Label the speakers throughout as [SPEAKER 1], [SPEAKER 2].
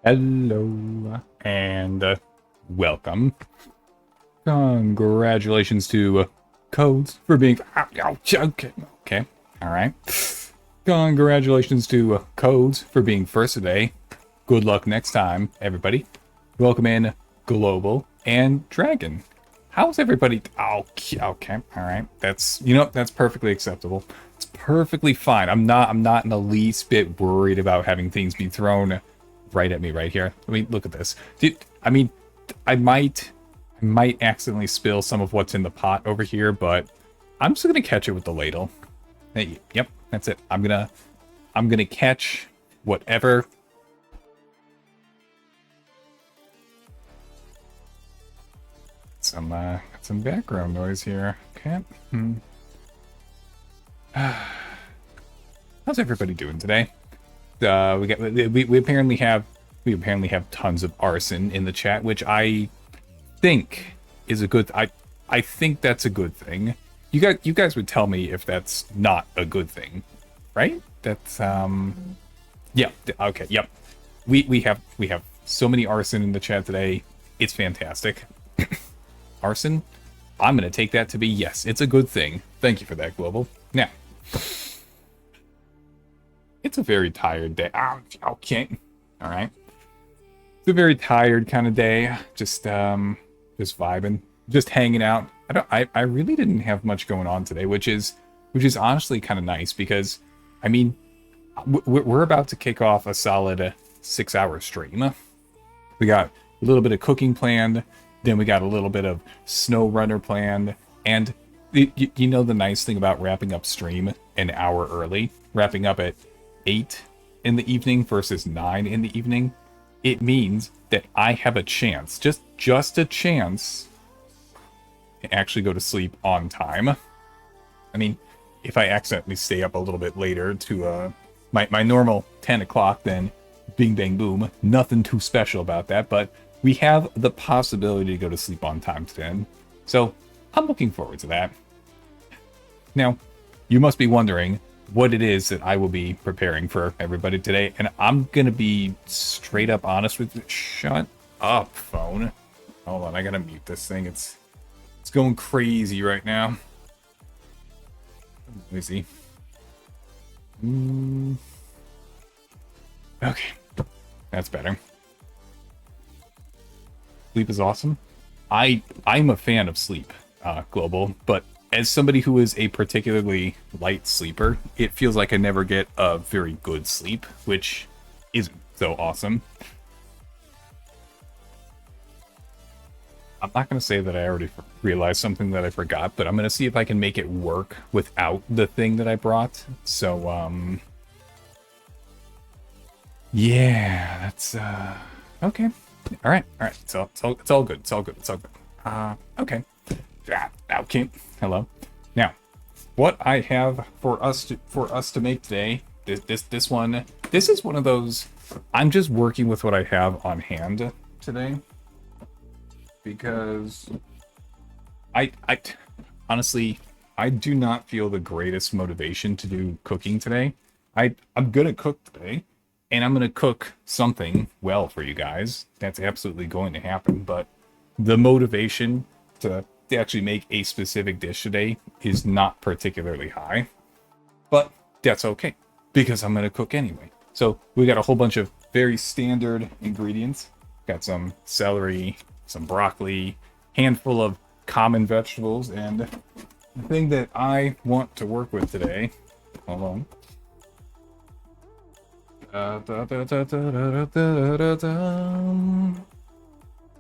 [SPEAKER 1] Hello and welcome. Congratulations to Codes for being. Okay. All right. Congratulations to Codes for being first today. Good luck next time, everybody. Welcome in Global and Dragon. How's everybody? Okay. All right. That's perfectly acceptable. It's perfectly fine. I'm not in the least bit worried about having things be thrown right at me right here. I mean, look at this. I might accidentally spill some of what's in the pot over here, but I'm just gonna catch it with the ladle. Hey, yep, that's it. I'm gonna catch whatever. Some background noise here. Okay. How's everybody doing today? We apparently have tons of arson in the chat, which I think is a good. I think that's a good thing. You guys would tell me if that's not a good thing, right? That's yeah. Okay. Yep. We have so many arson in the chat today. It's fantastic. Arson. I'm gonna take that to be yes. It's a good thing. Thank you for that, Global. Now. It's a very tired day. Okay. All right. It's a very tired kind of day. Just vibing, just hanging out. I really didn't have much going on today, which is honestly kind of nice because, I mean, we're about to kick off a solid 6-hour stream. We got a little bit of cooking planned, then we got a little bit of Snowrunner planned, and you know the nice thing about wrapping up stream an hour early, wrapping up at 8 in the evening versus 9 in the evening, it means that I have a chance, just a chance, to actually go to sleep on time. I mean, if I accidentally stay up a little bit later to my normal 10 o'clock, then bing bang boom, nothing too special about that, but we have the possibility to go to sleep on time today. So I'm looking forward to that. Now, you must be wondering what it is that I will be preparing for everybody today, and I'm gonna be straight up honest with you. Shut up, phone. Hold on, I gotta mute this thing. It's going crazy right now. Let me see. Okay, that's better. Sleep is awesome. I'm a fan of sleep, Global, but as somebody who is a particularly light sleeper, it feels like I never get a very good sleep, which isn't so awesome. I'm not going to say that I already realized something that I forgot, but I'm going to see if I can make it work without the thing that I brought. So, yeah, that's, okay. All right. It's all good. Okay. Okay. Hello. Now, what I have for us to make today, this is one of those. I'm just working with what I have on hand today because I honestly I do not feel the greatest motivation to do cooking today. I'm gonna cook today, and I'm gonna cook something well for you guys. That's absolutely going to happen, but the motivation to actually make a specific dish today is not particularly high, but that's okay because I'm going to cook anyway. So we got a whole bunch of very standard ingredients. Got some celery, some broccoli, handful of common vegetables, and the thing that I want to work with today, hold on.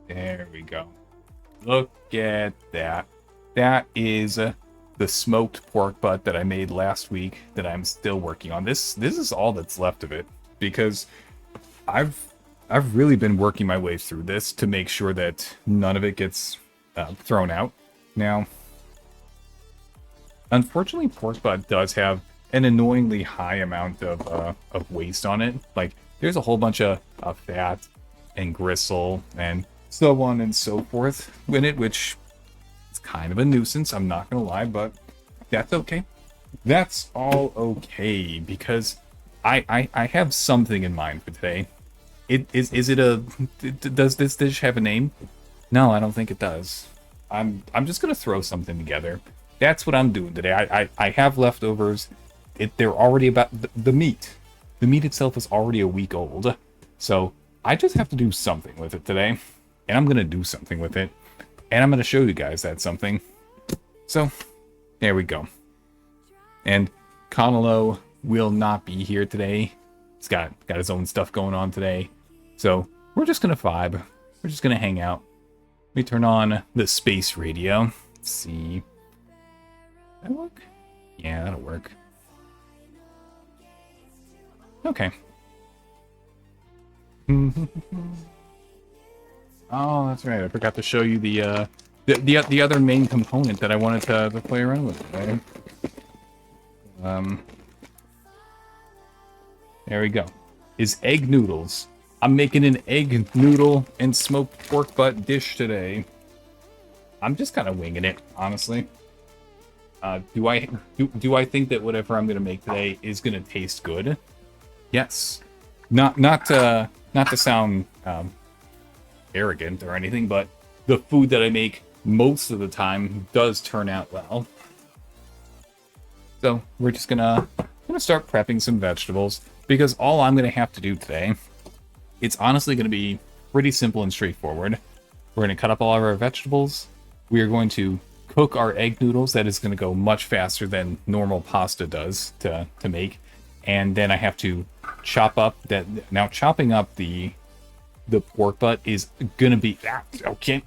[SPEAKER 1] There we go. Look at that. That is the smoked pork butt that I made last week that I'm still working on. This is all that's left of it because I've really been working my way through this to make sure that none of it gets thrown out. Now, unfortunately, pork butt does have an annoyingly high amount of waste on it. Like, there's a whole bunch of fat and gristle and so on and so forth in it, which is kind of a nuisance, I'm not gonna lie, but that's okay. That's all okay, because I have something in mind for today. Is it a... Does this dish have a name? No, I don't think it does. I'm just gonna throw something together. That's what I'm doing today. I have leftovers. They're already about... The meat. The meat itself is already a week old. So I just have to do something with it today. And I'm gonna do something with it. And I'm gonna show you guys that something. So, there we go. And Conolo will not be here today. He's got his own stuff going on today. So, we're just gonna vibe. We're just gonna hang out. Let me turn on the space radio. Let's see. That work? Yeah, that'll work. Okay. Oh, that's right. I forgot to show you the other main component that I wanted to play around with today. There we go. Is egg noodles. I'm making an egg noodle and smoked pork butt dish today. I'm just kind of winging it, honestly. Do I think that whatever I'm gonna make today is gonna taste good? Yes. Not to sound arrogant or anything, but the food that I make most of the time does turn out well. So we're just gonna start prepping some vegetables, because all I'm gonna have to do today, it's honestly gonna be pretty simple and straightforward. We're gonna cut up all of our vegetables. We are going to cook our egg noodles. That is gonna go much faster than normal pasta does to make. And then I have to chop up that. Now chopping up the pork butt is gonna be okay.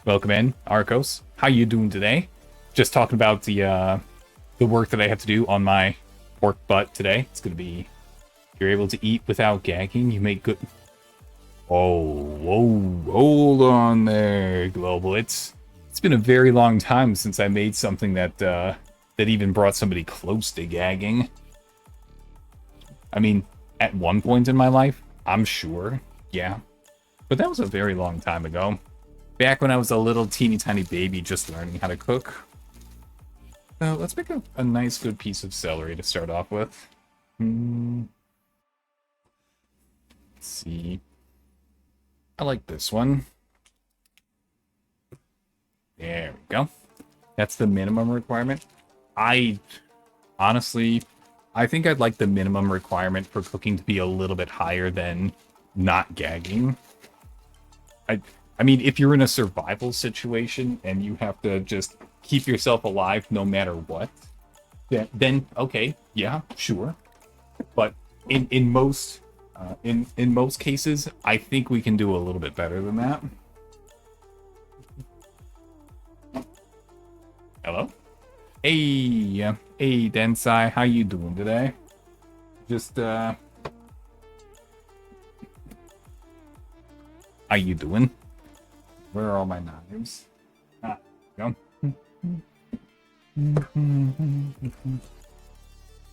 [SPEAKER 1] Welcome in, Arkos. How you doing today? Just talking about the work that I have to do on my pork butt today. It's gonna be, you're able to eat without gagging. You make good. Oh, whoa, hold on there, Global. It's been a very long time since I made something that even brought somebody close to gagging. I mean, at one point in my life, I'm sure, yeah. But that was a very long time ago. Back when I was a little teeny tiny baby just learning how to cook. So let's make a nice good piece of celery to start off with. Let's see. I like this one. There we go. That's the minimum requirement. Honestly, I think I'd like the minimum requirement for cooking to be a little bit higher than not gagging. I mean, if you're in a survival situation and you have to just keep yourself alive no matter what, then okay, yeah, sure. But in most cases, I think we can do a little bit better than that. Hello? Hey, hey, Densai, how you doing today? Just, how you doing? Where are all my knives? Ah, go.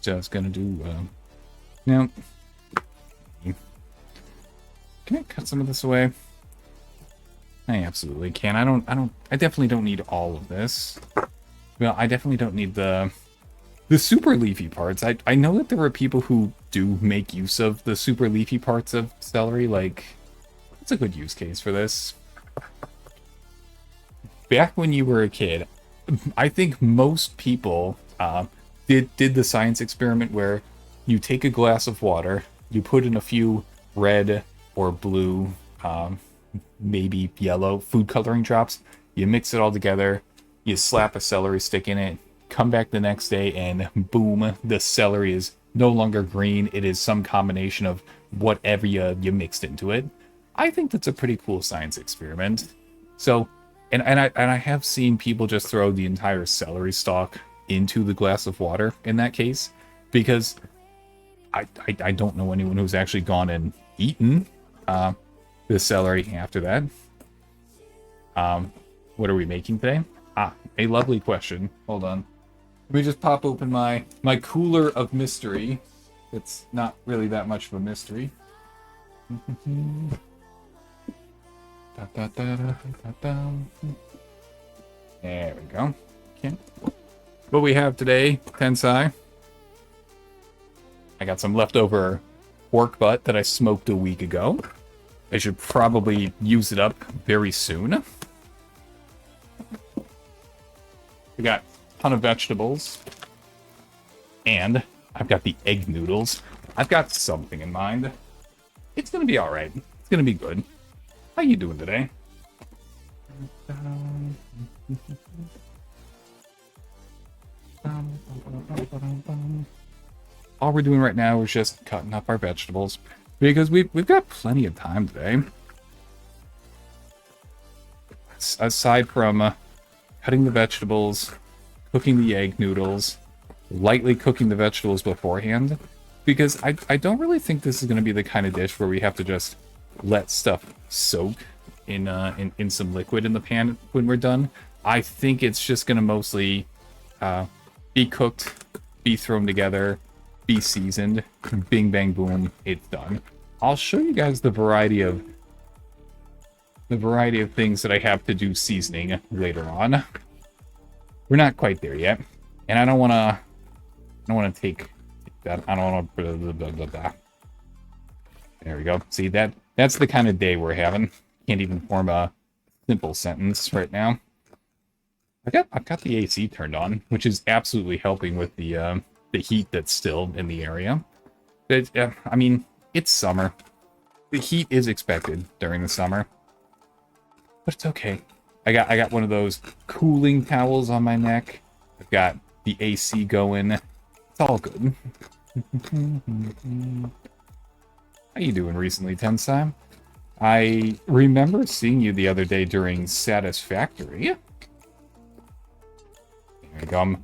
[SPEAKER 1] Just gonna do, now, can I cut some of this away? I absolutely can. I definitely don't need all of this. Well, I definitely don't need the super leafy parts. I know that there are people who do make use of the super leafy parts of celery. Like, it's a good use case for this. Back when you were a kid, I think most people did the science experiment where you take a glass of water, you put in a few red or blue, maybe yellow food coloring drops, you mix it all together, you slap a celery stick in it, come back the next day, and boom, the celery is no longer green. It is some combination of whatever you mixed into it. I think that's a pretty cool science experiment. So, and I have seen people just throw the entire celery stalk into the glass of water in that case, because I don't know anyone who's actually gone and eaten the celery after that. What are we making today? A lovely question. Hold on. Let me just pop open my cooler of mystery. It's not really that much of a mystery. There we go. Okay. What we have today, Tensai. I got some leftover pork butt that I smoked a week ago. I should probably use it up very soon. We got a ton of vegetables. And I've got the egg noodles. I've got something in mind. It's gonna be alright. It's gonna be good. How you doing today? All we're doing right now is just cutting up our vegetables because we've got plenty of time today. Aside from cutting the vegetables, cooking the egg noodles, lightly cooking the vegetables beforehand, because I don't really think this is going to be the kind of dish where we have to just let stuff soak in some liquid in the pan when we're done. I think it's just going to mostly be cooked, be thrown together, be seasoned, bing bang boom, it's done. I'll show you guys the variety of things that I have to do seasoning later on. We're not quite there yet, and I don't want to take that. I don't want to. There we go. See, that's the kind of day we're having. Can't even form a simple sentence right now. I've got the AC turned on, which is absolutely helping with the heat that's still in the area. I mean, it's summer. The heat is expected during the summer, but it's okay. I got one of those cooling towels on my neck. I've got the AC going. It's all good. How you doing recently, Tensai? I remember seeing you the other day during Satisfactory. There we go.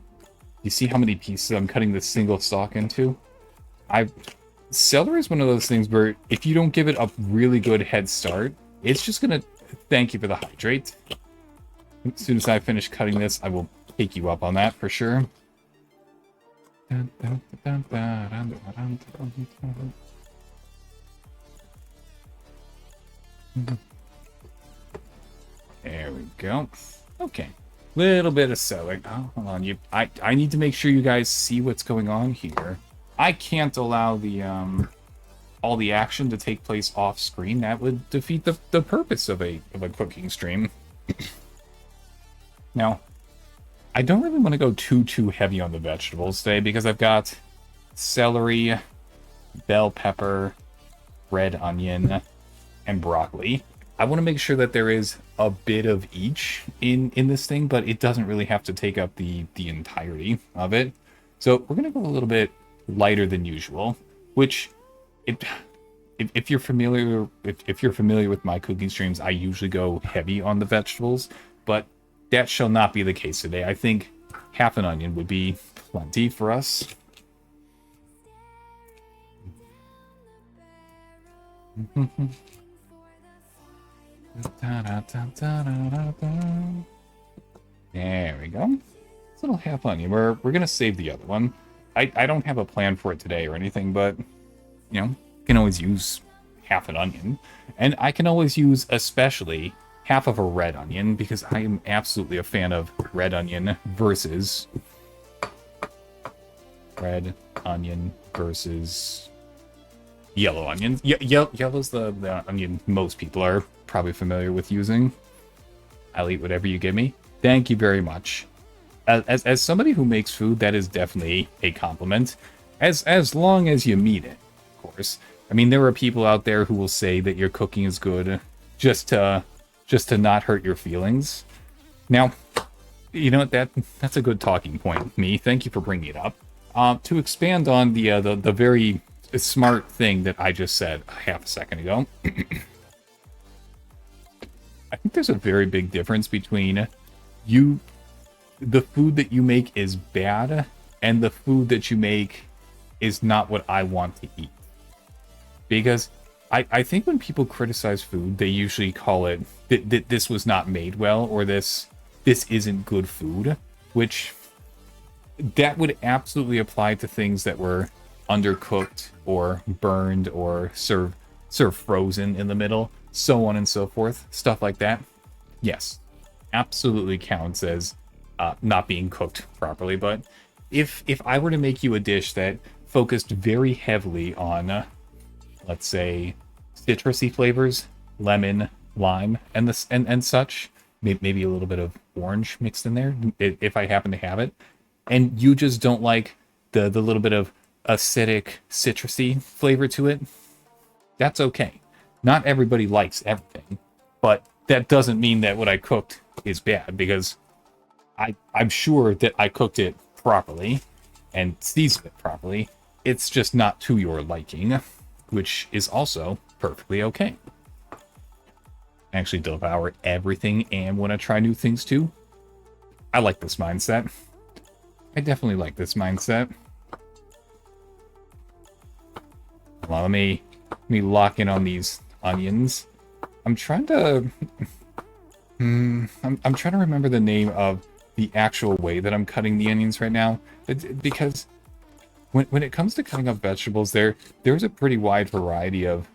[SPEAKER 1] You see how many pieces I'm cutting this single stalk into? Celery is one of those things where if you don't give it a really good head start, it's just gonna thank you for the hydrate. As soon as I finish cutting this, I will take you up on that for sure. There we go. Okay. Little bit of celery. Oh, hold on. I need to make sure you guys see what's going on here. I can't allow the all the action to take place off screen. That would defeat the purpose of a cooking stream. Now, I don't really want to go too heavy on the vegetables today because I've got celery, bell pepper, red onion, and broccoli. I want to make sure that there is a bit of each in this thing, but it doesn't really have to take up the entirety of it. So we're going to go a little bit lighter than usual, which if you're familiar with my cooking streams, I usually go heavy on the vegetables, but that shall not be the case today. I think half an onion would be plenty for us. There we go. This little half onion. We're gonna save the other one. I don't have a plan for it today or anything, but you know, can always use half an onion, and I can always use especially half of a red onion because I am absolutely a fan of red onion versus yellow onion. Yellow's the onion most people are probably familiar with using. I'll eat whatever you give me. Thank you very much. As somebody who makes food, that is definitely a compliment. As long as you mean it, of course. I mean, there are people out there who will say that your cooking is good just to not hurt your feelings. Now, you know what? That's a good talking point, me. Thank you for bringing it up. To expand on the very smart thing that I just said half a second ago. I think there's a very big difference between the food that you make is bad and the food that you make is not what I want to eat. Because I think when people criticize food, they usually call it that this was not made well or this isn't good food, which that would absolutely apply to things that were undercooked or burned or served frozen in the middle, so on and so forth. Stuff like that, yes, absolutely counts as not being cooked properly. But if I were to make you a dish that focused very heavily on let's say, citrusy flavors, lemon, lime, and this and such. Maybe a little bit of orange mixed in there if I happen to have it. And you just don't like the little bit of acidic, citrusy flavor to it. That's okay. Not everybody likes everything, but that doesn't mean that what I cooked is bad, because I'm sure that I cooked it properly and seasoned it properly. It's just not to your liking, which is also perfectly okay. I actually devour everything and want to try new things too. I like this mindset. I definitely like this mindset. Well, let me lock in on these onions. I'm trying to... I'm trying to remember the name of the actual way that I'm cutting the onions right now. Because when it comes to cutting up vegetables, there's a pretty wide variety of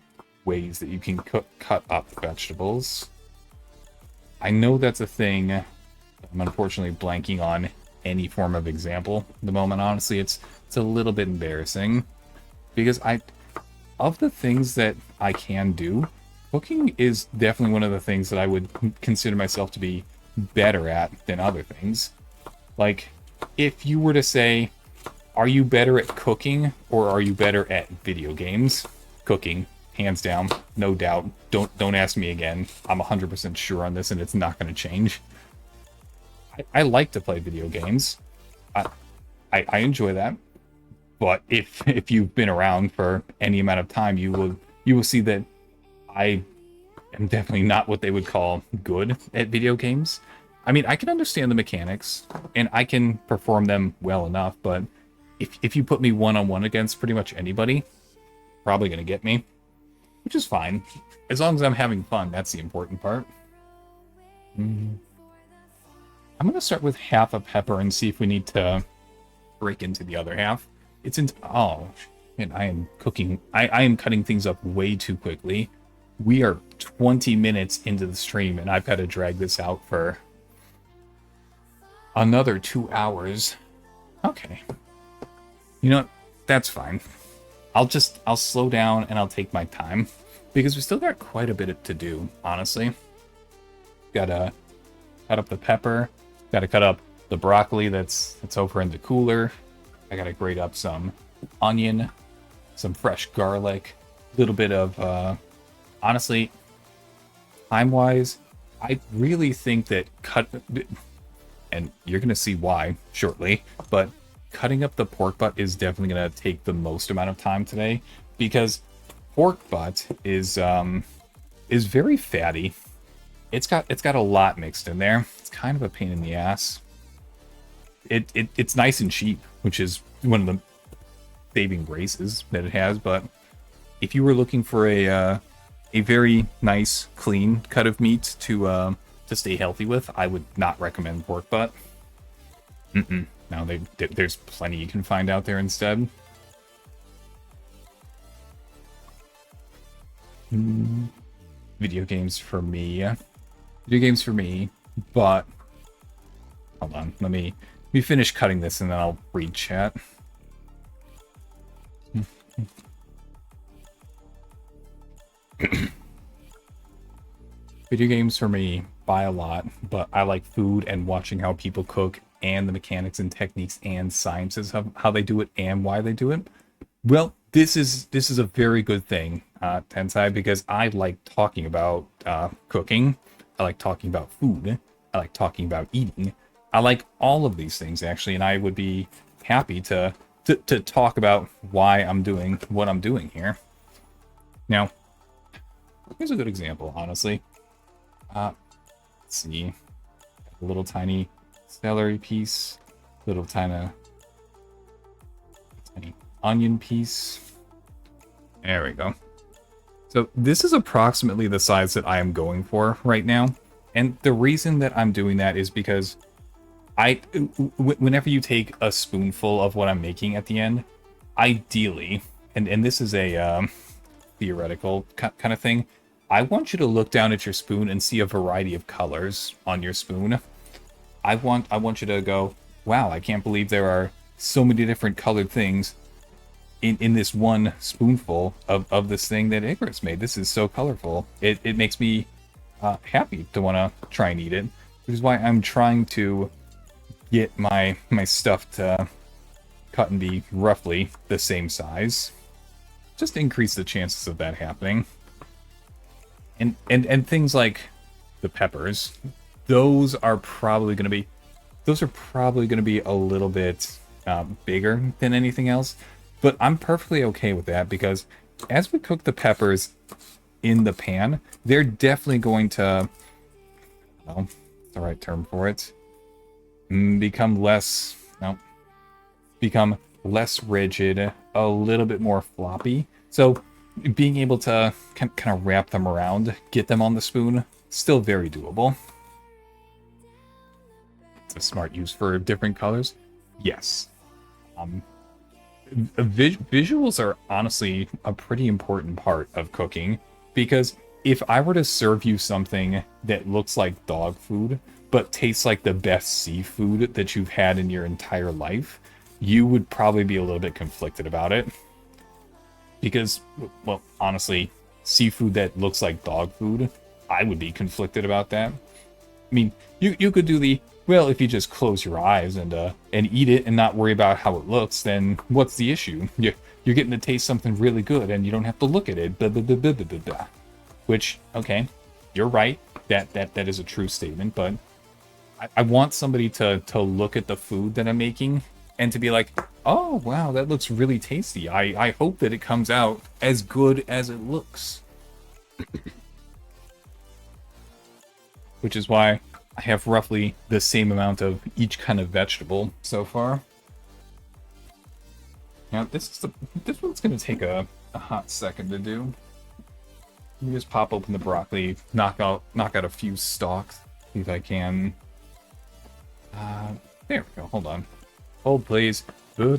[SPEAKER 1] ways that you can cut up vegetables. I know that's a thing. I'm unfortunately blanking on any form of example at the moment. Honestly, it's a little bit embarrassing, because of the things that I can do, cooking is definitely one of the things that I would consider myself to be better at than other things. Like, if you were to say, are you better at cooking or are you better at video games? Cooking, hands down, no doubt. Don't ask me again. I'm 100% sure on this, and it's not going to change. I like to play video games. I enjoy that. But if you've been around for any amount of time, you will see that I am definitely not what they would call good at video games. I mean, I can understand the mechanics, and I can perform them well enough, but if you put me one-on-one against pretty much anybody, probably going to get me, which is fine. As long as I'm having fun, that's the important part. I'm going to start with half a pepper and see if we need to break into the other half. It's in... Oh, and I am cooking... I am cutting things up way too quickly. We are 20 minutes into the stream, and I've got to drag this out for another 2 hours. Okay. You know what? That's fine. I'll slow down and I'll take my time, because we still got quite a bit to do, honestly. Gotta cut up the pepper. Gotta cut up the broccoli that's over in the cooler. I gotta grate up some onion, some fresh garlic, a little bit of, honestly, time-wise, I really think that and you're gonna see why shortly, but cutting up the pork butt is definitely gonna take the most amount of time today, because pork butt is very fatty. It's got a lot mixed in there. It's kind of a pain in the ass. It's nice and cheap, which is one of the saving graces that it has. But if you were looking for a very nice, clean cut of meat to stay healthy with, I would not recommend pork butt. No, there's plenty you can find out there instead. Video games for me. Video games for me, but... Hold on, let me finish cutting this and then I'll read chat. Video games for me by a lot, but I like food and watching how people cook and the mechanics and techniques and sciences of how they do it and why they do it. Well, this is a very good thing, Tensai, because I like talking about cooking. I like talking about food. I like talking about eating. I like all of these things, actually, and I would be happy to talk about why I'm doing what I'm doing here. Now, here's a good example, honestly. Let's see. A little tiny celery piece. Little tiny onion piece. There we go. So this is approximately the size that I am going for right now. And the reason that I'm doing that is because whenever you take a spoonful of what I'm making at the end, ideally, and this is a theoretical kind of thing, I want you to look down at your spoon and see a variety of colors on your spoon. I want you to go, wow, I can't believe there are so many different colored things in this one spoonful of this thing that Icarus made. This is so colorful. It makes me happy to want to try and eat it, which is why I'm trying to get my stuff to cut and be roughly the same size. Just increase the chances of that happening. And things like the peppers, those are probably going to be a little bit bigger than anything else. But I'm perfectly okay with that because as we cook the peppers in the pan, they're definitely going to, well, what's the right term for it? Become less rigid, a little bit more floppy. So being able to kind of wrap them around, get them on the spoon, still very doable. It's a smart use for different colors. Yes. Visuals are honestly a pretty important part of cooking, because if I were to serve you something that looks like dog food but tastes like the best seafood that you've had in your entire life, you would probably be a little bit conflicted about it. Because, well, honestly, seafood that looks like dog food, I would be conflicted about that. I mean, you could do the, well, if you just close your eyes and eat it and not worry about how it looks, then what's the issue? You're getting to taste something really good and you don't have to look at it. Blah, blah, blah, blah, blah, blah. Which, okay, you're right. That is a true statement, but I want somebody to look at the food that I'm making and to be like, oh, wow, that looks really tasty. I hope that it comes out as good as it looks. Which is why I have roughly the same amount of each kind of vegetable so far. Now, this one's going to take a hot second to do. Let me just pop open the broccoli, knock out a few stalks, see if I can. There we go, hold on. Hold, please. There we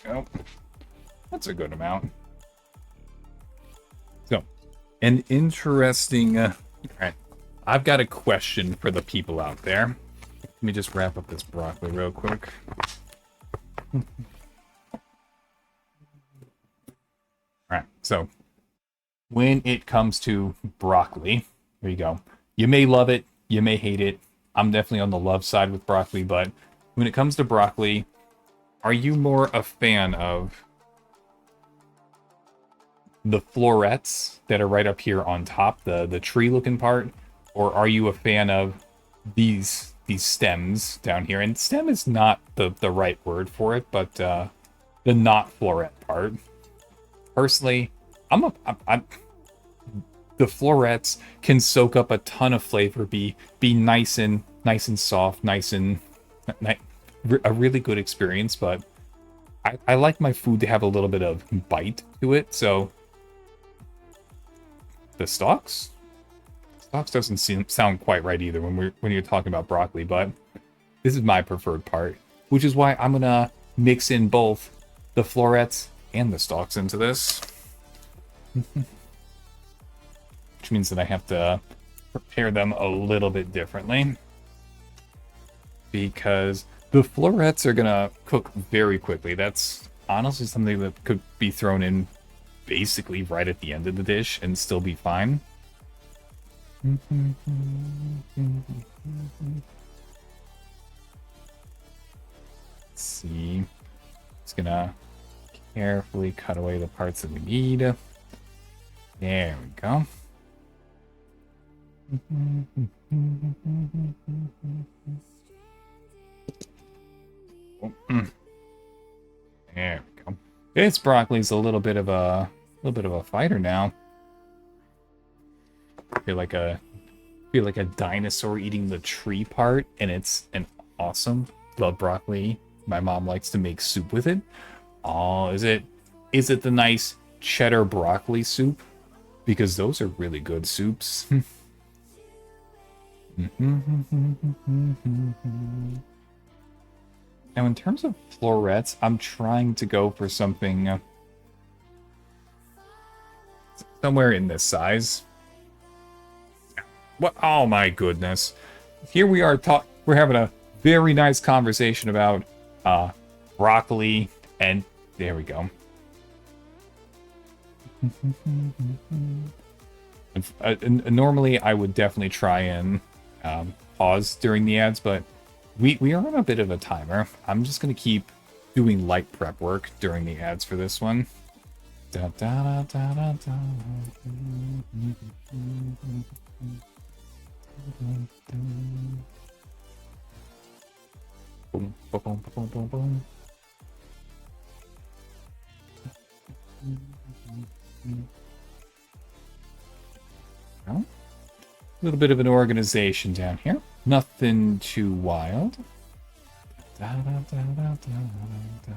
[SPEAKER 1] go. That's a good amount. So, an interesting... Alright, I've got a question for the people out there. Let me just wrap up this broccoli real quick. Alright, so when it comes to broccoli, there you go. You may love it, you may hate it. I'm definitely on the love side with broccoli, but when it comes to broccoli, are you more a fan of the florets that are right up here on top, the tree-looking part, or are you a fan of these stems down here? And stem is not the right word for it, but the not floret part. Personally, the florets can soak up a ton of flavor, be nice and soft, a really good experience. But I like my food to have a little bit of bite to it. So the stalks doesn't sound quite right either when you're talking about broccoli. But this is my preferred part, which is why I'm gonna mix in both the florets and the stalks into this. Which means that I have to prepare them a little bit differently, because the florets are gonna cook very quickly. That's honestly something that could be thrown in basically right at the end of the dish and still be fine. Let's see. Just gonna carefully cut away the parts that we need. There we go. There we go. This broccoli's a little bit of a fighter now. I feel like a dinosaur eating the tree part, and it's an awesome love broccoli. My mom likes to make soup with it. Oh, is it the nice cheddar broccoli soup? Because those are really good soups. Now, in terms of florets, I'm trying to go for something somewhere in this size. What? Oh my goodness! Here we are. We're having a very nice conversation about broccoli, and there we go. Normally, I would definitely try and pause during the ads, but we are on a bit of a timer. I'm just gonna keep doing light prep work during the ads for this one. Da, da, da, da, da. Boom, boom, boom, boom, boom. Well, a little bit of an organization down here. Nothing too wild. Da, da, da, da, da, da.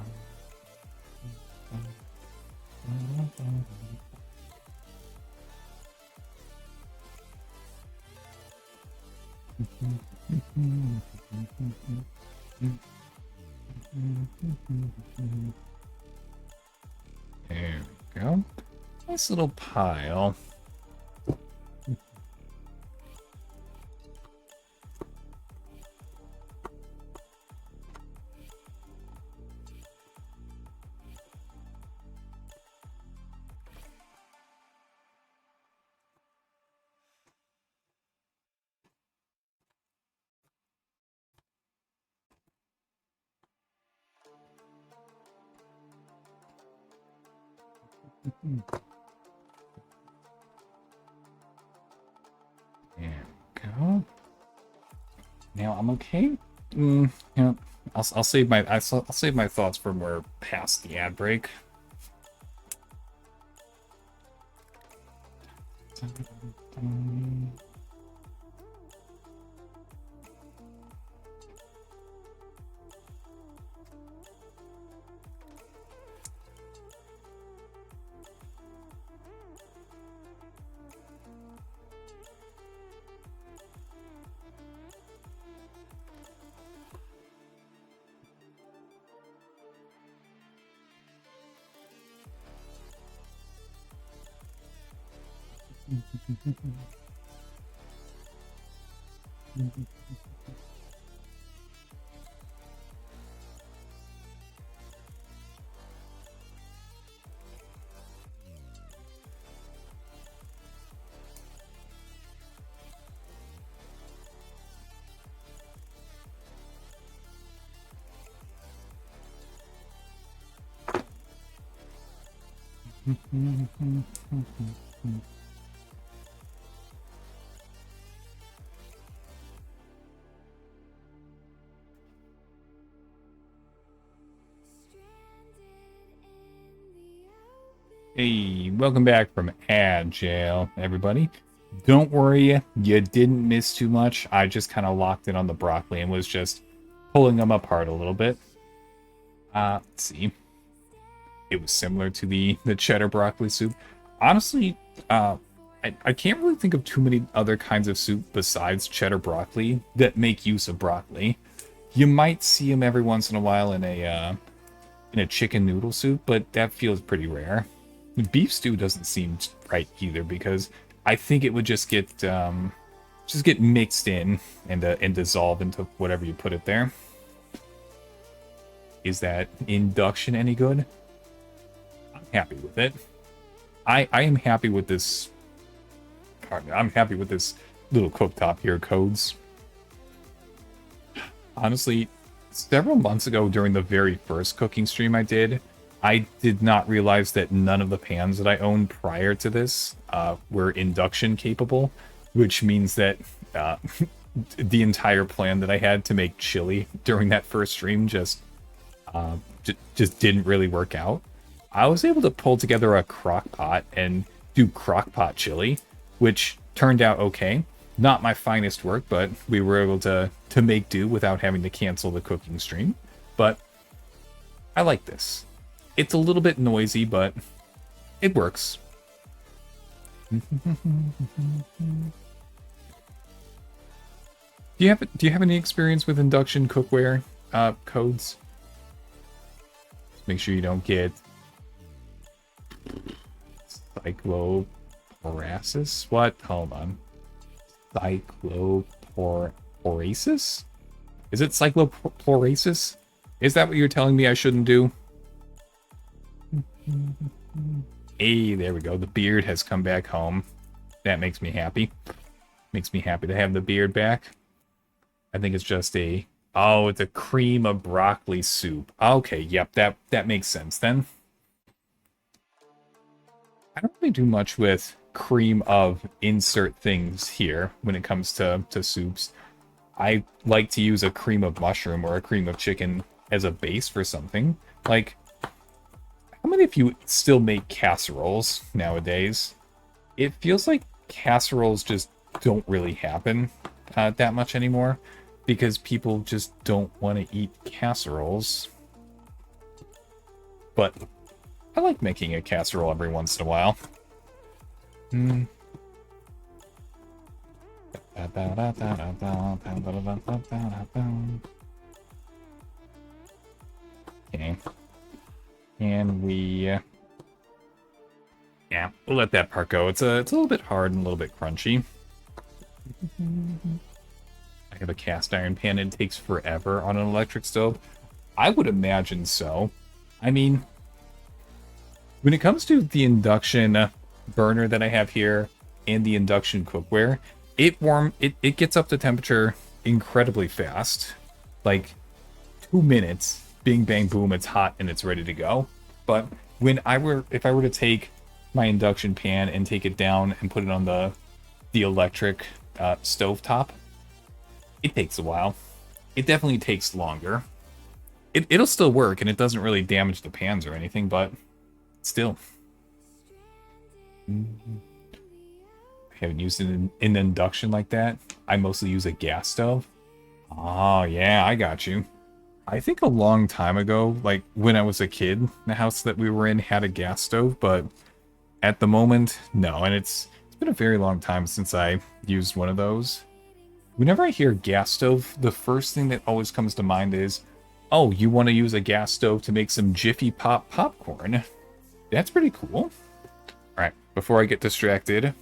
[SPEAKER 1] There we go. Nice little pile. There we go. Now I'm okay. You know, I'll save my I'll save my thoughts for more past the ad break. Hey, welcome back from ad jail, everybody. Don't worry, you didn't miss too much. I just kind of locked in on the broccoli and was just pulling them apart a little bit. Let's see. It was similar to the cheddar broccoli soup. Honestly, I can't really think of too many other kinds of soup besides cheddar broccoli that make use of broccoli. You might see them every once in a while in a chicken noodle soup, but that feels pretty rare. Beef stew doesn't seem right either, because I think it would just get mixed in and dissolve into whatever you put it there. Is that induction any good? I'm happy with it. I am happy with this. Pardon me, I'm happy with this little cooktop here, Codes. Honestly, several months ago during the very first cooking stream I did not realize that none of the pans that I owned prior to this were induction capable, which means that the entire plan that I had to make chili during that first stream just didn't really work out. I was able to pull together a crock pot and do crock pot chili, which turned out okay. Not my finest work, but we were able to make do without having to cancel the cooking stream. But I like this. It's a little bit noisy, but it works. Do you have any experience with induction cookware, Codes? Make sure you don't get cycloporasis. What? Hold on. Cycloporasis? Is it cycloporasis? Is that what you're telling me I shouldn't do? Hey, there we go. The beard has come back home. That makes me happy. Makes me happy to have the beard back. I think it's just a... Oh, it's a cream of broccoli soup. Okay, yep, that makes sense then. I don't really do much with cream of insert things here when it comes to soups. I like to use a cream of mushroom or a cream of chicken as a base for something. Like, how many of you still make casseroles nowadays? It feels like casseroles just don't really happen that much anymore because people just don't want to eat casseroles. But I like making a casserole every once in a while. Okay. And we... yeah, we'll let that part go. It's a little bit hard and a little bit crunchy. I have a cast iron pan. It takes forever on an electric stove. I would imagine so. I mean, when it comes to the induction burner that I have here and the induction cookware, it gets up to temperature incredibly fast. Like 2 minutes, bing bang boom, it's hot and it's ready to go. But if I were to take my induction pan and take it down and put it on the electric stovetop, it takes a while. It definitely takes longer. It'll still work, and it doesn't really damage the pans or anything, but still. I haven't used an induction like that. I mostly use a gas stove. Oh, yeah, I got you. I think a long time ago, like when I was a kid, the house that we were in had a gas stove, but at the moment, no. And it's been a very long time since I used one of those. Whenever I hear gas stove, the first thing that always comes to mind is, oh, you want to use a gas stove to make some Jiffy Pop popcorn. That's pretty cool. Alright, before I get distracted,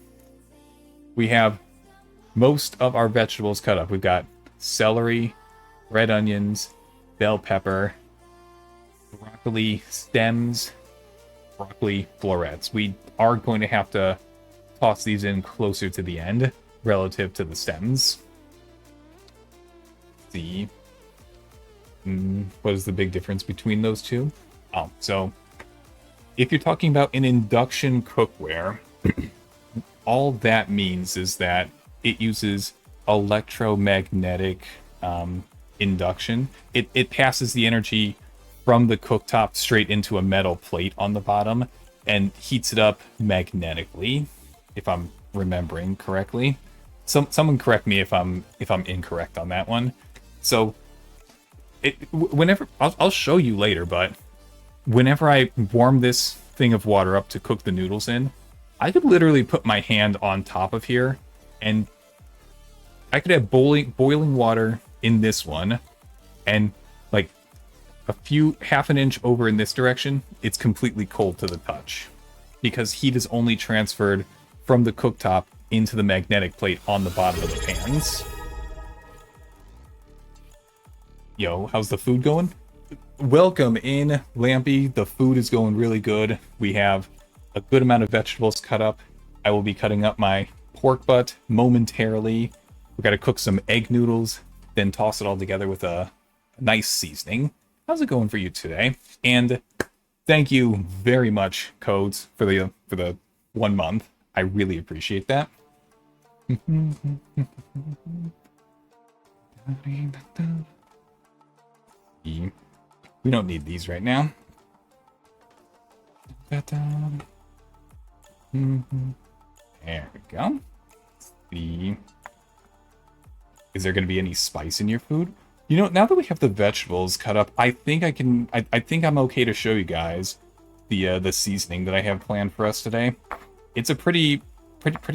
[SPEAKER 1] we have most of our vegetables cut up. We've got celery, red onions, bell pepper, broccoli stems, broccoli florets. We are going to have to toss these in closer to the end relative to the stems. See, what is the big difference between those two? Oh, so if you're talking about an induction cookware, all that means is that it uses electromagnetic induction. It passes the energy from the cooktop straight into a metal plate on the bottom and heats it up magnetically, if I'm remembering correctly. Someone correct me if I'm incorrect on that one. So whenever I'll show you later, but whenever I warm this thing of water up to cook the noodles in, I could literally put my hand on top of here and I could have boiling water in this one, and like half an inch over in this direction, it's completely cold to the touch because heat is only transferred from the cooktop into the magnetic plate on the bottom of the pans. Yo, how's the food going? Welcome in, Lampy. The food is going really good. We have a good amount of vegetables cut up. I will be cutting up my pork butt momentarily. We got to cook some egg noodles, then toss it all together with a nice seasoning. How's it going for you today? And thank you very much, Codes, for the 1 month. I really appreciate that. We don't need these right now. There we go. Is there going to be any spice in your food? You know, now that we have the vegetables cut up, I think I think I'm okay to show you guys the seasoning that I have planned for us today. It's a pretty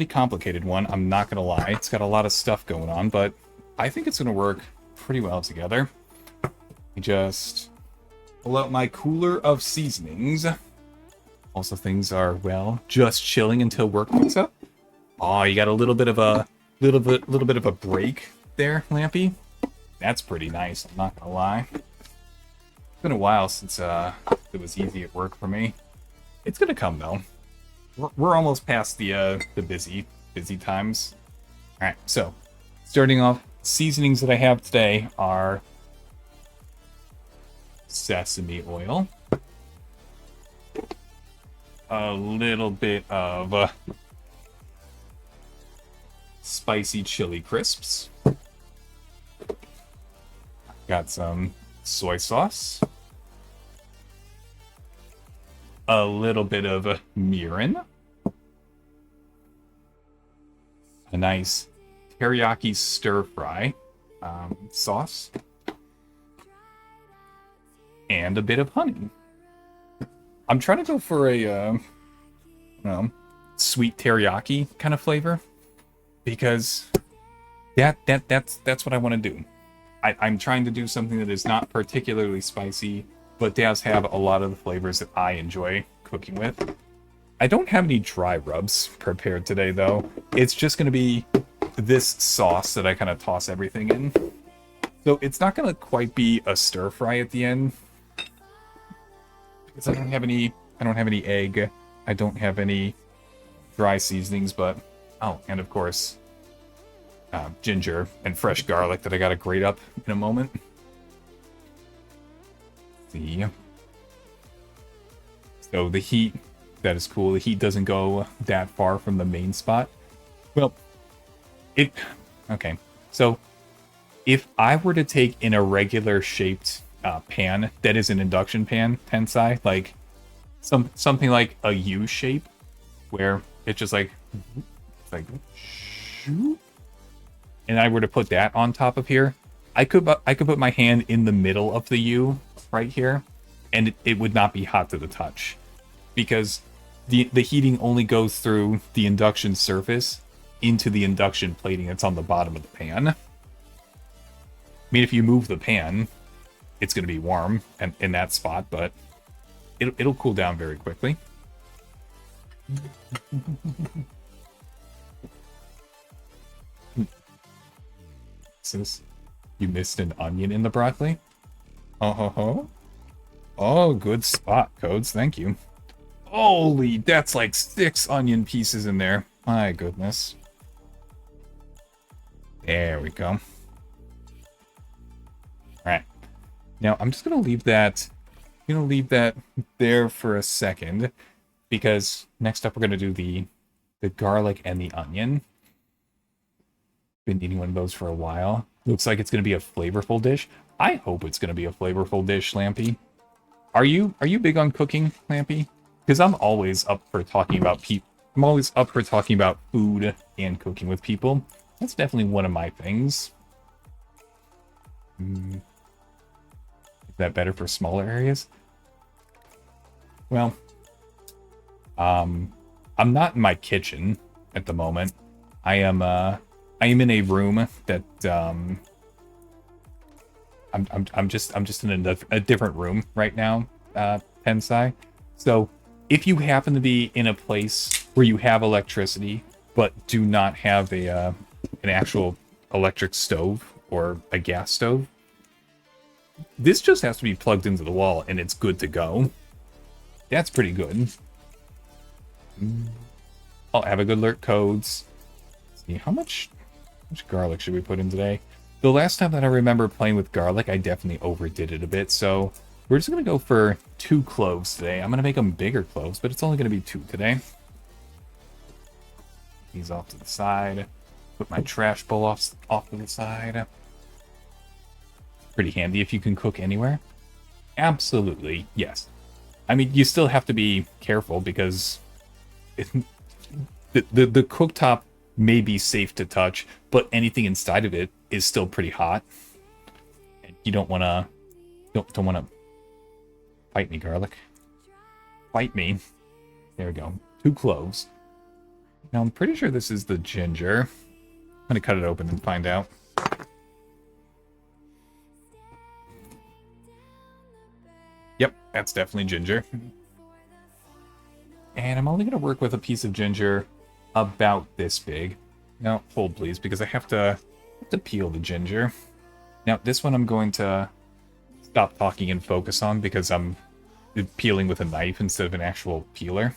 [SPEAKER 1] complicated one. I'm not gonna lie. It's got a lot of stuff going on, but I think it's gonna work pretty well together. We just Pull out my cooler of seasonings. Also, things are, well, just chilling until work picks up. Oh, you got a little bit of a break there, Lampy. That's pretty nice, I'm not gonna lie. It's been a while since it was easy at work for me. It's gonna come though. We're almost past the busy times. All right, so starting off, seasonings that I have today are sesame oil, a little bit of spicy chili crisps, got some soy sauce, a little bit of mirin, a nice teriyaki stir fry sauce, and a bit of honey. I'm trying to go for a sweet teriyaki kind of flavor because that's what I want to do. I'm trying to do something that is not particularly spicy, but does have a lot of the flavors that I enjoy cooking with. I don't have any dry rubs prepared today, though. It's just going to be this sauce that I kind of toss everything in. So it's not going to quite be a stir fry at the end. Because I don't have any egg. I don't have any dry seasonings, but... Oh, and of course, ginger and fresh garlic that I got to grate up in a moment. See. So the heat... That is cool. The heat doesn't go that far from the main spot. Well, okay. So, if I were to take in a regular shaped pan that is an induction pan, tensai, like something like a U shape, where it's just like, shoot, and I were to put that on top of here, I could put my hand in the middle of the U right here, and it would not be hot to the touch, because the heating only goes through the induction surface into the induction plating that's on the bottom of the pan. I mean, if you move the pan, it's going to be warm in that spot, but it'll cool down very quickly. Since you missed an onion in the broccoli. Oh, good spot, Codes. Thank you. Holy, that's like 6 onion pieces in there. My goodness. There we go. Alright. Now, I'm just going to leave that... there for a second. Because next up, we're going to do the garlic and the onion. Been eating one of those for a while. Looks like it's going to be a flavorful dish. I hope it's going to be a flavorful dish, Lampy. Are you big on cooking, Lampy? Because I'm always up for talking about I'm always up for talking about food and cooking with people. That's definitely one of my things. Is that better for smaller areas? Well, I'm not in my kitchen at the moment. I am in a room that I'm just in a different room right now, Tensai. So if you happen to be in a place where you have electricity but do not have an actual electric stove or a gas stove, this just has to be plugged into the wall and it's good to go. That's pretty good. I'll have a good alert codes. Let's see, how much garlic should we put in today? The last time that I remember playing with garlic, I definitely overdid it a bit, so we're just going to go for 2 cloves today. I'm going to make them bigger cloves, but it's only going to be 2 today. These off to the side. Put my trash bowl off to the side. Pretty handy if you can cook anywhere. Absolutely, yes. I mean, you still have to be careful because the cooktop may be safe to touch, but anything inside of it is still pretty hot. And you don't want to fight me, garlic. Fight me. There we go. 2 cloves. Now, I'm pretty sure this is the ginger. I'm going to cut it open and find out. Yep, that's definitely ginger. And I'm only going to work with a piece of ginger about this big. Now, hold please, because I have to peel the ginger. Now, this one I'm going to stop talking and focus on because I'm peeling with a knife instead of an actual peeler.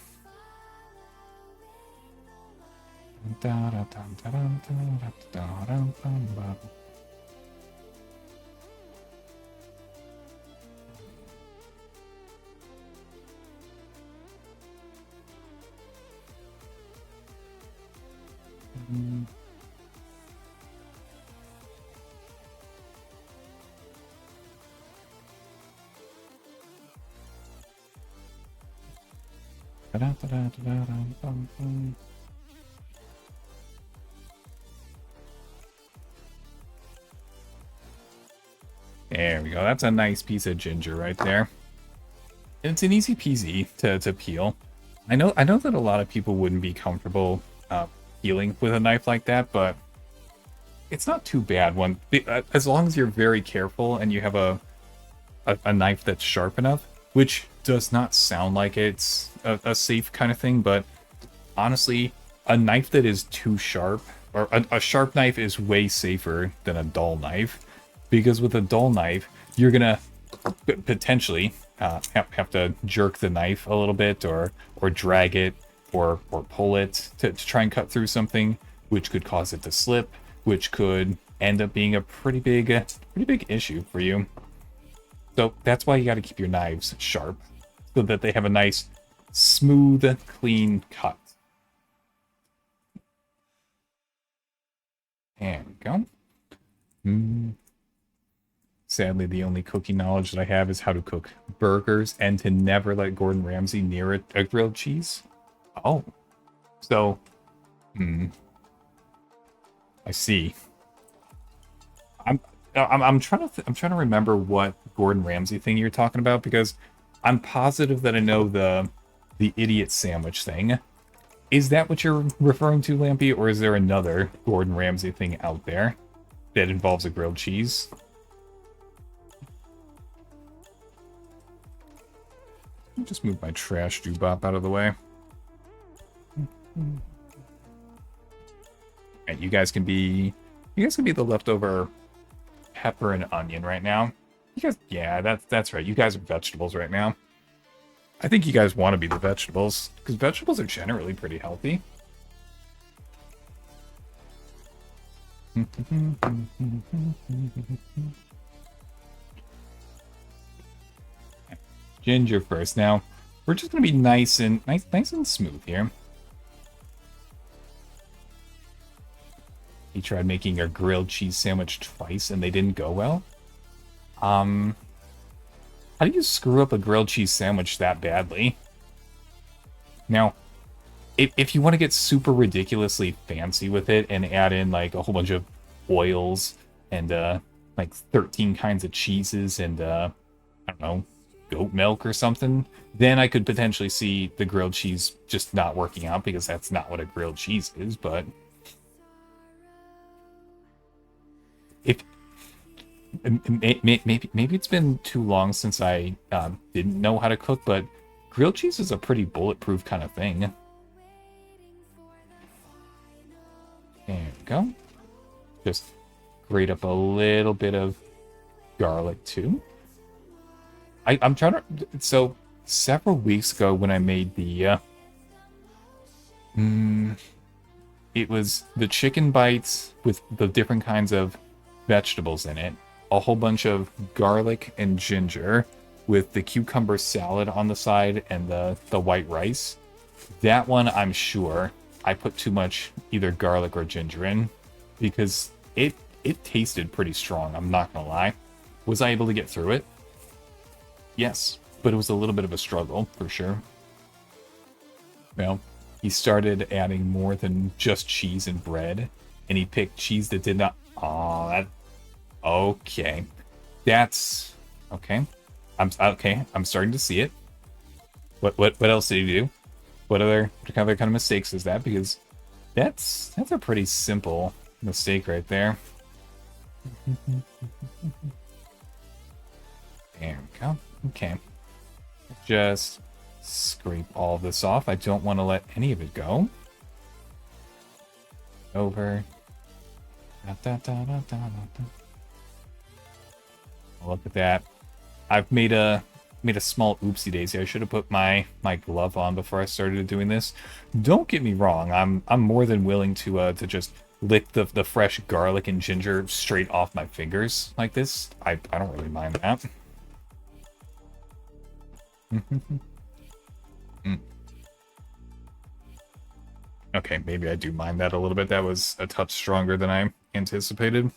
[SPEAKER 1] There we go. That's a nice piece of ginger right there. It's an easy peasy to peel. I know that a lot of people wouldn't be comfortable peeling with a knife like that, but it's not too bad one as long as you're very careful and you have a knife that's sharp enough, which does not sound like it's a safe kind of thing, but honestly, a knife that is too sharp, or a sharp knife is way safer than a dull knife, because with a dull knife, you're gonna potentially have to jerk the knife a little bit, or drag it, or pull it to try and cut through something, which could cause it to slip, which could end up being a pretty big issue for you. So that's why you got to keep your knives sharp, so that they have a nice, smooth, clean cut. There we go. Sadly, the only cooking knowledge that I have is how to cook burgers and to never let Gordon Ramsay near a grilled cheese. Oh, so, I see. I'm trying to remember what Gordon Ramsay thing you're talking about, because I'm positive that I know the idiot sandwich thing. Is that what you're referring to, Lampy, or is there another Gordon Ramsay thing out there that involves a grilled cheese? I'll just move my trash doobop out of the way. And you guys can be the leftover pepper and onion right now. You guys, yeah, that's right. You guys are vegetables right now. I think you guys want to be the vegetables, because vegetables are generally pretty healthy. Ginger first. Now, we're just gonna be nice and smooth here. He tried making a grilled cheese sandwich twice and they didn't go well. How do you screw up a grilled cheese sandwich that badly? Now, if you want to get super ridiculously fancy with it and add in like a whole bunch of oils and like 13 kinds of cheeses and I don't know, goat milk or something, then I could potentially see the grilled cheese just not working out, because that's not what a grilled cheese is. But if maybe it's been too long since I didn't know how to cook, but grilled cheese is a pretty bulletproof kind of thing. There we go. Just grate up a little bit of garlic too. I'm trying to. So several weeks ago when I made the it was the chicken bites with the different kinds of vegetables in it, a whole bunch of garlic and ginger with the cucumber salad on the side and the white rice. That one, I'm sure I put too much either garlic or ginger in, because it tasted pretty strong, I'm not gonna lie. Was I able to get through it? Yes, but it was a little bit of a struggle, for sure. Well, he started adding more than just cheese and bread, and he picked cheese that did not... Oh, that... Okay. That's... Okay. I'm starting to see it. What else did he do? What other kind of mistakes is that? Because that's a pretty simple mistake right there. There we go. Okay. just scrape all of this off. I don't want to let any of it go. Over. Look at that. I've made a small oopsie daisy. I should have put my glove on before I started doing this. Don't get me wrong. I'm more than willing to just lick the fresh garlic and ginger straight off my fingers like this. I don't really mind that. Okay, maybe I do mind that a little bit. That was a touch stronger than I anticipated.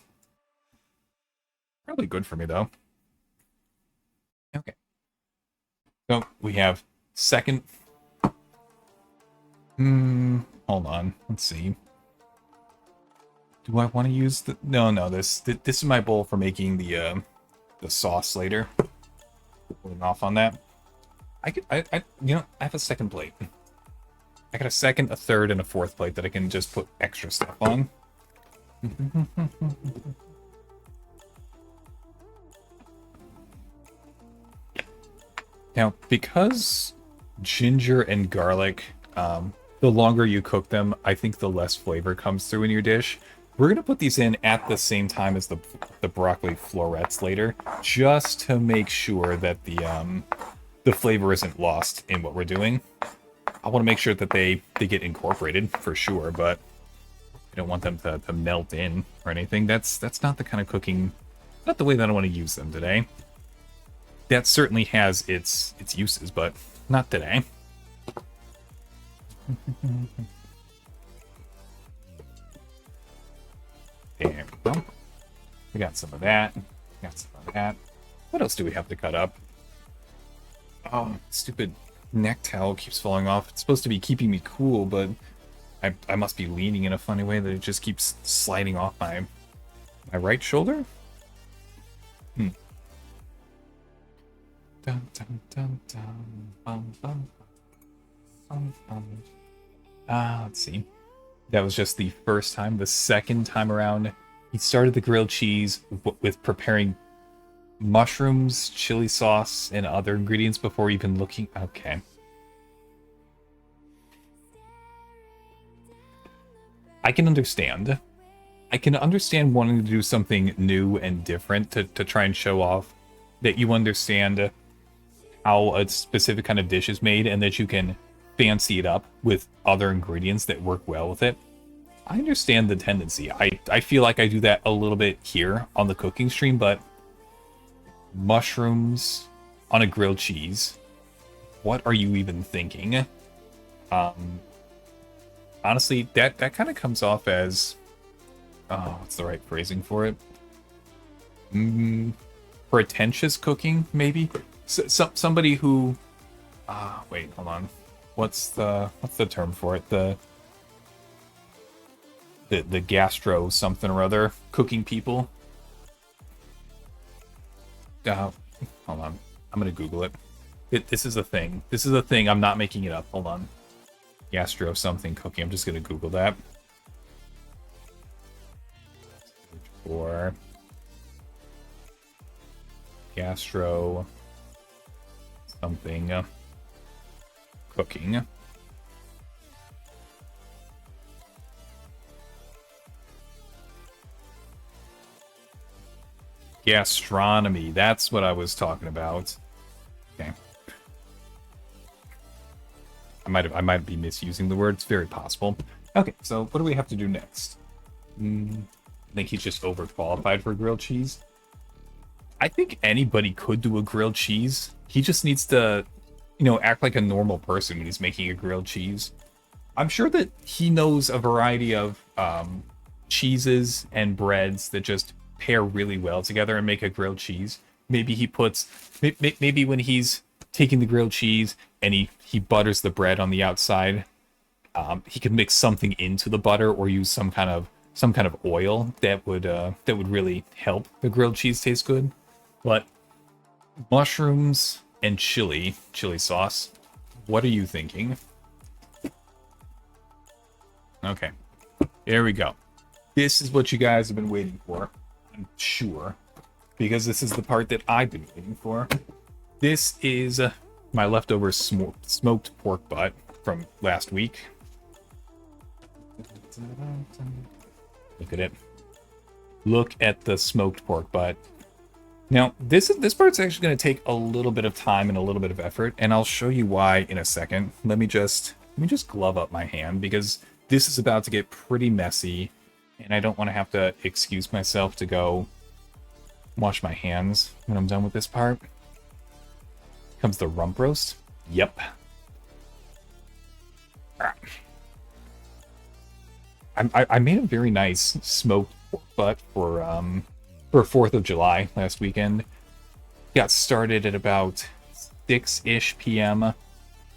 [SPEAKER 1] Probably good for me, though. Okay. So, we have second... hold on. Let's see. Do I want to use the... No, this is my bowl for making the sauce later. Putting off on that. I have a second plate. I got a second, a third, and a fourth plate that I can just put extra stuff on. Now, because ginger and garlic, the longer you cook them, I think the less flavor comes through in your dish. We're going to put these in at the same time as the broccoli florets later, just to make sure that the flavor isn't lost in what we're doing. I want to make sure that they get incorporated, for sure, but I don't want them to melt in or anything. That's not the kind of cooking, not the way that I want to use them today. That certainly has its uses, but not today. There we go. We got some of that. Got some of that. What else do we have to cut up? Oh, stupid neck towel keeps falling off. It's supposed to be keeping me cool, but I must be leaning in a funny way that it just keeps sliding off my right shoulder? Dun, dun, dun, dun, bum, bum, bum, bum. Let's see. That was just the first time. The second time around, he started the grilled cheese with preparing mushrooms, chili sauce, and other ingredients before even looking... Okay. I can understand. I can understand wanting to do something new and different to try and show off that you understand how a specific kind of dish is made and that you can fancy it up with other ingredients that work well with it. I understand the tendency. I feel like I do that a little bit here on the cooking stream, but mushrooms on a grilled cheese, what are you even thinking? Honestly, that kind of comes off as, what's the right phrasing for it? Pretentious cooking, maybe? Somebody who, wait, hold on. What's the term for it? The gastro something or other cooking people. Hold on. I'm gonna Google it. This is a thing. This is a thing. I'm not making it up. Hold on. Gastro something cooking. I'm just gonna Google that. For gastro something cooking. Gastronomy. That's what I was talking about. Okay. I might be misusing the word. It's very possible. Okay, so what do we have to do next? I think he's just overqualified for grilled cheese. I think anybody could do a grilled cheese. He just needs to, act like a normal person when he's making a grilled cheese. I'm sure that he knows a variety of cheeses and breads that just pair really well together and make a grilled cheese. Maybe he puts, maybe when he's taking the grilled cheese and he butters the bread on the outside, he could mix something into the butter or use some kind of oil that would really help the grilled cheese taste good. But mushrooms and chili sauce, what are you thinking? Okay, here we go. This is what you guys have been waiting for, I'm sure, because this is the part that I've been waiting for. This is my leftover smoked pork butt from last week. Look at it. Look at the smoked pork butt. Now, this part's actually going to take a little bit of time and a little bit of effort, and I'll show you why in a second. Let me just glove up my hand, because this is about to get pretty messy, and I don't want to have to excuse myself to go wash my hands when I'm done with this part. Comes the rump roast. Yep. I made a very nice smoked pork butt for 4th of July last weekend. Got started at about 6-ish p.m.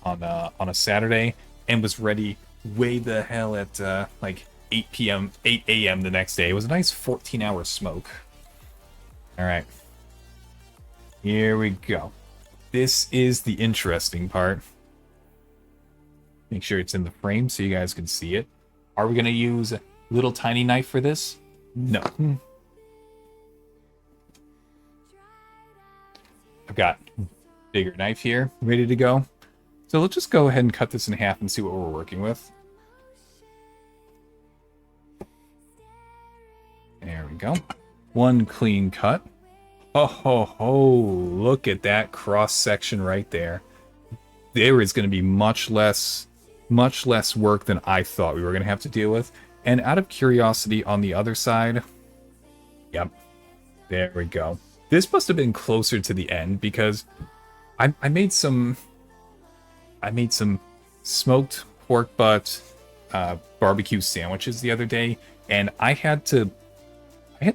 [SPEAKER 1] on a Saturday, and was ready way the hell at like 8 a.m. the next day. It was a nice 14-hour smoke. All right, here we go. This is the interesting part. Make sure it's in the frame so you guys can see it. Are we going to use a little tiny knife for this? No. I've got bigger knife here, ready to go. So let's just go ahead and cut this in half and see what we're working with. There we go. One clean cut. Oh, ho, ho. Look at that cross section right there. There is going to be much less work than I thought we were going to have to deal with. And out of curiosity on the other side, yep, there we go. This must have been closer to the end, because I made some smoked pork butt barbecue sandwiches the other day, and I had to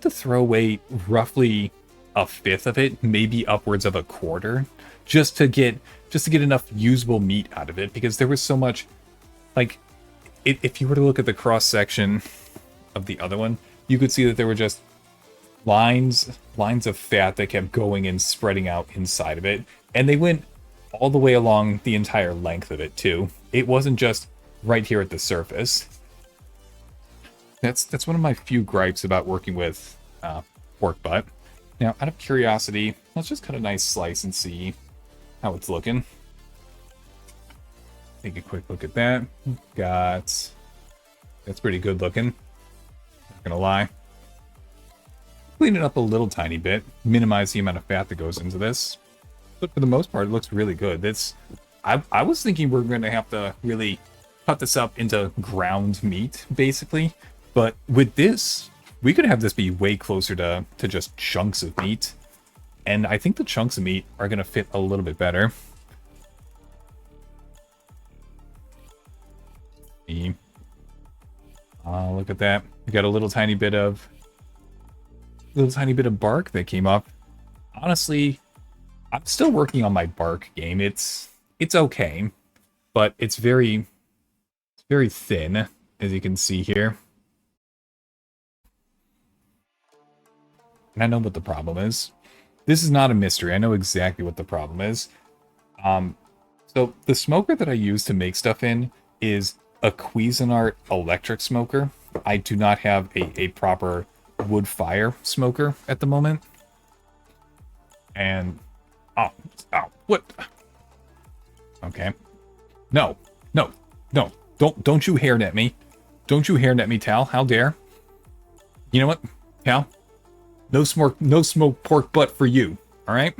[SPEAKER 1] throw away roughly a fifth of it, maybe upwards of a quarter, just to get enough usable meat out of it, because there was so much. Like, if you were to look at the cross section of the other one, you could see that there were just lines of fat that kept going and spreading out inside of it, and they went all the way along the entire length of it too. It wasn't just right here at the surface. That's one of my few gripes about working with pork butt. Now, out of curiosity, let's just cut a nice slice and see how it's looking. Take a quick look at that. That's pretty good looking. Not gonna lie. Clean it up a little tiny bit, minimize the amount of fat that goes into this. But for the most part, it looks really good. I was thinking we're gonna have to really cut this up into ground meat, basically. But with this, we could have this be way closer to just chunks of meat. And I think the chunks of meat are gonna fit a little bit better. Look at that. We got a little tiny bit of bark that came up. Honestly, I'm still working on my bark game. It's okay, but it's very thin, as you can see here. And I know what the problem is. This is not a mystery. I know exactly what the problem is. So the smoker that I use to make stuff in is a Cuisinart electric smoker. I do not have a proper wood fire smoker at the moment. And oh, what? Okay. No. Don't you hairnet me. Don't you hairnet me, Tal. How dare. You know what, Tal? No smoked pork butt for you. All right?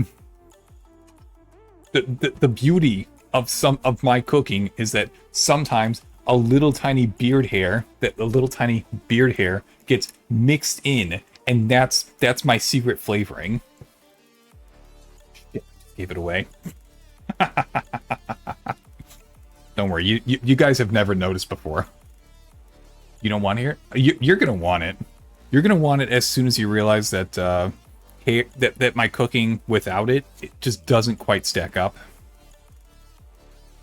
[SPEAKER 1] The beauty of some of my cooking is that sometimes a little tiny beard hair gets mixed in, and that's my secret flavoring. Shit, gave it away. Don't worry, you guys have never noticed before. You don't want to hear it? You're gonna want it. You're gonna want it as soon as you realize that that my cooking without it just doesn't quite stack up.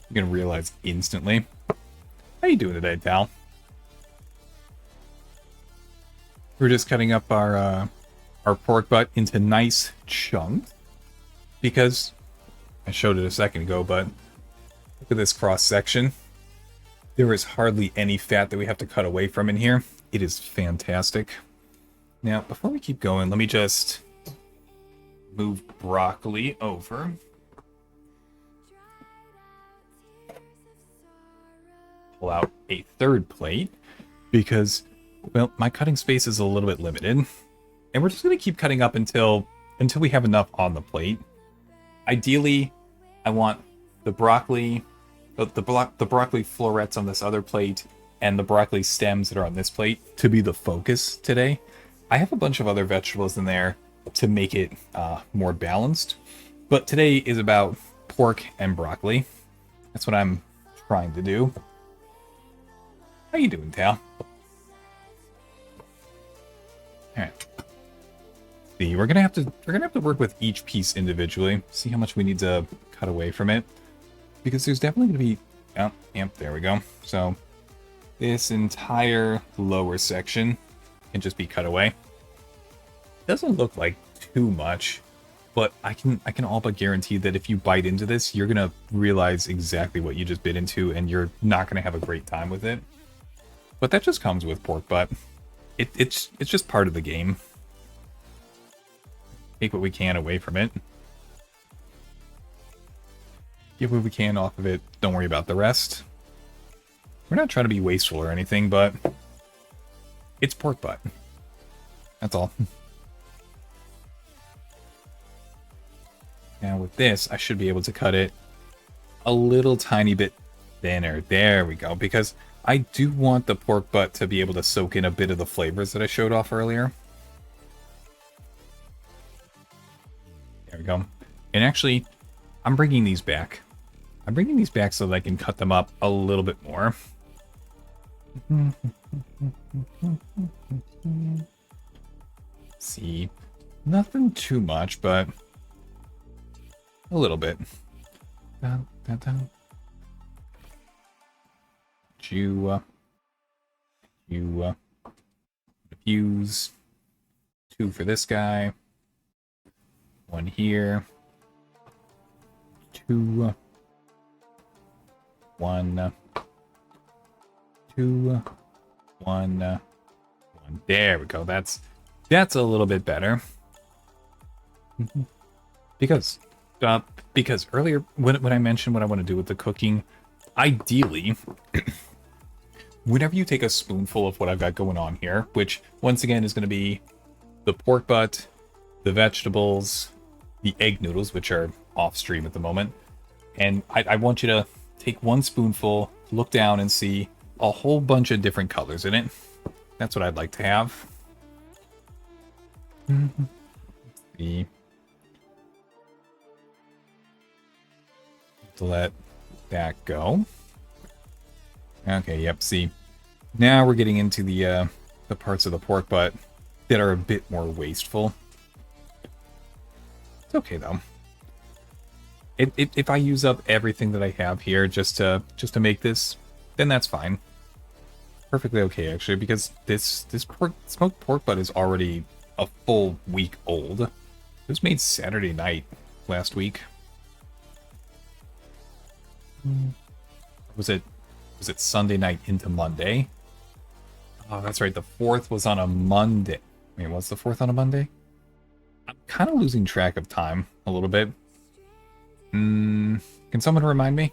[SPEAKER 1] You're gonna realize instantly. How you doing today, Tal? We're just cutting up our pork butt into nice chunks, because I showed it a second ago, but look at this cross section. There is hardly any fat that we have to cut away from in here. It is fantastic. Now, before we keep going, let me just move broccoli over. pull out a third plate because, well, my cutting space is a little bit limited. And we're just going to keep cutting up until we have enough on the plate. Ideally, I want the broccoli, the broccoli florets on this other plate and the broccoli stems that are on this plate to be the focus today. I have a bunch of other vegetables in there to make it more balanced. But today is about pork and broccoli. That's what I'm trying to do. How you doing, Tal? Alright. See, we're gonna have to work with each piece individually, see how much we need to cut away from it. Because there's definitely gonna be yep, there we go. So this entire lower section can just be cut away. Doesn't look like too much, but I can all but guarantee that if you bite into this, you're gonna realize exactly what you just bit into, and you're not gonna have a great time with it. But that just comes with pork butt. It's just part of the game. Take what we can away from it. Get what we can off of it. Don't worry about the rest. We're not trying to be wasteful or anything, but it's pork butt. That's all. Now with this, I should be able to cut it a little tiny bit thinner. There we go. Because I do want the pork butt to be able to soak in a bit of the flavors that I showed off earlier. There we go. And actually, I'm bringing these back. I'm bringing these back so that I can cut them up a little bit more. See, nothing too much, but a little bit. Dun, dun, dun. You fuse 2 for this guy. 1 here. 2. 1. 2. 1. 1. There we go. That's a little bit better. Because earlier when I mentioned what I want to do with the cooking, ideally, whenever you take a spoonful of what I've got going on here, which once again is going to be the pork butt, the vegetables, the egg noodles, which are off stream at the moment, and I want you to take 1 spoonful, look down and see a whole bunch of different colors in it. That's what I'd like to have. To let that go. Okay, yep, see. Now we're getting into the parts of the pork butt that are a bit more wasteful. It's okay though. If I use up everything that I have here just to make this, then that's fine. Perfectly okay actually, because this smoked pork butt is already a full week old. It was made Saturday night last week. Was it Sunday night into Monday? Oh, that's right. The 4th was on a Monday. Wait, was the 4th on a Monday? I'm kind of losing track of time a little bit. Can someone remind me?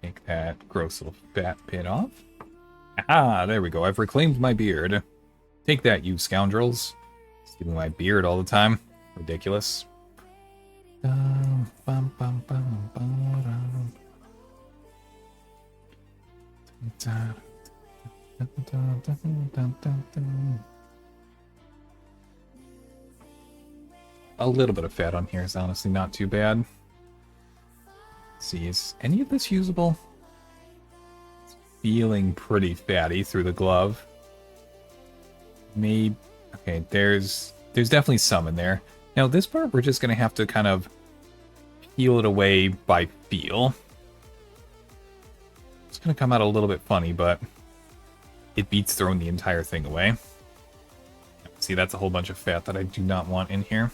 [SPEAKER 1] Take that gross little fat pit off. Ah, there we go. I've reclaimed my beard. Take that, you scoundrels. Stealing my beard all the time. Ridiculous. A little bit of fat on here is honestly not too bad. Let's see, is any of this usable? It's feeling pretty fatty through the glove. Maybe. Okay, there's definitely some in there. Now this part we're just gonna have to kind of peel it away by feel. It's gonna come out a little bit funny, but it beats throwing the entire thing away. See, that's a whole bunch of fat that I do not want in here.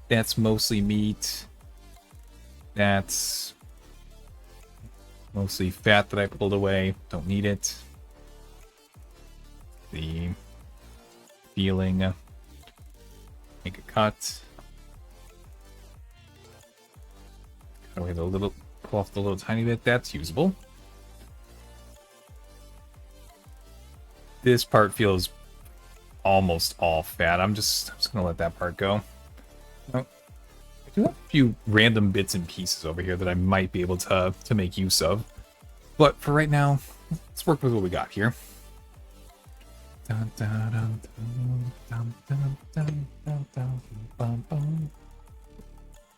[SPEAKER 1] That's mostly meat. That's mostly fat that I pulled away. Don't need it. The feeling. Make a cut. Cut away the little, pull off the little tiny bit. That's usable. This part feels almost all fat. I'm just gonna let that part go. Oh, I do have a few random bits and pieces over here that I might be able to make use of. But for right now, let's work with what we got here.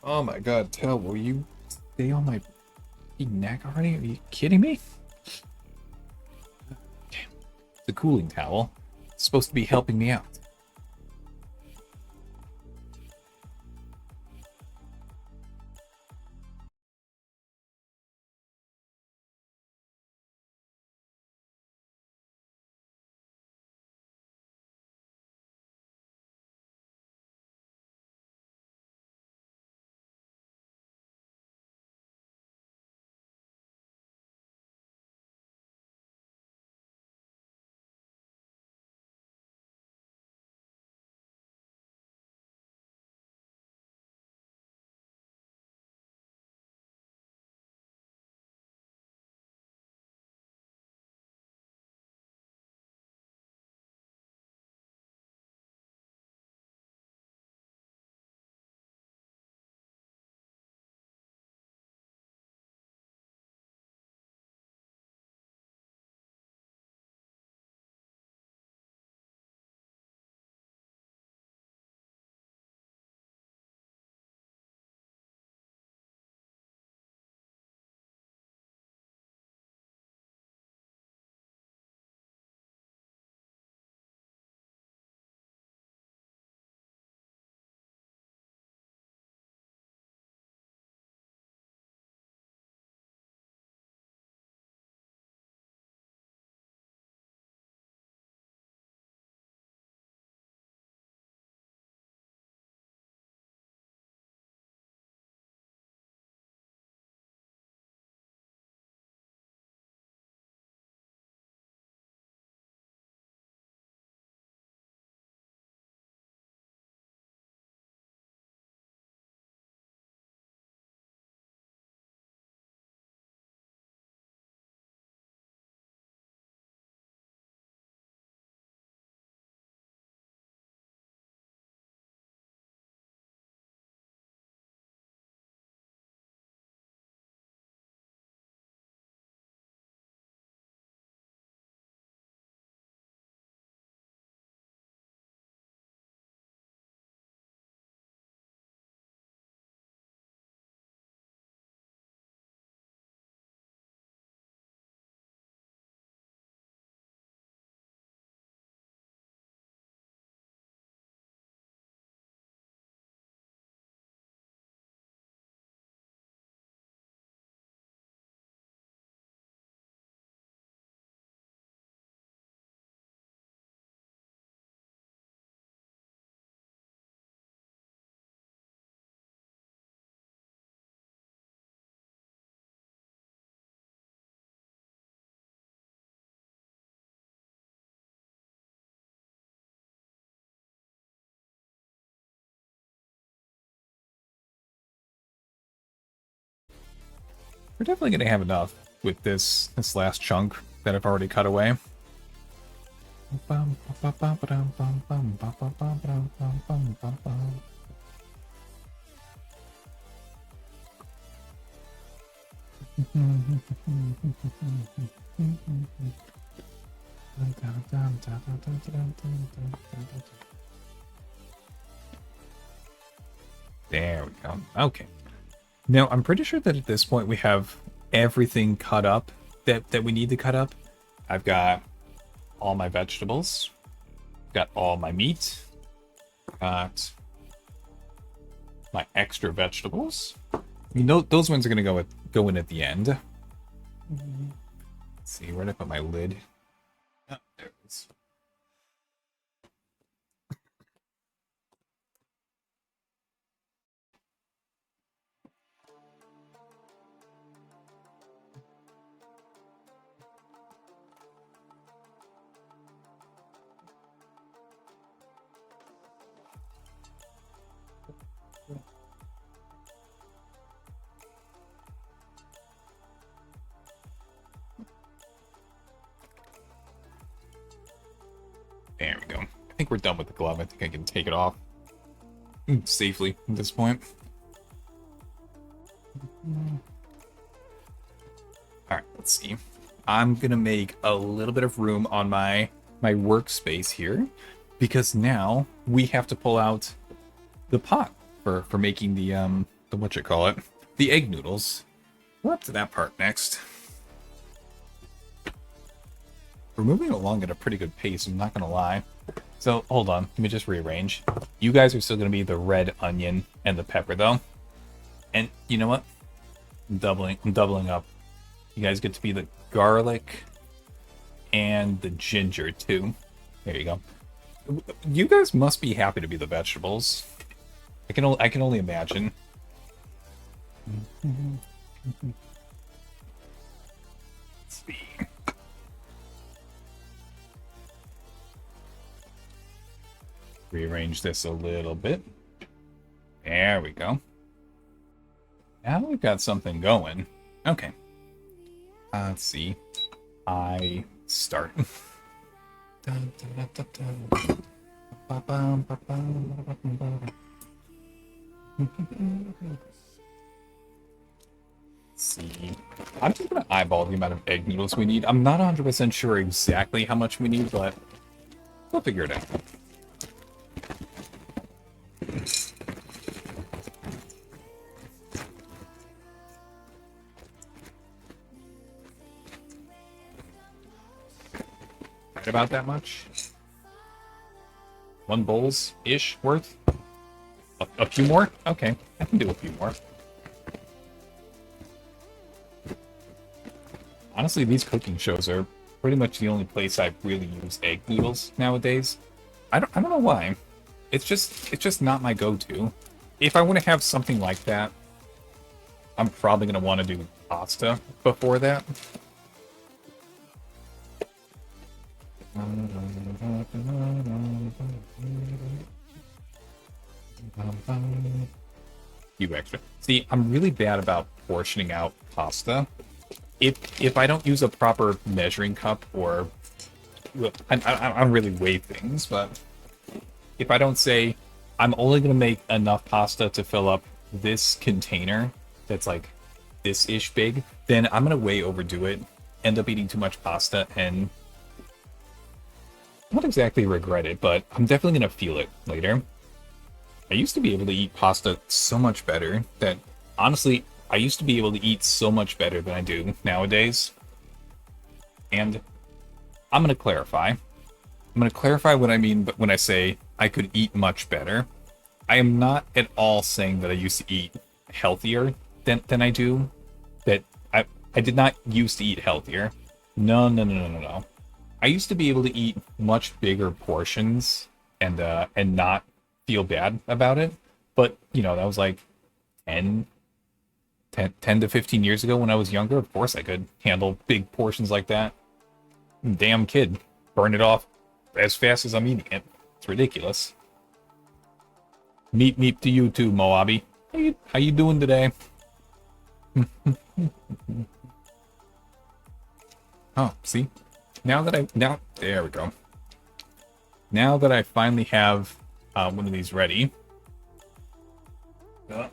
[SPEAKER 1] Oh my god, Tell, will you stay on my neck already? Are you kidding me? Damn. The cooling towel. It's supposed to be helping me out. We're definitely going to have enough with this last chunk that I've already cut away. There we go. Okay. Now, I'm pretty sure that at this point we have everything cut up that we need to cut up. I've got all my vegetables. Got all my meat. Got my extra vegetables. You know, those ones are going to go in at the end. Let's see, where did I put my lid? Oh, there it is. There we go. I think we're done with the glove. I think I can take it off safely at this point. Alright, let's see. I'm gonna make a little bit of room on my workspace here, because now we have to pull out the pot for making the whatchamacallit, the egg noodles. We're up to that part next. We're moving along at a pretty good pace, I'm not gonna lie. So, hold on, let me just rearrange. You guys are still gonna be the red onion and the pepper, though. And you know what? I'm doubling up. You guys get to be the garlic and the ginger, too. There you go. You guys must be happy to be the vegetables. I can only imagine. Let's see. Rearrange this a little bit. There we go. Now we've got something going. Okay. Let's see. I start. See. I'm just gonna eyeball the amount of egg noodles we need. I'm not 100% sure exactly how much we need, but we'll figure it out. Right about that much? 1 bowls-ish worth? A few more? Okay, I can do a few more. Honestly, these cooking shows are pretty much the only place I really use egg noodles nowadays. I don't know why. It's just not my go-to. If I want to have something like that, I'm probably gonna want to do pasta before that. You extra. See, I'm really bad about portioning out pasta. If I don't use a proper measuring cup, or I don't really weigh things, but if I don't say I'm only gonna make enough pasta to fill up this container that's like this-ish big, then I'm gonna way overdo it, end up eating too much pasta, and not exactly regret it, but I'm definitely gonna feel it later. I used to be able to eat pasta so much better that, honestly, I used to be able to eat so much better than I do nowadays. And I'm gonna clarify. I'm gonna clarify what I mean when I say I could eat much better. I am not at all saying that I used to eat healthier than I do. That I did not used to eat healthier. No. I used to be able to eat much bigger portions and not feel bad about it. But, you know, that was like 10 to 15 years ago when I was younger. Of course I could handle big portions like that. Damn kid. Burn it off as fast as I'm eating it. It's ridiculous. Meep to you too, Moabi. How you doing today? Oh, see? There we go. Now that I finally have one of these ready. There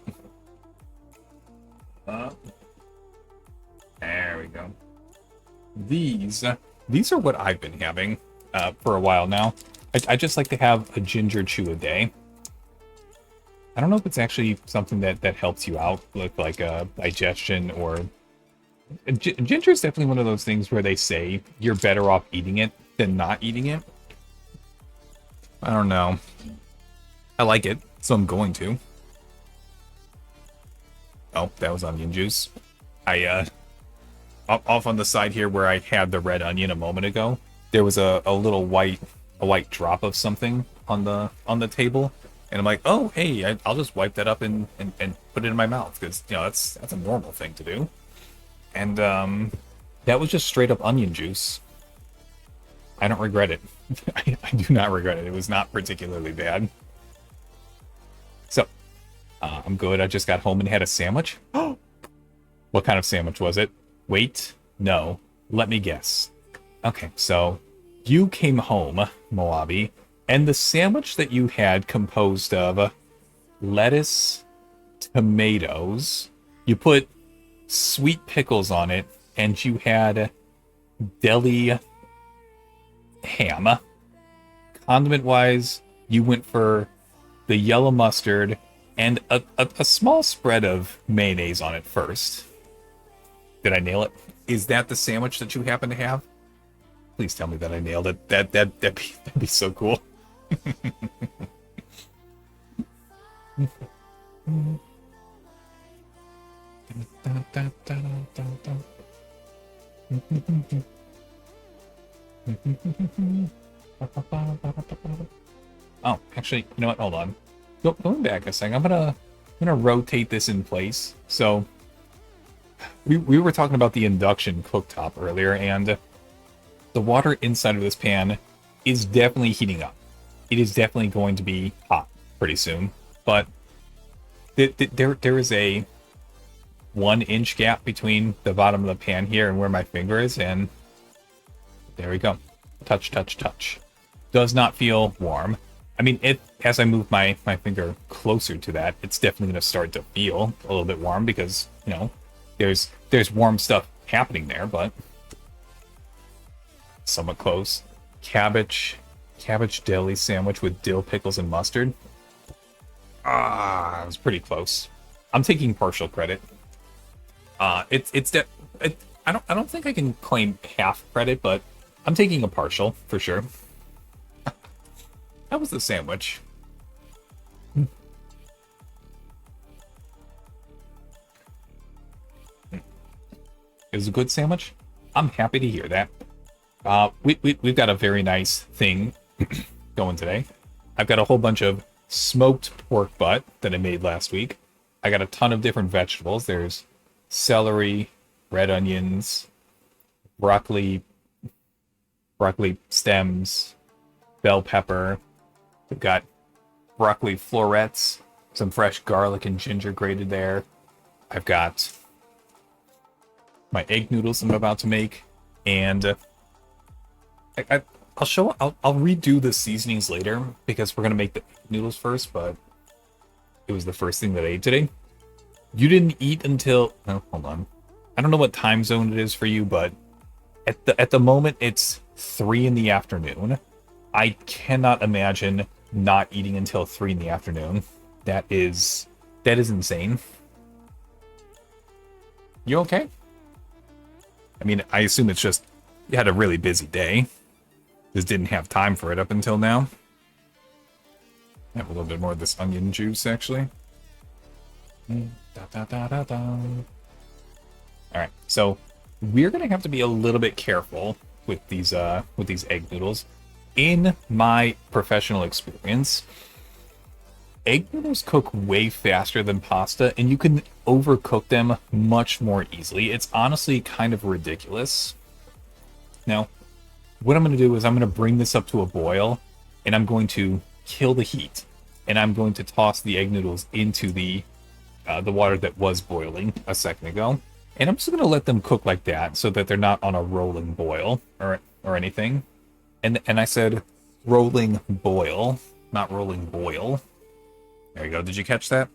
[SPEAKER 1] we go. These are what I've been having for a while now. I just like to have a ginger chew a day. I don't know if it's actually something that helps you out with like digestion, or ginger is definitely one of those things where they say you're better off eating it than not eating it. I don't know. I like it, so I'm going to. Oh, that was onion juice. Off on the side here where I had the red onion a moment ago, there was a little white drop of something on the table, and I'm like, oh hey, I'll just wipe that up and put it in my mouth, because you know that's a normal thing to do. And that was just straight up onion juice. I don't regret it. I do not regret it. It was not particularly bad. So I'm good. I just got home and had a sandwich. What kind of sandwich was it? Wait, no. Let me guess. Okay, so You came home, Moabi, and the sandwich that you had composed of lettuce, tomatoes, you put sweet pickles on it, and you had deli ham. Condiment wise, you went for the yellow mustard and a small spread of mayonnaise on it first. Did I nail it? Is that the sandwich that you happen to have? Please tell me that I nailed it. That'd be so cool. Oh, actually, you know what? Hold on. Going back a second, I'm gonna rotate this in place. So we were talking about the induction cooktop earlier, and the water inside of this pan is definitely heating up. It is definitely going to be hot pretty soon, but there is a 1 inch gap between the bottom of the pan here and where my finger is, and there we go. Touch, touch, touch. Does not feel warm. I mean, as I move my finger closer to that, it's definitely going to start to feel a little bit warm because, you know, there's warm stuff happening there, but somewhat close. Cabbage deli sandwich with dill pickles and mustard. It was pretty close. I'm taking partial credit. I don't think I can claim half credit, but I'm taking a partial for sure. That was the sandwich. It was a good sandwich. I'm happy to hear that. We've got a very nice thing going today. I've got a whole bunch of smoked pork butt that I made last week. I got a ton of different vegetables. There's celery, red onions, broccoli stems, bell pepper. We've got broccoli florets, some fresh garlic and ginger grated there. I've got my egg noodles I'm about to make, and I'll redo the seasonings later because we're gonna make the noodles first, but it was the first thing that I ate today. You didn't eat until, oh, hold on. I don't know what time zone it is for you, but at the moment it's 3 in the afternoon. I cannot imagine not eating until 3 in the afternoon. That is insane. You okay? I mean, I assume it's just you had a really busy day. Just didn't have time for it up until now. I have a little bit more of this onion juice, actually. Alright, so we're gonna have to be a little bit careful with these egg noodles. In my professional experience, egg noodles cook way faster than pasta, and you can overcook them much more easily. It's honestly kind of ridiculous. Now, what I'm going to do is I'm going to bring this up to a boil, and I'm going to kill the heat, and I'm going to toss the egg noodles into the water that was boiling a second ago, and I'm just going to let them cook like that so that they're not on a rolling boil or anything. And I said rolling boil, not rolling boil. There you go. Did you catch that?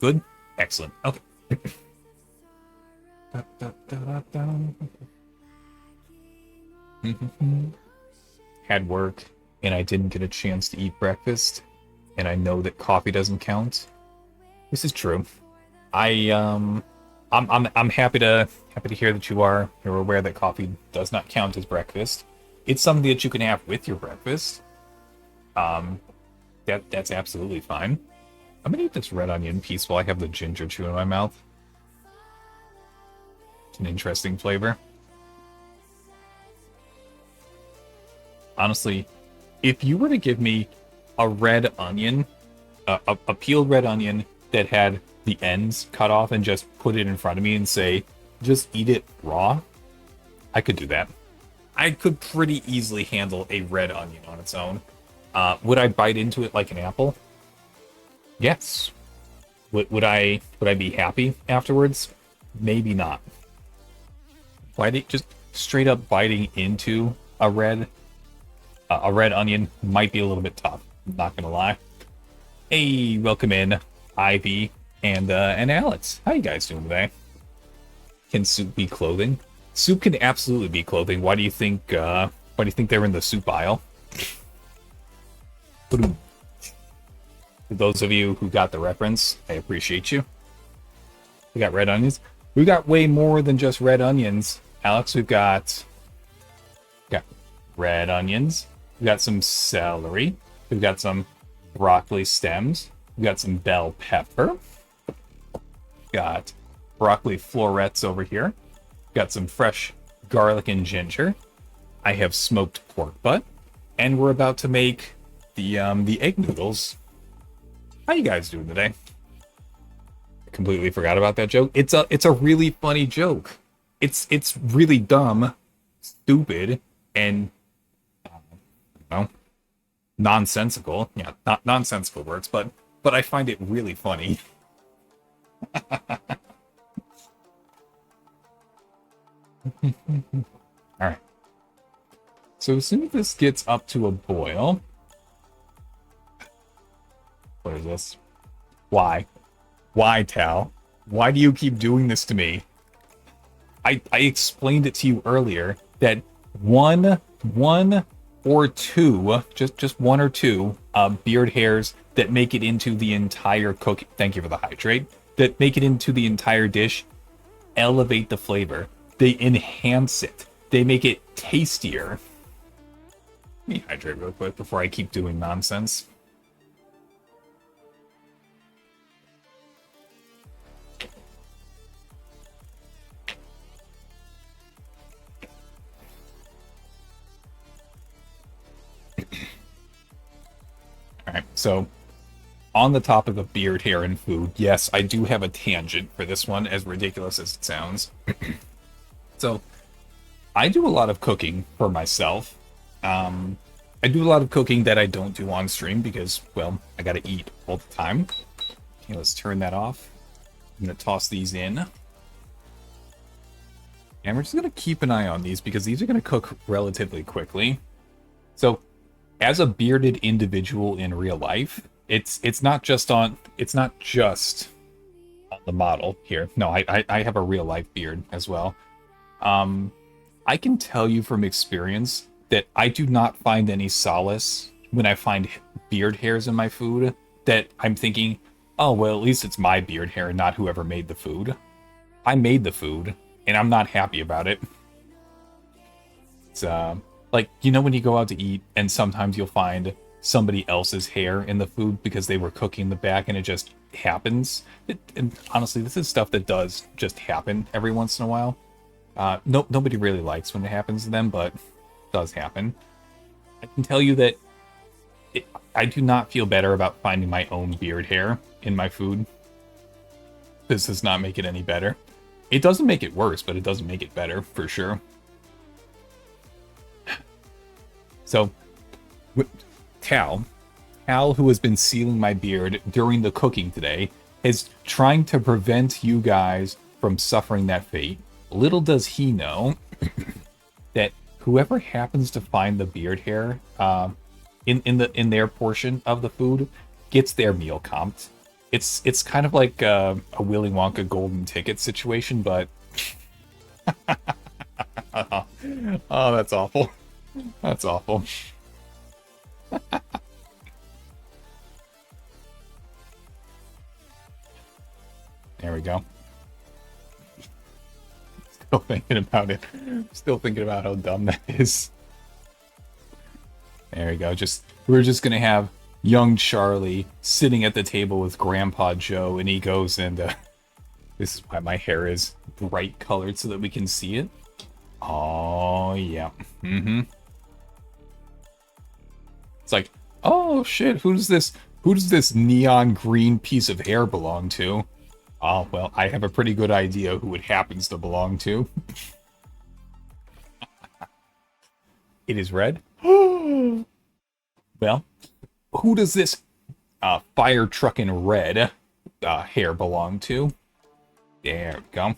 [SPEAKER 1] Good? Excellent. Okay. Had work, and I didn't get a chance to eat breakfast, and I know that coffee doesn't count. This is true. I'm happy to hear that you're aware that coffee does not count as breakfast. It's something that you can have with your breakfast. That's absolutely fine. I'm gonna eat this red onion piece while I have the ginger chew in my mouth. It's an interesting flavor. Honestly, if you were to give me a red onion, a peeled red onion that had the ends cut off and just put it in front of me and say, just eat it raw, I could do that. I could pretty easily handle a red onion on its own. Would I bite into it like an apple? Yes. Would I be happy afterwards? Maybe not. Just straight up biting into a red A red onion might be a little bit tough. I'm not gonna lie. Hey, welcome in, Ivy and Alex. How you guys doing today? Can soup be clothing? Soup can absolutely be clothing. Why do you think? Why do you think they're in the soup aisle? For those of you who got the reference, I appreciate you. We got red onions. We got way more than just red onions, Alex. We've got red onions. We got some celery. We've got some broccoli stems. We got some bell pepper. Got broccoli florets over here. Got some fresh garlic and ginger. I have smoked pork butt, and we're about to make the egg noodles. How you guys doing today? Completely forgot about that joke. It's a really funny joke. It's really dumb, stupid, and nonsensical. Yeah, not nonsensical words, but I find it really funny. Alright. So as soon as this gets up to a boil... What is this? Why? Why, Tal? Why do you keep doing this to me? I explained it to you earlier that one or two, just one or two beard hairs that make it into the entire cooking. Thank you for the hydrate. That make it into the entire dish, elevate the flavor. They enhance it. They make it tastier. Let me hydrate real quick before I keep doing nonsense. Alright, so on the topic of beard hair and food, yes, I do have a tangent for this one, as ridiculous as it sounds. So, I do a lot of cooking for myself. I do a lot of cooking that I don't do on stream because, well, I gotta eat all the time. Okay, let's turn that off. I'm gonna toss these in. And we're just gonna keep an eye on these because these are gonna cook relatively quickly. So, as a bearded individual in real life, it's not just on the model here. No, I have a real life beard as well. I can tell you from experience that I do not find any solace when I find beard hairs in my food that I'm thinking, oh, well, at least it's my beard hair and not whoever made the food. I made the food, and I'm not happy about it. It's, like, you know when you go out to eat, and sometimes you'll find somebody else's hair in the food because they were cooking the back, and it just happens? And honestly, this is stuff that does just happen every once in a while. Nobody really likes when it happens to them, but it does happen. I can tell you that I do not feel better about finding my own beard hair in my food. This does not make it any better. It doesn't make it worse, but it doesn't make it better, for sure. So, Tal, who has been sealing my beard during the cooking today, is trying to prevent you guys from suffering that fate. Little does he know that whoever happens to find the beard hair in their portion of the food gets their meal comped. It's kind of like a Willy Wonka golden ticket situation, but oh, that's awful. That's awful. There we go. Still thinking about it. Still thinking about how dumb that is. There we go. We're just gonna have young Charlie sitting at the table with Grandpa Joe, and he goes and this is why my hair is bright colored so that we can see it. Oh yeah. It's like, oh shit, who does this neon green piece of hair belong to? Oh, well, I have a pretty good idea who it happens to belong to. It is red. Well, who does this fire truck in red hair belong to? There we go.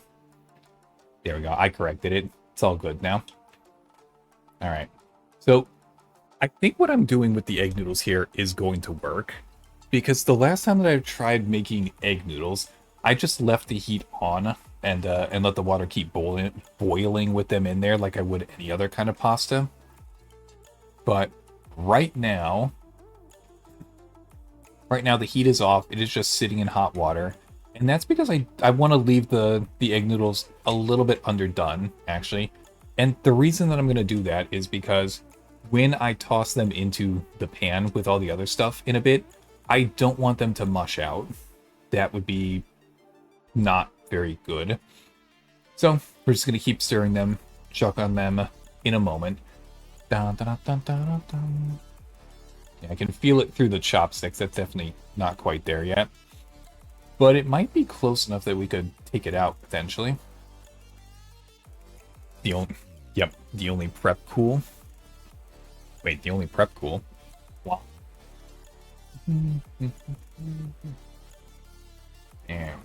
[SPEAKER 1] There we go. I corrected it. It's all good now. All right. So I think what I'm doing with the egg noodles here is going to work. Because the last time that I tried making egg noodles, I just left the heat on and let the water keep boiling with them in there like I would any other kind of pasta. But right now, right now the heat is off. It is just sitting in hot water. And that's because I want to leave the egg noodles a little bit underdone, actually. And the reason that I'm going to do that is because when I toss them into the pan with all the other stuff in a bit, I don't want them to mush out. That would be not very good. So we're just going to keep stirring them, chuck on them in a moment. Dun, dun, dun, dun, dun, dun. Yeah, I can feel it through the chopsticks. That's definitely not quite there yet. But it might be close enough that we could take it out, potentially. Yep, the only prep cool. Wait, the only prep cool? Wow. There.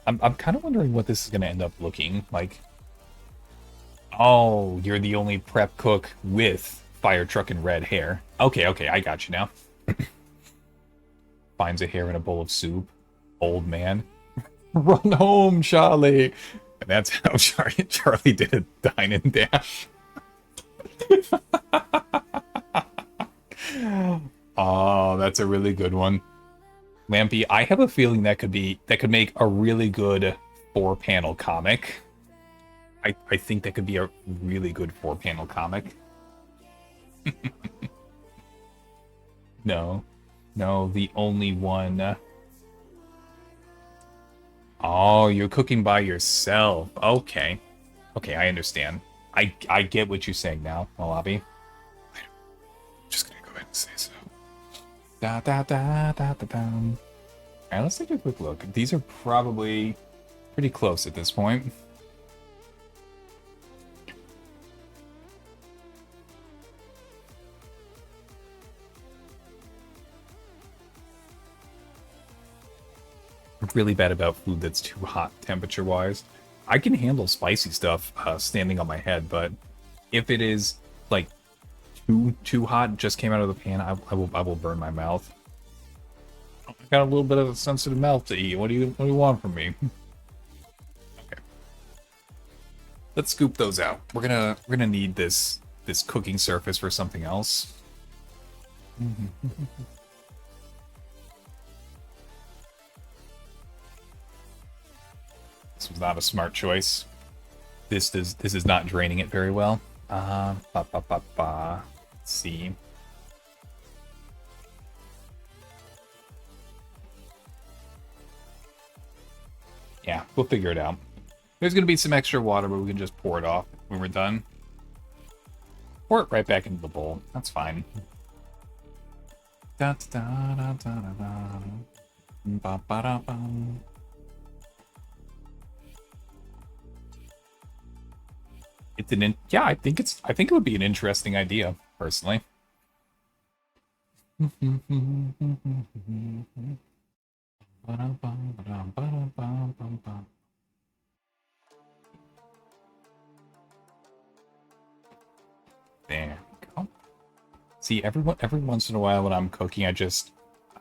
[SPEAKER 1] I'm kind of wondering what this is going to end up looking like. Oh, you're the only prep cook with fire truck and red hair. Okay, I got you now. Finds a hair in a bowl of soup. Old man. Run home, Charlie! And that's how Charlie did a dine and dash. Oh, that's a really good one. Lampy, I have a feeling that could make a really good 4-panel comic. I think that could be a really good 4-panel comic. No, the only one. Oh, you're cooking by yourself. Okay, I understand. I get what you're saying now, Malabi. I'm just gonna go ahead and say so. Da da da da da da. Alright, let's take a quick look. These are probably pretty close at this point. I'm really bad about food that's too hot temperature-wise. I can handle spicy stuff standing on my head, but if it is like too hot, just came out of the pan, I will burn my mouth. I got a little bit of a sensitive mouth to eat. What do you want from me? Okay. Let's scoop those out. We're gonna need this cooking surface for something else. This was not a smart choice. This is not draining it very well. Let's see. Yeah, we'll figure it out. There's going to be some extra water, but we can just pour it off when we're done. Pour it right back into the bowl. That's fine. Da, da, da, da, da, da. Ba, ba, da, ba. Yeah, I think it would be an interesting idea, personally. There we go. See, every once in a while when I'm cooking, I just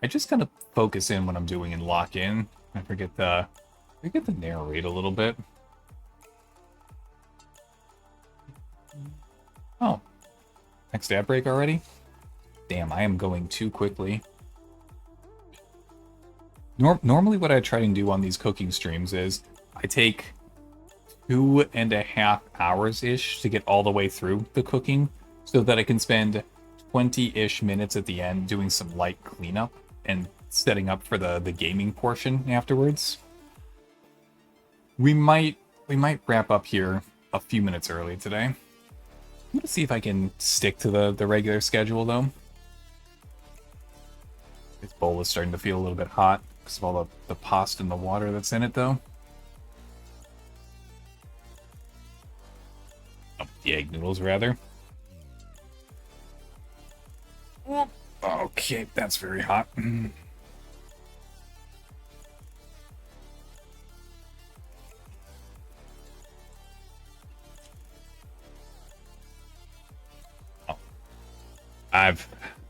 [SPEAKER 1] kind of focus in what I'm doing and lock in. I forget to narrate a little bit. Oh, next ad break already? Damn, I am going too quickly. Normally what I try and do on these cooking streams is I take 2.5 hours-ish to get all the way through the cooking so that I can spend 20-ish minutes at the end doing some light cleanup and setting up for the gaming portion afterwards. We might wrap up here a few minutes early today. I'm gonna see if I can stick to the regular schedule though. This bowl is starting to feel a little bit hot because of all the pasta and the water that's in it though. Oh, the egg noodles rather. Okay, that's very hot.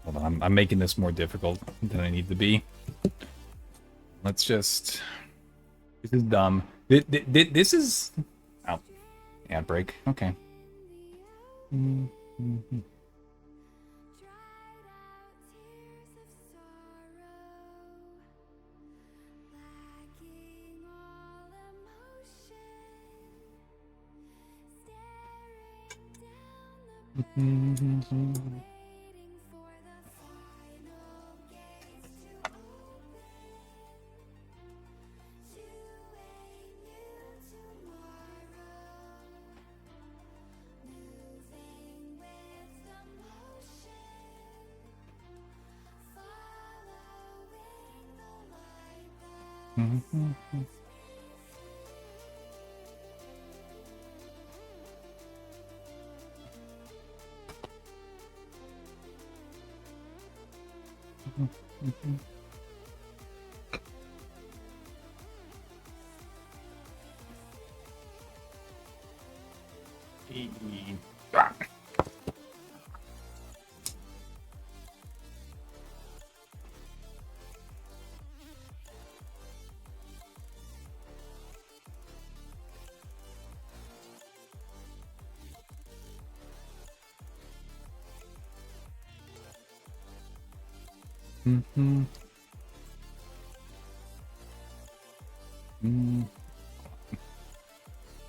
[SPEAKER 1] Hold on, I'm making this more difficult than I need to be. Let's just... This is dumb. This is... Oh, ad break. Okay.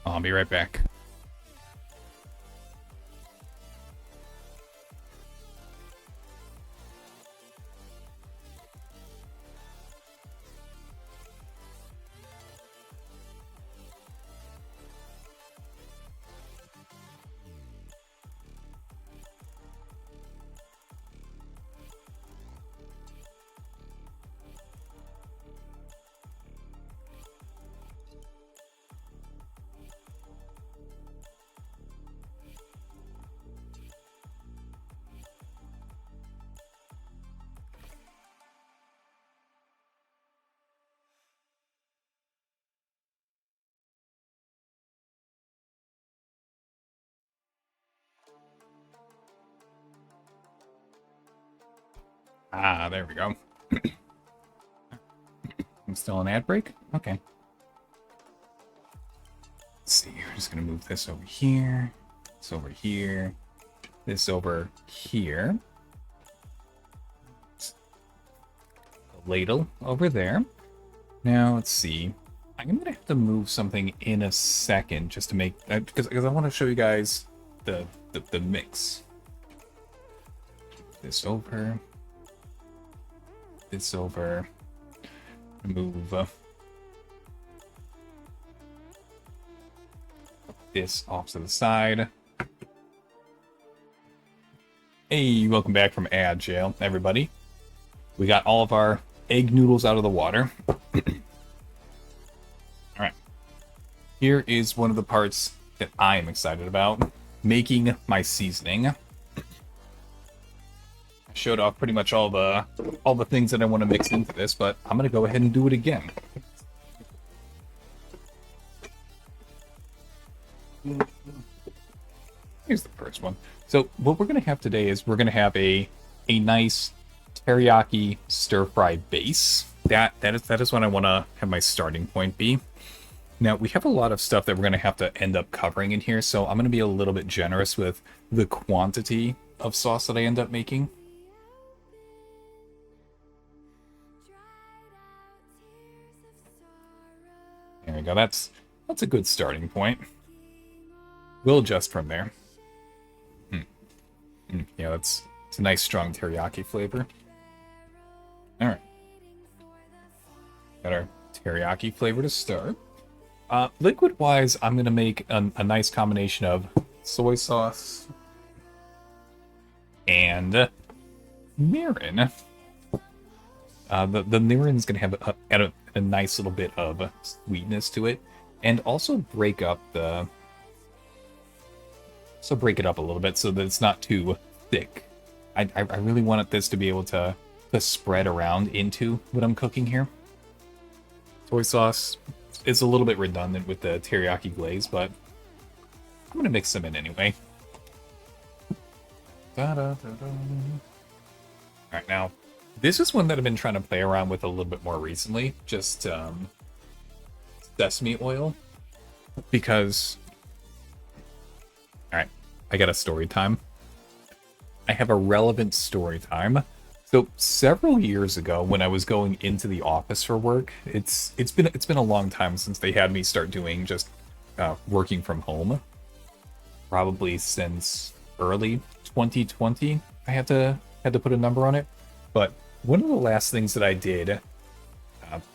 [SPEAKER 1] I'll be right back. Ah, there we go. I'm still an ad break? Okay. Let's see, we're just gonna move this over here, this over here, this over here. A ladle over there. Now, let's see. I'm gonna have to move something in a second just to make because I want to show you guys the mix. This over. This over. Move this off to the side. Hey, welcome back from ad jail, everybody. We got all of our egg noodles out of the water. Alright. Here is one of the parts that I am excited about. Making my seasoning. I showed off pretty much all the things that I want to mix into this, but I'm gonna go ahead and do it again. Here's the first one. So what we're gonna have today is we're gonna have a nice teriyaki stir-fry base. That is what I want to have my starting point be. Now we have a lot of stuff that we're gonna have to end up covering in here, so I'm gonna be a little bit generous with the quantity of sauce that I end up making. There we go. That's a good starting point. We'll adjust from there. Yeah, it's a nice strong teriyaki flavor. All right, got our teriyaki flavor to start. Liquid-wise, I'm gonna make a nice combination of soy sauce and mirin. The mirin is gonna have a nice little bit of sweetness to it, and also break up the. So break it up a little bit so that it's not too thick. I really wanted this to be able to spread around into what I'm cooking here. Soy sauce is a little bit redundant with the teriyaki glaze, but I'm gonna mix them in anyway. All right, now, this is one that I've been trying to play around with a little bit more recently. Just sesame oil. Because, all right, I got a story time. I have a relevant story time. So several years ago, when I was going into the office for work, it's been a long time since they had me start doing just working from home. Probably since early 2020, I had to put a number on it. But one of the last things that I did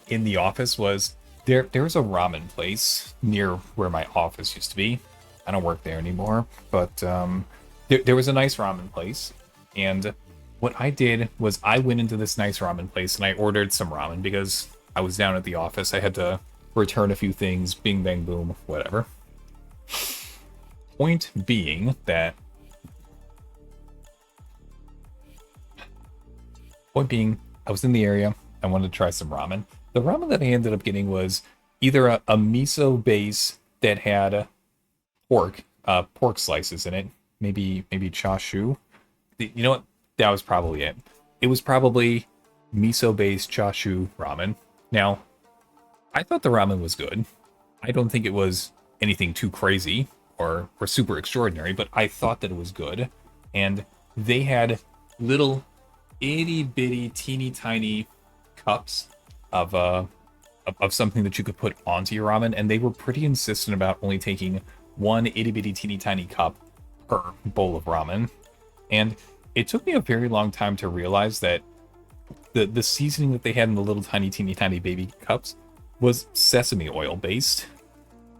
[SPEAKER 1] in the office was there's a ramen place near where my office used to be. I don't work there anymore, but there was a nice ramen place, and what I did was I went into this nice ramen place and I ordered some ramen because I was down at the office. I had to return a few things, bing bang boom, whatever. Point being that I was in the area. I wanted to try some ramen. The ramen that I ended up getting was either a miso base that had pork slices in it, maybe chashu. You know what? That was probably it. It was probably miso based chashu ramen. Now, I thought the ramen was good. I don't think it was anything too crazy or super extraordinary, but I thought that it was good. And they had little itty bitty teeny tiny cups of something that you could put onto your ramen, and they were pretty insistent about only taking one itty bitty teeny tiny cup per bowl of ramen. And it took me a very long time to realize that the seasoning that they had in the little tiny teeny tiny baby cups was sesame oil based.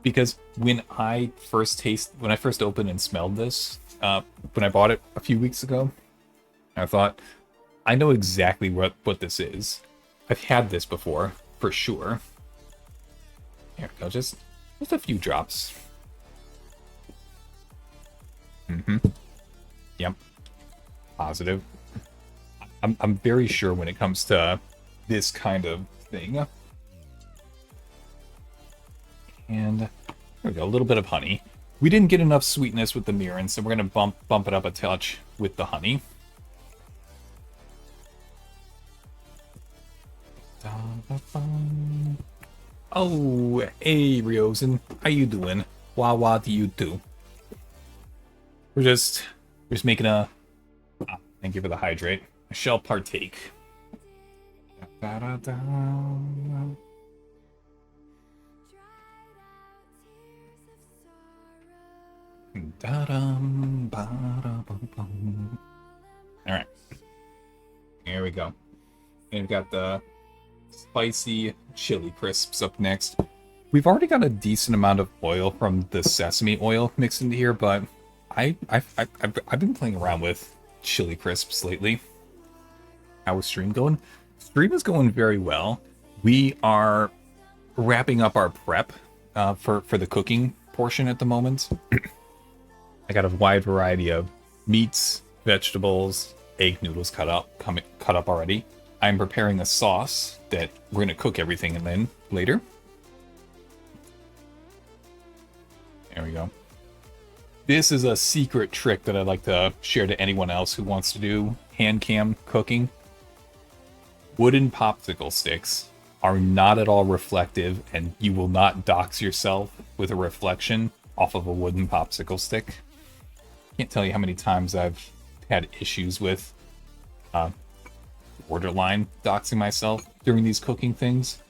[SPEAKER 1] Because when I first opened and smelled this, when I bought it a few weeks ago, I thought, I know exactly what this is. I've had this before, for sure. Here we go, just a few drops. Yep. Positive. I'm very sure when it comes to this kind of thing. And there we go, a little bit of honey. We didn't get enough sweetness with the mirin, so we're gonna bump it up a touch with the honey. Oh, hey Ryozen, how you doing? Wah to you too. We're just making a. Thank you for the hydrate. I shall partake. Alright. Here we go. And we've got the spicy chili crisps up next. We've already got a decent amount of oil from the sesame oil mixed into here, but I've been playing around with chili crisps lately. How is stream going? Stream is going very well. We are wrapping up our prep for the cooking portion at the moment. I got a wide variety of meats, vegetables, egg noodles cut up already. I'm preparing a sauce that we're gonna cook everything and then later. There we go. This is a secret trick that I'd like to share to anyone else who wants to do hand cam cooking. Wooden popsicle sticks are not at all reflective, and you will not dox yourself with a reflection off of a wooden popsicle stick. Can't tell you how many times I've had issues with borderline doxing myself during these cooking things.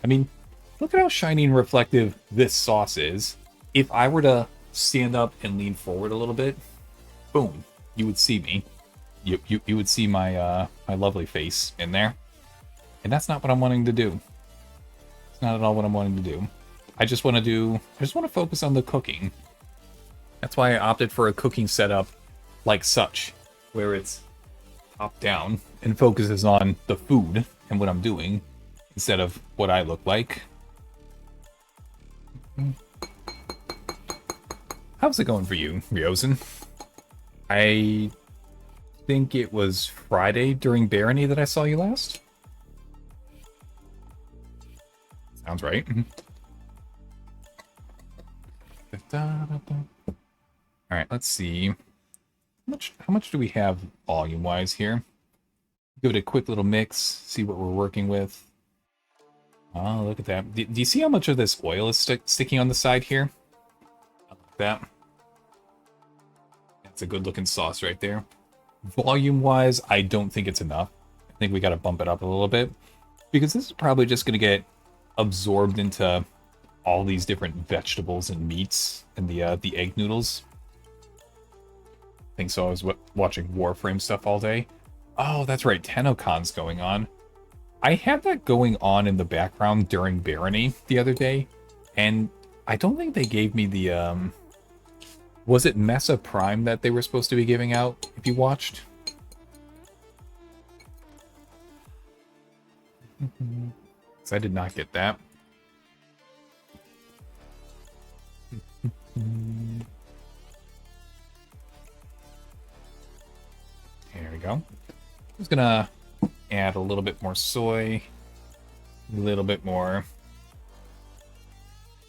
[SPEAKER 1] I mean, look at how shiny and reflective this sauce is. If I were to stand up and lean forward a little bit, boom, you would see me. You would see my my lovely face in there. And that's not what I'm wanting to do. It's not at all what I'm wanting to do. I just want to focus on the cooking. That's why I opted for a cooking setup like such, where it's top down and focuses on the food and what I'm doing instead of what I look like. How's it going for you, Ryozen? I think it was Friday during Barony that I saw you last. Sounds right. All right, let's see. How much do we have volume-wise here? Give it a quick little mix, see what we're working with. Oh, look at that. Do you see how much of this oil is sticking on the side here? I like that. That's a good looking sauce right there. Volume-wise, I don't think it's enough. I think we got to bump it up a little bit. Because this is probably just going to get absorbed into all these different vegetables and meats and the egg noodles. I think so. I was watching Warframe stuff all day. Oh, that's right. TennoCon's going on. I had that going on in the background during Barony the other day, and I don't think they gave me the, was it Mesa Prime that they were supposed to be giving out, if you watched? Because I did not get that. There we go. Just gonna add a little bit more soy, a little bit more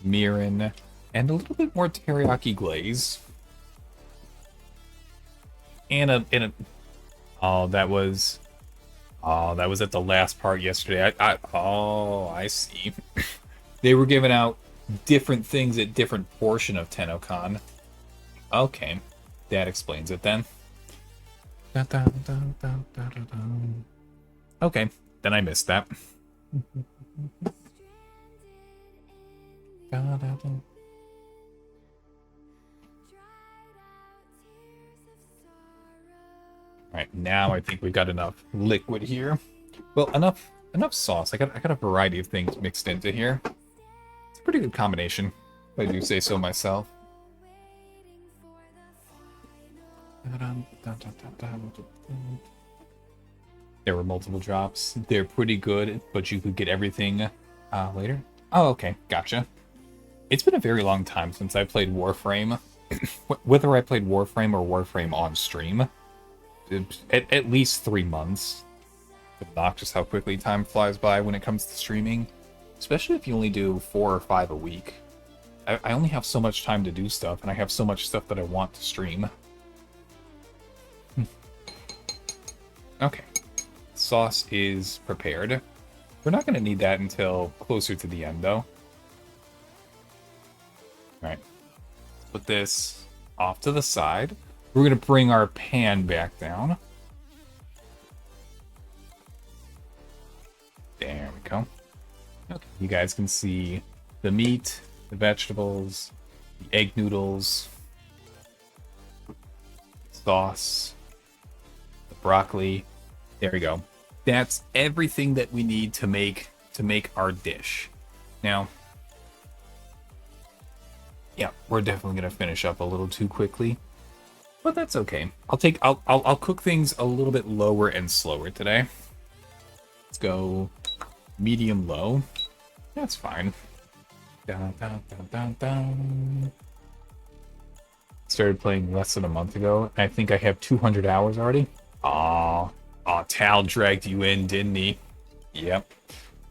[SPEAKER 1] mirin, and a little bit more teriyaki glaze. Oh, that was at the last part yesterday. I see. They were giving out different things at different portion of TennoCon. Okay, that explains it then. Okay, then I missed that. Alright, now I think we've got enough liquid here. Well, enough sauce. I got a variety of things mixed into here. It's a pretty good combination, if I do say so myself. There were multiple drops. They're pretty good, but you could get everything later. Oh, okay, gotcha. It's been a very long time since I played Warframe. Whether I played Warframe or Warframe on stream, at least 3 months. It's obnoxious how quickly time flies by when it comes to streaming, especially if you only do 4 or 5 a week. I only have so much time to do stuff, and I have so much stuff that I want to stream. Okay, sauce is prepared. We're not going to need that until closer to the end, though. Alright, let's put this off to the side. We're going to bring our pan back down. There we go. Okay, you guys can see the meat, the vegetables, the egg noodles, sauce, the broccoli. There we go. That's everything that we need to make our dish. Now, yeah, we're definitely gonna finish up a little too quickly, but that's okay. I'll cook things a little bit lower and slower today. Let's go medium low. That's fine. Dun, dun, dun, dun, dun. Started playing less than a month ago. I think I have 200 hours already. Aw, Tal dragged you in, didn't he? Yep.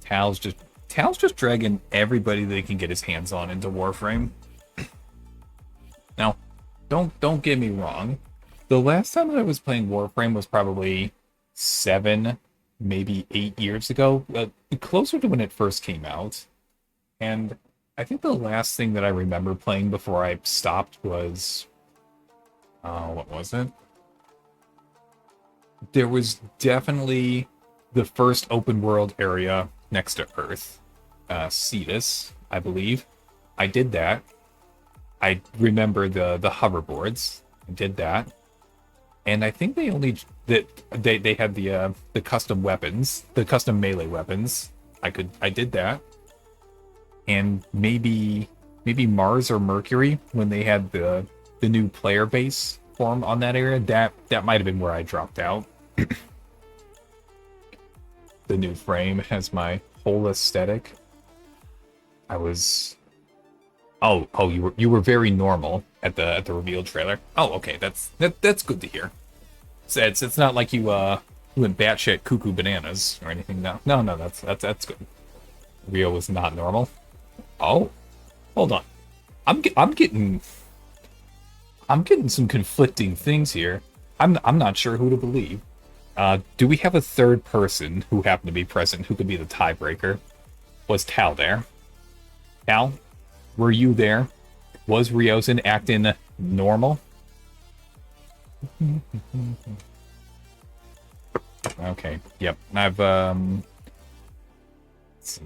[SPEAKER 1] Tal's just dragging everybody that he can get his hands on into Warframe. Now, don't get me wrong. The last time I was playing Warframe was probably 7, maybe 8 years ago, closer to when it first came out. And I think the last thing that I remember playing before I stopped was, what was it? There was definitely the first open world area next to Earth, Cetus, I believe. I did that. I remember the hoverboards. I did that. And I think they only they had the custom weapons, the custom melee weapons. I did that. And maybe Mars or Mercury when they had the new player base form on that area. That might have been where I dropped out. The new frame has my whole aesthetic. I was you were very normal at the reveal trailer. Oh, okay, that's good to hear. It's not like you went batshit cuckoo bananas or anything. No, that's good. Rio was not normal. Oh, hold on. I'm getting some conflicting things here. I'm not sure who to believe. Do we have a third person who happened to be present who could be the tiebreaker? Was Tal there? Tal, were you there? Was Ryozen acting normal? Okay, yep. Let's see.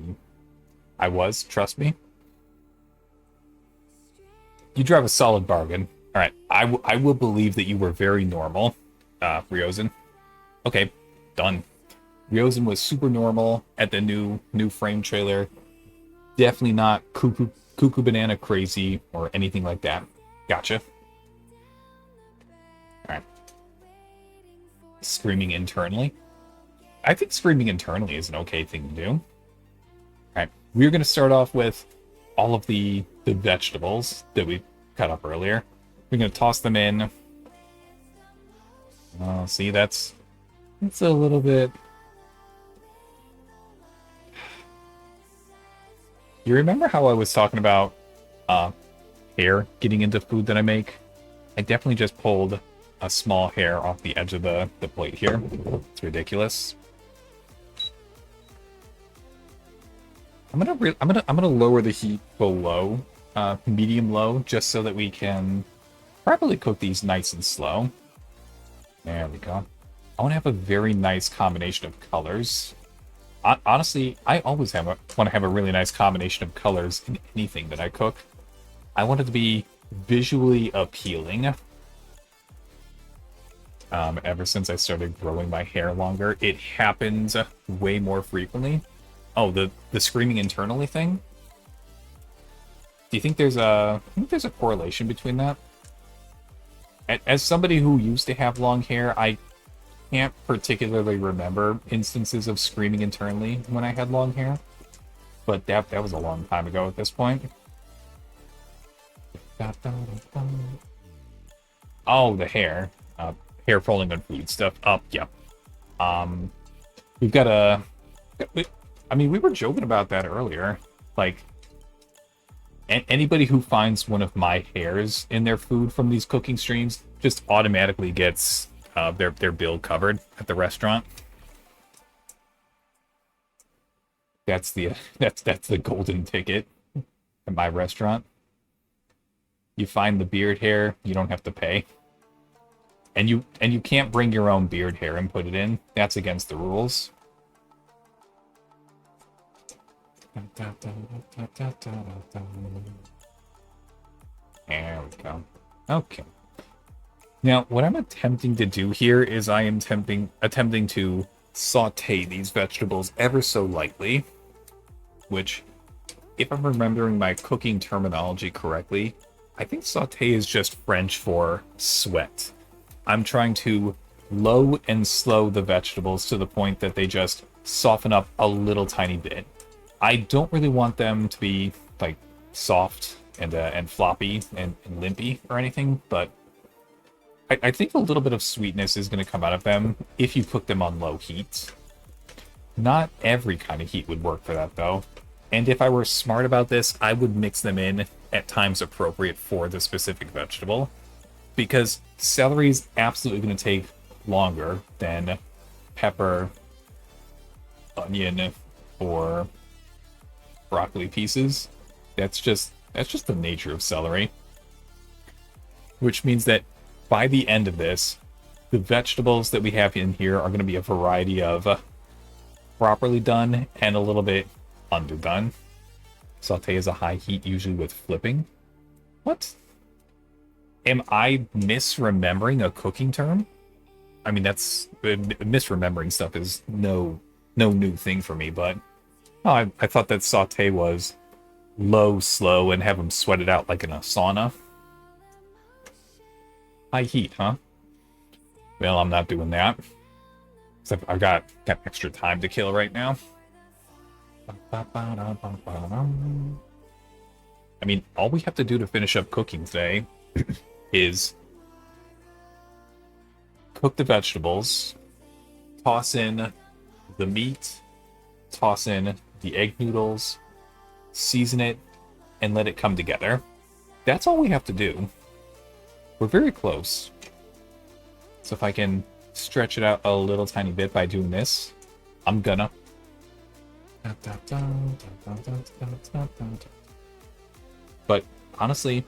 [SPEAKER 1] I was, trust me. You drive a solid bargain. Alright, I will believe that you were very normal, Ryozen. Okay, done. Ryozen was super normal at the new frame trailer. Definitely not cuckoo banana crazy or anything like that. Gotcha. Alright. Screaming internally. I think screaming internally is an okay thing to do. Alright, we're going to start off with all of the vegetables that we cut up earlier. We're going to toss them in. Oh, see, that's a little bit... You remember how I was talking about hair getting into food that I make? I definitely just pulled a small hair off the edge of the plate here. It's ridiculous. I'm gonna lower the heat below medium low, just so that we can properly cook these nice and slow. There we go. I want to have a very nice combination of colors. Honestly, I always want to have a really nice combination of colors in anything that I cook. I want it to be visually appealing. Ever since I started growing my hair longer, it happens way more frequently. Oh, the screaming internally thing? Do you think there's a correlation between that? As somebody who used to have long hair, I can't particularly remember instances of screaming internally when I had long hair. But that was a long time ago at this point. Oh, the hair. Hair falling on food stuff. Oh, yeah. We've got a... I mean, we were joking about that earlier. Like, anybody who finds one of my hairs in their food from these cooking streams just automatically gets their bill covered at the restaurant. That's the golden ticket at my restaurant. You find the beard hair, you don't have to pay. And you can't bring your own beard hair and put it in. That's against the rules. There we go. Okay. Now, what I'm attempting to do here is I am attempting to saute these vegetables ever so lightly, which, if I'm remembering my cooking terminology correctly, I think saute is just French for sweat. I'm trying to low and slow the vegetables to the point that they just soften up a little tiny bit. I don't really want them to be like soft and floppy and limpy or anything, but I think a little bit of sweetness is going to come out of them if you cook them on low heat. Not every kind of heat would work for that, though. And if I were smart about this, I would mix them in at times appropriate for the specific vegetable. Because celery is absolutely going to take longer than pepper, onion, or broccoli pieces. That's just the nature of celery. Which means that by the end of this, the vegetables that we have in here are going to be a variety of properly done and a little bit underdone. Saute is a high heat, usually with flipping. What? Am I misremembering a cooking term? I mean, that's... misremembering stuff is no new thing for me, but... Oh, I thought that saute was low, slow, and have them sweat it out like in a sauna. High heat, huh? Well, I'm not doing that. Except I've got extra time to kill right now. I mean, all we have to do to finish up cooking today is cook the vegetables, toss in the meat, toss in the egg noodles, season it, and let it come together. That's all we have to do. We're very close. So if I can stretch it out a little tiny bit by doing this. I'm gonna. But honestly,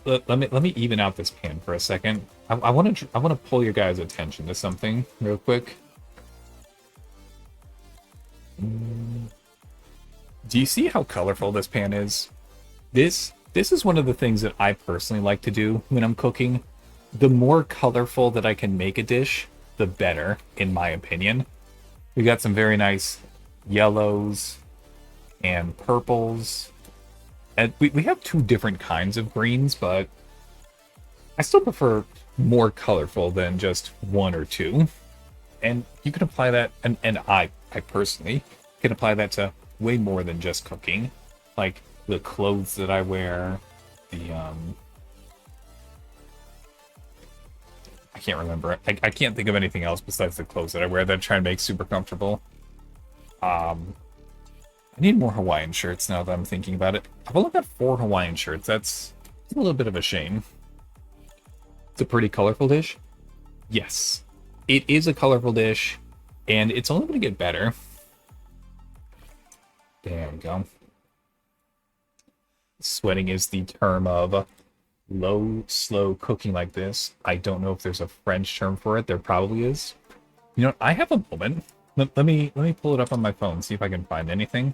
[SPEAKER 1] let me even out this pan for a second. I want to pull your guys' attention to something real quick. Do you see how colorful this pan is? This is one of the things that I personally like to do when I'm cooking. The more colorful that I can make a dish, the better, in my opinion. We got some very nice yellows and purples. And we have two different kinds of greens, but I still prefer more colorful than just one or two. And you can apply that, and I personally can apply that to way more than just cooking. Like the clothes that I wear, I can't remember. I can't think of anything else besides the clothes that I wear that I try and make super comfortable. I need more Hawaiian shirts now that I'm thinking about it. I've only got 4 Hawaiian shirts. That's a little bit of a shame. It's a pretty colorful dish. Yes, it is a colorful dish, and it's only going to get better. There we go. Sweating is the term of low, slow cooking like this. I don't know if there's a French term for it. There probably is. You know, I have a moment. Let me pull it up on my phone, see if I can find anything.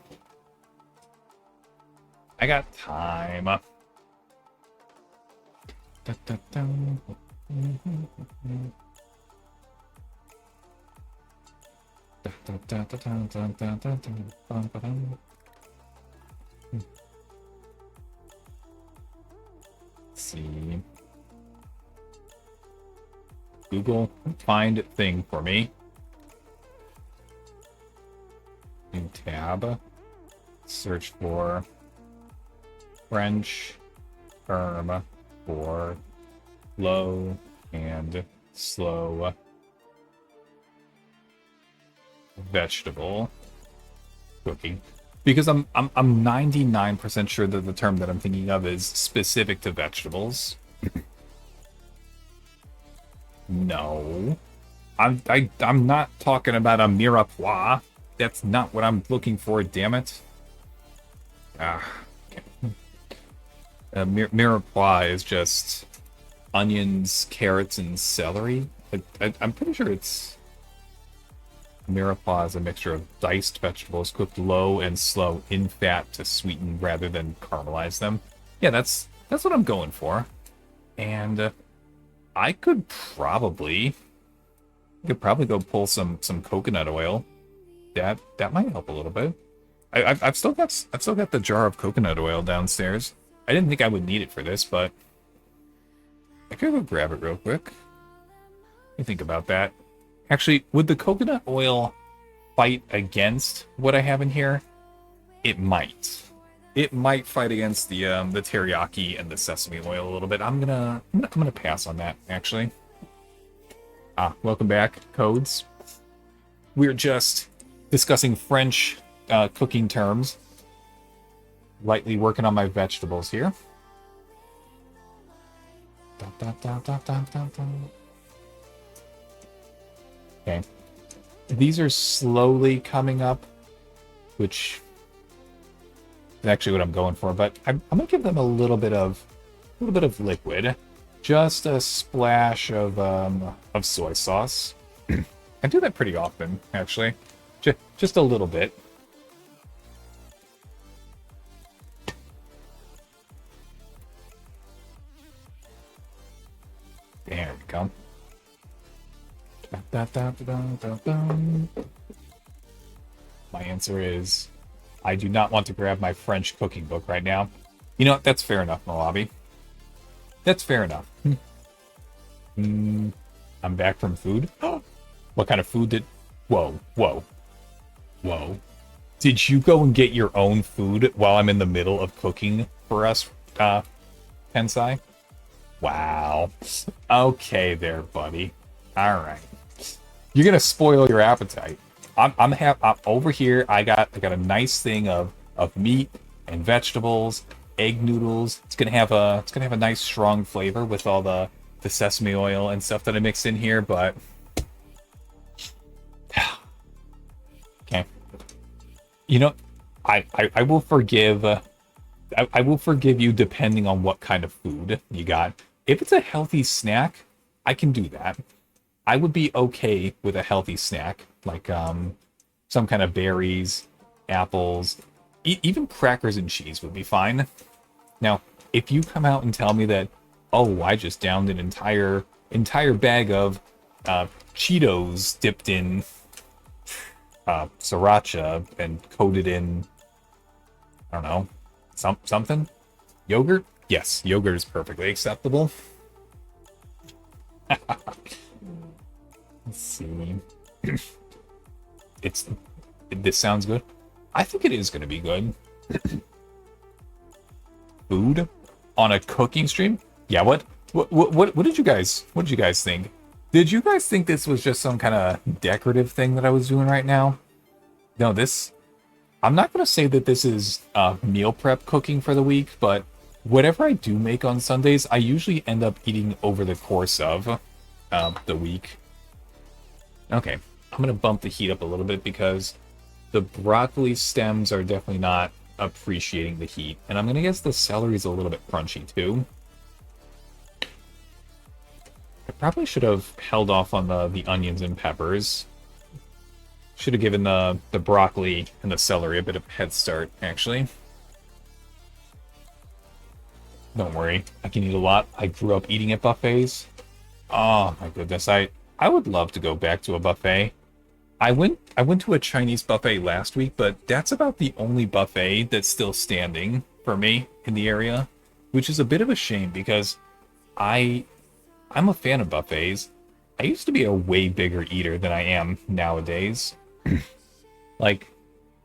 [SPEAKER 1] I got time. Let's see. Google, find thing for me. New tab. Search for French term for low and slow vegetable cooking. Because I'm 99% sure that the term that I'm thinking of is specific to vegetables. No. I'm not talking about a mirepoix. That's not what I'm looking for, damn it. Mirepoix is just onions, carrots, and celery. I'm pretty sure it's... Mirepoix is a mixture of diced vegetables cooked low and slow in fat to sweeten rather than caramelize them. Yeah, that's what I'm going for. And I could probably go pull some coconut oil. That might help a little bit. I've still got the jar of coconut oil downstairs. I didn't think I would need it for this, but I could go grab it real quick. Let me think about that. Actually, would the coconut oil fight against what I have in here? It might. It might fight against the teriyaki and the sesame oil a little bit. I'm gonna pass on that, actually. Welcome back, Codes. We're just discussing French cooking terms. Lightly working on my vegetables here. Okay. These are slowly coming up, which is actually what I'm going for, but I'm gonna give them a little bit of liquid. Just a splash of soy sauce. I do that pretty often, actually. Just a little bit. There we go. My answer is, I do not want to grab my French cooking book right now. You know what? That's fair enough, Malabi. That's fair enough. I'm back from food. What kind of food did... Whoa. Did you go and get your own food while I'm in the middle of cooking for us, Tensai? Wow. Okay there, buddy. Alright. You're gonna spoil your appetite. I'm over here. I got a nice thing of meat and vegetables, egg noodles. It's gonna have a nice strong flavor with all the the sesame oil and stuff that I mixed in here, but okay. You know, I will forgive. I will forgive you depending on what kind of food you got. If it's a healthy snack, I can do that. I would be okay with a healthy snack, like some kind of berries, apples, even crackers and cheese would be fine. Now, if you come out and tell me that, oh, I just downed an entire bag of Cheetos dipped in sriracha and coated in, I don't know, something, yogurt. Yes, yogurt is perfectly acceptable. Let's see. This sounds good. I think it is going to be good. Food on a cooking stream? Yeah, what did you guys think? Did you guys think this was just some kind of decorative thing that I was doing right now? No, I'm not going to say that this is meal prep cooking for the week, but whatever I do make on Sundays, I usually end up eating over the course of the week. Okay, I'm going to bump the heat up a little bit because the broccoli stems are definitely not appreciating the heat. And I'm going to guess the celery's a little bit crunchy too. I probably should have held off on the onions and peppers. Should have given the broccoli and the celery a bit of a head start, actually. Don't worry, I can eat a lot. I grew up eating at buffets. Oh my goodness, I would love to go back to a buffet. I went to a Chinese buffet last week, but that's about the only buffet that's still standing for me in the area, which is a bit of a shame because I'm a fan of buffets. I used to be a way bigger eater than I am nowadays. Like,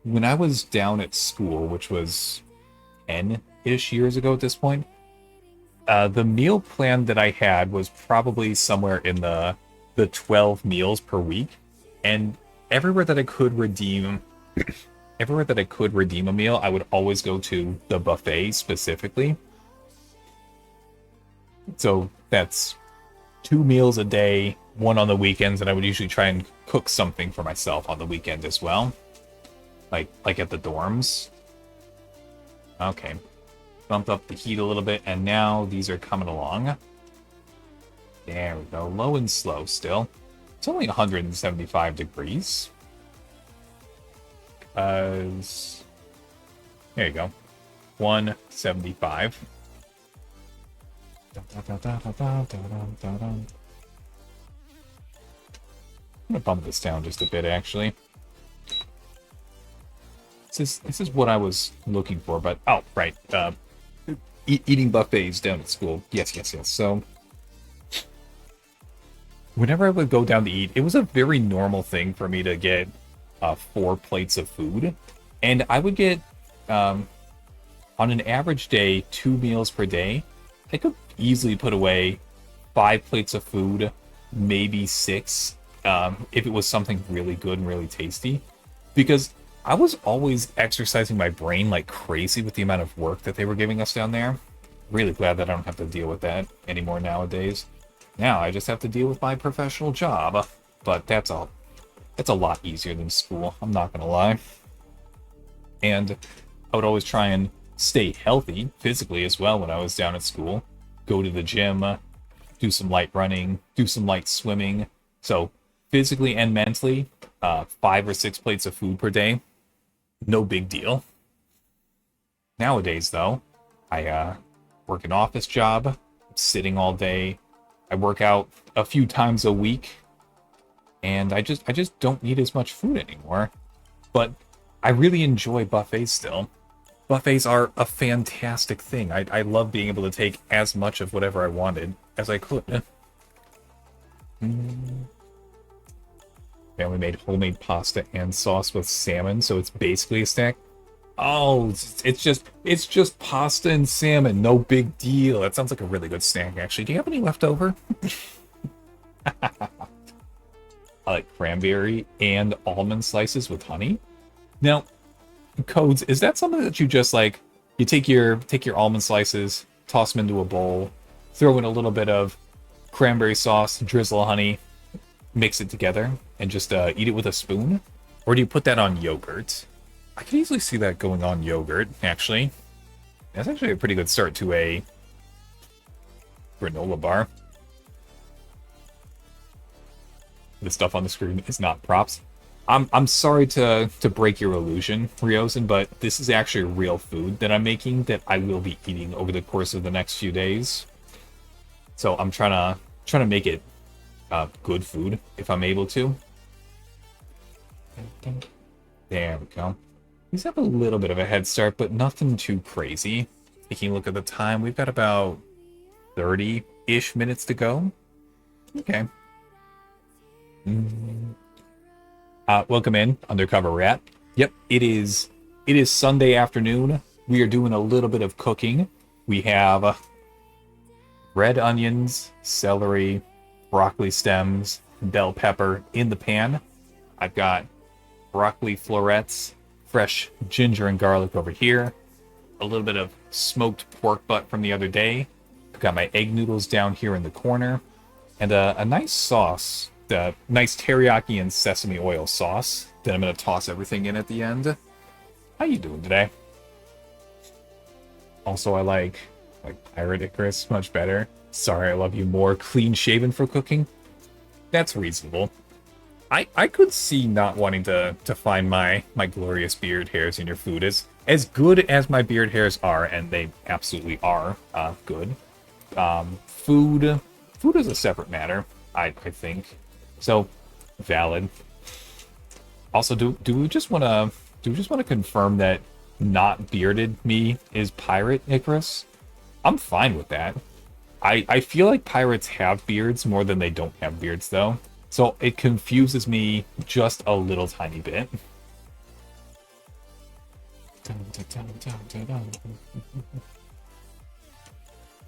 [SPEAKER 1] when I was down at school, which was 10-ish years ago at this point, the meal plan that I had was probably somewhere in the 12 meals per week, and everywhere that I could redeem a meal, I would always go to the buffet specifically. So that's 2 meals a day, 1 on the weekends, and I would usually try and cook something for myself on the weekend as well. Like at the dorms. Okay. Bumped up the heat a little bit, and now these are coming along. There we go. Low and slow still. It's only 175 degrees. There you go. 175. I'm gonna bump this down just a bit, actually. This is what I was looking for, but oh, right. Eating buffets down at school. Yes. So, whenever I would go down to eat, it was a very normal thing for me to get 4 plates of food, and I would get on an average day 2 meals per day. I could easily put away 5 plates of food, maybe 6, if it was something really good and really tasty, because I was always exercising my brain like crazy with the amount of work that they were giving us down there. Really glad that I don't have to deal with that anymore nowadays. Now I just have to deal with my professional job, but that's a lot easier than school, I'm not gonna lie. And I would always try and stay healthy physically as well when I was down at school. Go to the gym, do some light running, do some light swimming. So physically and mentally, 5 or 6 plates of food per day, no big deal. Nowadays, though, I work an office job, sitting all day. I work out a few times a week, and I just don't need as much food anymore. But I really enjoy buffets still. Buffets are a fantastic thing. I love being able to take as much of whatever I wanted as I could. Family made homemade pasta and sauce with salmon, so it's basically a snack. Oh, it's just pasta and salmon, no big deal. That sounds like a really good snack, actually. Do you have any left over? I like cranberry and almond slices with honey. Now, Codes, is that something that you just like? You take your almond slices, toss them into a bowl, throw in a little bit of cranberry sauce, drizzle honey, mix it together, and just eat it with a spoon? Or do you put that on yogurt? I could easily see that going on yogurt, actually. That's actually a pretty good start to a granola bar. The stuff on the screen is not props. I'm sorry to break your illusion, Ryozen, but this is actually real food that I'm making that I will be eating over the course of the next few days. So I'm trying to make it good food if I'm able to. There we go. These have a little bit of a head start, but nothing too crazy. Taking a look at the time, we've got about 30-ish minutes to go. Okay. Welcome in, Undercover Rat. Yep, it is Sunday afternoon. We are doing a little bit of cooking. We have red onions, celery, broccoli stems, bell pepper in the pan. I've got broccoli florets, fresh ginger and garlic over here, a little bit of smoked pork butt from the other day. I've got my egg noodles down here in the corner, and a nice sauce, the nice teriyaki and sesame oil sauce that I'm going to toss everything in at the end. How you doing today? Also, I like Pirate Icarus much better. Sorry, I love you more. Clean shaven for cooking? That's reasonable. I could see not wanting to find my glorious beard hairs in your food. As good as my beard hairs are, and they absolutely are good. Food is a separate matter, I think. So valid. Also, do we just want to confirm that not bearded me is Pirate Icarus? I'm fine with that. I feel like pirates have beards more than they don't have beards, though. So it confuses me just a little tiny bit.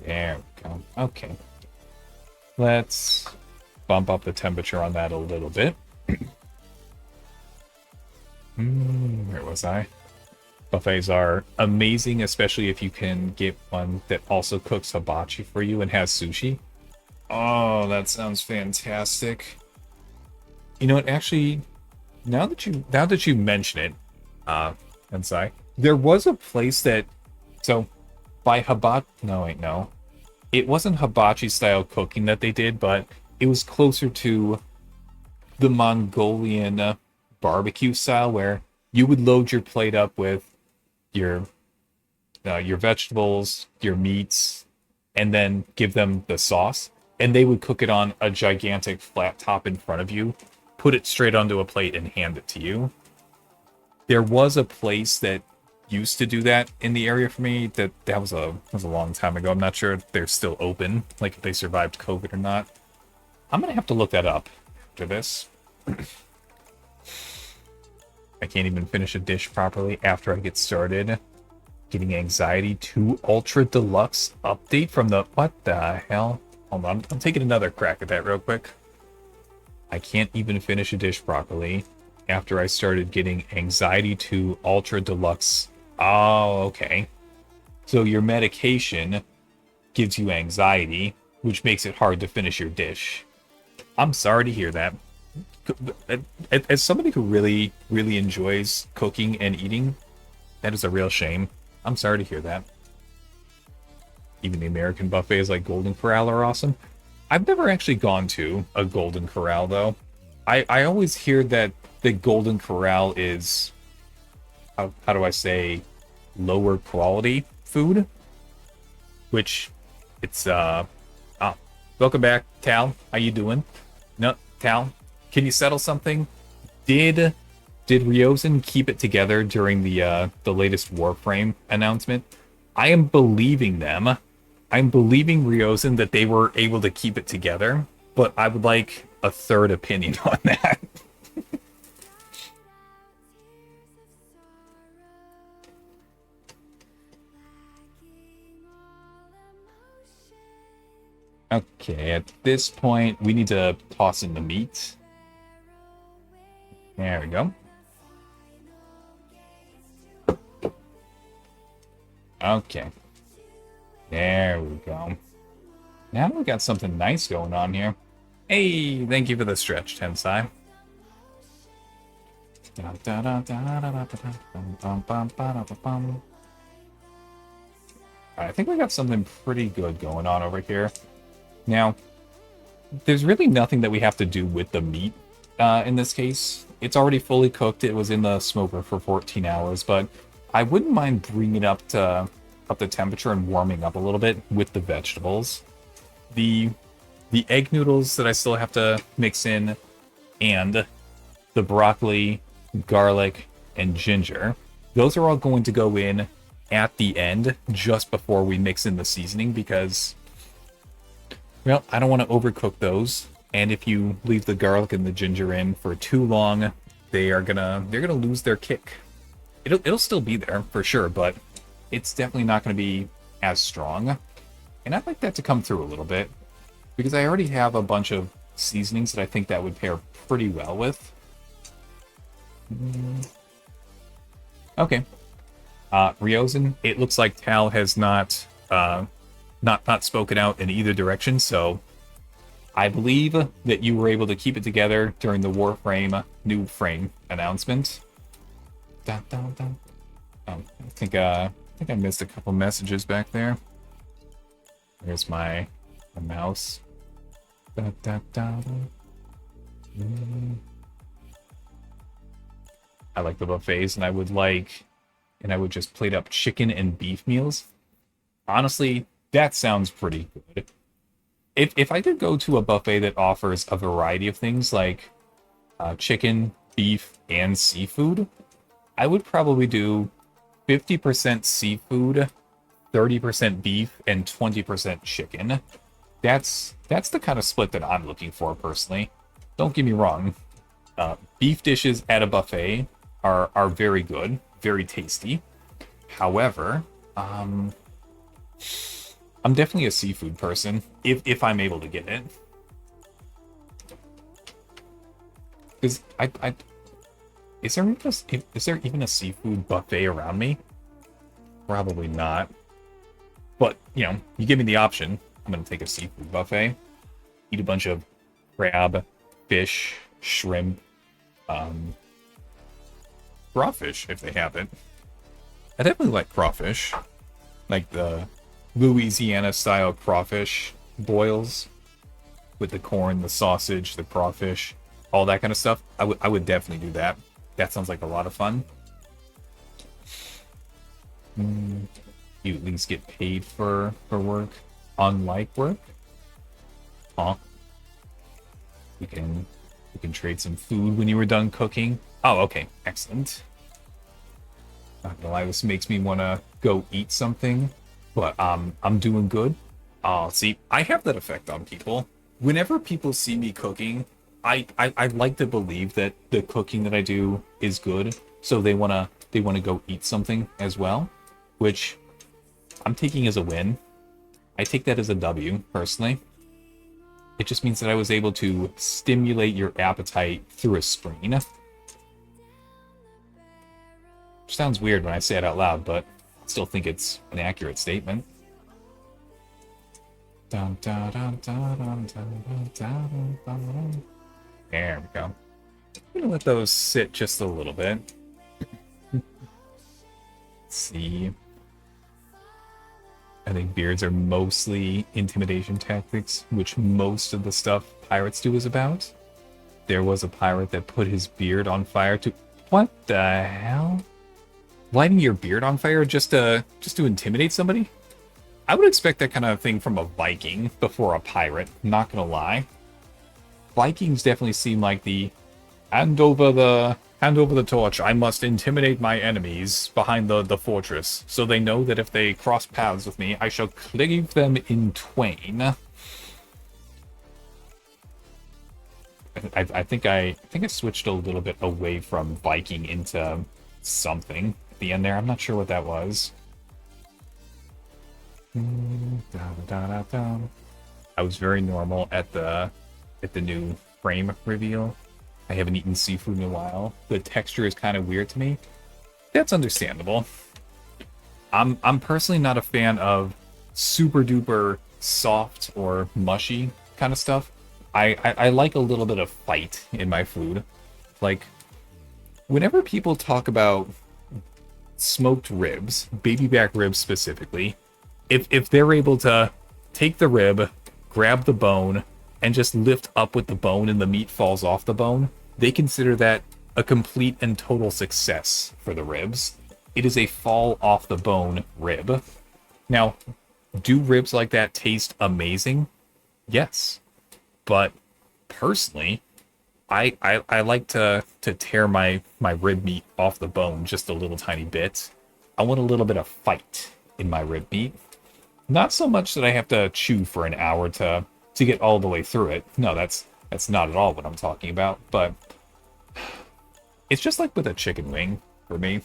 [SPEAKER 1] There we go. Okay. Let's bump up the temperature on that a little bit. Where was I? Buffets are amazing, especially if you can get one that also cooks hibachi for you and has sushi. Oh, that sounds fantastic. You know what, actually, now that you mention it, Ensai, there was a place that, so, by no. It wasn't hibachi style cooking that they did, but it was closer to the Mongolian barbecue style, where you would load your plate up with your vegetables, your meats, and then give them the sauce, and they would cook it on a gigantic flat top in front of you, put it straight onto a plate, and hand it to you. There was a place that used to do that in the area for me. That was a long time ago. I'm not sure if they're still open, like if they survived COVID or not. I'm gonna have to look that up after this. I can't even finish a dish properly after I get started. Getting anxiety 2 Ultra Deluxe update from the... What the hell? Hold on, I'm taking another crack at that real quick. I can't even finish a dish properly after I started getting anxiety 2 Ultra Deluxe. Oh, okay. So your medication gives you anxiety, which makes it hard to finish your dish. I'm sorry to hear that. As somebody who really, really enjoys cooking and eating, that is a real shame. I'm sorry to hear that. Even the American buffets like Golden Corral are awesome. I've never actually gone to a Golden Corral, though. I always hear that the Golden Corral is, how do I say, lower quality food? Which, it's, welcome back, Tal. How you doing? No, Tal, can you settle something? Did Ryozen keep it together during the latest Warframe announcement? I am believing them. I'm believing Ryozen that they were able to keep it together, but I would like a third opinion on that. Okay, at this point, we need to toss in the meat. There we go. Okay. There we go. Now we got something nice going on here. Hey, thank you for the stretch, Tensai. I think we got something pretty good going on over here. Now, there's really nothing that we have to do with the meat in this case. It's already fully cooked. It was in the smoker for 14 hours, but I wouldn't mind bringing it up the temperature and warming up a little bit with the vegetables. The egg noodles that I still have to mix in, and the broccoli, garlic, and ginger. Those are all going to go in at the end, just before we mix in the seasoning, because, well, I don't want to overcook those. And if you leave the garlic and the ginger in for too long, they're gonna lose their kick. It'll still be there for sure, but it's definitely not going to be as strong. And I'd like that to come through a little bit, because I already have a bunch of seasonings that I think that would pair pretty well with. Okay. Ryozen, it looks like Tal has not spoken out in either direction, so I believe that you were able to keep it together during the Warframe new frame announcement. Dun, dun, dun. I think I missed a couple messages back there. There's my mouse. Dun, dun, dun. I like the buffets, and I would just plate up chicken and beef meals. Honestly, that sounds pretty good. If I could go to a buffet that offers a variety of things like chicken, beef, and seafood, I would probably do 50% seafood, 30% beef, and 20% chicken. That's the kind of split that I'm looking for personally. Don't get me wrong. Beef dishes at a buffet are very good, very tasty. However, I'm definitely a seafood person if I'm able to get it. Because is there even a seafood buffet around me? Probably not. But you give me the option. I'm gonna take a seafood buffet, eat a bunch of crab, fish, shrimp, crawfish if they have it. I definitely like crawfish, like the Louisiana style crawfish boils with the corn, the sausage, the crawfish, all that kind of stuff. I would definitely do that. That sounds like a lot of fun. You at least get paid for work, unlike work. Huh? We can trade some food when you were done cooking. Oh, okay, excellent. Not gonna lie, this makes me want to go eat something, but I'm doing good. Oh, see, I have that effect on people. Whenever people see me cooking, I like to believe that the cooking that I do is good, so they wanna go eat something as well, which I'm taking as a win. I take that as a W, personally. It just means that I was able to stimulate your appetite through a screen. Which sounds weird when I say it out loud, but I still think it's an accurate statement. There we go. I'm gonna let those sit just a little bit. Let's see. I think beards are mostly intimidation tactics, which most of the stuff pirates do is about. There was a pirate that put his beard on fire to... What the hell? Lighting your beard on fire just to intimidate somebody? I would expect that kind of thing from a Viking before a pirate, not gonna lie. Vikings definitely seem like the hand over the torch, I must intimidate my enemies behind the fortress, so they know that if they cross paths with me, I shall cleave them in twain. I think I switched a little bit away from Viking into something at the end there. I'm not sure what that was. I was very normal at the new frame reveal. I haven't eaten seafood in a while. The texture is kind of weird to me. That's understandable. I'm personally not a fan of super duper soft or mushy kind of stuff. I like a little bit of fight in my food. Like, whenever people talk about smoked ribs, baby back ribs specifically, if they're able to take the rib, grab the bone, and just lift up with the bone and the meat falls off the bone, they consider that a complete and total success for the ribs. It is a fall off the bone rib. Now, do ribs like that taste amazing? Yes. But personally, I like to tear my rib meat off the bone just a little tiny bit. I want a little bit of fight in my rib meat. Not so much that I have to chew for an hour to get all the way through it. No, that's not at all what I'm talking about. But it's just like with a chicken wing for me.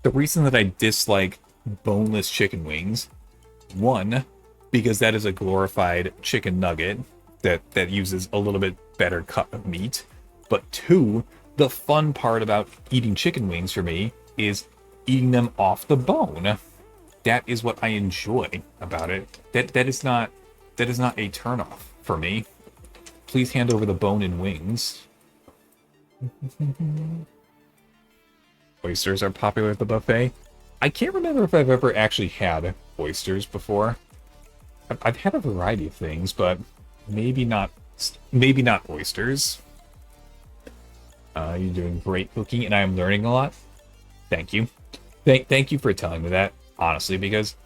[SPEAKER 1] The reason that I dislike boneless chicken wings, one, because that is a glorified chicken nugget that uses a little bit better cut of meat. But two, the fun part about eating chicken wings for me is eating them off the bone. That is what I enjoy about it. That is not a turnoff for me. Please hand over the bone and wings. Oysters are popular at the buffet. I can't remember if I've ever actually had oysters before. I've had a variety of things, but maybe not oysters. You're doing great cooking, and I am learning a lot. Thank you. Thank you for telling me that, honestly, because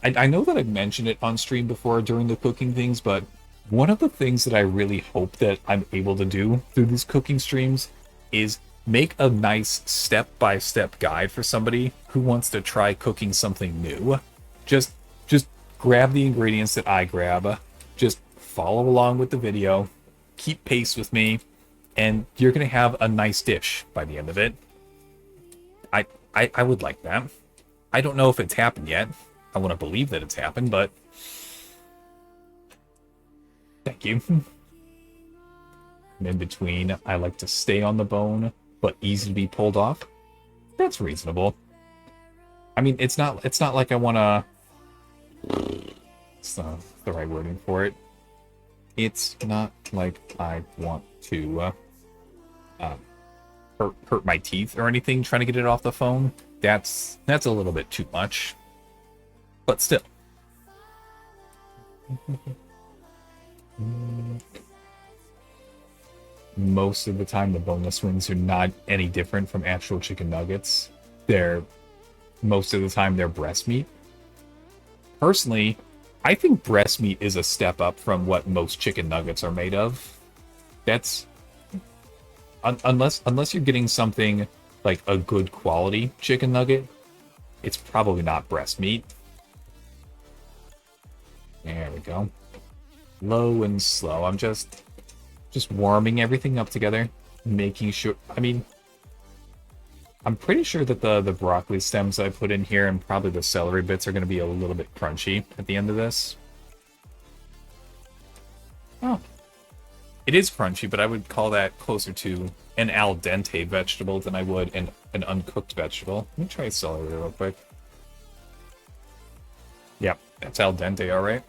[SPEAKER 1] I know that I've mentioned it on stream before during the cooking things, but one of the things that I really hope that I'm able to do through these cooking streams is make a nice step-by-step guide for somebody who wants to try cooking something new. Just grab the ingredients that I grab, just follow along with the video, keep pace with me, and you're gonna have a nice dish by the end of it. I would like that. I don't know if it's happened yet. I want to believe that it's happened, but thank you. And in between, I like to stay on the bone, but easy to be pulled off. That's reasonable. I mean, it's not like I want to... It's not the right wording for it. It's not like I want to hurt my teeth or anything trying to get it off the phone. That's a little bit too much. But still. Most of the time, the boneless wings are not any different from actual chicken nuggets. Most of the time, they're breast meat. Personally, I think breast meat is a step up from what most chicken nuggets are made of. That's... Unless you're getting something like a good quality chicken nugget, it's probably not breast meat. There we go. Low and slow. I'm just warming everything up together, making sure... I mean, I'm pretty sure that the broccoli stems I put in here and probably the celery bits are going to be a little bit crunchy at the end of this. Oh. It is crunchy, but I would call that closer to an al dente vegetable than I would an uncooked vegetable. Let me try celery real quick. Yep, that's al dente, alright.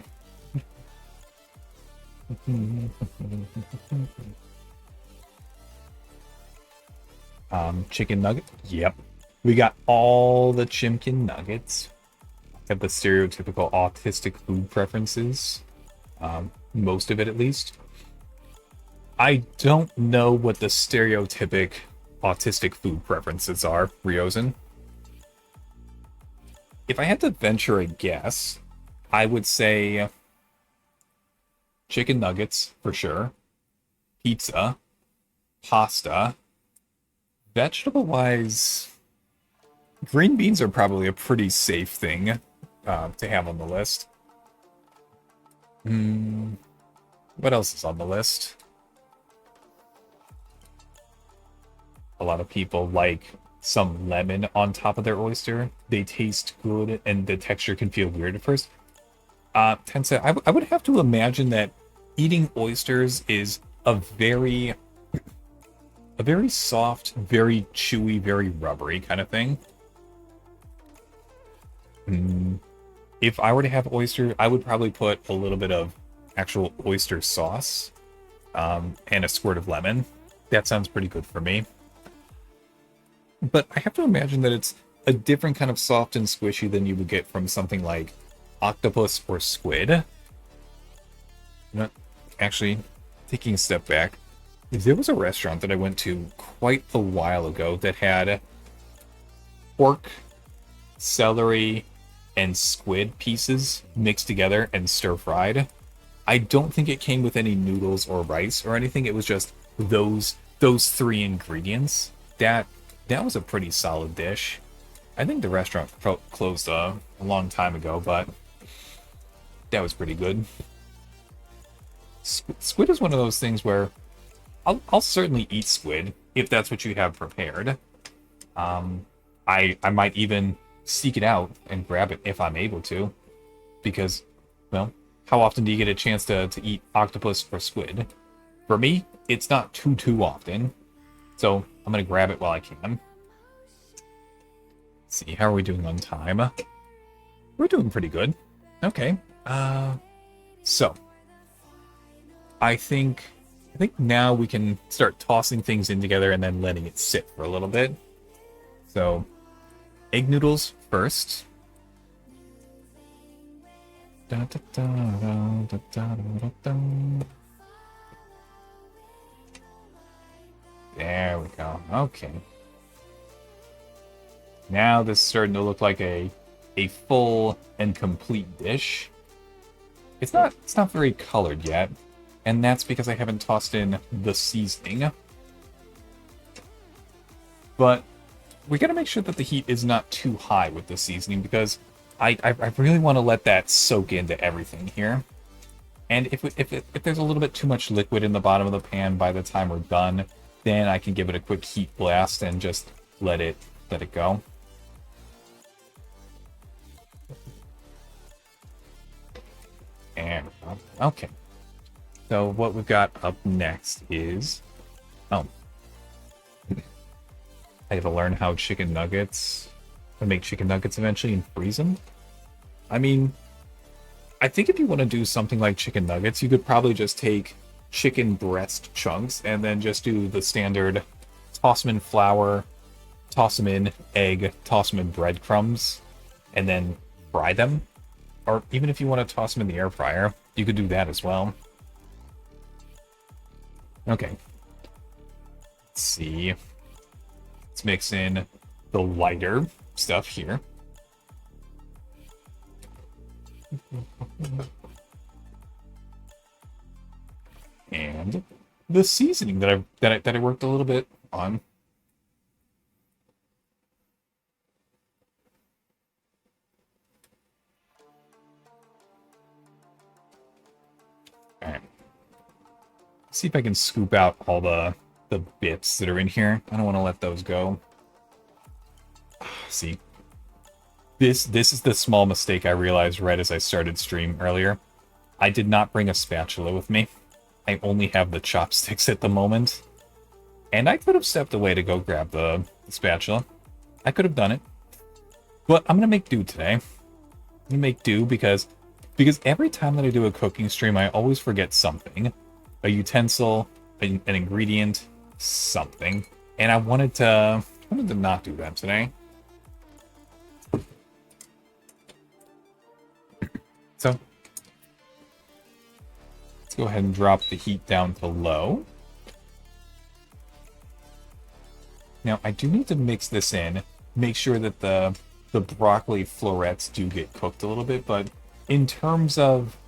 [SPEAKER 1] Chicken nugget? Yep. We got all the chicken nuggets. Have the stereotypical autistic food preferences. Most of it, at least. I don't know what the stereotypic autistic food preferences are, Ryozen. If I had to venture a guess, I would say chicken nuggets, for sure. Pizza. Pasta. Vegetable-wise, green beans are probably a pretty safe thing to have on the list. What else is on the list? A lot of people like some lemon on top of their oyster. They taste good, and the texture can feel weird at first. Tensa, I would have to imagine that eating oysters is a very soft, very chewy, very rubbery kind of thing. If I were to have oyster, I would probably put a little bit of actual oyster sauce and a squirt of lemon. That sounds pretty good for me. But I have to imagine that it's a different kind of soft and squishy than you would get from something like octopus or squid. You know, actually, taking a step back, there was a restaurant that I went to quite a while ago that had pork, celery, and squid pieces mixed together and stir-fried. I don't think it came with any noodles or rice or anything. It was just those three ingredients. That was a pretty solid dish. I think the restaurant closed a long time ago, but that was pretty good. Squid is one of those things where I'll certainly eat squid if that's what you have prepared. I might even seek it out and grab it if I'm able to, because, well, how often do you get a chance to eat octopus or squid? For me, it's not too often, so I'm gonna grab it while I can. Let's see, how are we doing on time? We're doing pretty good. Okay. So I think now we can start tossing things in together and then letting it sit for a little bit. So, egg noodles first. There we go. Okay. Now this is starting to look like a full and complete dish. It's not very colored yet, and that's because I haven't tossed in the seasoning. But we gotta make sure that the heat is not too high with the seasoning, because I really want to let that soak into everything here. And if there's a little bit too much liquid in the bottom of the pan by the time we're done, then I can give it a quick heat blast and just let it go. And okay. So what we've got up next is, I have to learn how chicken nuggets, to make chicken nuggets eventually and freeze them. I mean, I think if you want to do something like chicken nuggets, you could probably just take chicken breast chunks and then just do the standard toss them in flour, toss them in egg, toss them in breadcrumbs, and then fry them. Or even if you want to toss them in the air fryer, you could do that as well. Okay. Let's see. Let's mix in the lighter stuff here. And the seasoning that I worked a little bit on. All right. See if I can scoop out all the bits that are in here. I don't want to let those go. See, this is the small mistake I realized right as I started stream earlier. I did not bring a spatula with me. I only have the chopsticks at the moment. And I could have stepped away to go grab the spatula. I could have done it. But I'm going to make do today. I'm going to make do because every time that I do a cooking stream, I always forget something. A utensil, an ingredient, something. And I wanted to not do that today. So, let's go ahead and drop the heat down to low. Now, I do need to mix this in, make sure that the broccoli florets do get cooked a little bit, but in terms of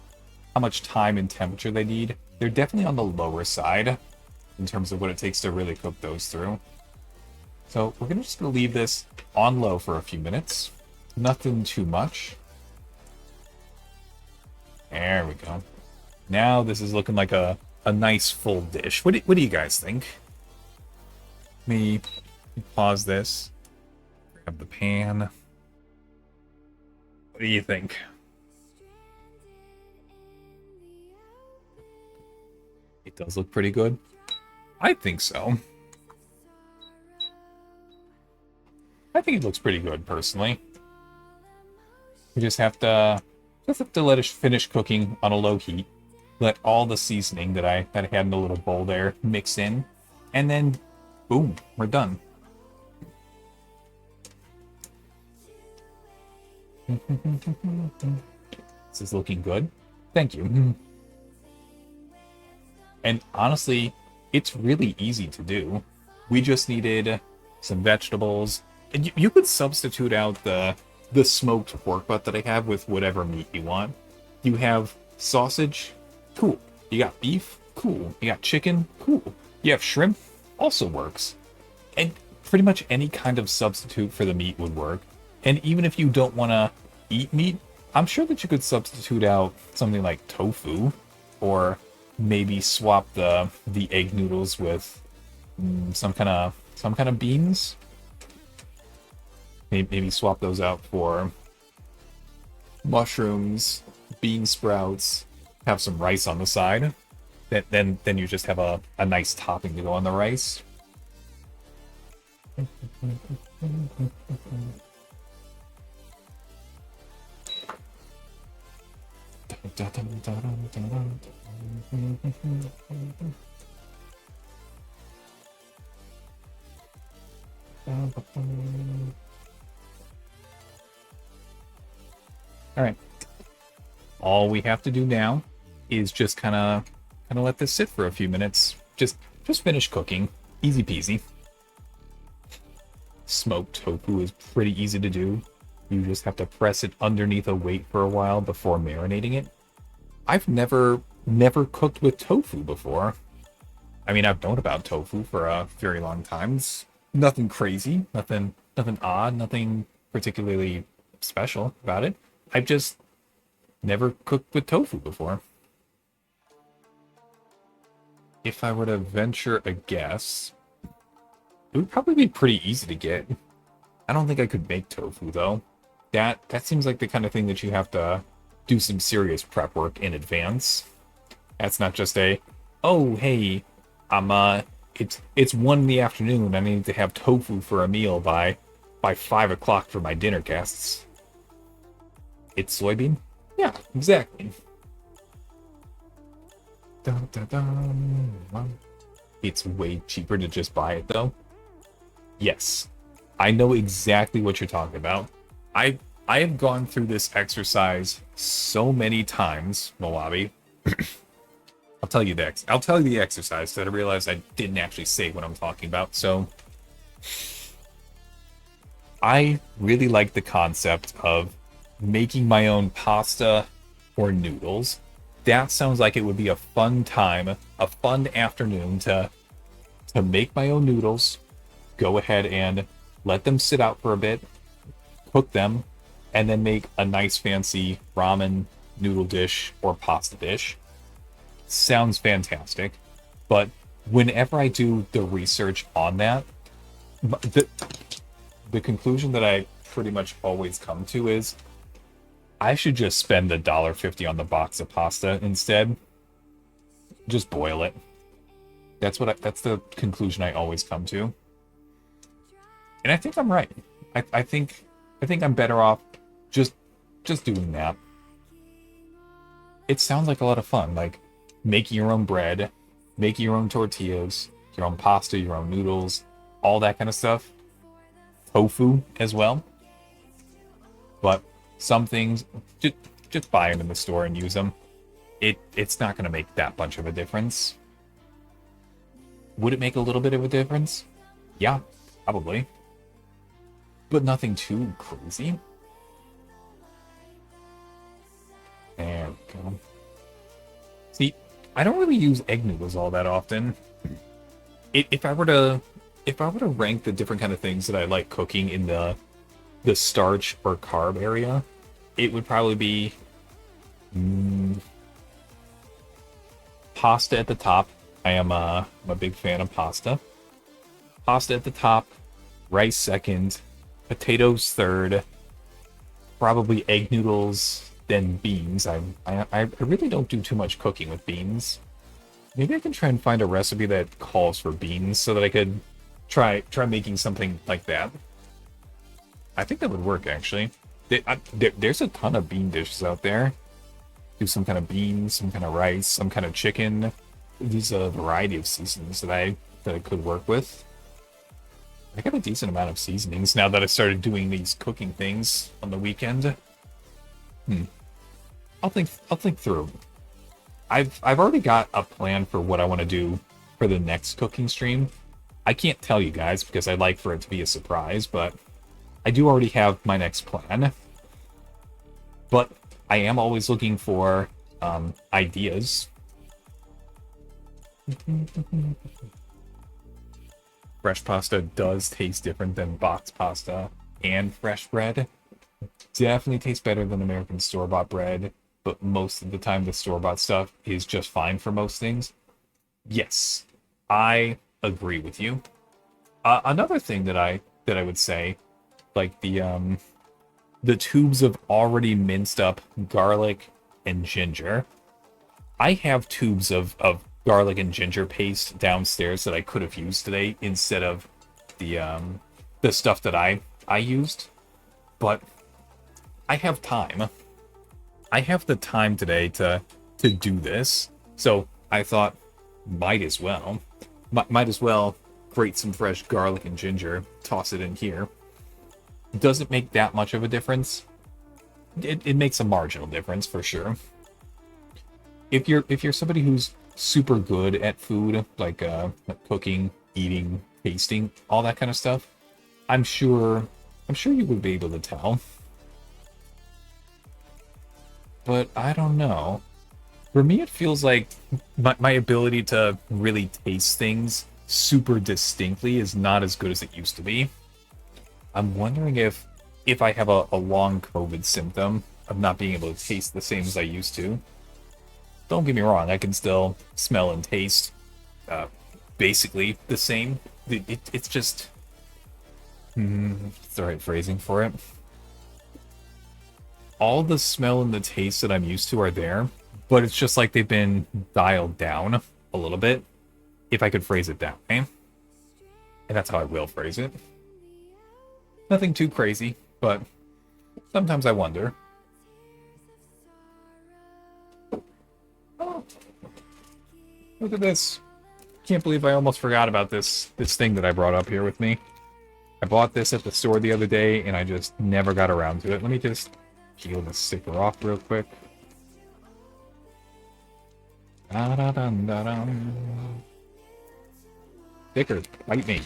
[SPEAKER 1] how much time and temperature they need, they're definitely on the lower side in terms of what it takes to really cook those through. So we're just going to leave this on low for a few minutes. Nothing too much. There we go. Now this is looking like a nice full dish. What do you guys think? Let me pause this. Grab the pan. What do you think? It does look pretty good. I think so. I think it looks pretty good, personally. We just have to let it finish cooking on a low heat. Let all the seasoning that I had in a little bowl there mix in, and then boom, we're done. This is looking good. Thank you. And honestly, it's really easy to do. We just needed some vegetables, and you could substitute out the smoked pork butt that I have with whatever meat you want. You have sausage, cool. You got beef, cool. You got chicken, cool. You have shrimp, also works. And pretty much any kind of substitute for the meat would work. And even if you don't want to eat meat, I'm sure that you could substitute out something like tofu, or maybe swap the egg noodles with some kind of beans. Maybe swap those out for mushrooms, bean sprouts, have some rice on the side. Then you just have a nice topping to go on the rice. All right. All we have to do now is just kind of let this sit for a few minutes. Just finish cooking. Easy peasy. Smoked tofu is pretty easy to do. You just have to press it underneath a weight for a while before marinating it. I've never cooked with tofu before. I mean, I've known about tofu for a very long time. It's nothing crazy, nothing odd, nothing particularly special about it. I've just never cooked with tofu before. If I were to venture a guess, it would probably be pretty easy to get. I don't think I could make tofu though. That seems like the kind of thing that you have to do some serious prep work in advance. That's not just oh hey, it's 1 in the afternoon. I need to have tofu for a meal by 5 o'clock for my dinner guests. It's soybean? Yeah, exactly. Dun, dun, dun. It's way cheaper to just buy it though. Yes, I know exactly what you're talking about. I have gone through this exercise so many times, Moabi. I'll tell you the exercise, so that I realized I didn't actually say what I'm talking about. So I really like the concept of making my own pasta or noodles. That sounds like it would be a fun time, a fun afternoon to make my own noodles, go ahead and let them sit out for a bit, cook them, and then make a nice fancy ramen noodle dish or pasta dish. Sounds fantastic. But whenever I do the research on that, the conclusion that I pretty much always come to is I should just spend $1.50 on the box of pasta instead. Just boil it. That's the conclusion I always come to. And I think I'm right. I think I'm better off just doing that. It sounds like a lot of fun, like making your own bread, making your own tortillas, your own pasta, your own noodles, all that kind of stuff. Tofu as well. But some things, just buy them in the store and use them. It's not going to make that much of a difference. Would it make a little bit of a difference? Yeah, probably. But nothing too crazy. There we go. See, I don't really use egg noodles all that often. If I were to rank the different kind of things that I like cooking in the starch or carb area, it would probably be pasta at the top. I'm a big fan of pasta. Pasta at the top, rice second, potatoes third, probably egg noodles, then beans. I really don't do too much cooking with beans. Maybe I can try and find a recipe that calls for beans so that I could try making something like that. I think that would work, actually. There's a ton of bean dishes out there. Do some kind of beans, some kind of rice, some kind of chicken. There's a variety of seasonings that I could work with. I got a decent amount of seasonings now that I started doing these cooking things on the weekend. Hmm. I'll think through. I've already got a plan for what I want to do for the next cooking stream. I can't tell you guys because I'd like for it to be a surprise, but I do already have my next plan. But I am always looking for ideas. Fresh pasta does taste different than box pasta and fresh bread. Definitely tastes better than American store-bought bread, but most of the time the store-bought stuff is just fine for most things. Yes, I agree with you. Another thing that I would say, like the tubes of already minced up garlic and ginger. I have tubes of garlic and ginger paste downstairs that I could have used today instead of the stuff that I used, but I have time. I have the time today to do this, so I thought might as well, might as well grate some fresh garlic and ginger, toss it in here. Doesn't make that much of a difference. It makes a marginal difference for sure. If you're somebody who's super good at food, like cooking, eating, tasting, all that kind of stuff, I'm sure you would be able to tell. But I don't know. For me, it feels like my ability to really taste things super distinctly is not as good as it used to be. I'm wondering if I have a long COVID symptom of not being able to taste the same as I used to. Don't get me wrong, I can still smell and taste uh, basically the same. It's just... it's the right phrasing for it. All the smell and the taste that I'm used to are there, but it's just like they've been dialed down a little bit, if I could phrase it that way. And that's how I will phrase it. Nothing too crazy, but sometimes I wonder. Oh, look at this. Can't believe I almost forgot about this thing that I brought up here with me. I bought this at the store the other day, and I just never got around to it. Let me just peel the sticker off real quick. Da-da-dum-da-dum. Stickers, bite me.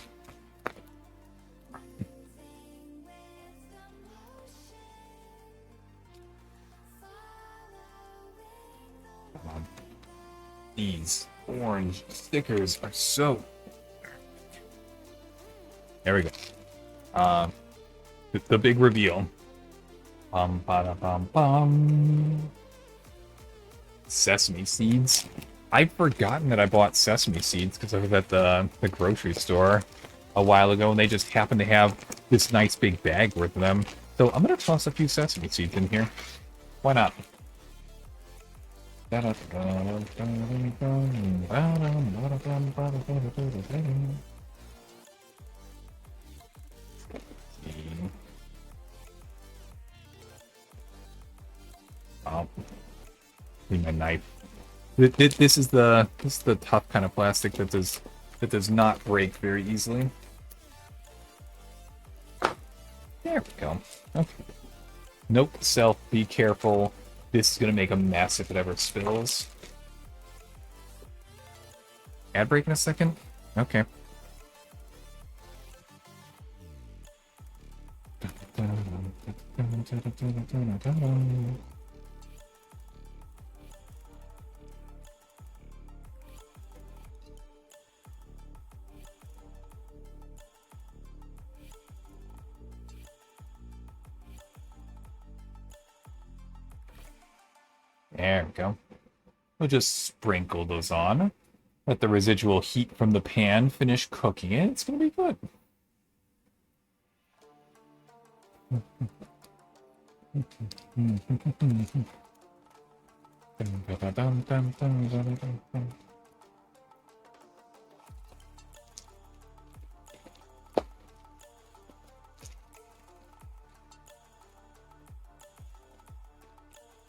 [SPEAKER 1] Come on. These orange stickers are so... There we go. The big reveal. Bum. Sesame seeds. I'd forgotten that I bought sesame seeds because I was at the grocery store a while ago, and they just happened to have this nice big bag worth of them. So I'm gonna toss a few sesame seeds in here. Why not? Oh, need my knife. This is the tough kind of plastic that does not break very easily. There we go. Okay. Note to self, be careful. This is gonna make a mess if it ever spills. Ad break in a second? Okay. There we go. We'll just sprinkle those on. Let the residual heat from the pan finish cooking it. It's gonna be good.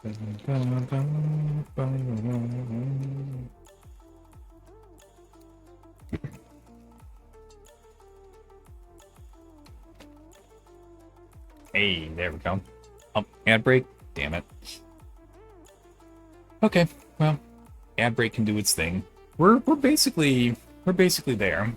[SPEAKER 1] Hey, there we go. Oh, ad break. Damn it. Okay, well, ad break can do its thing. We're basically there.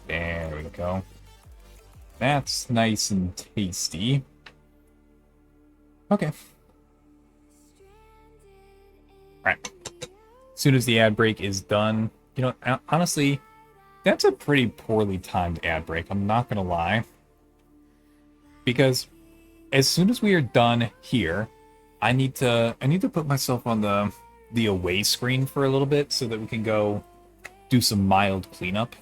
[SPEAKER 1] There we go. That's nice and tasty. Okay. Alright. As soon as the ad break is done, you know, honestly, that's a pretty poorly timed ad break, I'm not gonna lie. Because as soon as we are done here, I need to put myself on the away screen for a little bit so that we can go do some mild cleanup,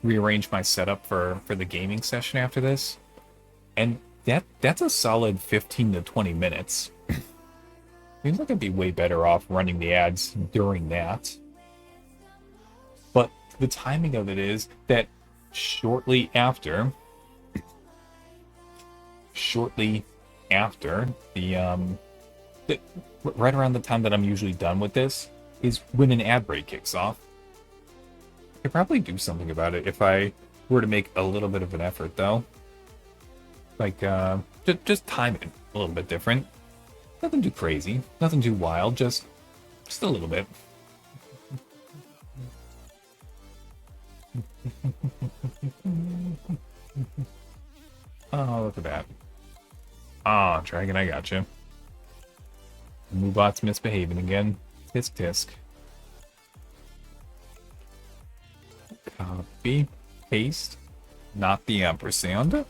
[SPEAKER 1] rearrange my setup for the gaming session after this. And that's a solid 15 to 20 minutes. Seems like I'd be way better off running the ads during that. But the timing of it is that shortly after right around the time that I'm usually done with this is when an ad break kicks off. I could probably do something about it if I were to make a little bit of an effort, though. Like, just time it a little bit different. Nothing too crazy, nothing too wild, just a little bit. Oh, look at that. Ah, Dragon, I gotcha. Moobot's misbehaving again. Tisk tisk. Copy. Paste. Not the ampersand.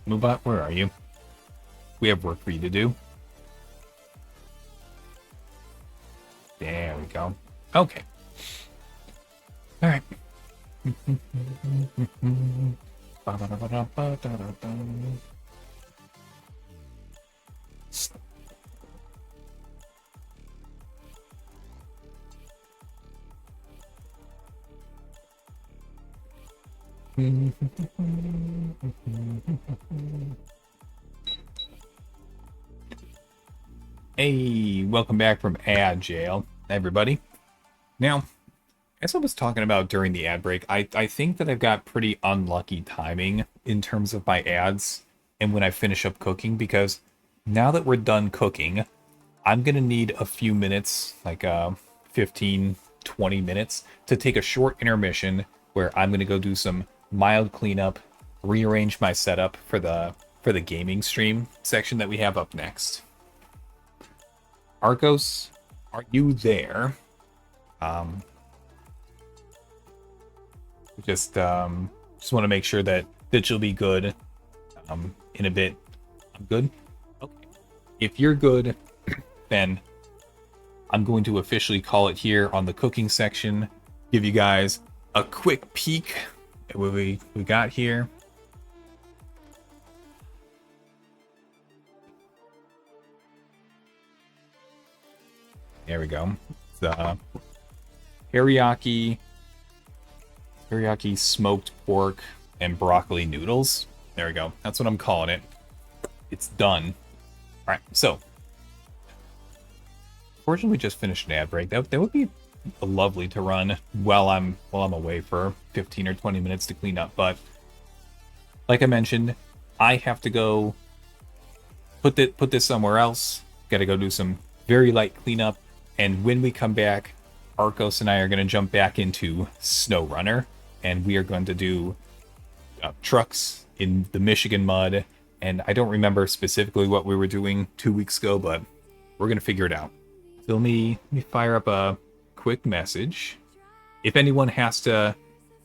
[SPEAKER 1] Moobot, where are you? We have work for you to do. There we go. Okay. Alright. Hey, welcome back from ad jail, everybody. Now, as I was talking about during the ad break, I think that I've got pretty unlucky timing in terms of my ads and when I finish up cooking, because now that we're done cooking, I'm going to need a few minutes, like 15, 20 minutes, to take a short intermission where I'm going to go do some mild cleanup, rearrange my setup for the gaming stream section that we have up next. Arkos, are you there? Just want to make sure that you'll be good in a bit. I'm good? Okay. If you're good, then I'm going to officially call it here on the cooking section. Give you guys a quick peek at what we got here. There we go. The teriyaki smoked pork and broccoli noodles. There we go. That's what I'm calling it. It's done. All right. So, fortunately, we just finished an ad break. That would be lovely to run while I'm away for 15 or 20 minutes to clean up. But like I mentioned, I have to go put this somewhere else. Got to go do some very light cleanup. And when we come back, Arkos and I are going to jump back into Snowrunner, and we are going to do trucks in the Michigan mud. And I don't remember specifically what we were doing 2 weeks ago, but We're going to figure it out. So let me fire up a quick message. If anyone has to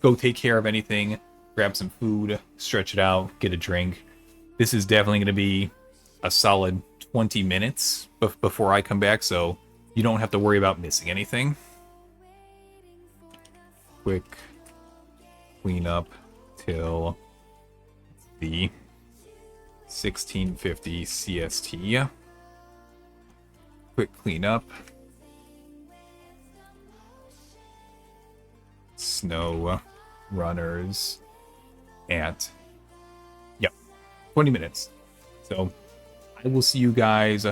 [SPEAKER 1] go take care of anything, grab some food, stretch it out, get a drink, this is definitely going to be a solid 20 minutes before I come back, so you don't have to worry about missing anything. Quick clean up till the 1650 CST. Quick clean up. Snow runners at 20 minutes. So I will see you guys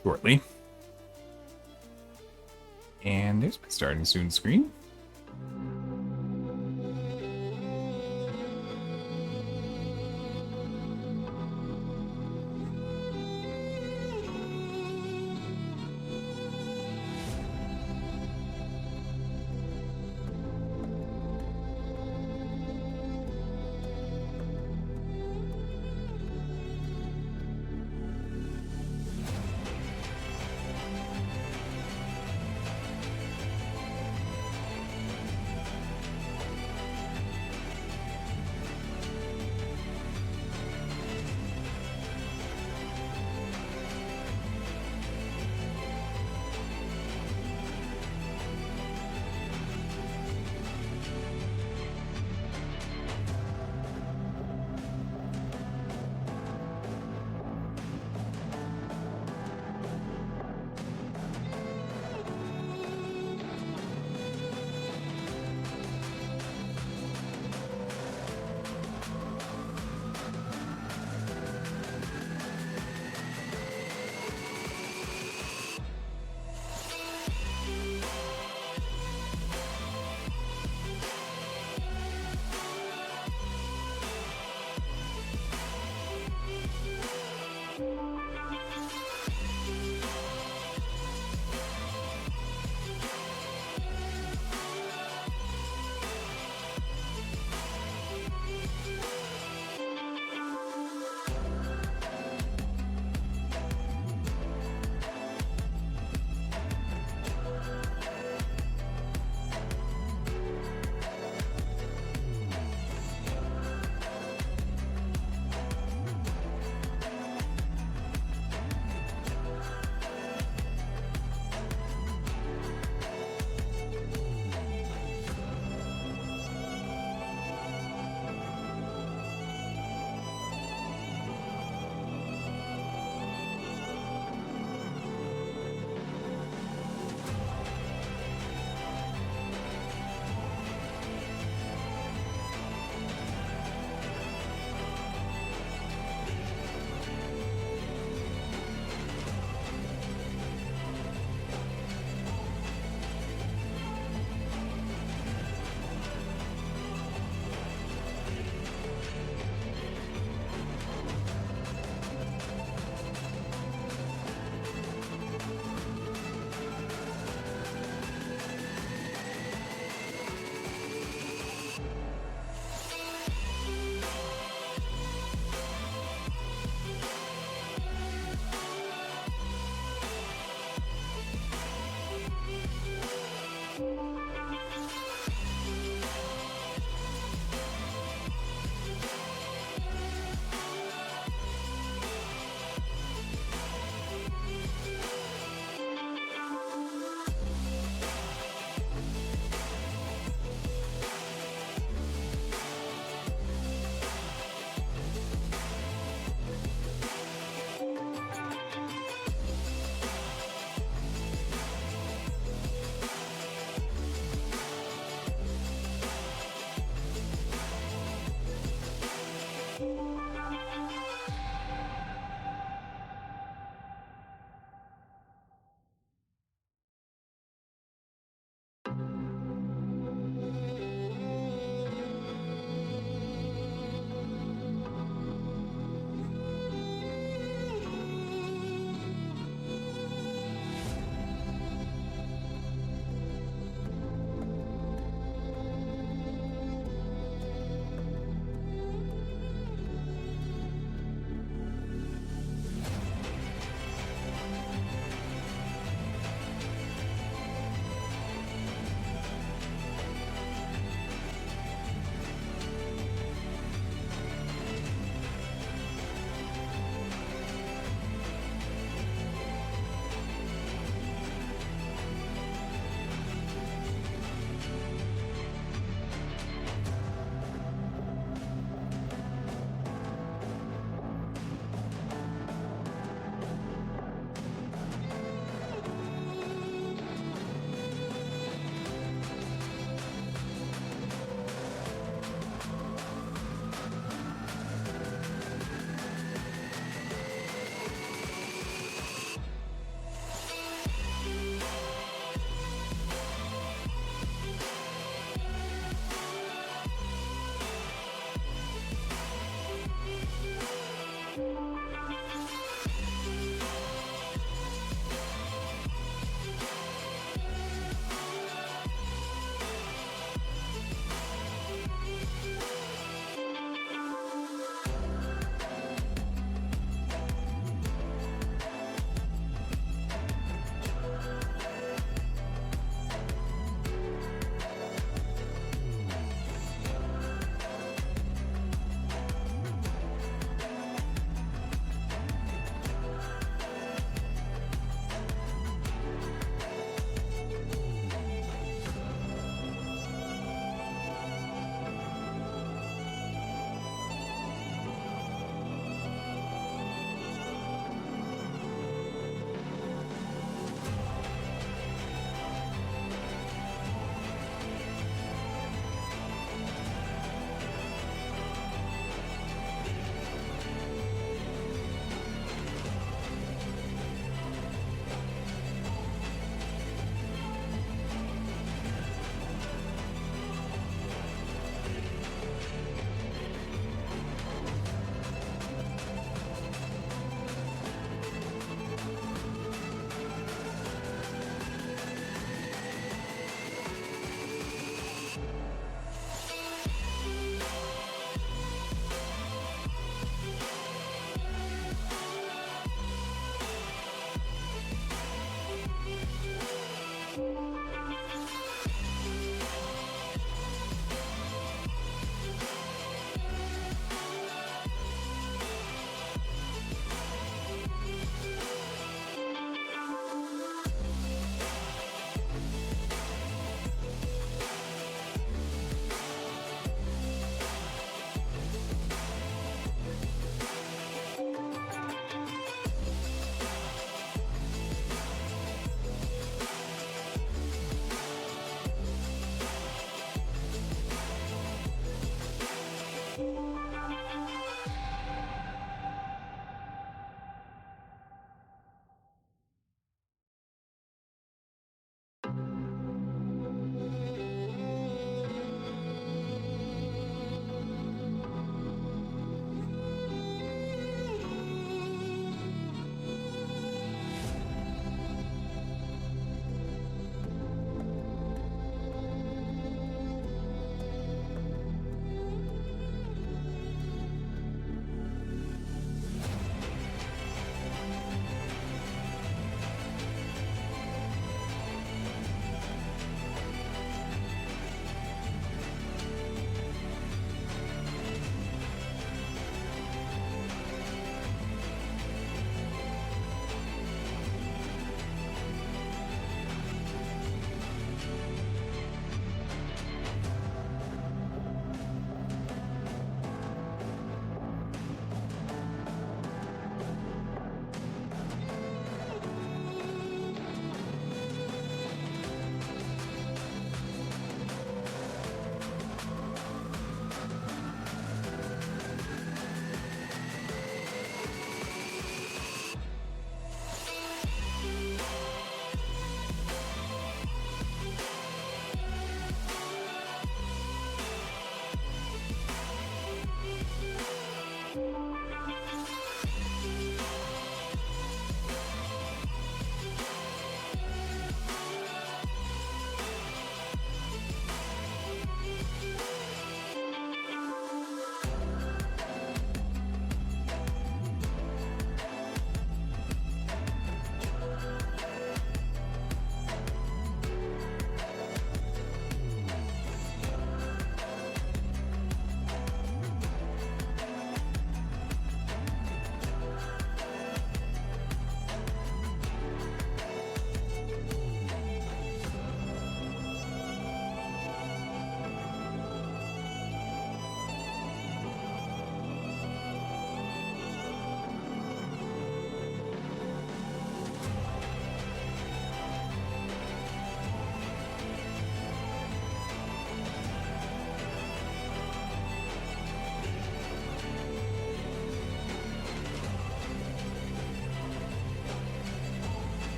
[SPEAKER 1] shortly. And there's my starting soon screen.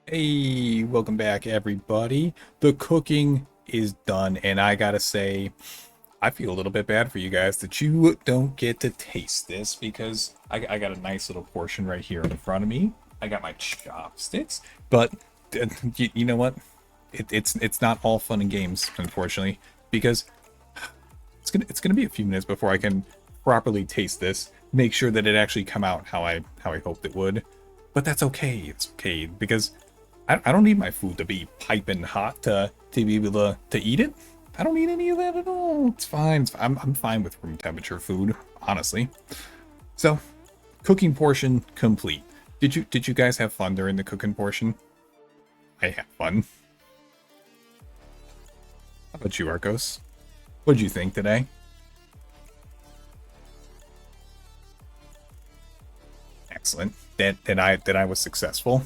[SPEAKER 1] Hey, welcome back, everybody. The cooking is done, and I gotta say, I feel a little bit bad for you guys that you don't get to taste this because I got a nice little portion right here in front of me. I got my chopsticks, but you know what? It's not all fun and games, unfortunately, because it's gonna be a few minutes before I can properly taste this, make sure that it actually come out how I hoped it would. But that's okay. It's okay because I don't need my food to be piping hot to be able to eat it. I don't need any of that at all. It's fine. I'm fine with room temperature food, honestly. So, cooking portion complete. Did you guys have fun during the cooking portion? I had fun. How about you, Arkos? What'd you think today? Excellent. That I was successful.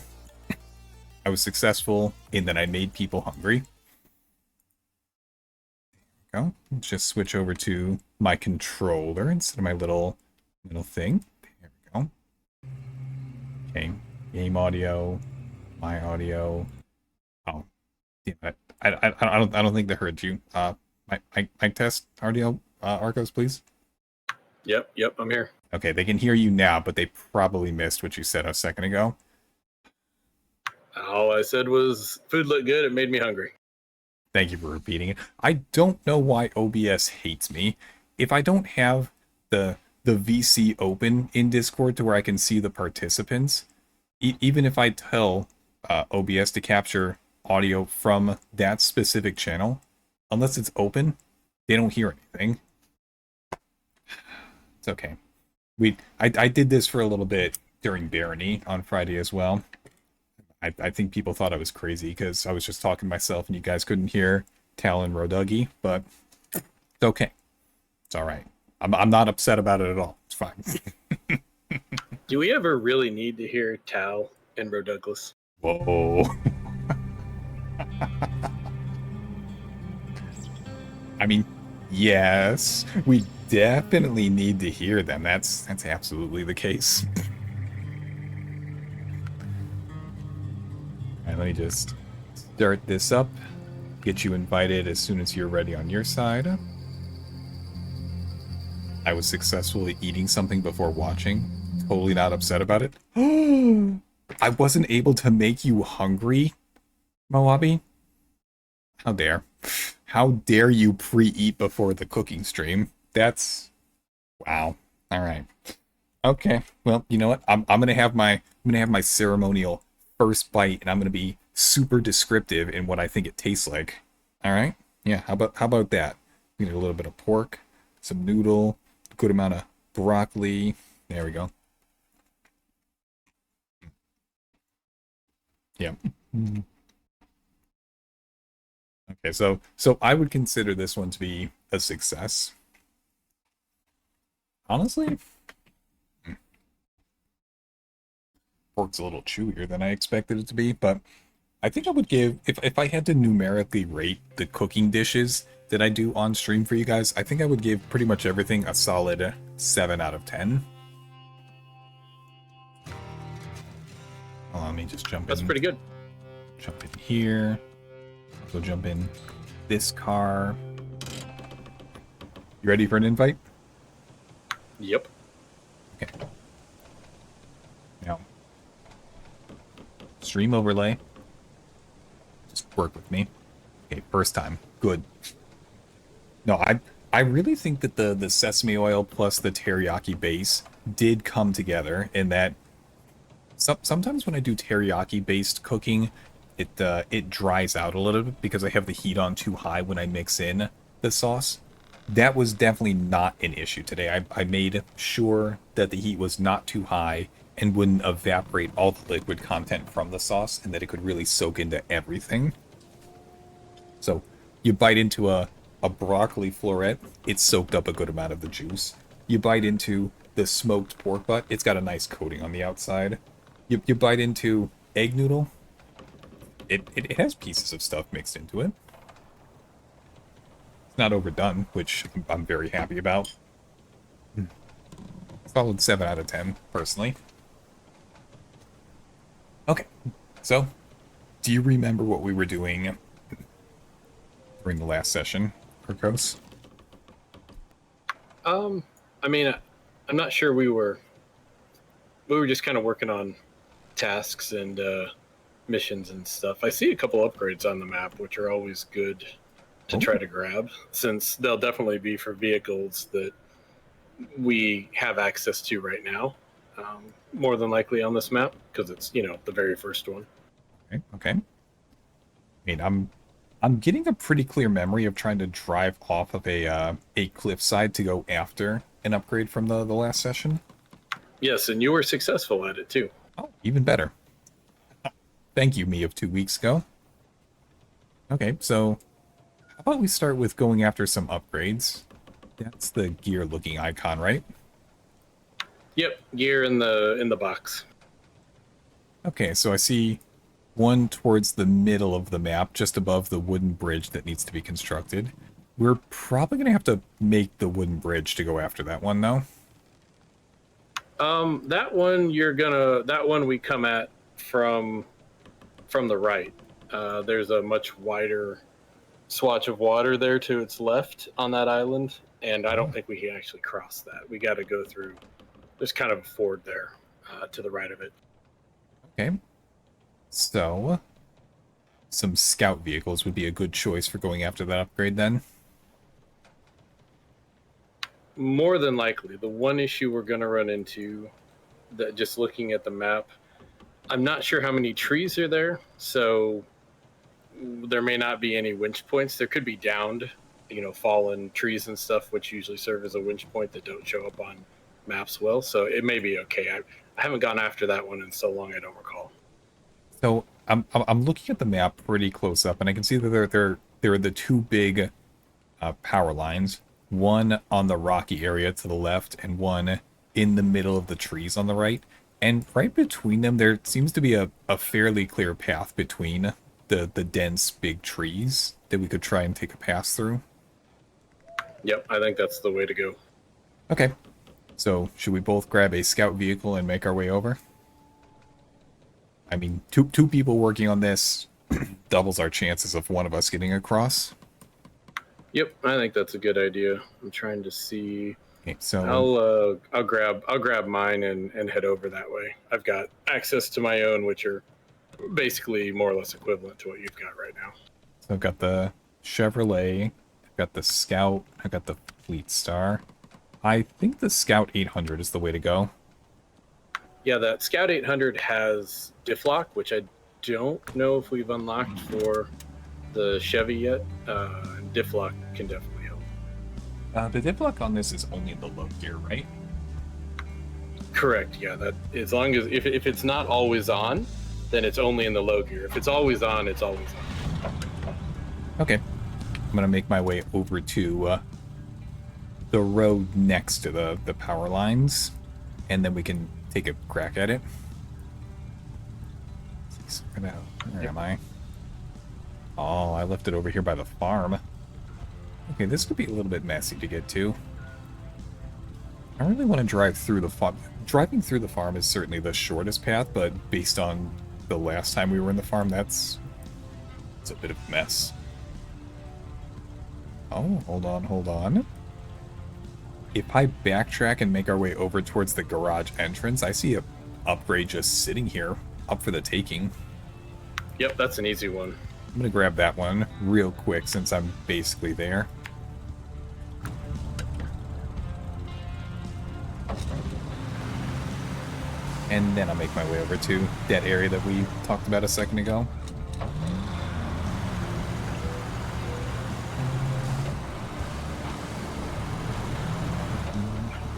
[SPEAKER 1] I was successful in that I made people hungry. Go. Just switch over to my controller instead of my little thing. There we go. Okay. Game audio, my audio. Oh, yeah. I don't think they heard you. Mic test audio. Arcos, please.
[SPEAKER 2] Yep, I'm here.
[SPEAKER 1] Okay, they can hear you now, but they probably missed what you said a second ago.
[SPEAKER 2] All I said was food looked good. It made me hungry.
[SPEAKER 1] Thank you for repeating it. I don't know why OBS hates me. If I don't have the VC open in Discord to where I can see the participants, even if I tell OBS to capture audio from that specific channel, unless it's open, they don't hear anything. It's okay. I did this for a little bit during Barony on Friday as well. I think people thought I was crazy because I was just talking to myself and you guys couldn't hear Tal and Roduggy, but it's okay. It's all right. I'm not upset about it at all. It's fine.
[SPEAKER 2] Do we ever really need to hear Tal and Bro Douglas?
[SPEAKER 1] Whoa. I mean, yes, we definitely need to hear them. That's absolutely the case. All right, let me just start this up. Get you invited as soon as you're ready on your side. I was successfully eating something before watching. Totally not upset about it. I wasn't able to make you hungry, Moabi? How dare. How dare you pre-eat before the cooking stream? That's... wow. Alright. Okay. Well, you know what? I'm gonna have my ceremonial first bite, and I'm gonna be super descriptive in what I think it tastes like. Alright? Yeah, how about that? We need a little bit of pork, some noodle, a good amount of broccoli. There we go. Yeah. Okay, so I would consider this one to be a success. Honestly, pork's a little chewier than I expected it to be, but I think I would give, if I had to numerically rate the cooking dishes that I do on stream for you guys, I think I would give pretty much everything a solid 7 out of 10. Hold on, let me just jump in.
[SPEAKER 2] That's pretty good.
[SPEAKER 1] Jump in here. Also jump in this car. You ready for an invite?
[SPEAKER 2] Yep.
[SPEAKER 1] Okay. Now, stream overlay. Just work with me. Okay, first time. Good. No, I really think that the sesame oil plus the teriyaki base did come together in that sometimes when I do teriyaki based cooking, it dries out a little bit because I have the heat on too high when I mix in the sauce. That was definitely not an issue today. I made sure that the heat was not too high and wouldn't evaporate all the liquid content from the sauce and that it could really soak into everything. So you bite into a broccoli floret, it's soaked up a good amount of the juice. You bite into the smoked pork butt, it's got a nice coating on the outside. You bite into egg noodle, it has pieces of stuff mixed into it. It's not overdone, which I'm very happy about. Solid 7 out of 10, personally. Okay, so Do you remember what we were doing during the last session, Arkos?
[SPEAKER 2] I mean, I'm not sure we were just kind of working on tasks and missions and stuff. I see a couple upgrades on the map, which are always good to
[SPEAKER 1] Oh,
[SPEAKER 2] try to grab, since they'll definitely be for vehicles that we have access to right now. More than likely on this map because it's the very first one.
[SPEAKER 1] okay, okay. I mean, I'm getting a pretty clear memory of trying to drive off of a cliffside to go after an upgrade from the last session.
[SPEAKER 2] Yes, and you were successful at it too.
[SPEAKER 1] Oh, even better. Thank you, me of 2 weeks ago. Okay, so how about we start with going after some upgrades? That's the gear-looking icon, right?
[SPEAKER 2] Yep, gear in the box.
[SPEAKER 1] Okay, so I see one towards the middle of the map, just above the wooden bridge that needs to be constructed. We're probably going to have to make the wooden bridge to go after that one, though.
[SPEAKER 2] That one we come at from the right. There's a much wider swatch of water there to its left on that island, and I don't think we can actually cross that. We got to go through. There's kind of a ford there to the right of it.
[SPEAKER 1] Okay. So, some scout vehicles would be a good choice for going after that upgrade, then.
[SPEAKER 2] More than likely, the one issue we're going to run into, that just looking at the map, I'm not sure how many trees are there, so there may not be any winch points. There could be downed, fallen trees and stuff, which usually serve as a winch point that don't show up on maps well. So it may be okay. I haven't gone after that one in so long I don't recall.
[SPEAKER 1] So, I'm looking at the map pretty close up, and I can see that there are the two big power lines. One on the rocky area to the left, and one in the middle of the trees on the right. And right between them, there seems to be a fairly clear path between the dense big trees that we could try and take a pass through.
[SPEAKER 2] Yep, I think that's the way to go.
[SPEAKER 1] Okay. So, should we both grab a scout vehicle and make our way over? I mean, two people working on this doubles our chances of one of us getting across.
[SPEAKER 2] Yep, I think that's a good idea. I'm trying to see.
[SPEAKER 1] Okay, so
[SPEAKER 2] I'll grab mine and head over that way. I've got access to my own, which are basically more or less equivalent to what you've got right now.
[SPEAKER 1] So I've got the Chevrolet, I've got the Scout, I've got the Fleet Star. I think the Scout 800 is the way to go.
[SPEAKER 2] Yeah, that Scout 800 has diff lock, which I don't know if we've unlocked for the Chevy yet. Diff lock can definitely help.
[SPEAKER 1] The diff lock on this is only in the low gear, right?
[SPEAKER 2] Correct. Yeah, that as long as if it's not always on, then it's only in the low gear. If it's always on, it's always on.
[SPEAKER 1] Okay. I'm going to make my way over to the road next to the power lines, and then we can take a crack at it. Where am I? Oh, I left it over here by the farm. Okay, this could be a little bit messy to get to. I really want to drive through the farm. Driving through the farm is certainly the shortest path, but based on the last time we were in the farm, it's a bit of a mess. Oh, hold on. If I backtrack and make our way over towards the garage entrance, I see a upgrade just sitting here, up for the taking.
[SPEAKER 2] Yep, that's an easy one.
[SPEAKER 1] I'm gonna grab that one real quick since I'm basically there. And then I'll make my way over to that area that we talked about a second ago.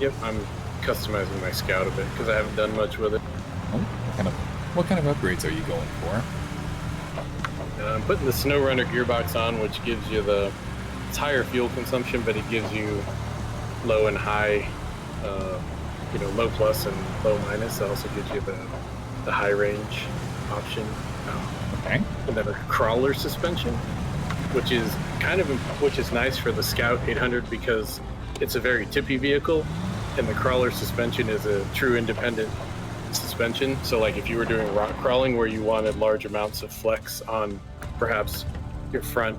[SPEAKER 2] Yep, I'm customizing my Scout a bit because I haven't done much with it.
[SPEAKER 1] Oh, what kind of upgrades are you going for?
[SPEAKER 2] I'm putting the Snowrunner gearbox on, which gives you it's higher fuel consumption, but it gives you low and high, low plus and low minus. It also gives you the high range option.
[SPEAKER 1] Okay.
[SPEAKER 2] And then a crawler suspension, which is nice for the Scout 800 because it's a very tippy vehicle, and the crawler suspension is a true independent suspension suspension. So like if you were doing rock crawling where you wanted large amounts of flex on perhaps your front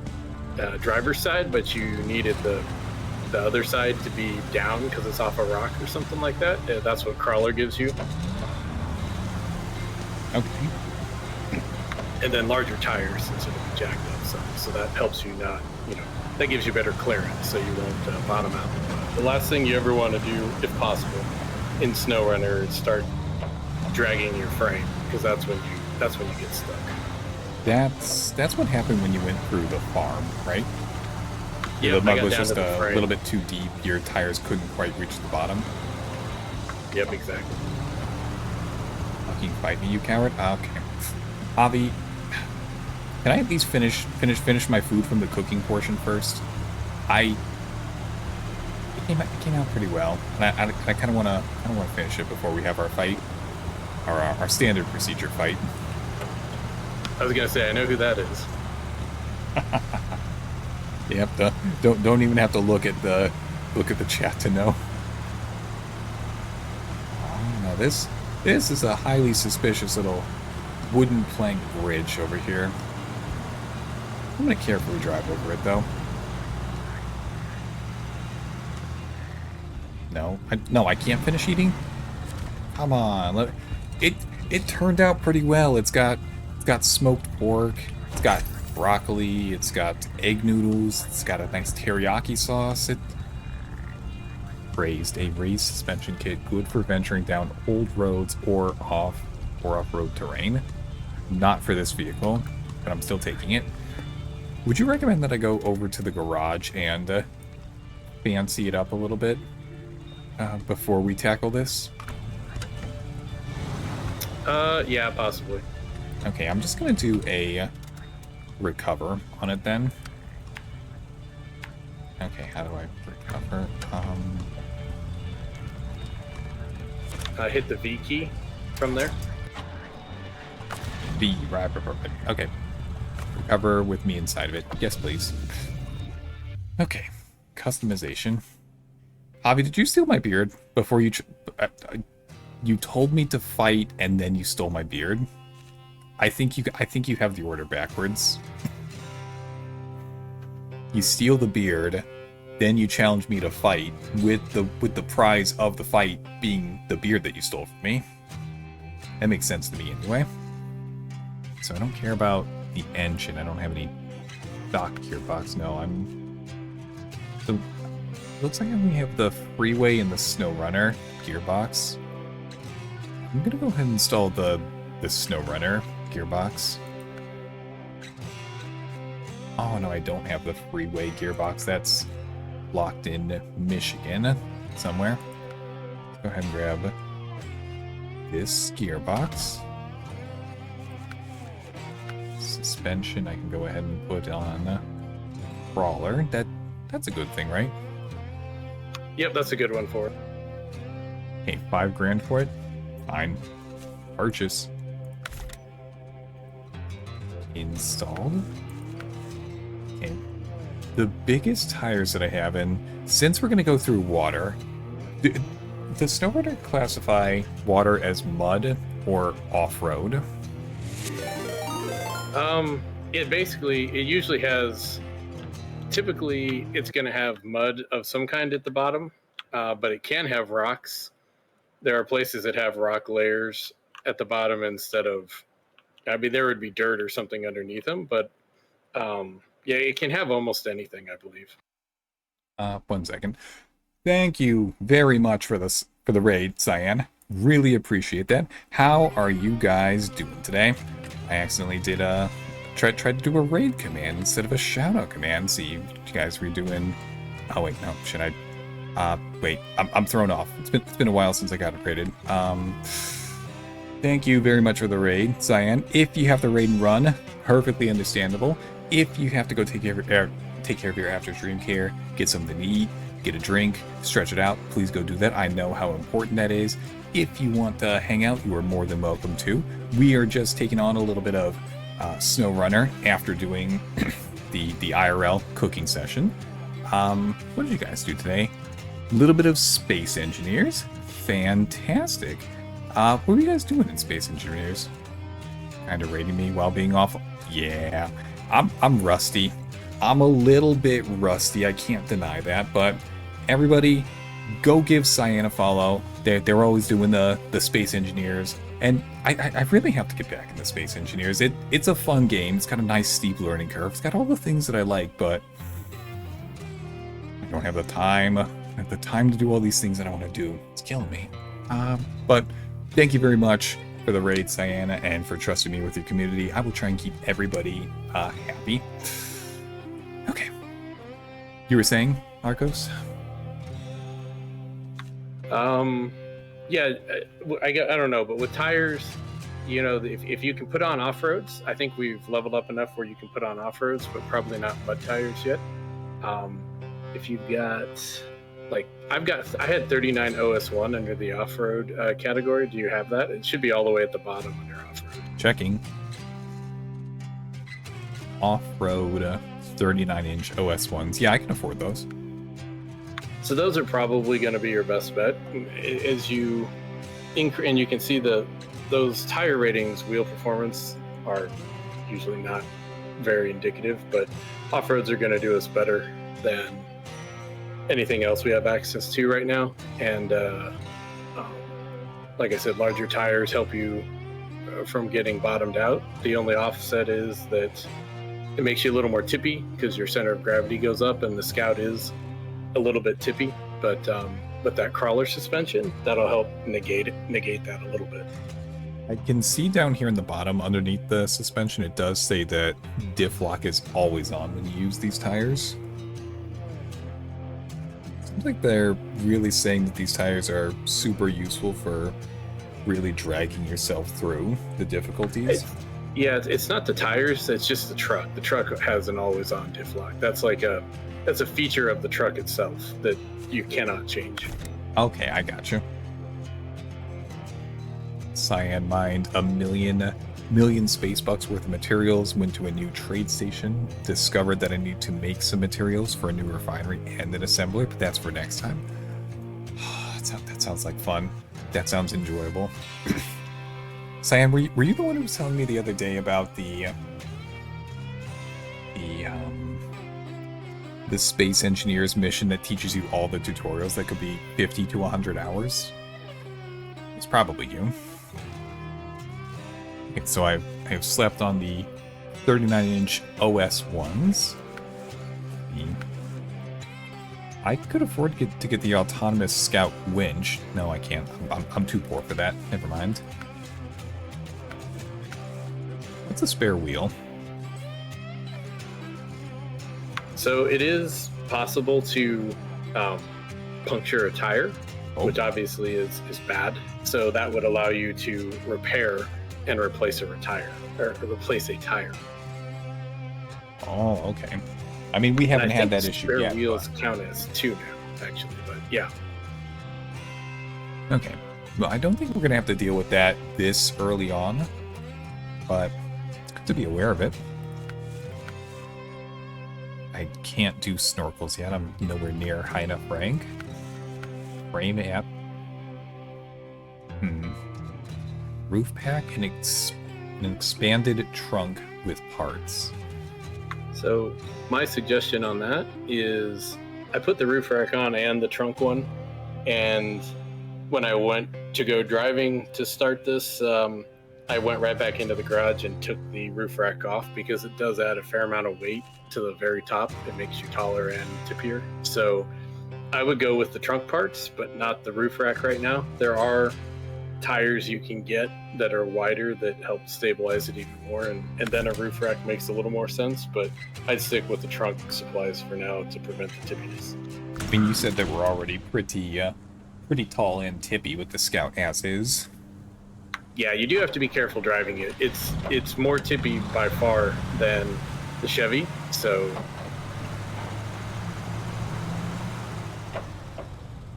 [SPEAKER 2] driver's side, but you needed the other side to be down because it's off a rock or something like that, that's what crawler gives you.
[SPEAKER 1] Okay.
[SPEAKER 2] And then larger tires instead of jacked up some, so that helps you not, that gives you better clearance, so you won't bottom out. The last thing you ever want to do, if possible, in Snowrunner is start dragging your frame, because that's when you get stuck.
[SPEAKER 1] That's what happened when you went through the farm, right?
[SPEAKER 2] Yeah,
[SPEAKER 1] the mud was just a little bit too deep. Your tires couldn't quite reach the bottom.
[SPEAKER 2] Yep, exactly.
[SPEAKER 1] Fucking fight me, you coward. Okay, Avi, can I at least finish my food from the cooking portion first? It came out pretty well, and I kind of want to finish it before we have our fight, our standard procedure fight.
[SPEAKER 2] I was gonna say, I know who that is.
[SPEAKER 1] Yep. Don't even have to look at the chat to know. Oh, now this is a highly suspicious little wooden plank bridge over here. I'm gonna carefully drive over it though. No, I can't finish eating. Come on, it turned out pretty well. It's got smoked pork. It's got broccoli. It's got egg noodles. It's got a nice teriyaki sauce. A raised suspension kit, good for venturing down old roads or off-road terrain. Not for this vehicle, but I'm still taking it. Would you recommend that I go over to the garage and fancy it up a little bit before we tackle this?
[SPEAKER 2] Yeah, possibly.
[SPEAKER 1] Okay, I'm just gonna do a recover on it then. Okay, how do I recover?
[SPEAKER 2] Hit the V key from there.
[SPEAKER 1] V, right. Okay. Recover with me inside of it. Yes, please. Okay. Customization. Javi, did you steal my beard before you... you told me to fight and then you stole my beard? I think you have the order backwards. You steal the beard, then you challenge me to fight with the prize of the fight being the beard that you stole from me. That makes sense to me anyway. So I don't care about the engine. I don't have any stock gearbox. No, looks like I only have the Freeway and the Snowrunner gearbox. I'm gonna go ahead and install the Snowrunner gearbox. Oh no, I don't have the Freeway gearbox. That's locked in Michigan somewhere. Go ahead and grab this gearbox. Suspension I can go ahead and put on crawler. That's a good thing, right?
[SPEAKER 2] Yep, that's a good one for it.
[SPEAKER 1] Hey, $5,000 for it? Fine. Purchase. Installed. Okay. The biggest tires that I have in, since we're going to go through water, does Snowrunner classify water as mud or off-road?
[SPEAKER 2] It usually has, typically it's going to have mud of some kind at the bottom, but it can have rocks. There are places that have rock layers at the bottom instead of, there would be dirt or something underneath them, but yeah, it can have almost anything, I believe.
[SPEAKER 1] 1 second. Thank you very much for the raid, Cyan. Really appreciate that. How are you guys doing today? I accidentally did tried to do a raid command instead of a shoutout command. See, you guys were doing. Oh wait, no, should I? Wait, I'm thrown off. It's been a while since I got it raided. Thank you very much for the raid, Cyan. If you have to raid and run, perfectly understandable. If you have to go take care of your after stream care, get something to eat, get a drink, stretch it out, please go do that. I know how important that is. If you want to hang out, you are more than welcome to. We are just taking on a little bit of Snowrunner after doing the IRL cooking session. What did you guys do today? A little bit of Space Engineers. Fantastic. What were you guys doing in Space Engineers? Kind of rating me while being off. Yeah, I'm rusty. I'm a little bit rusty. I can't deny that. But everybody, go give Cyan a follow. They're always doing the Space Engineers, and I really have to get back into Space Engineers. It's a fun game. It's got a nice steep learning curve. It's got all the things that I like, but I don't have the time. I have the time to do all these things that I want to do. It's killing me. But thank you very much for the raid, Cyanna, and for trusting me with your community. I will try and keep everybody happy. Okay. You were saying, Arkos?
[SPEAKER 2] Yeah, I don't know, but with tires, you know, if you can put on off-roads, I think we've leveled up enough where you can put on off-roads, but probably not mud tires yet. If you've got, like, I had 39 OS1 under the off-road category. Do you have that? It should be all the way at the bottom under off-road.
[SPEAKER 1] Checking. Off-road 39-inch OS1s. Yeah, I can afford those.
[SPEAKER 2] So those are probably going to be your best bet. As you and you can see those tire ratings, wheel performance, are usually not very indicative, but off-roads are going to do us better than anything else we have access to right now. And like I said, larger tires help you from getting bottomed out. The only offset is that it makes you a little more tippy because your center of gravity goes up, and the Scout is a little bit tippy, but that crawler suspension, that'll help negate that a little bit.
[SPEAKER 1] I can see down here in the bottom underneath the suspension, it does say that diff lock is always on when you use these tires. Seems like they're really saying that these tires are super useful for really dragging yourself through the difficulties.
[SPEAKER 2] It's not the tires, it's just the truck. The truck has an always on diff lock. That's a feature of the truck itself that you cannot change.
[SPEAKER 1] Okay, I gotcha. Cyan mined a million space bucks worth of materials, went to a new trade station, discovered that I need to make some materials for a new refinery and an assembler, but that's for next time. That sounds like fun. That sounds enjoyable. Cyan, were you the one who was telling me the other day about the Space Engineers mission that teaches you all the tutorials that could be 50 to 100 hours? It's probably you. Okay, so I have slept on the 39-inch OS1s. I could afford to get the autonomous Scout winch. No, I can't. I'm too poor for that. Never mind. What's a spare wheel?
[SPEAKER 2] So it is possible to puncture a tire, which obviously is bad. So that would allow you to repair and replace a tire.
[SPEAKER 1] Oh, okay. I mean, we haven't had that issue yet.
[SPEAKER 2] Spare wheels count as 2 now, actually, but yeah.
[SPEAKER 1] Okay. Well, I don't think we're going to have to deal with that this early on, but it's good to be aware of it. I can't do snorkels yet. I'm nowhere near high enough rank. Frame app. Roof pack and an expanded trunk with parts.
[SPEAKER 2] So my suggestion on that is I put the roof rack on and the trunk one, and when I went to go driving to start this, I went right back into the garage and took the roof rack off because it does add a fair amount of weight to the very top. It makes you taller and tippier. So I would go with the trunk parts, but not the roof rack right now. There are tires you can get that are wider that help stabilize it even more, and then a roof rack makes a little more sense, but I'd stick with the trunk supplies for now to prevent the tippiness.
[SPEAKER 1] I mean, you said that we're already pretty tall and tippy with the Scout as is.
[SPEAKER 2] Yeah, you do have to be careful driving it. It's more tippy by far than the Chevy, so...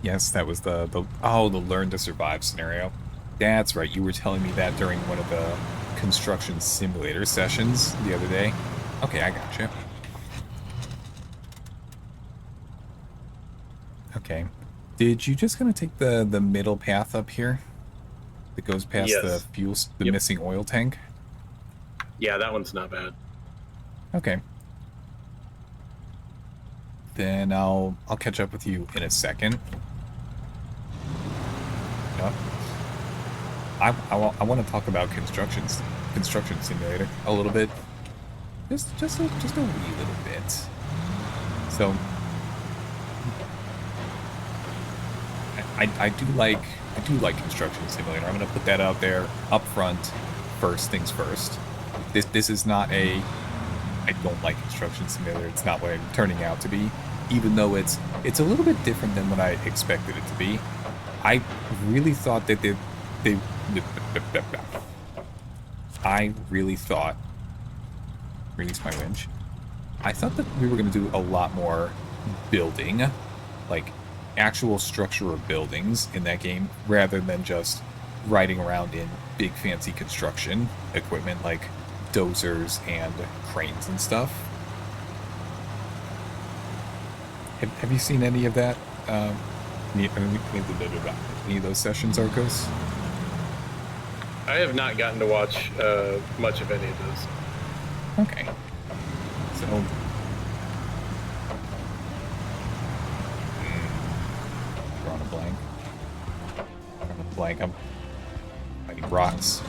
[SPEAKER 1] Yes, that was the learn to survive scenario. That's right, you were telling me that during one of the construction simulator sessions the other day. Okay, I gotcha. Okay. Did you just gonna take the middle path up here? that goes past the
[SPEAKER 2] Yes.
[SPEAKER 1] the
[SPEAKER 2] Yep.
[SPEAKER 1] missing oil tank?
[SPEAKER 2] Yeah, that one's not bad.
[SPEAKER 1] Okay. Then I'll catch up with you in a second. Yep. I want to talk about construction simulator a little bit. Just a wee little bit. So I do like construction simulator. I'm gonna put that out there up front. First things first. This is not a I don't like construction simulator. It's not what I'm turning out to be. Even though it's a little bit different than what I expected it to be. I really thought that they I really thought release my winch. I thought that we were going to do a lot more building, like actual structure of buildings in that game, rather than just riding around in big fancy construction equipment like dozers and cranes and stuff. Have you seen any of that? Any of those sessions, Arkos?
[SPEAKER 2] I have not gotten to watch much of any of those.
[SPEAKER 1] Okay. So, drawing a blank. Drawing a blank. I'm fighting rocks.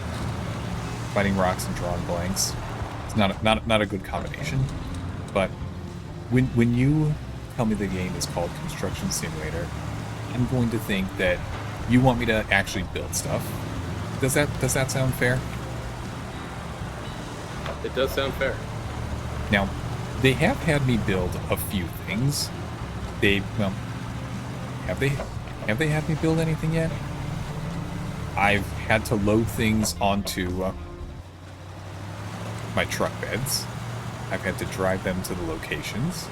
[SPEAKER 1] Fighting rocks and drawing blanks. It's not a good combination. But when you tell me the game is called Construction Simulator, I'm going to think that you want me to actually build stuff. Does that sound fair?
[SPEAKER 2] It does sound fair.
[SPEAKER 1] Now, they have had me build a few things. Have they had me build anything yet? I've had to load things onto my truck beds. I've had to drive them to the locations.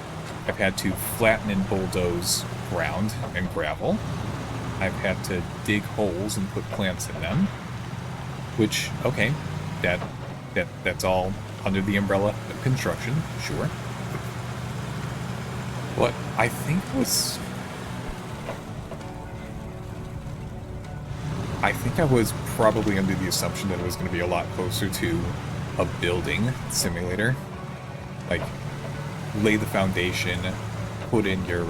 [SPEAKER 1] I've had to flatten and bulldoze ground and gravel. I've had to dig holes and put plants in them. Which, okay, that's all under the umbrella of construction, sure. But I think I was probably under the assumption that it was going to be a lot closer to a building simulator. Like, lay the foundation, put in your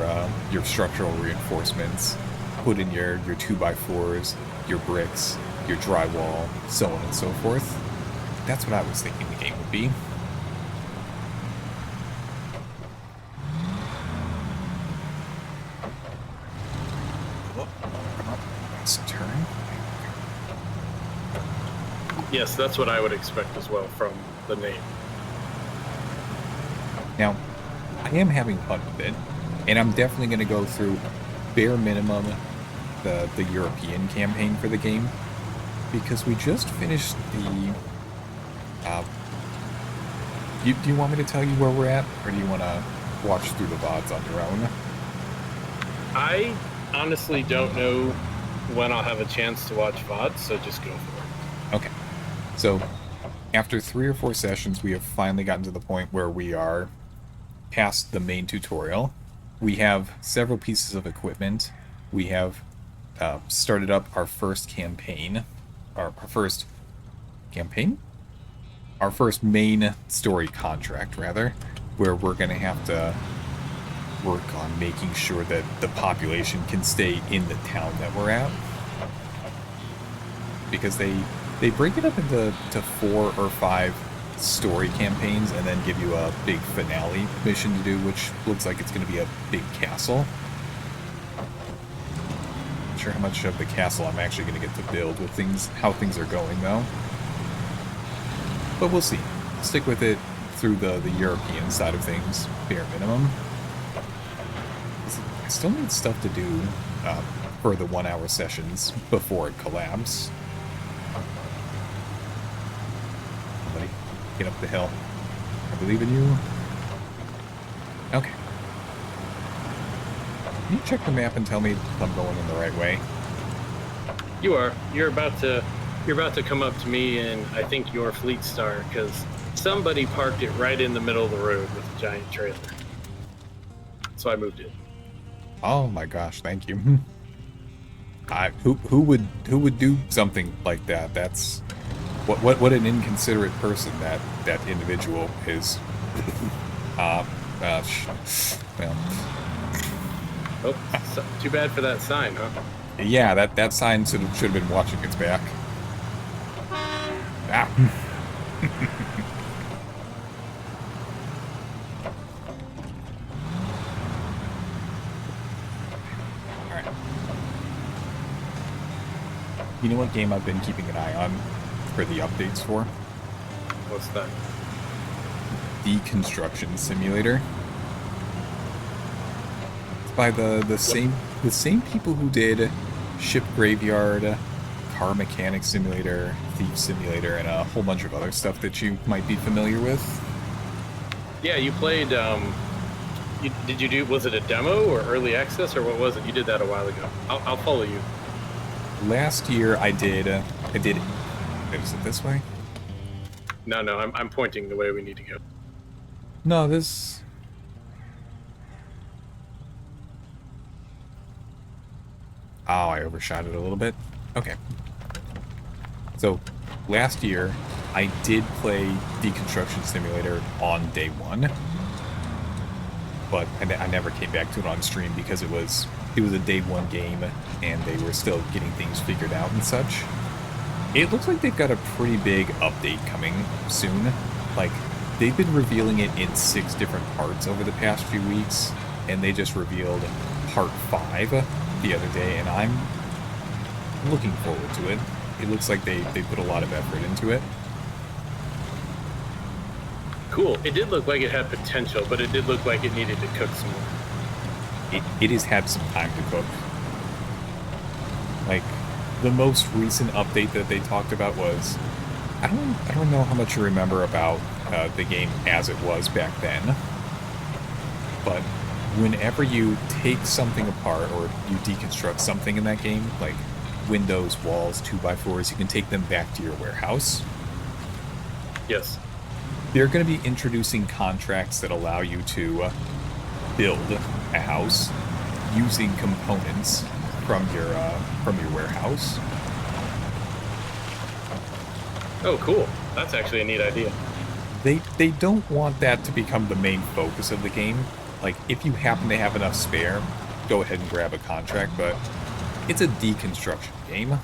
[SPEAKER 1] structural reinforcements, put in your 2x4s, your bricks, your drywall, so on and so forth. That's what I was thinking the game would be. Let's turn.
[SPEAKER 2] Yes, that's what I would expect as well from the name.
[SPEAKER 1] Now, I am having fun with it, and I'm definitely going to go through bare minimum the European campaign for the game, because we just finished the... do you want me to tell you where we're at, or do you want to watch through the VODs on your own?
[SPEAKER 2] I honestly don't know when I'll have a chance to watch VODs, so just go for it.
[SPEAKER 1] Okay. So, after 3 or 4 sessions, we have finally gotten to the point where we are past the main tutorial. We have several pieces of equipment. We have started up our first campaign. Our first campaign? Our first main story contract, rather, where we're going to have to work on making sure that the population can stay in the town that we're at. Because they break it up into 4 or 5 story campaigns and then give you a big finale mission to do, which looks like it's going to be a big castle. Not sure how much of the castle I'm actually going to get to build with how things are going, though. But we'll see. Stick with it through the European side of things, bare minimum. I still need stuff to do for the 1-hour sessions before it collabs. Somebody, get up the hill. I believe in you. Okay. Can you check the map and tell me if I'm going in the right way?
[SPEAKER 2] You are. You're about to come up to me in, I think, your Fleet Star, because somebody parked it right in the middle of the road with a giant trailer. So I moved it.
[SPEAKER 1] Oh my gosh, thank you. Who would do something like that? That's what an inconsiderate person that individual is. Well,
[SPEAKER 2] Oh, too bad for that sign, huh?
[SPEAKER 1] yeah, that sign should have been watching its back. Ah. All right. You know what game I've been keeping an eye on for the updates for?
[SPEAKER 2] What's that?
[SPEAKER 1] Deconstruction Simulator. It's by the same people who did Ship Graveyard, Car Mechanic Simulator, Thief Simulator, and a whole bunch of other stuff that you might be familiar with.
[SPEAKER 2] Yeah, you played. Did you do? Was it a demo or early access or what was it? You did that a while ago. I'll follow you.
[SPEAKER 1] Last year I did. Is it this way?
[SPEAKER 2] No, I'm pointing the way we need to go.
[SPEAKER 1] No, this. Oh, I overshot it a little bit. Okay. So, last year, I did play Deconstruction Simulator on day one, but I never came back to it on stream because it was a day one game, and they were still getting things figured out and such. It looks like they've got a pretty big update coming soon. Like, they've been revealing it in 6 different parts over the past few weeks, and they just revealed part 5 the other day, and I'm looking forward to it. It looks like they put a lot of effort into it.
[SPEAKER 2] Cool. It did look like it had potential, but it did look like it needed to cook some more.
[SPEAKER 1] It has had some time to cook. Like, the most recent update that they talked about was, I don't know how much you remember about the game as it was back then, but whenever you take something apart or you deconstruct something in that game, like windows, walls, 2x4s, you can take them back to your warehouse.
[SPEAKER 2] Yes.
[SPEAKER 1] They're going to be introducing contracts that allow you to build a house using components from your warehouse.
[SPEAKER 2] Oh, cool. That's actually a neat idea.
[SPEAKER 1] They don't want that to become the main focus of the game. Like, if you happen to have enough spare, go ahead and grab a contract, but it's a deconstruction game.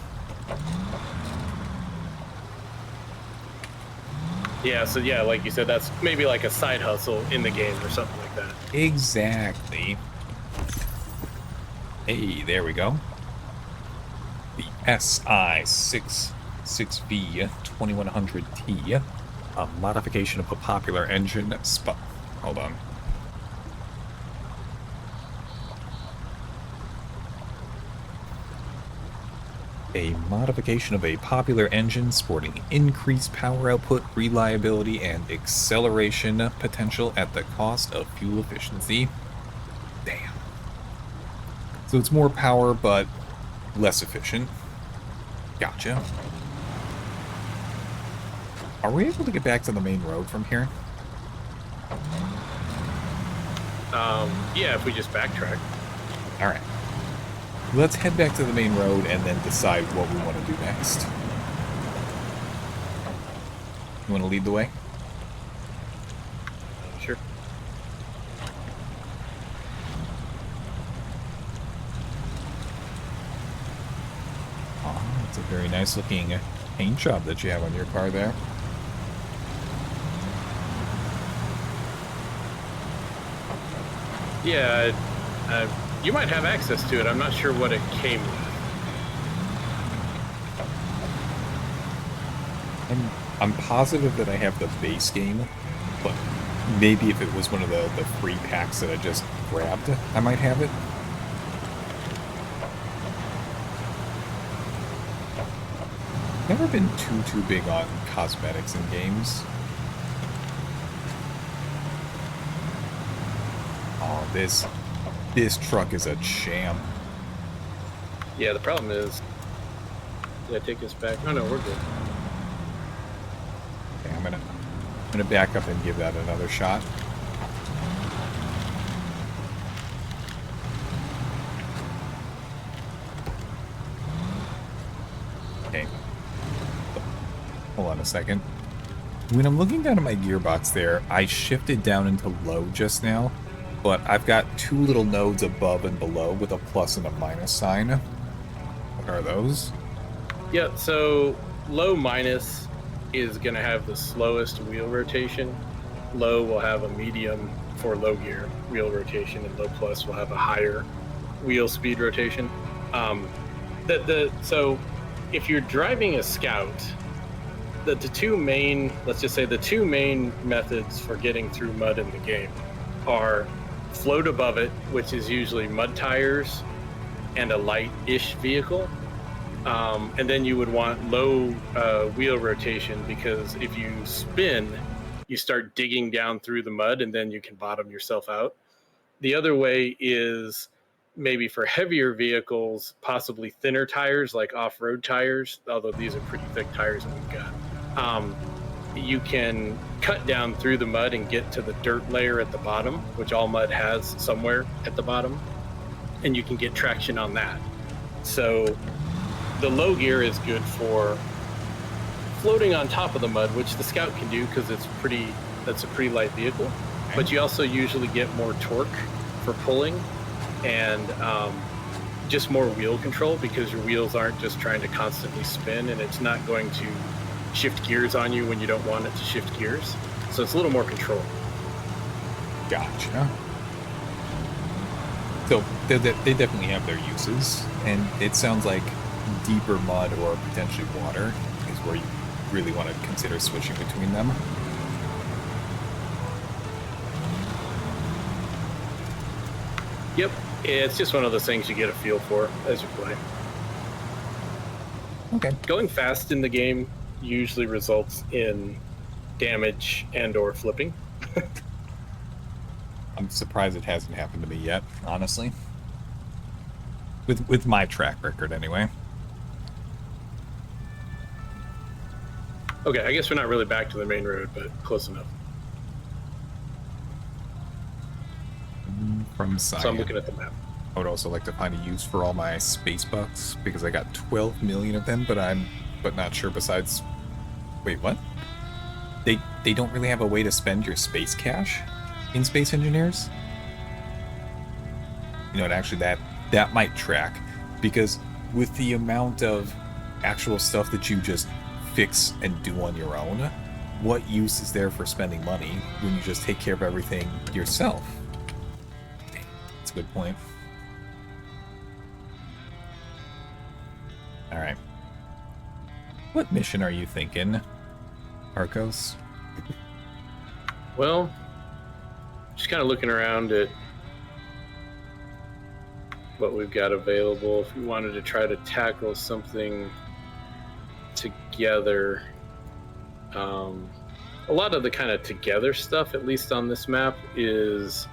[SPEAKER 2] Yeah, so yeah, like you said, that's maybe like a side hustle in the game or something like that.
[SPEAKER 1] Exactly. Hey, there we go. The SI-66V 2100T, a modification of a popular engine. Hold on. A modification of a popular engine sporting increased power output, reliability, and acceleration potential at the cost of fuel efficiency. Damn. So it's more power, but less efficient. Gotcha. Are we able to get back to the main road from here?
[SPEAKER 2] Yeah, if we just backtrack.
[SPEAKER 1] All right. Let's head back to the main road and then decide what we want to do next. You want to lead the way?
[SPEAKER 2] Sure.
[SPEAKER 1] Oh, it's a very nice looking paint job that you have on your car there.
[SPEAKER 2] Yeah, you might have access to it. I'm not sure what it came with.
[SPEAKER 1] I'm positive that I have the base game, but maybe if it was one of the free packs that I just grabbed, I might have it. Never been too big on cosmetics in games. Oh, this truck is a sham.
[SPEAKER 2] Yeah, the problem is, did I take this back? Oh no, we're good.
[SPEAKER 1] Okay, I'm gonna back up and give that another shot. Hold on a second. When I'm looking down at my gearbox there, I shifted down into low just now, but I've got two little nodes above and below with a plus and a minus sign. What are those?
[SPEAKER 2] Yeah, so low minus is going to have the slowest wheel rotation. Low will have a medium for low gear wheel rotation, and low plus will have a higher wheel speed rotation. So if you're driving a Scout, the two main, let's just say the two main methods for getting through mud in the game are float above it, which is usually mud tires and a light-ish vehicle. And then you would want low wheel rotation, because if you spin, you start digging down through the mud and then you can bottom yourself out. The other way is maybe for heavier vehicles, possibly thinner tires like off-road tires, although these are pretty thick tires that we've got. You can cut down through the mud and get to the dirt layer at the bottom, which all mud has somewhere at the bottom, and you can get traction on that. So the low gear is good for floating on top of the mud, which the Scout can do because that's a pretty light vehicle. Okay. But you also usually get more torque for pulling and just more wheel control, because your wheels aren't just trying to constantly spin, and it's not going to shift gears on you when you don't want it to shift gears. So it's a little more control.
[SPEAKER 1] Gotcha. So they definitely have their uses, and it sounds like deeper mud or potentially water is where you really want to consider switching between them.
[SPEAKER 2] Yep, it's just one of those things you get a feel for as you play.
[SPEAKER 1] Okay.
[SPEAKER 2] Going fast in the game usually results in damage and or flipping.
[SPEAKER 1] I'm surprised it hasn't happened to me yet, honestly. With my track record, anyway.
[SPEAKER 2] Okay, I guess we're not really back to the main road, but close enough.
[SPEAKER 1] From science.
[SPEAKER 2] So I'm looking at the map.
[SPEAKER 1] I would also like to find a use for all my space bucks, because I got 12 million of them, but not sure besides... Wait, what? They don't really have a way to spend your space cash in Space Engineers? You know, and actually that might track, because with the amount of actual stuff that you just fix and do on your own, what use is there for spending money when you just take care of everything yourself? That's a good point. Alright. What mission are you thinking, Arkos?
[SPEAKER 2] Well, just kind of looking around at what we've got available. If we wanted to try to tackle something together, a lot of the kind of together stuff, at least on this map, is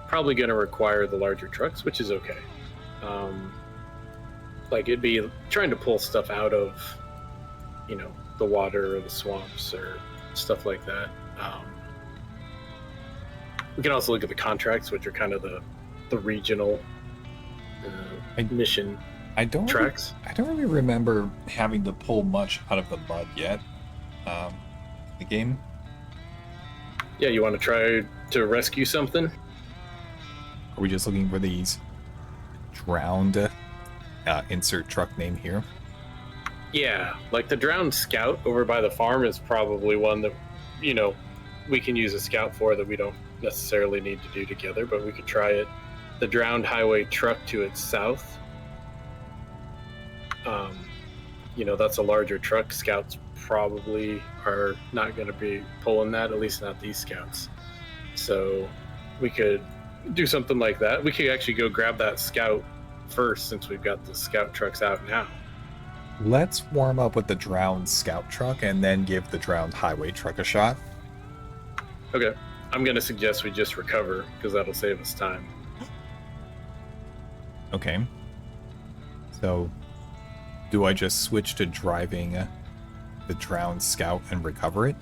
[SPEAKER 2] probably going to require the larger trucks, which is okay. Like, it'd be trying to pull stuff out of, you know, the water or the swamps or stuff like that. We can also look at the contracts, which are kind of the regional mission tracks.
[SPEAKER 1] I don't really remember having to pull much out of the mud yet. The game.
[SPEAKER 2] Yeah, you want to try to rescue something?
[SPEAKER 1] Are we just looking for these drowned? Insert truck name here.
[SPEAKER 2] Yeah, like the drowned Scout over by the farm is probably one that, you know, we can use a Scout for, that we don't necessarily need to do together, but we could try it. The drowned highway truck to its south, you know, that's a larger truck. Scouts probably are not going to be pulling that, at least not these Scouts. So we could do something like that. We could actually go grab that Scout first, since we've got the Scout trucks out now.
[SPEAKER 1] Let's warm up with the drowned Scout truck and then give the drowned highway truck a shot.
[SPEAKER 2] Okay. I'm going to suggest we just recover, because that'll save us time.
[SPEAKER 1] Okay. So, do I just switch to driving the drowned Scout and recover it?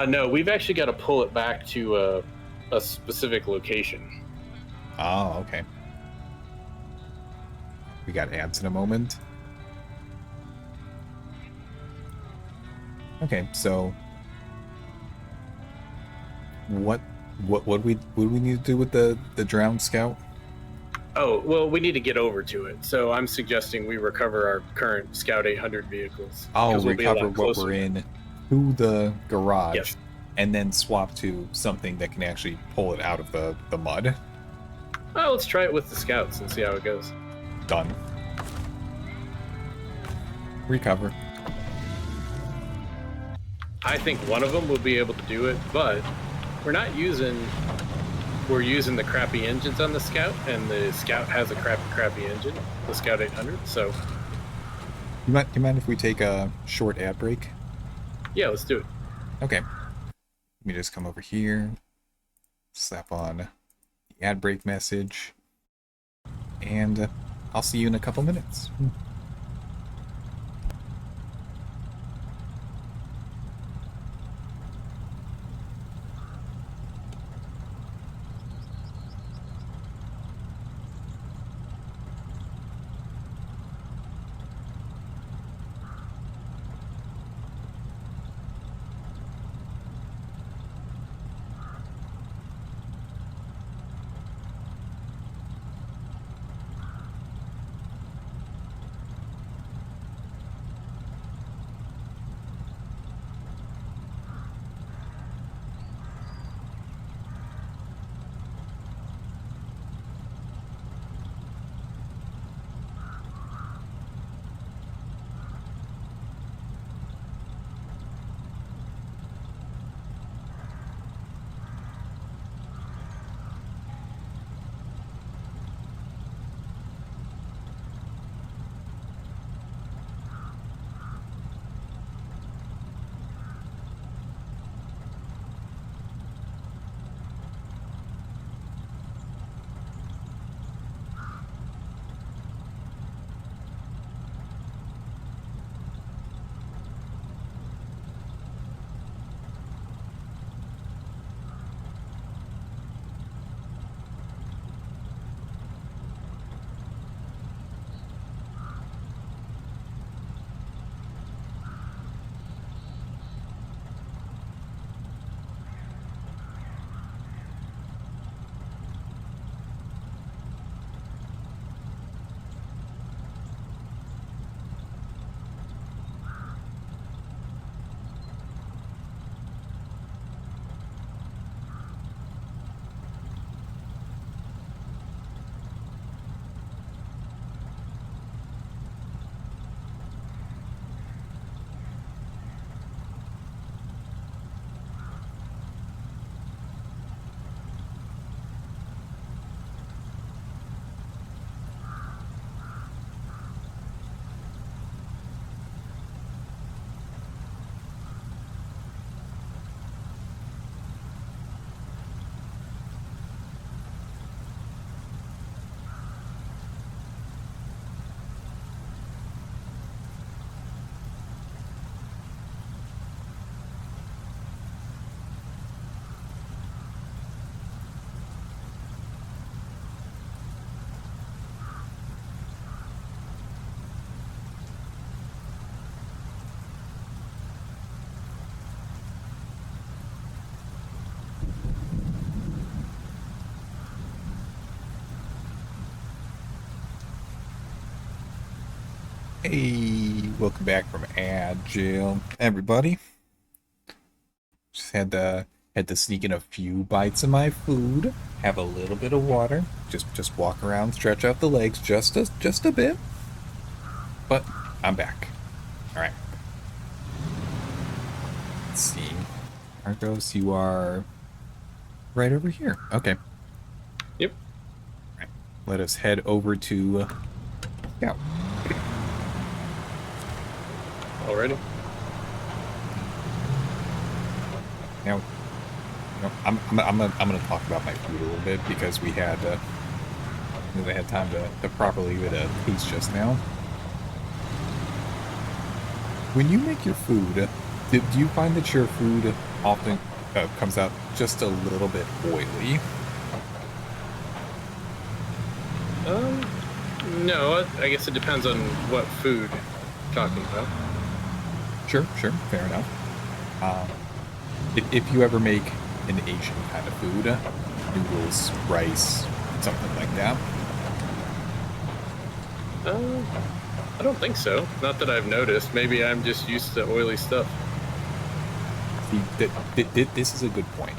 [SPEAKER 2] No, we've actually got to pull it back to a specific location.
[SPEAKER 1] Oh, okay. We got ants in a moment. Okay, so what would we need to do with the drowned scout?
[SPEAKER 2] Oh, well, we need to get over to it. So I'm suggesting we recover our current Scout 800 vehicles
[SPEAKER 1] I'll
[SPEAKER 2] because we'll be a
[SPEAKER 1] recover
[SPEAKER 2] lot
[SPEAKER 1] what
[SPEAKER 2] closer.
[SPEAKER 1] we're in to the garage
[SPEAKER 2] Yes.
[SPEAKER 1] and then swap to something that can actually pull it out of the mud.
[SPEAKER 2] Well, let's try it with the Scouts and see how it goes.
[SPEAKER 1] Done. Recover.
[SPEAKER 2] I think one of them will be able to do it, but we're not using. We're using the crappy engines on the Scout, and the Scout has a crappy engine, the Scout 800. So
[SPEAKER 1] You mind if we take a short ad break?
[SPEAKER 2] yeah, let's do it.
[SPEAKER 1] Okay. Let me just come over here, slap on the ad break message, and I'll see you in a couple minutes. Hey, welcome back from ad jail, everybody. Just had to sneak in a few bites of my food, have a little bit of water, just walk around, stretch out the legs just a bit. But I'm back. All right. Let's see. Arkos, you are right over here. Okay.
[SPEAKER 2] Yep.
[SPEAKER 1] All right. Let us head over to Scout.
[SPEAKER 2] Already.
[SPEAKER 1] Now, I'm gonna talk about my food a little bit because I had time to properly give it a taste just now. When you make your food, do you find that your food often comes out just a little bit oily?
[SPEAKER 2] No, I guess it depends on what food you're talking about.
[SPEAKER 1] Sure, fair enough. Um, if you ever make an Asian kind of food, noodles, rice, something like that.
[SPEAKER 2] I don't think so. Not that I've noticed. Maybe I'm just used to oily stuff.
[SPEAKER 1] See, this is a good point.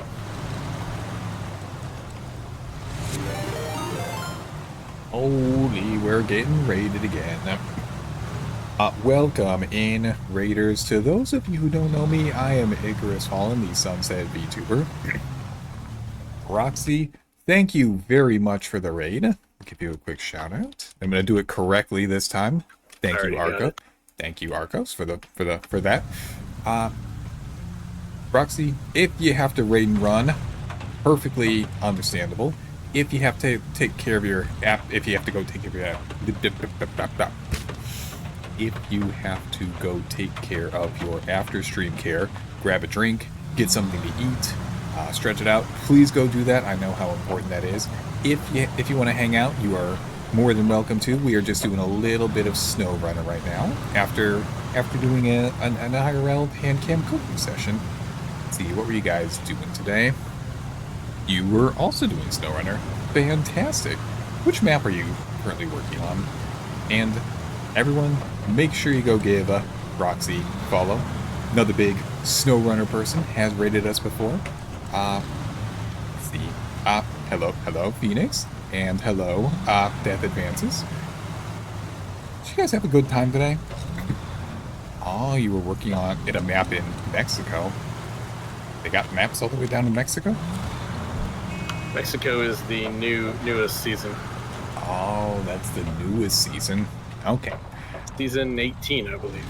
[SPEAKER 1] Holy, we're getting raided again. Welcome in, raiders. To those of you who don't know me, I am IkarosFaln, the Sunset VTuber. Roxy, thank you very much for the raid. I'll give you a quick shout out. I'm gonna do it correctly this time. Thank you, Arkos. Thank you, Arkos, for that. Roxy, if you have to raid and run, perfectly understandable. If you have to take care of your app, if you have to go take care of your app, if you have to go take care of your after stream care, grab a drink, get something to eat, stretch it out, please go do that. I know how important that is. If you want to hang out, you are more than welcome to. We are just doing a little bit of Snowrunner right now after doing an IRL hand cam cooking session. Let's see, what were you guys doing today? You were also doing Snowrunner. Fantastic. Which map are you currently working on? And everyone, make sure you go give Roxy a follow. Another big Snowrunner person has rated us before. Let's see. Hello, Phoenix. And hello, Death Advances. Did you guys have a good time today? Oh, you were working on a map in Mexico. They got maps all the way down to Mexico?
[SPEAKER 2] Mexico is the newest season.
[SPEAKER 1] Oh, that's the newest season. Okay.
[SPEAKER 2] Season 18, I believe.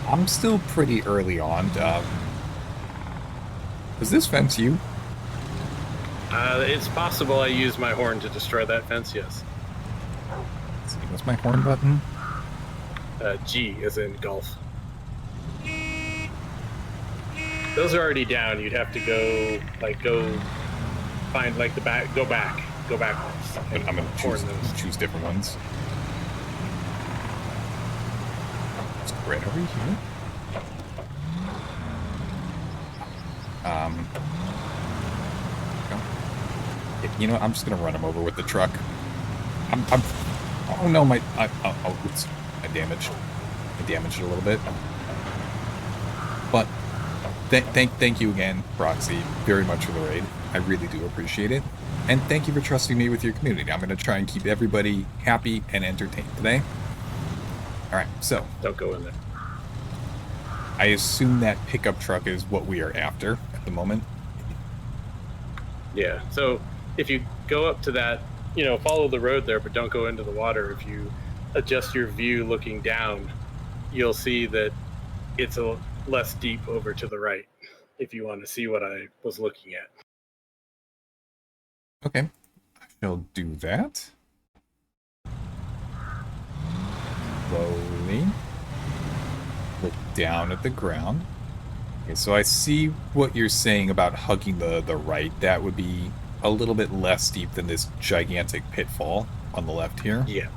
[SPEAKER 1] I'm still pretty early on. Was this fence you?
[SPEAKER 2] It's possible I used my horn to destroy that fence, yes.
[SPEAKER 1] Let's see, what's my horn button?
[SPEAKER 2] G, as in golf. Those are already down. You'd have to go find, like, the back, go backwards.
[SPEAKER 1] I'm gonna choose different ones. Let's go right over here. You know what, I'm just gonna run him over with the truck. Oh no, oops, I damaged it a little bit. But thank you again, Roxy, very much for the raid. I really do appreciate it. And thank you for trusting me with your community. I'm going to try and keep everybody happy and entertained today. Alright, so.
[SPEAKER 2] Don't go in there.
[SPEAKER 1] I assume that pickup truck is what we are after at the moment.
[SPEAKER 2] Yeah, so if you go up to that, follow the road there, but don't go into the water. If you adjust your view looking down, you'll see that it's a less deep over to the right, if you want to see what I was looking at.
[SPEAKER 1] Okay, I shall do that. Slowly look down at the ground. Okay, so I see what you're saying about hugging the right. That would be a little bit less steep than this gigantic pitfall on the left here.
[SPEAKER 2] Yeah.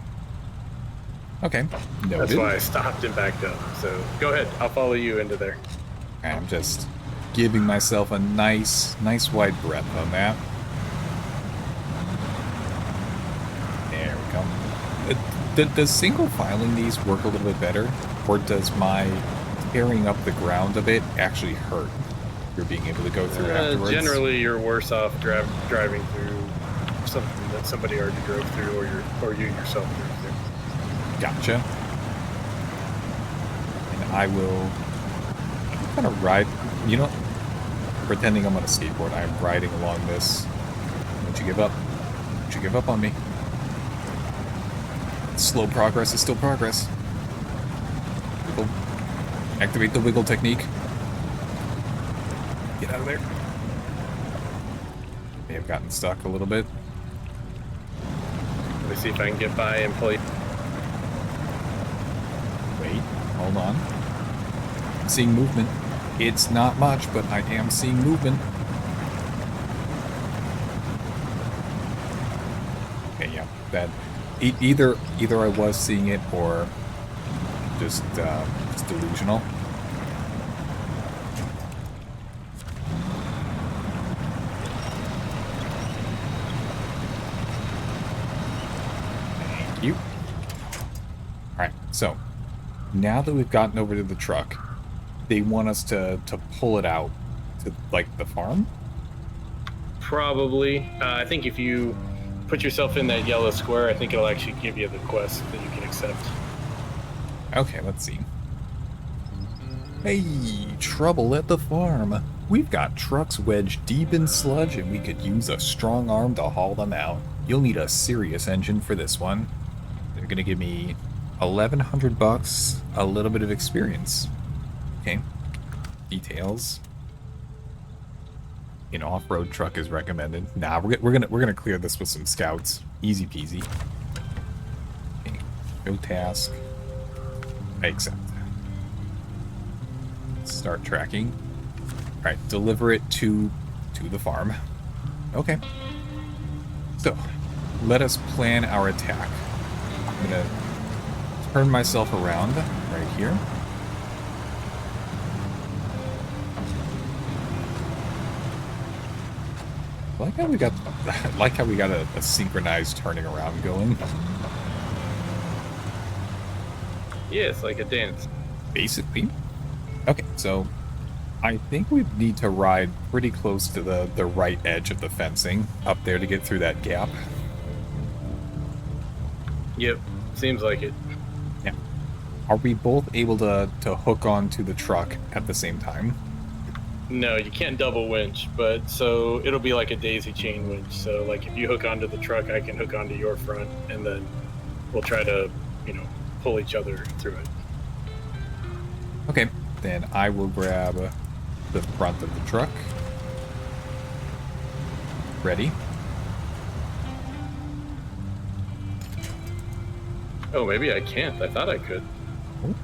[SPEAKER 1] Okay, noted.
[SPEAKER 2] That's why I stopped and backed up. So go ahead, I'll follow you into there.
[SPEAKER 1] Okay, I'm just giving myself a nice wide breath on that. There we go. Does single filing these work a little bit better? Or does my tearing up the ground a bit actually hurt? You're being able to go through afterwards?
[SPEAKER 2] Generally, you're worse off driving through something that somebody already drove through, or you yourself drove through.
[SPEAKER 1] Gotcha. And I will kind of ride, pretending I'm on a skateboard. I'm riding along this. Don't you give up. Don't you give up on me. Slow progress is still progress. Wiggle. Activate the wiggle technique. Get out of there. May have gotten stuck a little bit.
[SPEAKER 2] Let me see if I can get by and pull you.
[SPEAKER 1] Wait, hold on. I'm seeing movement. It's not much, but I am seeing movement. Okay, yeah, that either I was seeing it or just delusional. So, now that we've gotten over to the truck, they want us to pull it out to, like, the farm?
[SPEAKER 2] Probably. I think if you put yourself in that yellow square, I think it'll actually give you the quest that you can accept.
[SPEAKER 1] Okay, let's see. Hey, trouble at the farm. We've got trucks wedged deep in sludge and we could use a strong arm to haul them out. You'll need a serious engine for this one. They're gonna give me 1,100 bucks, a little bit of experience. Okay. Details. An off-road truck is recommended. Nah, we're gonna clear this with some scouts. Easy peasy. Okay. Go task. I accept. Start tracking. Alright, deliver it to the farm. Okay. So, let us plan our attack. I'm gonna turn myself around right here. I like how we got a synchronized turning around going.
[SPEAKER 2] Yeah, it's like a dance.
[SPEAKER 1] Basically. Okay, so I think we need to ride pretty close to the right edge of the fencing up there to get through that gap.
[SPEAKER 2] Yep, seems like it.
[SPEAKER 1] Yeah. Are we both able to hook onto the truck at the same time?
[SPEAKER 2] No, you can't double winch, but so it'll be like a daisy chain winch. So like if you hook onto the truck, I can hook onto your front, and then we'll try to, pull each other through it.
[SPEAKER 1] Okay, then I will grab the front of the truck. Ready?
[SPEAKER 2] Oh, maybe I can't. I thought I could.
[SPEAKER 1] Oh.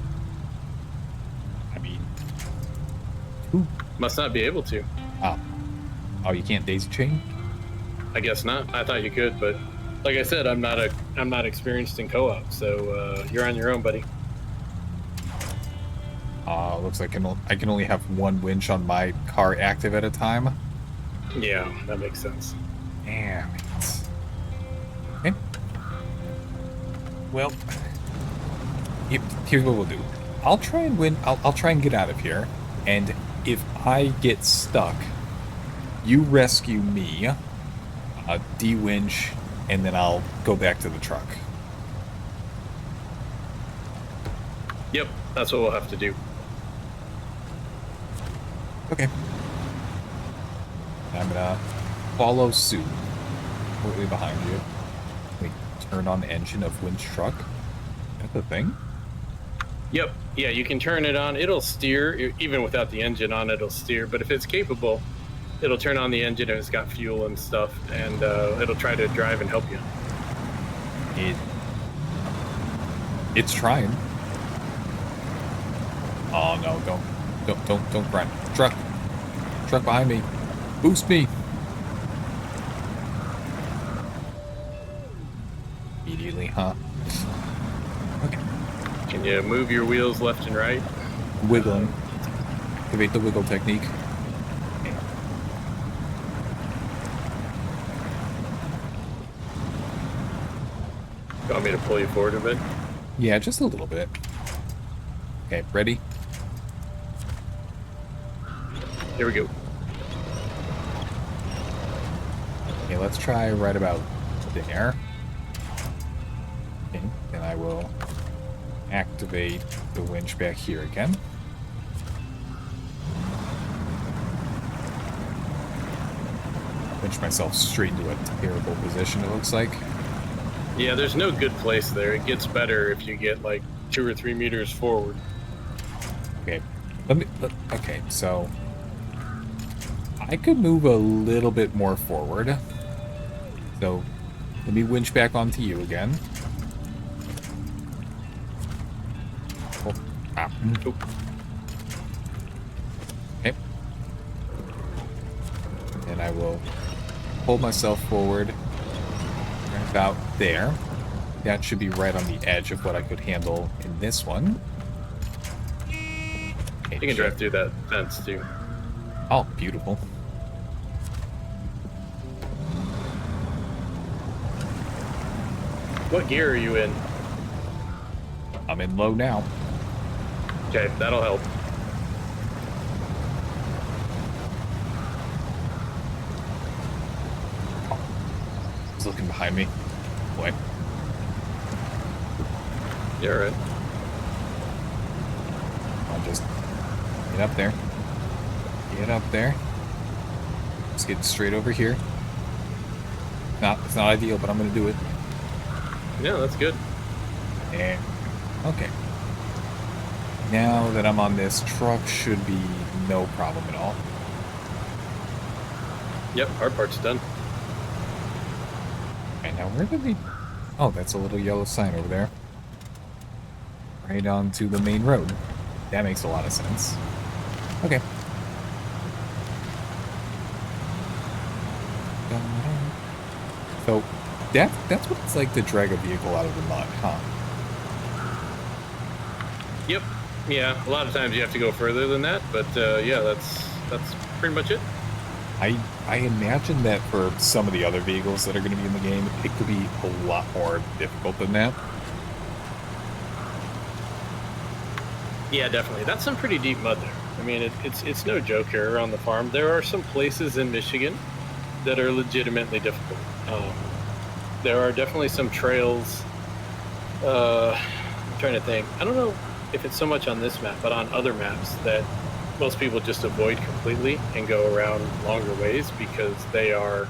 [SPEAKER 1] I mean, ooh.
[SPEAKER 2] Must not be able to.
[SPEAKER 1] Oh, you can't daisy chain?
[SPEAKER 2] I guess not. I thought you could, but like I said, I'm not experienced in co-op, so you're on your own, buddy.
[SPEAKER 1] Looks like I can only have one winch on my car active at a time.
[SPEAKER 2] Yeah, that makes sense.
[SPEAKER 1] Damn it. Okay. Well, here's what we'll do. I'll try and win. I'll try and get out of here, and if I get stuck, you rescue me, de-winch, and then I'll go back to the truck.
[SPEAKER 2] Yep, that's what we'll have to do.
[SPEAKER 1] Okay. I'm gonna follow suit. Completely behind you. Wait, turn on engine of winch truck? That's the thing?
[SPEAKER 2] Yep, yeah, you can turn it on. It'll steer, even without the engine on, it'll steer. But if it's capable, it'll turn on the engine and it's got fuel and stuff, and it'll try to drive and help you.
[SPEAKER 1] It's trying. Oh no, don't run. Truck behind me. Boost me. Immediately, huh? Okay.
[SPEAKER 2] Can you move your wheels left and right?
[SPEAKER 1] Wiggling. Activate the wiggle technique. Okay.
[SPEAKER 2] You want me to pull you forward a bit?
[SPEAKER 1] Yeah, just a little bit. Okay, ready?
[SPEAKER 2] Here we go.
[SPEAKER 1] Okay, let's try right about there. Okay, then I will activate the winch back here again. Winch myself straight into a terrible position, it looks like.
[SPEAKER 2] Yeah, there's no good place there. It gets better if you get like 2 or 3 meters forward.
[SPEAKER 1] Okay, okay, so I could move a little bit more forward. So let me winch back onto you again. Oh, ah. Okay. And I will pull myself forward right about there. That should be right on the edge of what I could handle in this one. Okay,
[SPEAKER 2] You can drive through that fence too.
[SPEAKER 1] Oh, beautiful.
[SPEAKER 2] What gear are you in?
[SPEAKER 1] I'm in low now.
[SPEAKER 2] Okay, that'll help.
[SPEAKER 1] He's looking behind me. Boy.
[SPEAKER 2] You're right.
[SPEAKER 1] I'll just get up there. Get up there. Just get straight over here. It's not ideal, but I'm gonna do it.
[SPEAKER 2] Yeah, that's good.
[SPEAKER 1] And okay. Now that I'm on this, truck should be no problem at all.
[SPEAKER 2] Yep, hard part's done.
[SPEAKER 1] And now where did we... Oh, that's a little yellow sign over there. Right onto the main road. That makes a lot of sense. Okay. So, that's what it's like to drag a vehicle out of the mud, huh?
[SPEAKER 2] Yep. Yeah, a lot of times you have to go further than that, but yeah, that's pretty much it.
[SPEAKER 1] I imagine that for some of the other vehicles that are going to be in the game, it could be a lot more difficult than that.
[SPEAKER 2] Yeah, definitely. That's some pretty deep mud there. I mean, it's no joke here on the farm. There are some places in Michigan that are legitimately difficult. There are definitely some trails. I'm trying to think. I don't know if it's so much on this map, but on other maps that most people just avoid completely and go around longer ways because they are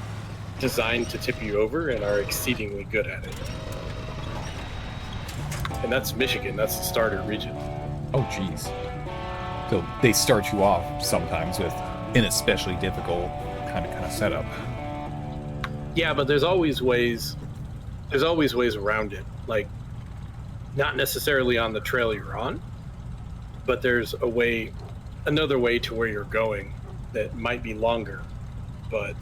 [SPEAKER 2] designed to tip you over and are exceedingly good at it. And that's Michigan. That's the starter region.
[SPEAKER 1] Oh, geez. So they start you off sometimes with an especially difficult kind of setup.
[SPEAKER 2] Yeah, but there's always ways. There's always ways around it. Like, not necessarily on the trail you're on, but there's another way to where you're going that might be longer, but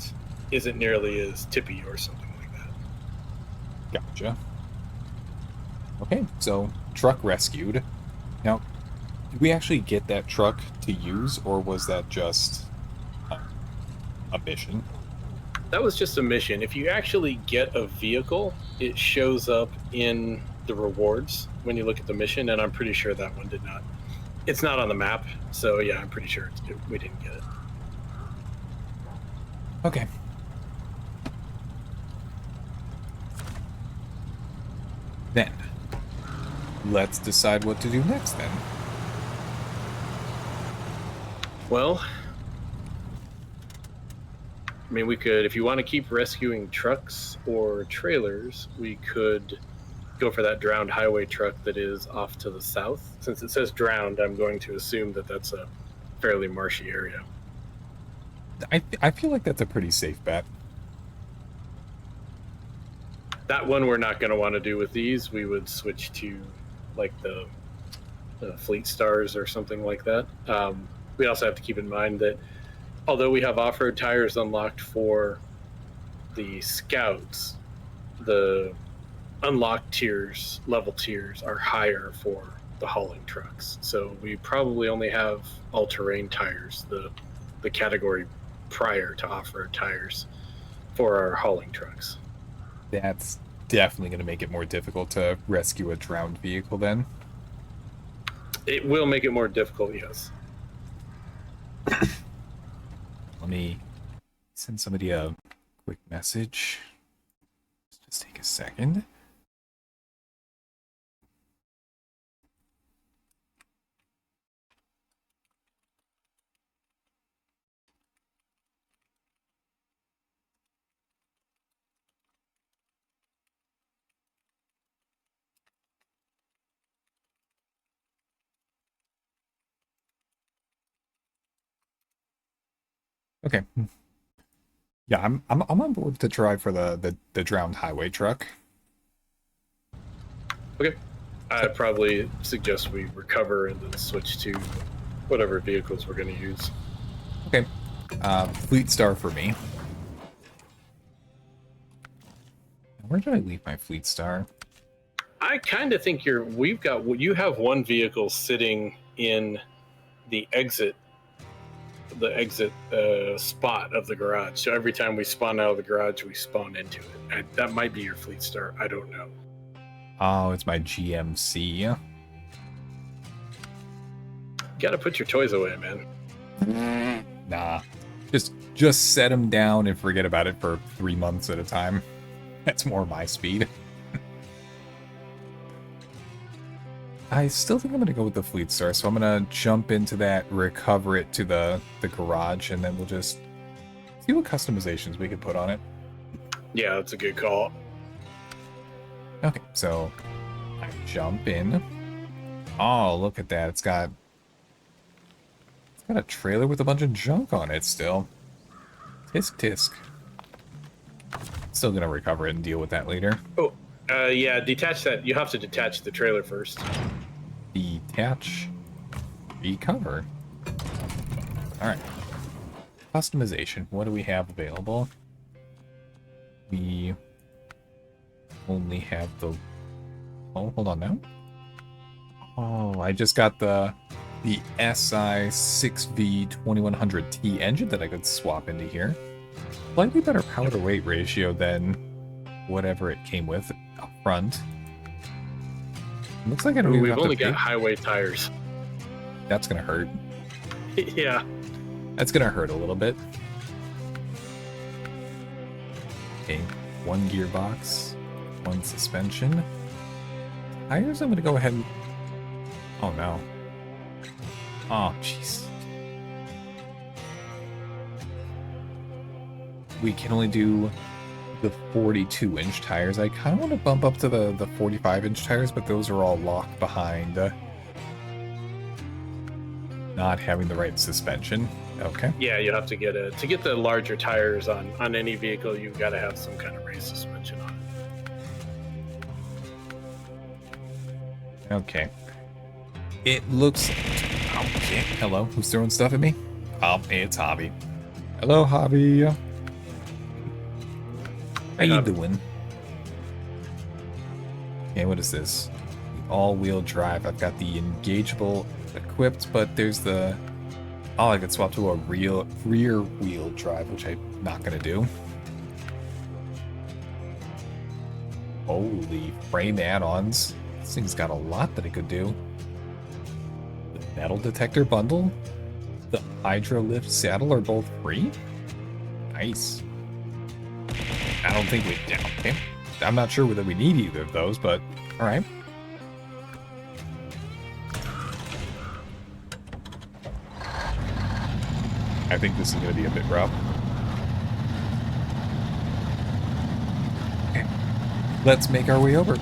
[SPEAKER 2] isn't nearly as tippy or something like that.
[SPEAKER 1] Gotcha. Okay, so truck rescued. Now, did we actually get that truck to use, or was that just a mission?
[SPEAKER 2] That was just a mission. If you actually get a vehicle, it shows up in the rewards when you look at the mission, and I'm pretty sure that one did not. It's not on the map, so yeah, I'm pretty sure we didn't get it.
[SPEAKER 1] Okay. Then, let's decide what to do next then.
[SPEAKER 2] Well, I mean, we could, if you want to keep rescuing trucks or trailers, we could go for that drowned highway truck that is off to the south. Since it says drowned, I'm going to assume that that's a fairly marshy area.
[SPEAKER 1] I feel like that's a pretty safe bet.
[SPEAKER 2] That one we're not going to want to do with these. We would switch to like the Fleet Stars or something like that. We also have to keep in mind that although we have off-road tires unlocked for the Scouts, the unlocked tiers, level tiers, are higher for the hauling trucks. So we probably only have all-terrain tires, the category prior to off-road tires, for our hauling trucks.
[SPEAKER 1] That's definitely going to make it more difficult to rescue a drowned vehicle then.
[SPEAKER 2] It will make it more difficult, yes.
[SPEAKER 1] Let me send somebody a quick message. Just take a second. Okay. Yeah, I'm on board to try for the drowned highway truck.
[SPEAKER 2] Okay. I'd probably suggest we recover and then switch to whatever vehicles we're going to use.
[SPEAKER 1] Okay. Fleet Star for me. Where did I leave my Fleet Star?
[SPEAKER 2] I kind of think you have one vehicle sitting in the exit spot of the garage. So every time we spawn out of the garage, we spawn into it. That might be your Fleet Star. I don't know.
[SPEAKER 1] Oh, it's my GMC.
[SPEAKER 2] Gotta put your toys away, man.
[SPEAKER 1] Nah. Just set them down and forget about it for 3 months at a time. That's more my speed. I still think I'm going to go with the Fleet Star, so I'm going to jump into that, recover it to the garage, and then we'll just see what customizations we can put on it.
[SPEAKER 2] Yeah, that's a good call.
[SPEAKER 1] Okay, so I jump in. Oh, look at that. It's got a trailer with a bunch of junk on it still. Tisk tisk. Still going to recover it and deal with that later.
[SPEAKER 2] Oh, yeah, detach that. You have to detach the trailer first.
[SPEAKER 1] Detach. Recover. Alright. Customization. What do we have available? We only have the... Oh, hold on now. Oh, I just got the SI 6V2100T engine that I could swap into here. Slightly better power to weight ratio than whatever it came with up front. Looks like I don't even
[SPEAKER 2] We've
[SPEAKER 1] have
[SPEAKER 2] only
[SPEAKER 1] to pay.
[SPEAKER 2] got highway tires.
[SPEAKER 1] That's gonna hurt.
[SPEAKER 2] Yeah.
[SPEAKER 1] That's gonna hurt a little bit. Okay, 1 gearbox, 1 suspension. Tires, I'm gonna go ahead and... Oh no. Oh, jeez. We can only do the 42-inch tires. I kind of want to bump up to the 45-inch tires, but those are all locked behind not having the right suspension. Okay.
[SPEAKER 2] Yeah, you have to get to get the larger tires on any vehicle. You've got to have some kind of race suspension on it.
[SPEAKER 1] Okay. It looks... Okay. Hello, who's throwing stuff at me? Hey, it's Hobby. Hello, Hobby. How you doing? Okay, what is this? The all-wheel drive. I've got the engageable equipped, but there's the... Oh, I could swap to a rear-wheel drive, which I'm not going to do. Holy frame add-ons. This thing's got a lot that it could do. The metal detector bundle, the Hydro Lift saddle are both free? Nice. I don't think we... Yeah, okay. I'm not sure whether we need either of those, but alright. I think this is going to be a bit rough. Okay. Let's make our way over.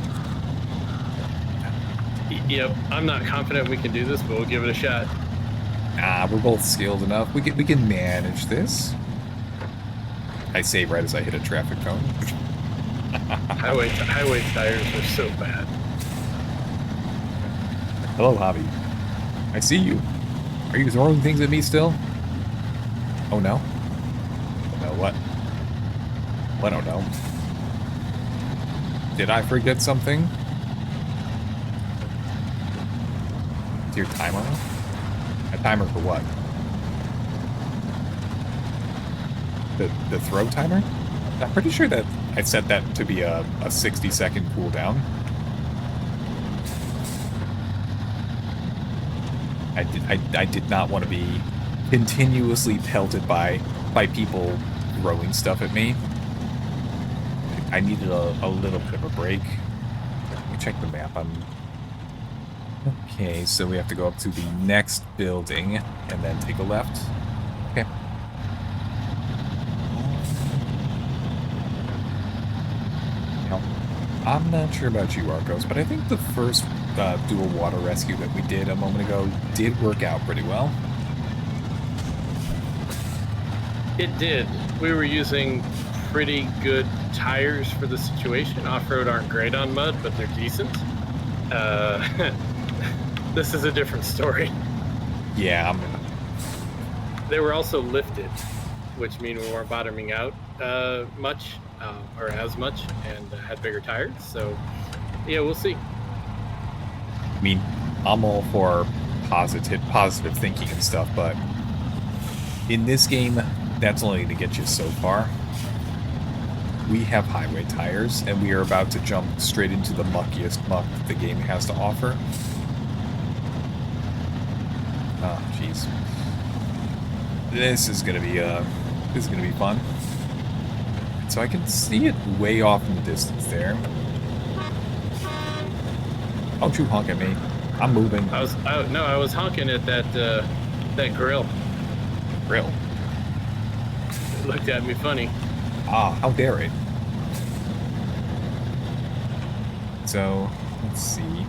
[SPEAKER 2] Yep, I'm not confident we can do this, but we'll give it a shot.
[SPEAKER 1] We're both skilled enough. We can manage this. I say right as I hit a traffic cone.
[SPEAKER 2] Highway tires are so bad.
[SPEAKER 1] Hello, Hobby. I see you. Are you throwing things at me still? Oh no? Oh no, what? I don't know. Did I forget something? Is your timer on? A timer for what? The throw timer? I'm pretty sure that I set that to be a 60-second cooldown. I did not want to be continuously pelted by people throwing stuff at me. I needed a little bit of a break. Let me check the map. Okay, so we have to go up to the next building and then take a left. Okay. Now, I'm not sure about you, Arkos, but I think the first dual water rescue that we did a moment ago did work out pretty well.
[SPEAKER 2] It did. We were using pretty good tires for the situation. Off-road aren't great on mud, but they're decent. This is a different story.
[SPEAKER 1] Yeah.
[SPEAKER 2] They were also lifted, which means we weren't bottoming out much, or as much, and had bigger tires. So, yeah, we'll see.
[SPEAKER 1] I mean, I'm all for positive thinking and stuff, but in this game, that's only to get you so far. We have highway tires, and we are about to jump straight into the muckiest muck that the game has to offer. Oh, jeez. This is gonna be fun. So I can see it way off in the distance there. Don't you honk at me. I'm moving.
[SPEAKER 2] I was honking at that grill.
[SPEAKER 1] Grill.
[SPEAKER 2] It looked at me funny.
[SPEAKER 1] Ah, how dare it. So, let's see.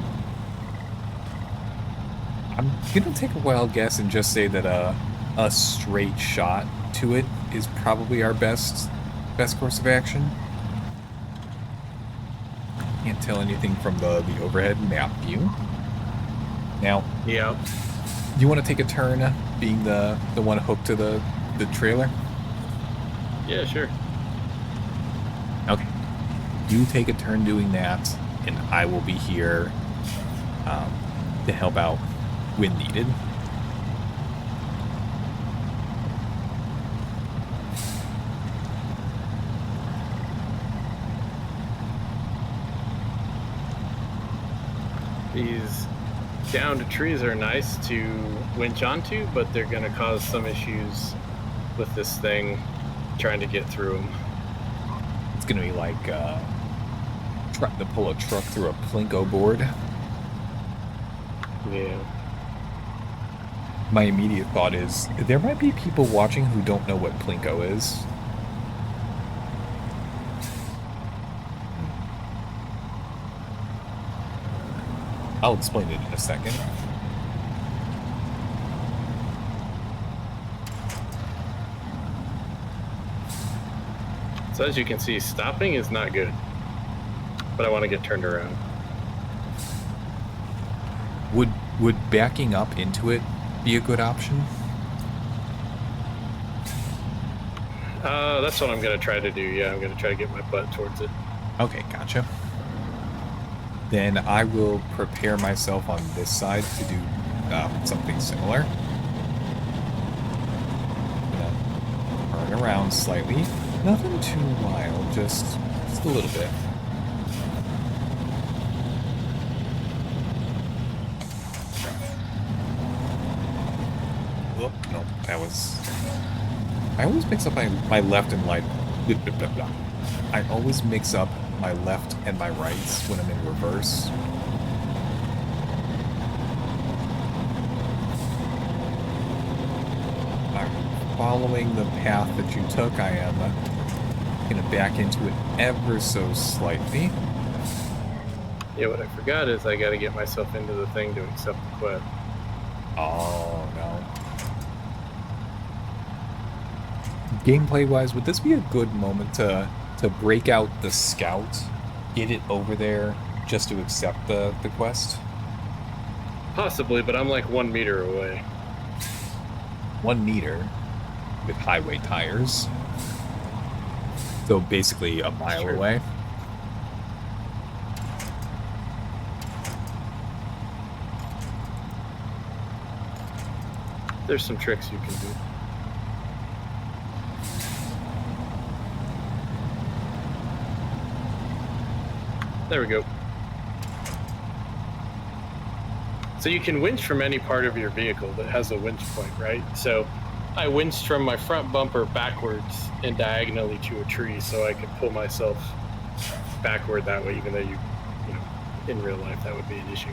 [SPEAKER 1] I'm gonna take a wild guess and just say that a straight shot to it is probably our best course of action. Can't tell anything from the overhead map view. Now,
[SPEAKER 2] Yeah.
[SPEAKER 1] you want to take a turn being the one hooked to the trailer?
[SPEAKER 2] Yeah, sure.
[SPEAKER 1] Okay. You take a turn doing that, and I will be here to help out when needed.
[SPEAKER 2] These downed trees are nice to winch onto, but they're going to cause some issues with this thing trying to get through them.
[SPEAKER 1] It's gonna be like trying to pull a truck through a plinko board.
[SPEAKER 2] Yeah.
[SPEAKER 1] My immediate thought is there might be people watching who don't know what plinko is. I'll explain it in a second.
[SPEAKER 2] So as you can see, stopping is not good, but I want to get turned around.
[SPEAKER 1] Would backing up into it be a good option?
[SPEAKER 2] That's what I'm going to try to do. Yeah, I'm going to try to get my butt towards it.
[SPEAKER 1] Okay, gotcha. Then I will prepare myself on this side to do something similar. Gonna turn around slightly. Nothing too wild, just a little bit. Oh, no, that was... I always mix up my left and right. I always mix up my left and my rights when I'm in reverse. I'm following the path that you took. I am going to back into it ever so slightly.
[SPEAKER 2] Yeah, what I forgot is I got to get myself into the thing to accept the quest.
[SPEAKER 1] Oh, no. Gameplay-wise, would this be a good moment to break out the scout, get it over there, just to accept the quest?
[SPEAKER 2] Possibly, but I'm like 1 meter away.
[SPEAKER 1] 1 meter with highway tires. So basically a mile
[SPEAKER 2] Sure.
[SPEAKER 1] away.
[SPEAKER 2] There's some tricks you can do. There we go. So you can winch from any part of your vehicle that has a winch point, right? So I winched from my front bumper backwards and diagonally to a tree so I could pull myself backward that way, even though you know, in real life that would be an issue.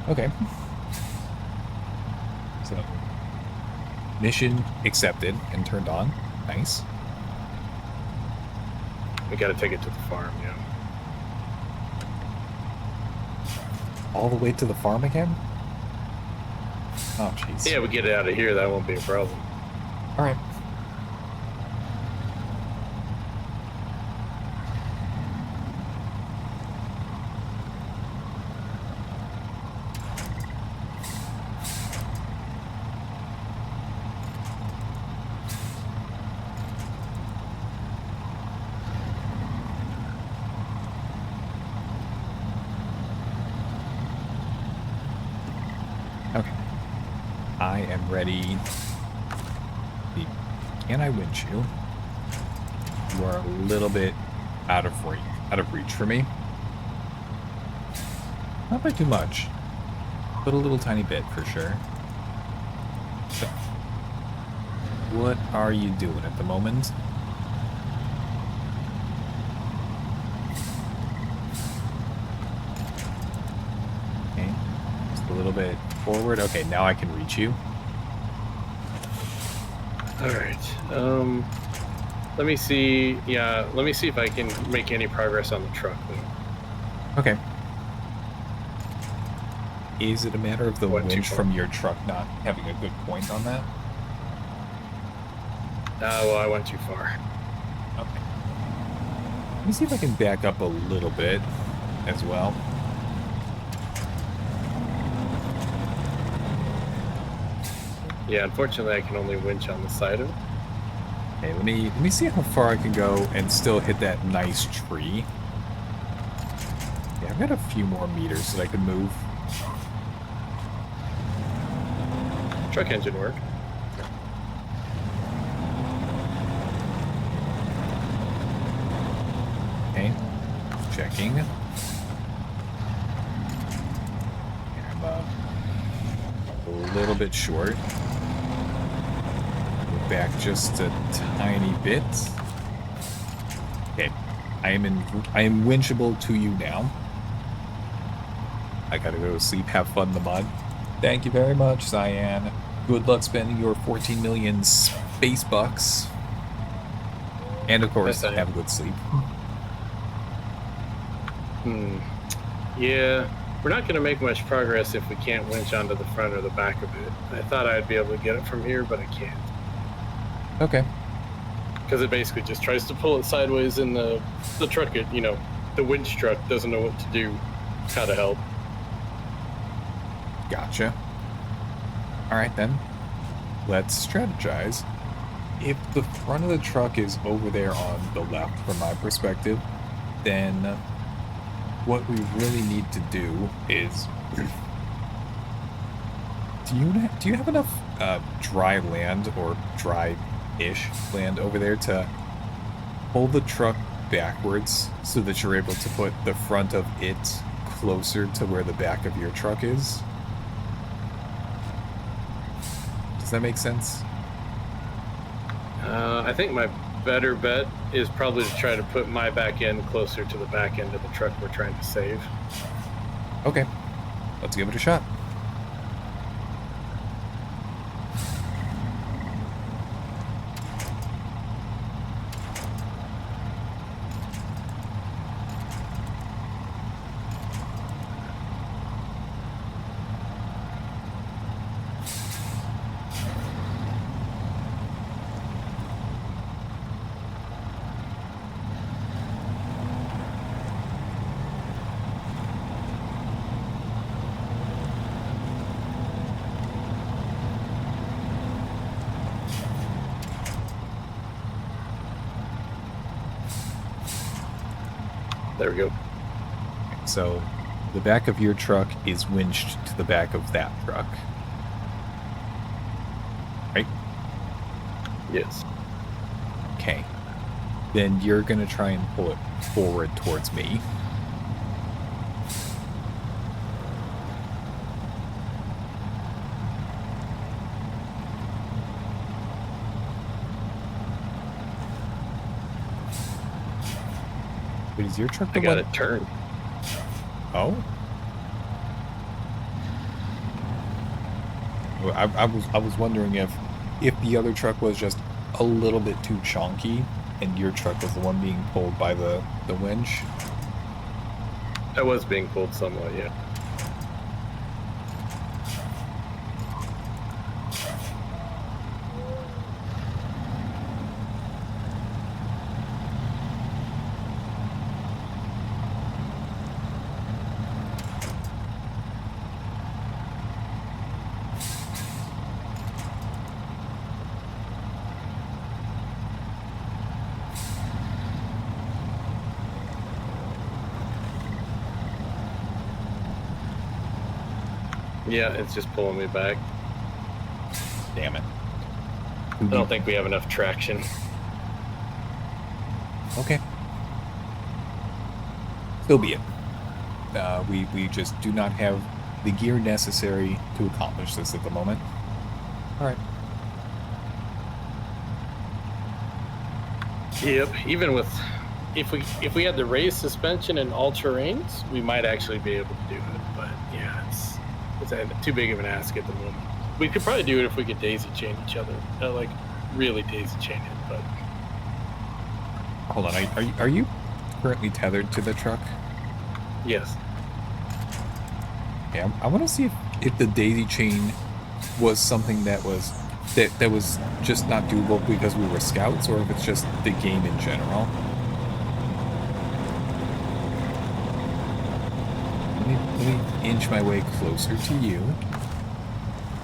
[SPEAKER 1] Okay. So, mission accepted and turned on. Nice.
[SPEAKER 2] We got to take it to the farm, yeah.
[SPEAKER 1] All the way to the farm again? Oh, jeez.
[SPEAKER 2] Yeah, we get it out of here. That won't be a problem.
[SPEAKER 1] All right. Okay. I am ready. Can I winch you? You are a little bit out of reach for me. Not by too much. but a little tiny bit for sure. So, what are you doing at the moment? Okay, just a little bit forward. Okay, now I can reach you.
[SPEAKER 2] All right. Let me see. Yeah, let me see if I can make any progress on the truck. Though.
[SPEAKER 1] Okay. Is it a matter of the winch from your truck not having a good point on that?
[SPEAKER 2] Well, I went too far.
[SPEAKER 1] Okay. Let me see if I can back up a little bit as well.
[SPEAKER 2] Yeah, unfortunately, I can only winch on the side of it.
[SPEAKER 1] Okay, let me see how far I can go and still hit that nice tree. Yeah, I've got a few more meters that I can move.
[SPEAKER 2] Truck engine work.
[SPEAKER 1] Okay, checking. Here, I'm a little bit short. Go back just a tiny bit. Okay, I am winchable to you now. I gotta go to sleep. Have fun in the mud. Thank you very much, Cyan. Good luck spending your 14 million space bucks. And of course,
[SPEAKER 2] Yes,
[SPEAKER 1] have a good sleep.
[SPEAKER 2] Yeah, we're not going to make much progress if we can't winch onto the front or the back of it. I thought I'd be able to get it from here, but I can't.
[SPEAKER 1] Okay.
[SPEAKER 2] Because it basically just tries to pull it sideways, and the truck, the winch truck doesn't know what to do, how to help.
[SPEAKER 1] Gotcha. All right, then. Let's strategize. If the front of the truck is over there on the left from my perspective, then what we really need to do is... Do you have enough dry land or dry-ish land over there to pull the truck backwards so that you're able to put the front of it closer to where the back of your truck is? Does that make sense?
[SPEAKER 2] I think my better bet is probably to try to put my back end closer to the back end of the truck we're trying to save.
[SPEAKER 1] Okay, let's give it a shot.
[SPEAKER 2] There we go.
[SPEAKER 1] So the back of your truck is winched to the back of that truck. Right?
[SPEAKER 2] Yes.
[SPEAKER 1] Okay. Then you're going to try and pull it forward towards me. But is your truck the
[SPEAKER 2] I got
[SPEAKER 1] one?
[SPEAKER 2] it turned.
[SPEAKER 1] Oh? Well, I was wondering if the other truck was just a little bit too chonky and your truck was the one being pulled by the winch.
[SPEAKER 2] I was being pulled somewhat, yeah. Yeah, it's just pulling me back.
[SPEAKER 1] Damn it.
[SPEAKER 2] I don't think we have enough traction.
[SPEAKER 1] Okay. So be it. We just do not have the gear necessary to accomplish this at the moment. All right.
[SPEAKER 2] Yep. Even with if we had the raised suspension and all terrains, we might actually be able to do it. But yeah, it's too big of an ask at the moment. We could probably do it if we could daisy chain each other, like really daisy chain it. But
[SPEAKER 1] Hold on. Are you currently tethered to the truck?
[SPEAKER 2] yes.
[SPEAKER 1] Yeah. I want to see if the daisy chain was something that was just not doable because we were scouts, or if it's just the game in general. Let me inch my way closer to you.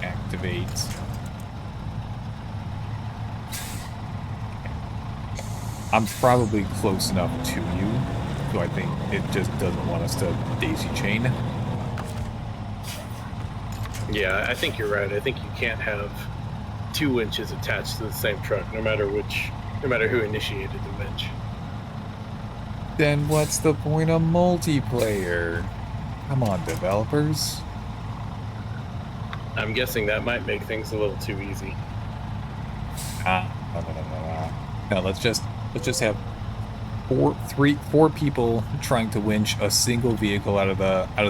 [SPEAKER 1] Activate. I'm probably close enough to you, so I think it just doesn't want us to daisy chain.
[SPEAKER 2] Yeah, I think you're right. I think you can't have 2 winches attached to the same truck, no matter who initiated the winch.
[SPEAKER 1] Then what's the point of multiplayer? Come on, developers.
[SPEAKER 2] I'm guessing that might make things a little too easy.
[SPEAKER 1] No, let's just have four people trying to winch a single vehicle out of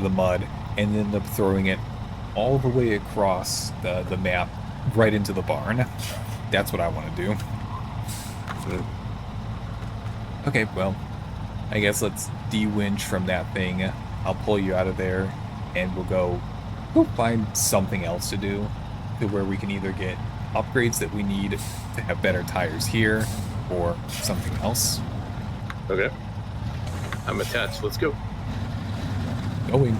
[SPEAKER 1] the mud, and then them throwing it all the way across the map right into the barn. That's what I want to do. So, okay, well, I guess let's de-winch from that thing. I'll pull you out of there, and we'll find something else to do, to where we can either get upgrades that we need to have better tires here, or something else.
[SPEAKER 2] Okay. I'm attached. Let's go.
[SPEAKER 1] Going.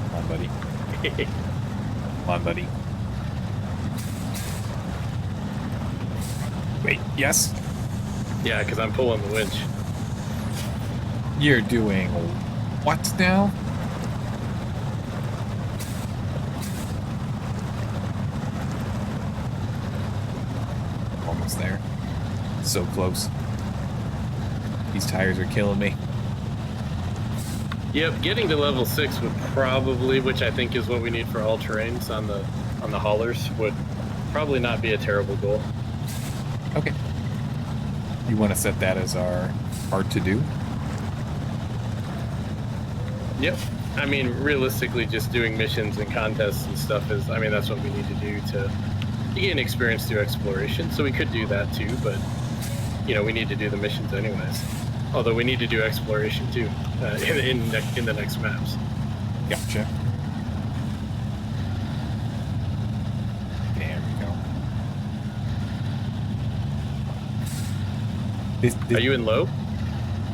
[SPEAKER 1] Come on, buddy. Come on, buddy. Wait, yes?
[SPEAKER 2] Yeah, because I'm pulling the winch.
[SPEAKER 1] You're doing what now? Almost there. So close. These tires are killing me.
[SPEAKER 2] Yep, getting to level 6 would probably, which I think is what we need for all terrains on the haulers, would probably not be a terrible goal.
[SPEAKER 1] Okay. You want to set that as our to-do?
[SPEAKER 2] Yep. I mean, realistically, just doing missions and contests and stuff is, I mean, that's what we need to do to gain experience through exploration. So we could do that too, but, you know, we need to do the missions anyways. Although we need to do exploration too, in the next maps.
[SPEAKER 1] Gotcha. There we go.
[SPEAKER 2] Are you in low?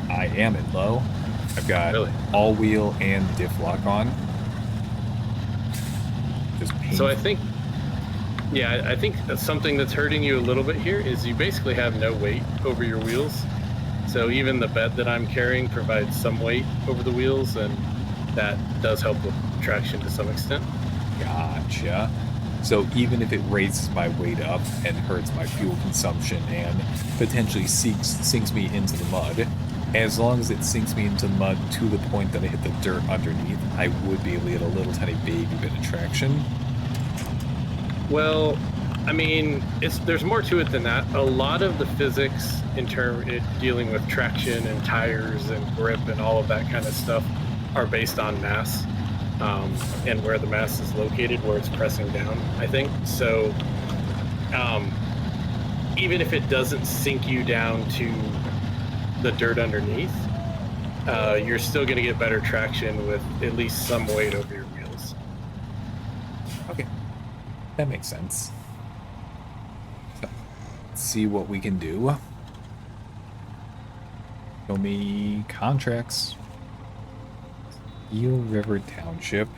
[SPEAKER 1] I am in low. I've got
[SPEAKER 2] Really?
[SPEAKER 1] all-wheel and diff lock on. Just painful.
[SPEAKER 2] So I think that's something that's hurting you a little bit here is you basically have no weight over your wheels. So even the bed that I'm carrying provides some weight over the wheels, and that does help with traction to some extent.
[SPEAKER 1] Gotcha. So even if it raises my weight up and hurts my fuel consumption and potentially sinks me into the mud, as long as it sinks me into the mud to the point that I hit the dirt underneath, I would be able to get a little tiny baby bit of traction.
[SPEAKER 2] Well, I mean, there's more to it than that. A lot of the physics dealing with traction and tires and grip and all of that kind of stuff are based on mass, and where the mass is located, where it's pressing down, I think. So even if it doesn't sink you down to the dirt underneath, you're still going to get better traction with at least some weight over your wheels.
[SPEAKER 1] Okay. That makes sense. So, let's see what we can do. Show me contracts. Eel River Township.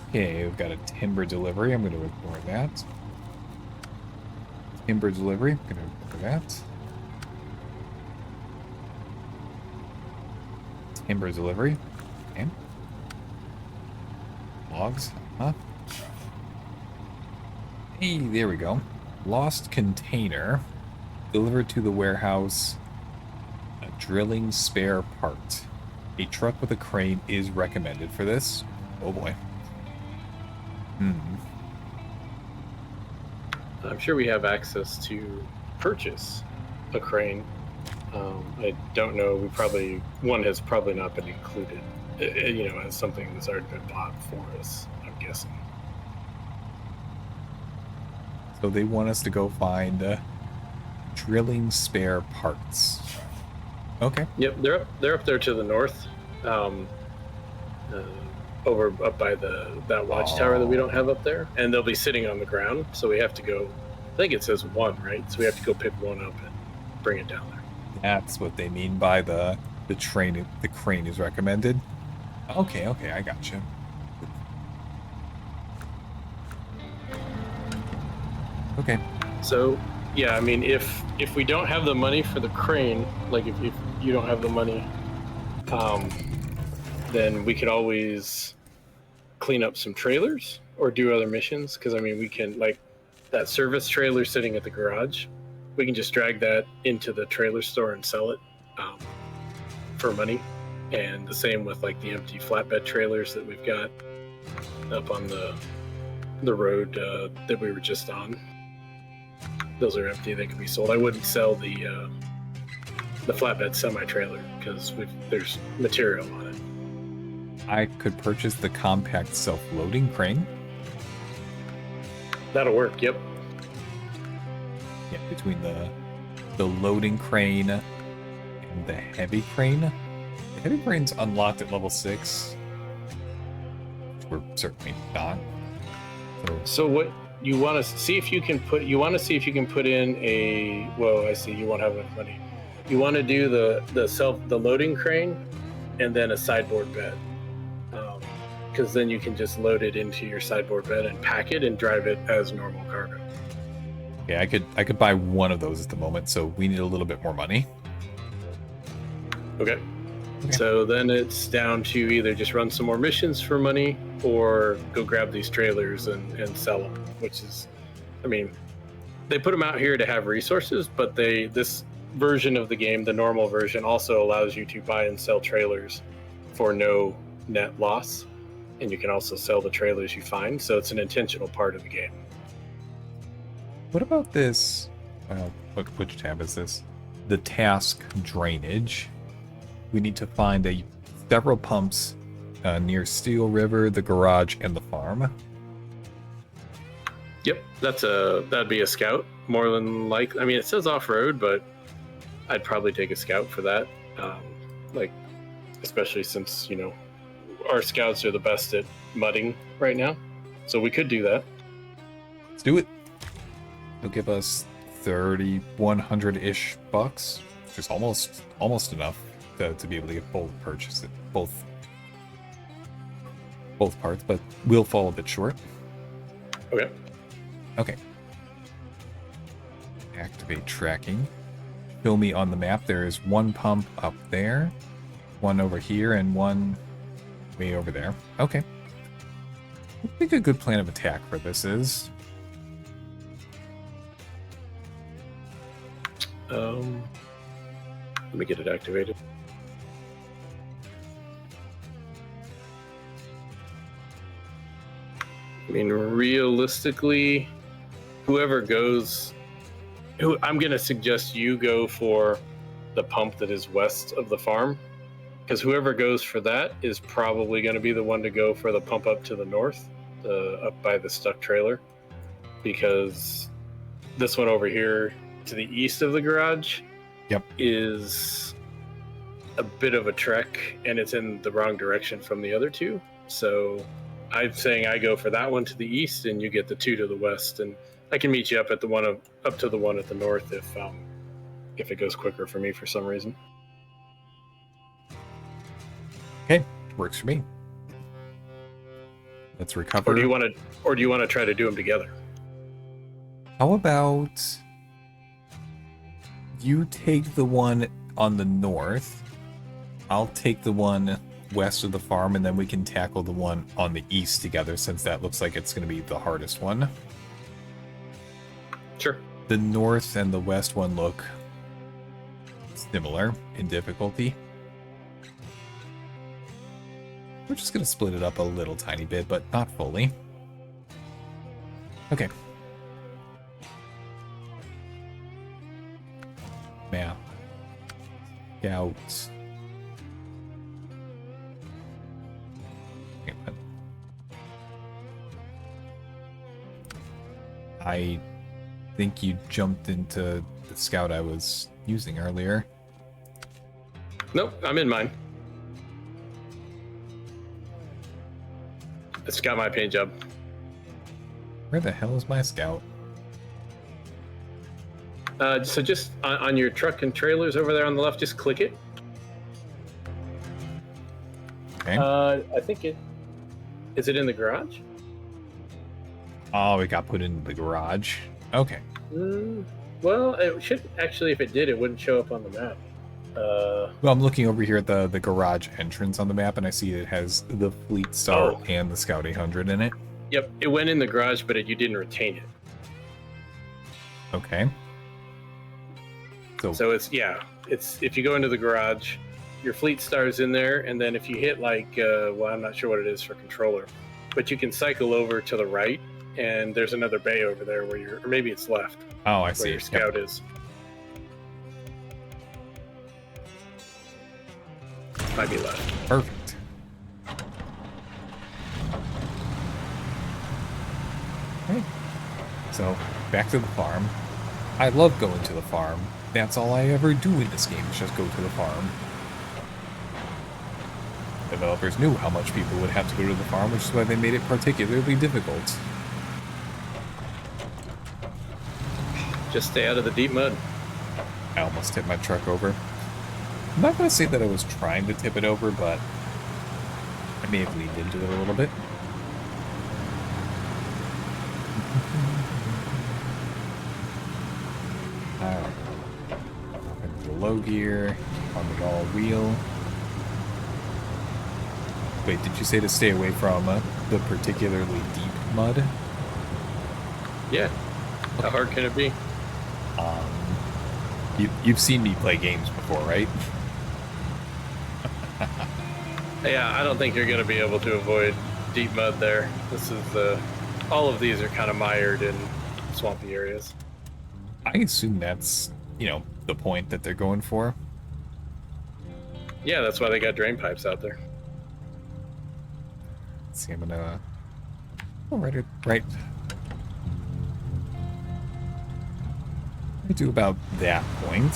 [SPEAKER 1] Okay, we've got a timber delivery. I'm going to ignore that. Timber delivery. I'm going to ignore that. Timber delivery. Okay. Logs. Huh? Hey, there we go. Lost container. Delivered to the warehouse. Drilling spare part. A truck with a crane is recommended for this. Oh boy.
[SPEAKER 2] I'm sure we have access to purchase a crane. I don't know. One has probably not been included, as something that's already been bought for us, I'm guessing.
[SPEAKER 1] So they want us to go find drilling spare parts. Okay.
[SPEAKER 2] Yep, they're up there to the north, over up by that watchtower that we don't have up there, and they'll be sitting on the ground. So we have to go. I think it says one, right? So we have to go pick one up and bring it down there.
[SPEAKER 1] That's what they mean by the train. The crane is recommended. Okay, I gotcha. Okay.
[SPEAKER 2] So yeah, I mean, if we don't have the money for the crane, like if you don't have the money, then we could always clean up some trailers or do other missions. Because I mean, we can, like, that service trailer sitting at the garage, we can just drag that into the trailer store and sell it for money. And the same with like the empty flatbed trailers that we've got up on the road that we were just on. Those are empty; they can be sold. I wouldn't sell the flatbed semi-trailer because there's material on it.
[SPEAKER 1] I could purchase the compact self-loading crane.
[SPEAKER 2] That'll work. Yep.
[SPEAKER 1] Yeah, between the loading crane and the heavy crane. The heavy crane's unlocked at level 6. Which we're certainly not.
[SPEAKER 2] So what you want to see if you can put in a, well, I see you won't have enough money. You want to do the loading crane and then a sideboard bed. Because then you can just load it into your sideboard bed and pack it and drive it as normal cargo.
[SPEAKER 1] Yeah, I could buy one of those at the moment, so we need a little bit more money.
[SPEAKER 2] Okay. So then it's down to either just run some more missions for money or go grab these trailers and sell them, which is, I mean, they put them out here to have resources, but this version of the game, the normal version, also allows you to buy and sell trailers for no net loss. And you can also sell the trailers you find, so it's an intentional part of the game.
[SPEAKER 1] What about this? Which tab is this? The task drainage. We need to find several pumps near Steel River, the garage, and the farm.
[SPEAKER 2] Yep, that'd be a scout more than likely. I mean, it says off-road, but I'd probably take a scout for that. Especially since our scouts are the best at mudding right now, so we could do that.
[SPEAKER 1] Let's do it. It'll give us 3,100-ish bucks, which is almost enough to be able to get both parts, but we'll fall a bit short. Okay. Activate tracking. Show me on the map. There is one pump up there, one over here, and one way over there. Okay. I think a good plan of attack for this is...
[SPEAKER 2] let me get it activated. I mean, realistically, I'm going to suggest you go for the pump that is west of the farm, because whoever goes for that is probably going to be the one to go for the pump up to the north, up by the stuck trailer, because this one over here to the east of the garage is a bit of a trek, and it's in the wrong direction from the other two. So I'm saying I go for that one to the east, and you get the two to the west, and I can meet you up at the one up to the one at the north if it goes quicker for me for some reason.
[SPEAKER 1] Okay, works for me. Let's recover.
[SPEAKER 2] Or do you want to try to do them together?
[SPEAKER 1] How about you take the one on the north, I'll take the one west of the farm, and then we can tackle the one on the east together, since that looks like it's going to be the hardest one.
[SPEAKER 2] Sure.
[SPEAKER 1] The north and the west one look similar in difficulty. We're just gonna split it up a little tiny bit, but not fully. Okay. Map. Scout. Okay, but I think you jumped into the scout I was using earlier.
[SPEAKER 2] Nope, I'm in mine. It's got my paint job.
[SPEAKER 1] Where the hell is my scout?
[SPEAKER 2] So just on your truck and trailers over there on the left, just click it.
[SPEAKER 1] Okay.
[SPEAKER 2] I think it... Is it in the garage?
[SPEAKER 1] Oh, it got put into the garage. Okay.
[SPEAKER 2] Well, it should... Actually, if it did, it wouldn't show up on the map.
[SPEAKER 1] Well, I'm looking over here at the garage entrance on the map, and I see it has the Fleet Star and the Scout 800 in it.
[SPEAKER 2] Yep, it went in the garage, but you didn't retain it.
[SPEAKER 1] Okay.
[SPEAKER 2] So it's if you go into the garage, your Fleet Star's in there, and then if you hit well, I'm not sure what it is for controller, but you can cycle over to the right, and there's another bay over there or maybe it's left.
[SPEAKER 1] Oh, I see.
[SPEAKER 2] Where your Scout is. Might be left.
[SPEAKER 1] Perfect. Okay. So, back to the farm. I love going to the farm. That's all I ever do in this game, is just go to the farm. Developers knew how much people would have to go to the farm, which is why they made it particularly difficult.
[SPEAKER 2] Just stay out of the deep mud.
[SPEAKER 1] I almost tipped my truck over. I'm not going to say that I was trying to tip it over, but I may have leaned into it a little bit. Into the low gear, on the all wheel. Wait, did you say to stay away from the particularly deep mud?
[SPEAKER 2] Yeah. How hard can it be?
[SPEAKER 1] You've seen me play games before, right?
[SPEAKER 2] Yeah, I don't think you're going to be able to avoid deep mud there. This is all of these are kind of mired in swampy areas.
[SPEAKER 1] I assume that's, the point that they're going for.
[SPEAKER 2] Yeah, that's why they got drain pipes out there.
[SPEAKER 1] Let's see, I'm gonna... Oh, right. I do about that point.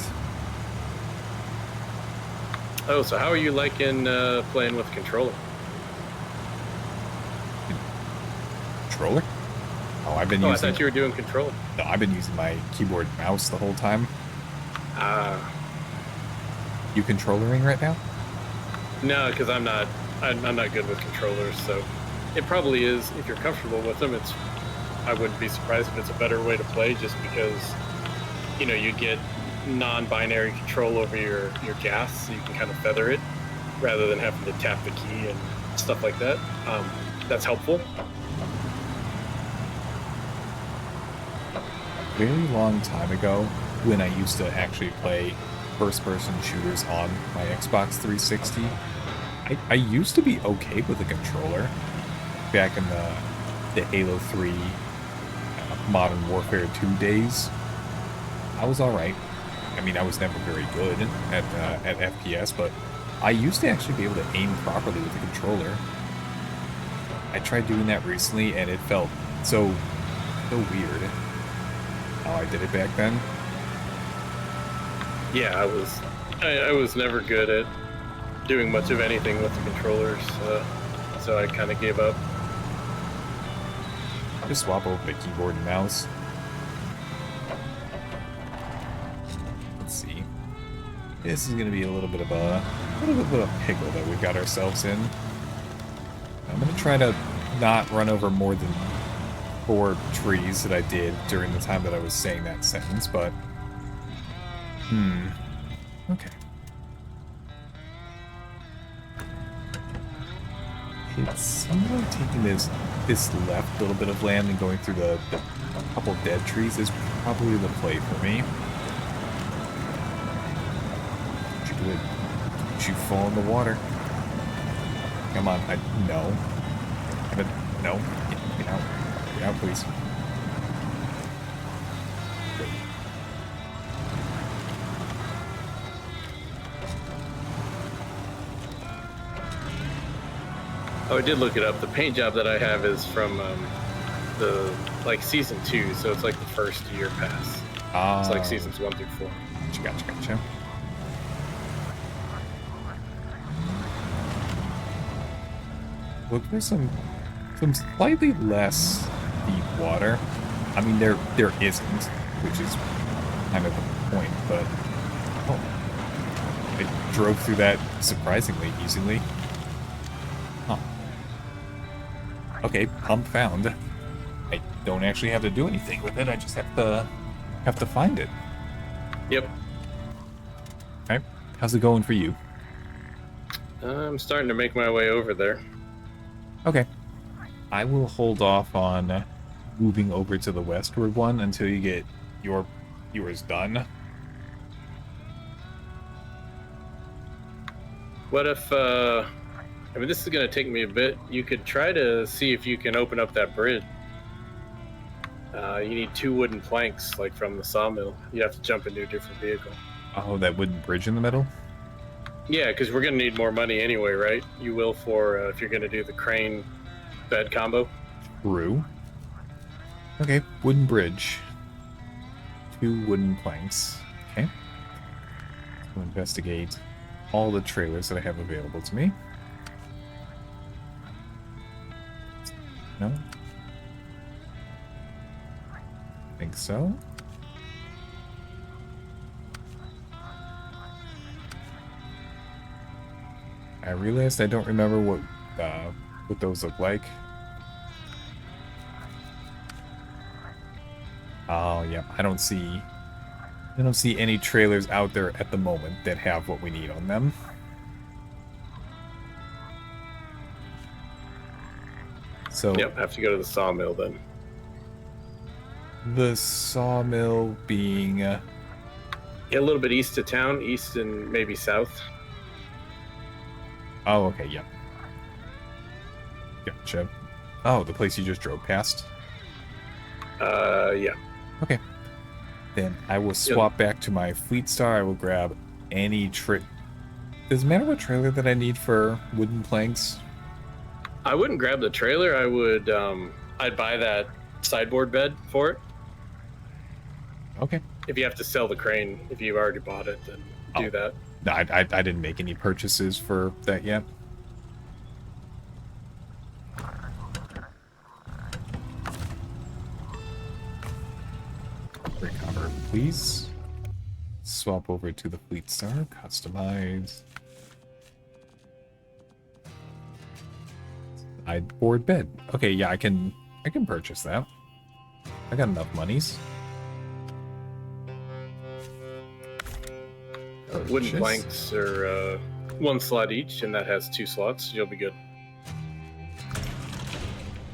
[SPEAKER 2] Oh, so how are you liking playing with controller?
[SPEAKER 1] Controller? Oh, I've been using...
[SPEAKER 2] I thought you were doing controller.
[SPEAKER 1] No, I've been using my keyboard and mouse the whole time. You controllering right now?
[SPEAKER 2] No, because I'm not good with controllers, so it probably is, if you're comfortable with them, I wouldn't be surprised if it's a better way to play, just because, you get non-binary control over your gas, so you can kind of feather it, rather than having to tap the key and stuff like that. That's helpful.
[SPEAKER 1] Very long time ago, when I used to actually play first-person shooters on my Xbox 360, I used to be okay with a controller. Back in the Halo 3 Modern Warfare 2 days, I was alright. I mean, I was never very good at FPS, but I used to actually be able to aim properly with the controller. I tried doing that recently, and it felt so weird how I did it back then.
[SPEAKER 2] Yeah, I was never good at doing much of anything with the controllers, so I kind of gave up.
[SPEAKER 1] Just swap over to keyboard and mouse. Let's see. This is going to be a little bit of a pickle that we've got ourselves in. I'm going to try to not run over more than 4 trees that I did during the time that I was saying that sentence, but... Okay. I'm really taking this left little bit of land and going through the couple dead trees is probably the play for me. you fall in the water. Come on, no. But no. Get out. Get out, please.
[SPEAKER 2] Oh, I did look it up. The paint job that I have is from the season 2, so it's like the first year pass. It's like seasons 1 through 4.
[SPEAKER 1] Gotcha. Look, there's some slightly less deep water. I mean, there isn't, which is kind of the point, but I drove through that surprisingly easily. Huh. Okay, pump found. I don't actually have to do anything with it. I just have to find it.
[SPEAKER 2] Yep.
[SPEAKER 1] Okay. How's it going for you?
[SPEAKER 2] I'm starting to make my way over there.
[SPEAKER 1] Okay. I will hold off on moving over to the westward one until you get yours done.
[SPEAKER 2] What if, I mean, this is going to take me a bit. You could try to see if you can open up that bridge. You need 2 wooden planks, like from the sawmill. You have to jump into a different vehicle.
[SPEAKER 1] Oh, that wooden bridge in the middle?
[SPEAKER 2] Yeah, because we're going to need more money anyway, right? You will for if you're going to do the crane bed combo.
[SPEAKER 1] True. Okay, wooden bridge. 2 wooden planks. Okay. We'll investigate all the trailers that I have available to me. No? I think so. I realized I don't remember what those look like. Oh yeah, I don't see any trailers out there at the moment that have what we need on them. So
[SPEAKER 2] Yep, have to go to the sawmill then.
[SPEAKER 1] The sawmill being
[SPEAKER 2] Yeah, a little bit east of town, east and maybe south.
[SPEAKER 1] oh, okay, yep. Gotcha. Oh, the place you just drove past?
[SPEAKER 2] Yeah.
[SPEAKER 1] Okay. Then I will swap back to my Fleet Star. I will grab any Does it matter what trailer that I need for wooden planks?
[SPEAKER 2] I wouldn't grab the trailer. I would, I'd buy that sideboard bed for it.
[SPEAKER 1] Okay.
[SPEAKER 2] If you have to sell the crane, if you've already bought it, then do that.
[SPEAKER 1] No, I didn't make any purchases for that yet. Recover, please. Swap over to the Fleet Star. Customize. Sideboard bed. Okay, yeah, I can purchase that. I got enough monies.
[SPEAKER 2] Wooden planks are 1 slot each, and that has 2 slots. You'll be good.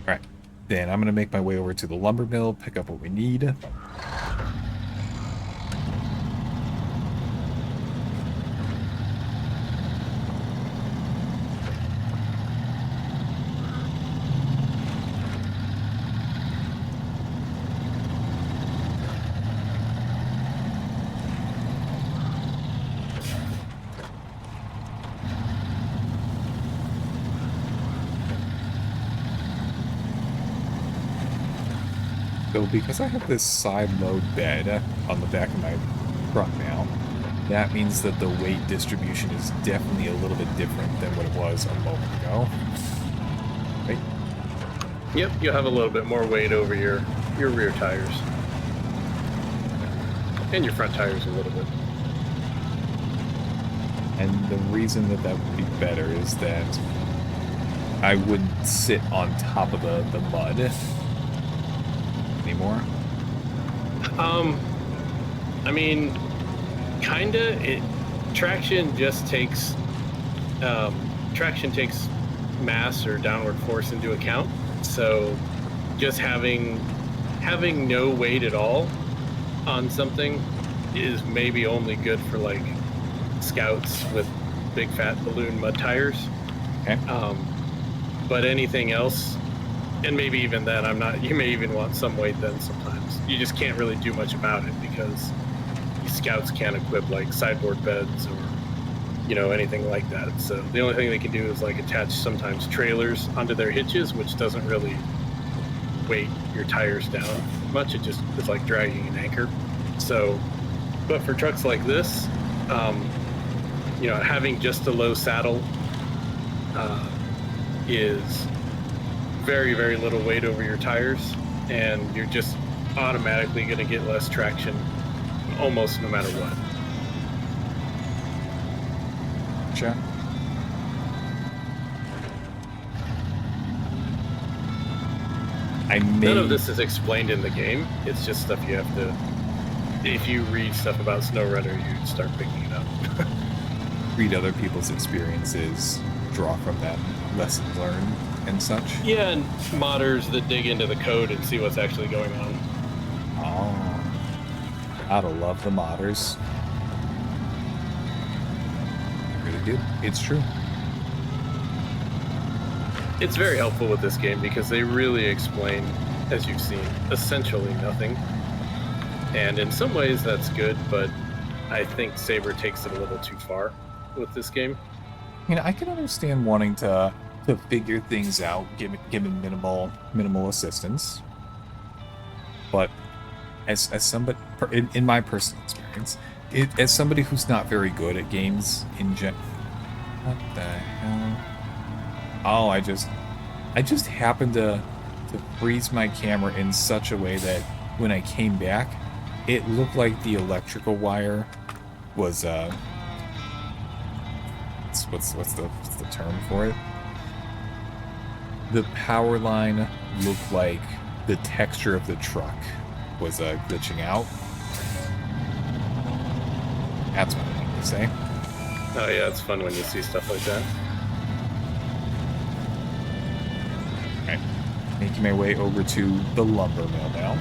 [SPEAKER 1] Alright. Then I'm going to make my way over to the lumber mill, pick up what we need. So because I have this side load bed on the back of my truck now, that means that the weight distribution is definitely a little bit different than what it was a moment ago. Right?
[SPEAKER 2] Yep, you'll have a little bit more weight over your rear tires. And your front tires a little bit.
[SPEAKER 1] And the reason that would be better is that I wouldn't sit on top of the mud anymore.
[SPEAKER 2] I mean, kinda. Traction just takes mass or downward force into account. So, just having no weight at all on something is maybe only good for like scouts with big fat balloon mud tires.
[SPEAKER 1] Okay.
[SPEAKER 2] But anything else, and maybe even then, you may even want some weight then sometimes. You just can't really do much about it because these scouts can't equip like sideboard beds or, anything like that. So the only thing they can do is like attach sometimes trailers onto their hitches, which doesn't really weight your tires down much. It just is like dragging an anchor. So, but for trucks like this, having just a low saddle is very, very little weight over your tires, and you're just automatically going to get less traction almost no matter what.
[SPEAKER 1] Sure.
[SPEAKER 2] None of this is explained in the game. It's just stuff you have to. If you read stuff about Snowrunner, you start picking it up.
[SPEAKER 1] Read other people's experiences, draw from that, lessons learned and such.
[SPEAKER 2] Yeah, and modders that dig into the code and see what's actually going on.
[SPEAKER 1] Oh, gotta love the modders. Really do. It's true.
[SPEAKER 2] It's very helpful with this game because they really explain, as you've seen, essentially nothing. And in some ways that's good, but I think Saber takes it a little too far with this game.
[SPEAKER 1] I can understand wanting to figure things out, given minimal assistance. But as somebody, in my personal experience, as somebody who's not very good at games in general, what the hell? Oh, I just happened to freeze my camera in such a way that when I came back, it looked like the electrical wire was what's the term for it? The power line looked like the texture of the truck was glitching out. That's what I mean to say.
[SPEAKER 2] Oh yeah, it's fun when you see stuff like that.
[SPEAKER 1] Alright. Making my way over to the lumber mill now.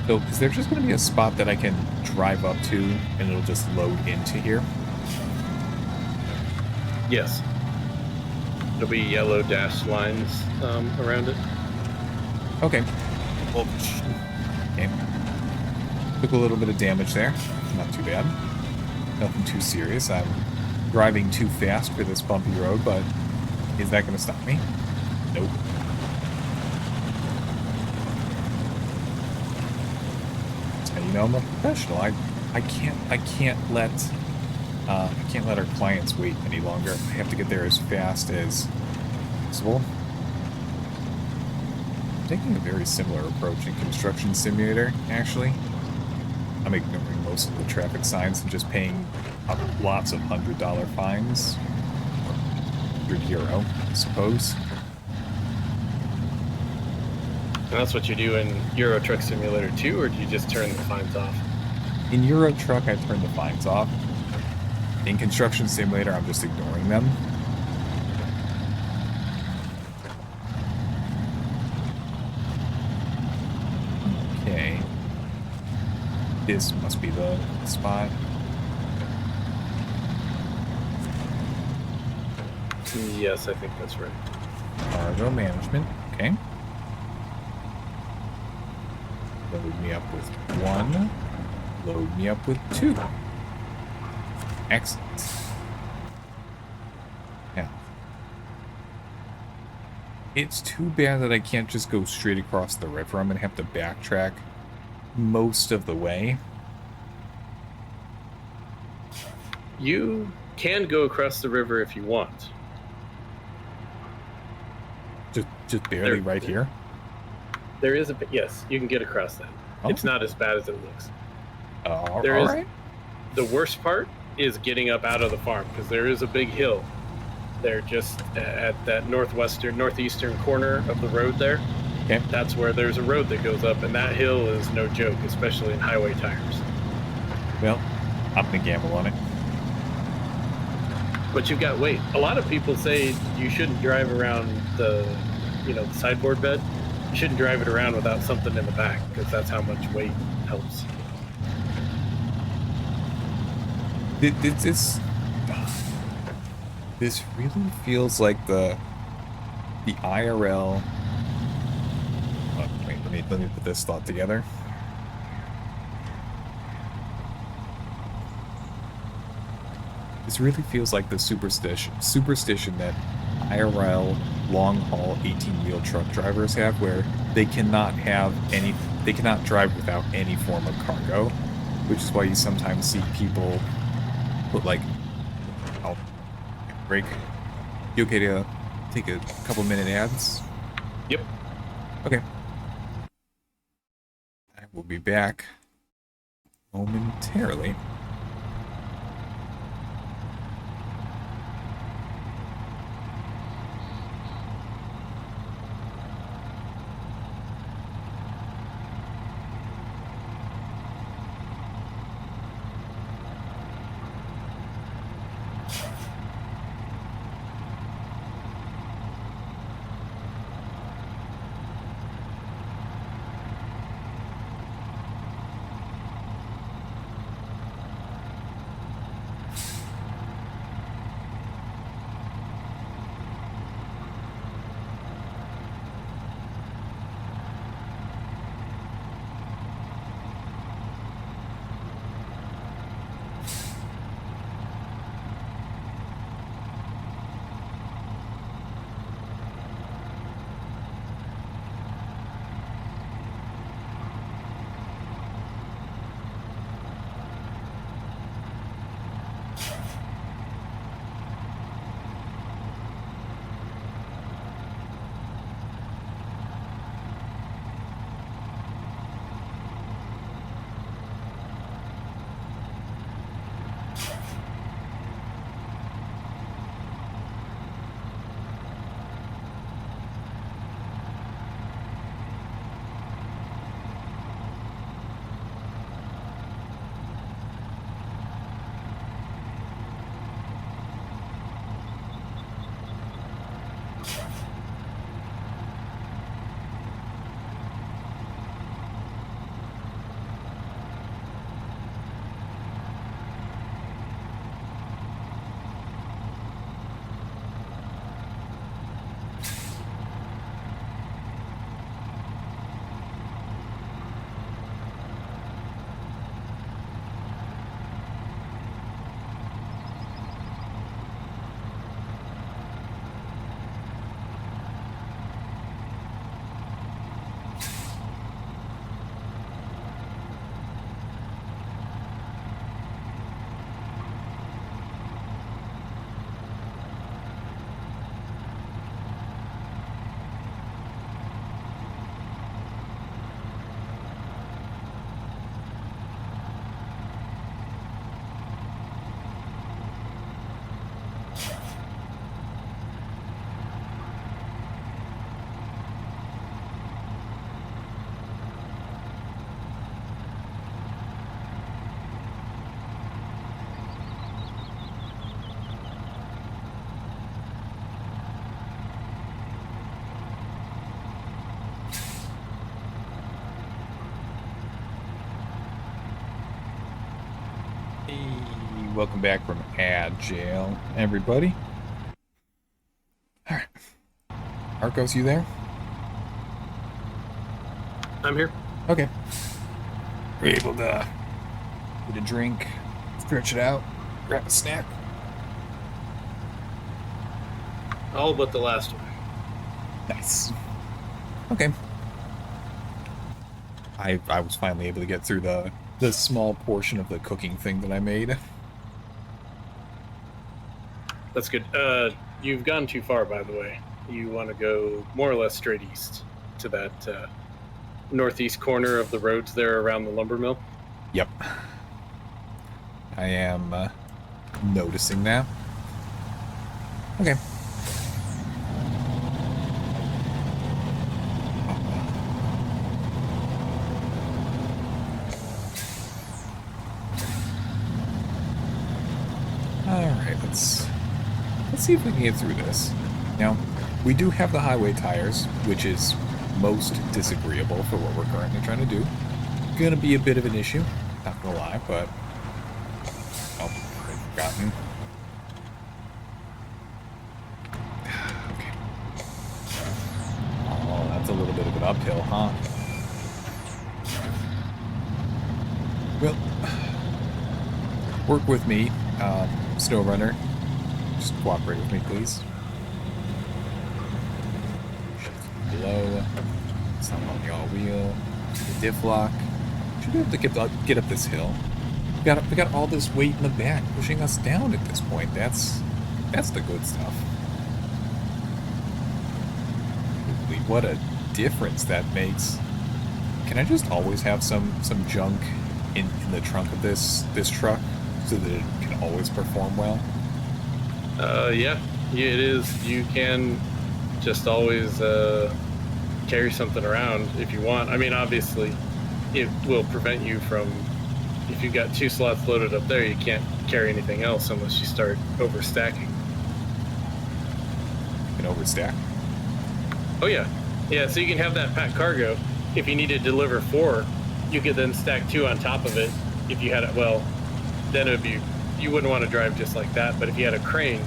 [SPEAKER 1] So, is there just going to be a spot that I can drive up to and it'll just load into here?
[SPEAKER 2] Yes. There'll be yellow dashed lines around it.
[SPEAKER 1] Okay. Well, okay. Took a little bit of damage there. Not too bad. Nothing too serious. I'm driving too fast for this bumpy road, but is that going to stop me? Nope. I'm a professional. I can't let our clients wait any longer. I have to get there as fast as possible. I'm taking a very similar approach in Construction Simulator, actually. I'm ignoring most of the traffic signs and just paying lots of $100 fines. Or €100, I suppose.
[SPEAKER 2] And that's what you do in Euro Truck Simulator 2, or do you just turn the fines off?
[SPEAKER 1] In Euro Truck, I turn the fines off. In Construction Simulator, I'm just ignoring them. Okay. This must be the spot.
[SPEAKER 2] Yes, I think that's right.
[SPEAKER 1] Cargo management. Okay. Load me up with 1. Load me up with 2. Excellent. Yeah. It's too bad that I can't just go straight across the river. I'm going to have to backtrack most of the way.
[SPEAKER 2] You can go across the river if you want.
[SPEAKER 1] Just barely right here?
[SPEAKER 2] There is a... Yes, you can get across that. Oh. It's not as bad as it looks.
[SPEAKER 1] All right.
[SPEAKER 2] The worst part is getting up out of the farm, because there is a big hill. They're just at that northeastern corner of the road there.
[SPEAKER 1] Okay.
[SPEAKER 2] That's where there's a road that goes up, and that hill is no joke, especially in highway tires.
[SPEAKER 1] Well, I'm going to gamble on it.
[SPEAKER 2] But you've got weight. A lot of people say you shouldn't drive around the sideboard bed. You shouldn't drive it around without something in the back, because that's how much weight helps.
[SPEAKER 1] This really feels like the IRL. Oh, wait, let me put this thought together. This really feels like the superstition that IRL long haul 18-wheel truck drivers have, where they cannot they cannot drive without any form of cargo, which is why you sometimes see people put like, I'll break. You okay to take a couple minute ads?
[SPEAKER 2] Yep.
[SPEAKER 1] Okay. I will be back momentarily. Hey, welcome back from ad jail, everybody. All right, Arkos, you there?
[SPEAKER 2] I'm here.
[SPEAKER 1] Okay. We're able to get a drink, stretch it out, grab a snack.
[SPEAKER 2] All but the last one.
[SPEAKER 1] Nice. Okay. I was finally able to get through the small portion of the cooking thing that I made.
[SPEAKER 2] That's good. You've gone too far, by the way. You want to go more or less straight east to that northeast corner of the roads there around the lumber mill.
[SPEAKER 1] Yep. I am noticing that. Okay. Alright, let's see if we can get through this. Now, we do have the highway tires, which is most disagreeable for what we're currently trying to do. Gonna be a bit of an issue, not gonna lie, but... Oh, I've forgotten. uphill, huh? Well, work with me, Snowrunner. Just cooperate with me, please. Shift below. Something on the all wheel. The diff lock. Should be able to get up this hill. We got all this weight in the back pushing us down at this point. That's the good stuff. Holy, what a difference that makes. Can I just always have some junk in the trunk of this truck so that it can always perform well?
[SPEAKER 2] Yeah, it is. You can just always carry something around if you want. I mean, obviously, it will prevent you from, if you've got 2 slots loaded up there, you can't carry anything else unless you start overstacking.
[SPEAKER 1] You can overstack?
[SPEAKER 2] Oh, yeah. Yeah, so you can have that packed cargo. If you need to deliver 4, you could then stack 2 on top of it. If you had it, well, then it would be, you wouldn't want to drive just like that, but if you had a crane,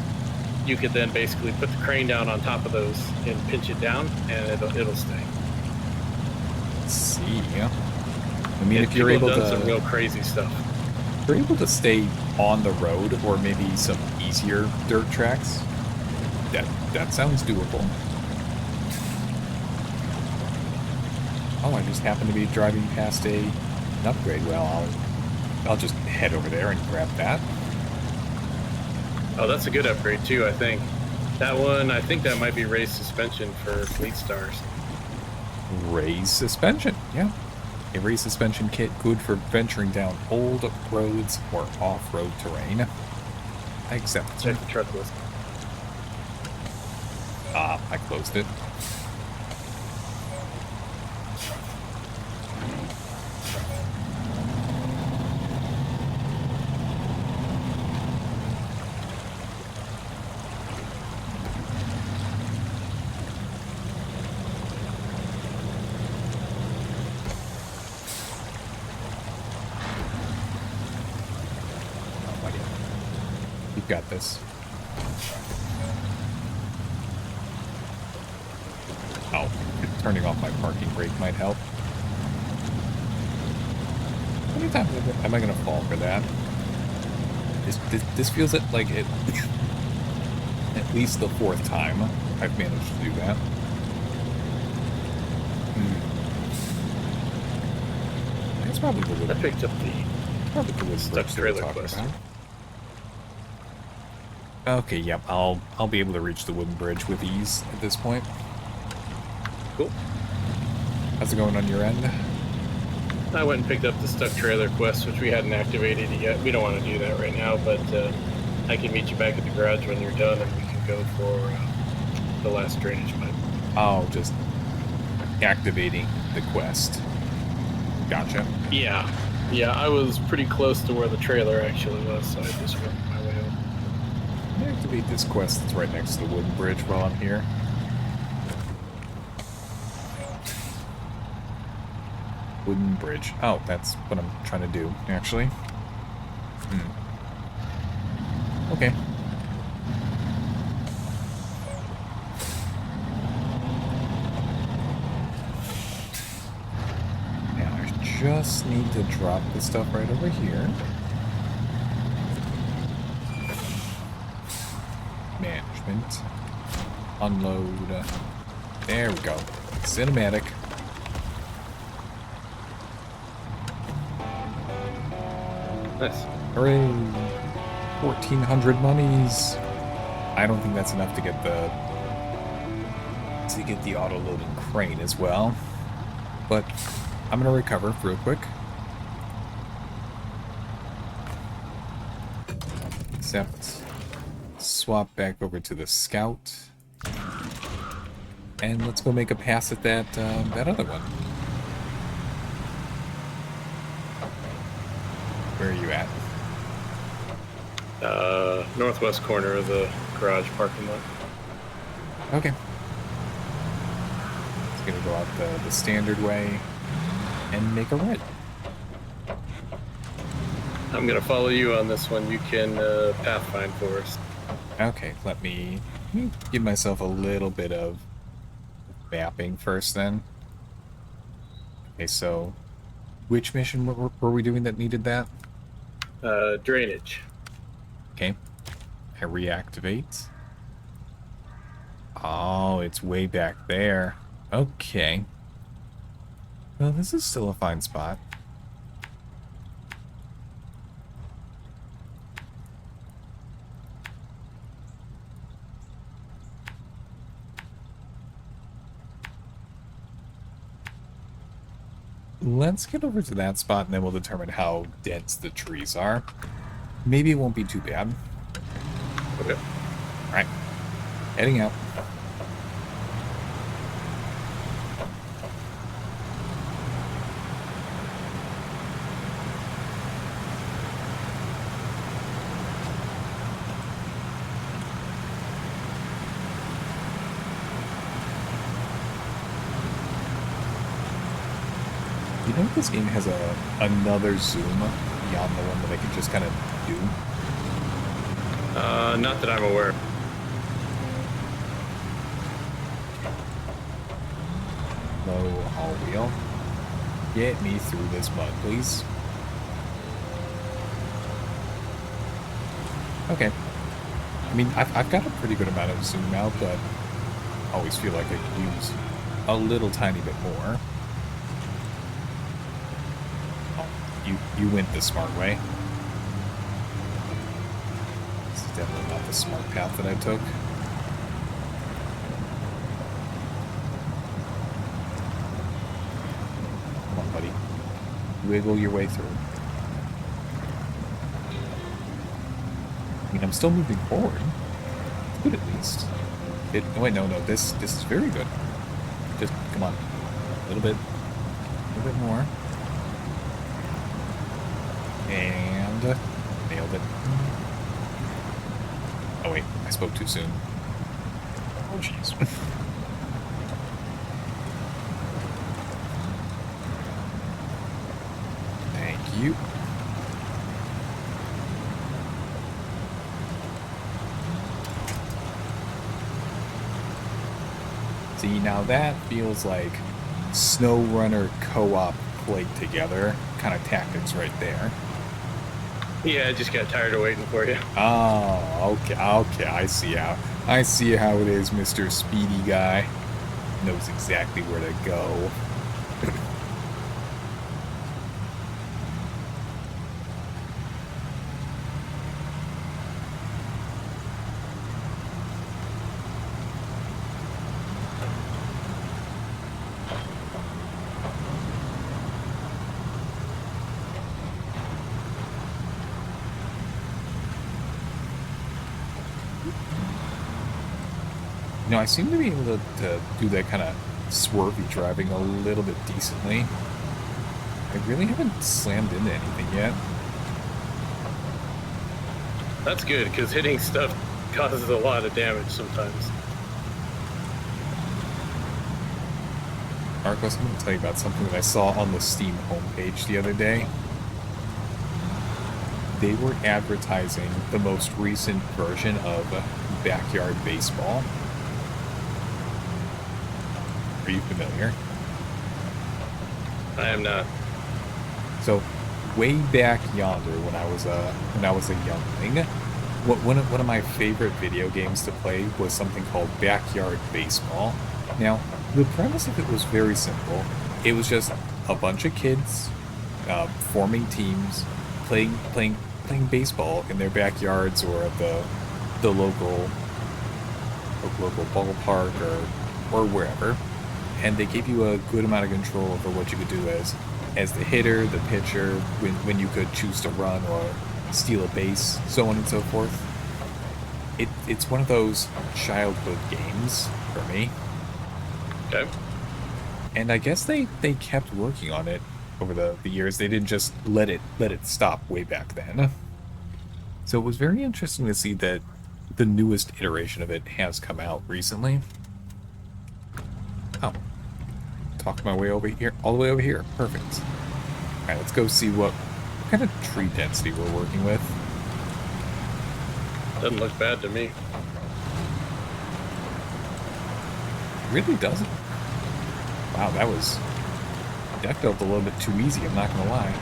[SPEAKER 2] you could then basically put the crane down on top of those and pinch it down, and it'll stay.
[SPEAKER 1] Let's see, yeah. I mean, if you're able to
[SPEAKER 2] some real crazy stuff.
[SPEAKER 1] If you're able to stay on the road or maybe some easier dirt tracks, that sounds doable. Oh, I just happened to be driving past an upgrade. Well, I'll just head over there and grab that.
[SPEAKER 2] Oh, that's a good upgrade too, I think. That one, I think that might be raised suspension for Fleet Stars.
[SPEAKER 1] Raised suspension, yeah. A raised suspension kit good for venturing down old roads or off-road terrain. I accept.
[SPEAKER 2] Check the truck list.
[SPEAKER 1] Ah, I closed it. Got this. Oh, turning off my parking brake might help. How many times am I gonna fall for that? This feels like it. At least the 4th time I've managed to do that. That's probably the little.
[SPEAKER 2] I picked up the stuck trailer quest.
[SPEAKER 1] About. Okay, yep, I'll be able to reach the wooden bridge with ease at this point.
[SPEAKER 2] Cool.
[SPEAKER 1] How's it going on your end?
[SPEAKER 2] I went and picked up the stuck trailer quest, which we hadn't activated yet. We don't want to do that right now, but I can meet you back at the garage when you're done, and we can go for the last drainage pipe.
[SPEAKER 1] Oh, just activating the quest. Gotcha.
[SPEAKER 2] Yeah, I was pretty close to where the trailer actually was, so I just worked my way over.
[SPEAKER 1] Activate this quest that's right next to the wooden bridge while I'm here. Wooden bridge. Oh, that's what I'm trying to do, actually. Okay. Now I just need to drop the stuff right over here. Management. Unload. There we go. Cinematic.
[SPEAKER 2] Nice.
[SPEAKER 1] Hooray! 1,400 monies. I don't think that's enough to get the auto-loading crane as well. But I'm gonna recover real quick. Except swap back over to the Scout. And let's go make a pass at that other one. Where are you at?
[SPEAKER 2] Northwest corner of the garage parking lot.
[SPEAKER 1] Okay. It's gonna go out the standard way and make a right.
[SPEAKER 2] I'm gonna follow you on this one. You can pathfind for us.
[SPEAKER 1] Okay, let me give myself a little bit of mapping first then. Okay, so which mission were we doing that needed that?
[SPEAKER 2] Drainage.
[SPEAKER 1] Okay. I reactivate. Oh, it's way back there. Okay. Well, this is still a fine spot. Let's get over to that spot, and then we'll determine how dense the trees are. Maybe it won't be too bad.
[SPEAKER 2] Okay.
[SPEAKER 1] All right. Heading out. You know this game has another zoom beyond the one that I can just kind of do?
[SPEAKER 2] Not that I'm aware.
[SPEAKER 1] Low haul wheel. Get me through this mud, please. Okay. I mean, I've got a pretty good amount of zoom out, but I always feel like I could use a little tiny bit more. You went the smart way. This is definitely not the smart path that I took. Come on, buddy. Wiggle your way through. I mean, I'm still moving forward. It's good at least. Oh wait, no, this is very good. Just, come on. A little bit more. And nailed it. Oh wait, I spoke too soon. Oh jeez. Thank you. See, now that feels like Snowrunner co-op played together kind of tactics right there.
[SPEAKER 2] Yeah, I just got tired of waiting for you.
[SPEAKER 1] Oh, okay, I see how it is, Mr. Speedy Guy. Knows exactly where to go. You know, I seem to be able to do that kind of swervy driving a little bit decently. I really haven't slammed into anything yet.
[SPEAKER 2] That's good, because hitting stuff causes a lot of damage sometimes.
[SPEAKER 1] Arkos, I'm going to tell you about something that I saw on the Steam homepage the other day. They were advertising the most recent version of Backyard Baseball. Are you familiar?
[SPEAKER 2] I am not.
[SPEAKER 1] So, way back yonder, when I was a youngling, one of my favorite video games to play was something called Backyard Baseball. Now, the premise of it was very simple. It was just a bunch of kids forming teams, playing baseball in their backyards or at the local ballpark or wherever. And they gave you a good amount of control over what you could do as the hitter, the pitcher, when you could choose to run or steal a base, so on and so forth. It's one of those childhood games for me.
[SPEAKER 2] Okay.
[SPEAKER 1] And I guess they kept working on it over the years. They didn't just let it stop way back then. So it was very interesting to see that the newest iteration of it has come out recently. Oh. Talk my way over here, all the way over here. Perfect. Alright, let's go see what kind of tree density we're working with.
[SPEAKER 2] Doesn't look bad to me.
[SPEAKER 1] It really doesn't. Wow, that was That felt a little bit too easy, I'm not gonna lie.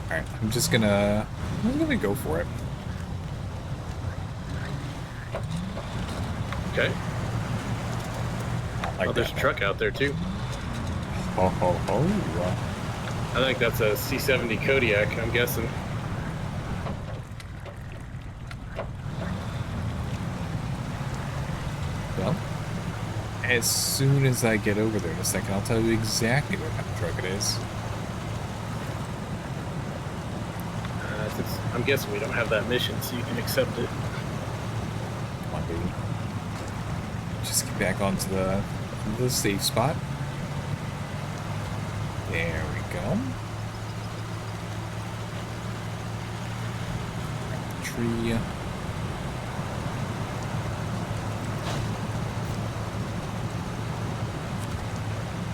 [SPEAKER 1] Alright, I'm gonna go for it.
[SPEAKER 2] Okay.
[SPEAKER 1] Like
[SPEAKER 2] there's a truck out there too.
[SPEAKER 1] Ho ho ho.
[SPEAKER 2] I think that's a C70 Kodiak, I'm guessing.
[SPEAKER 1] Well, as soon as I get over there in a second, I'll tell you exactly what kind of truck it is.
[SPEAKER 2] I'm guessing we don't have that mission, so you can accept it.
[SPEAKER 1] Come on, baby. Just get back onto the safe spot. There we go. Tree.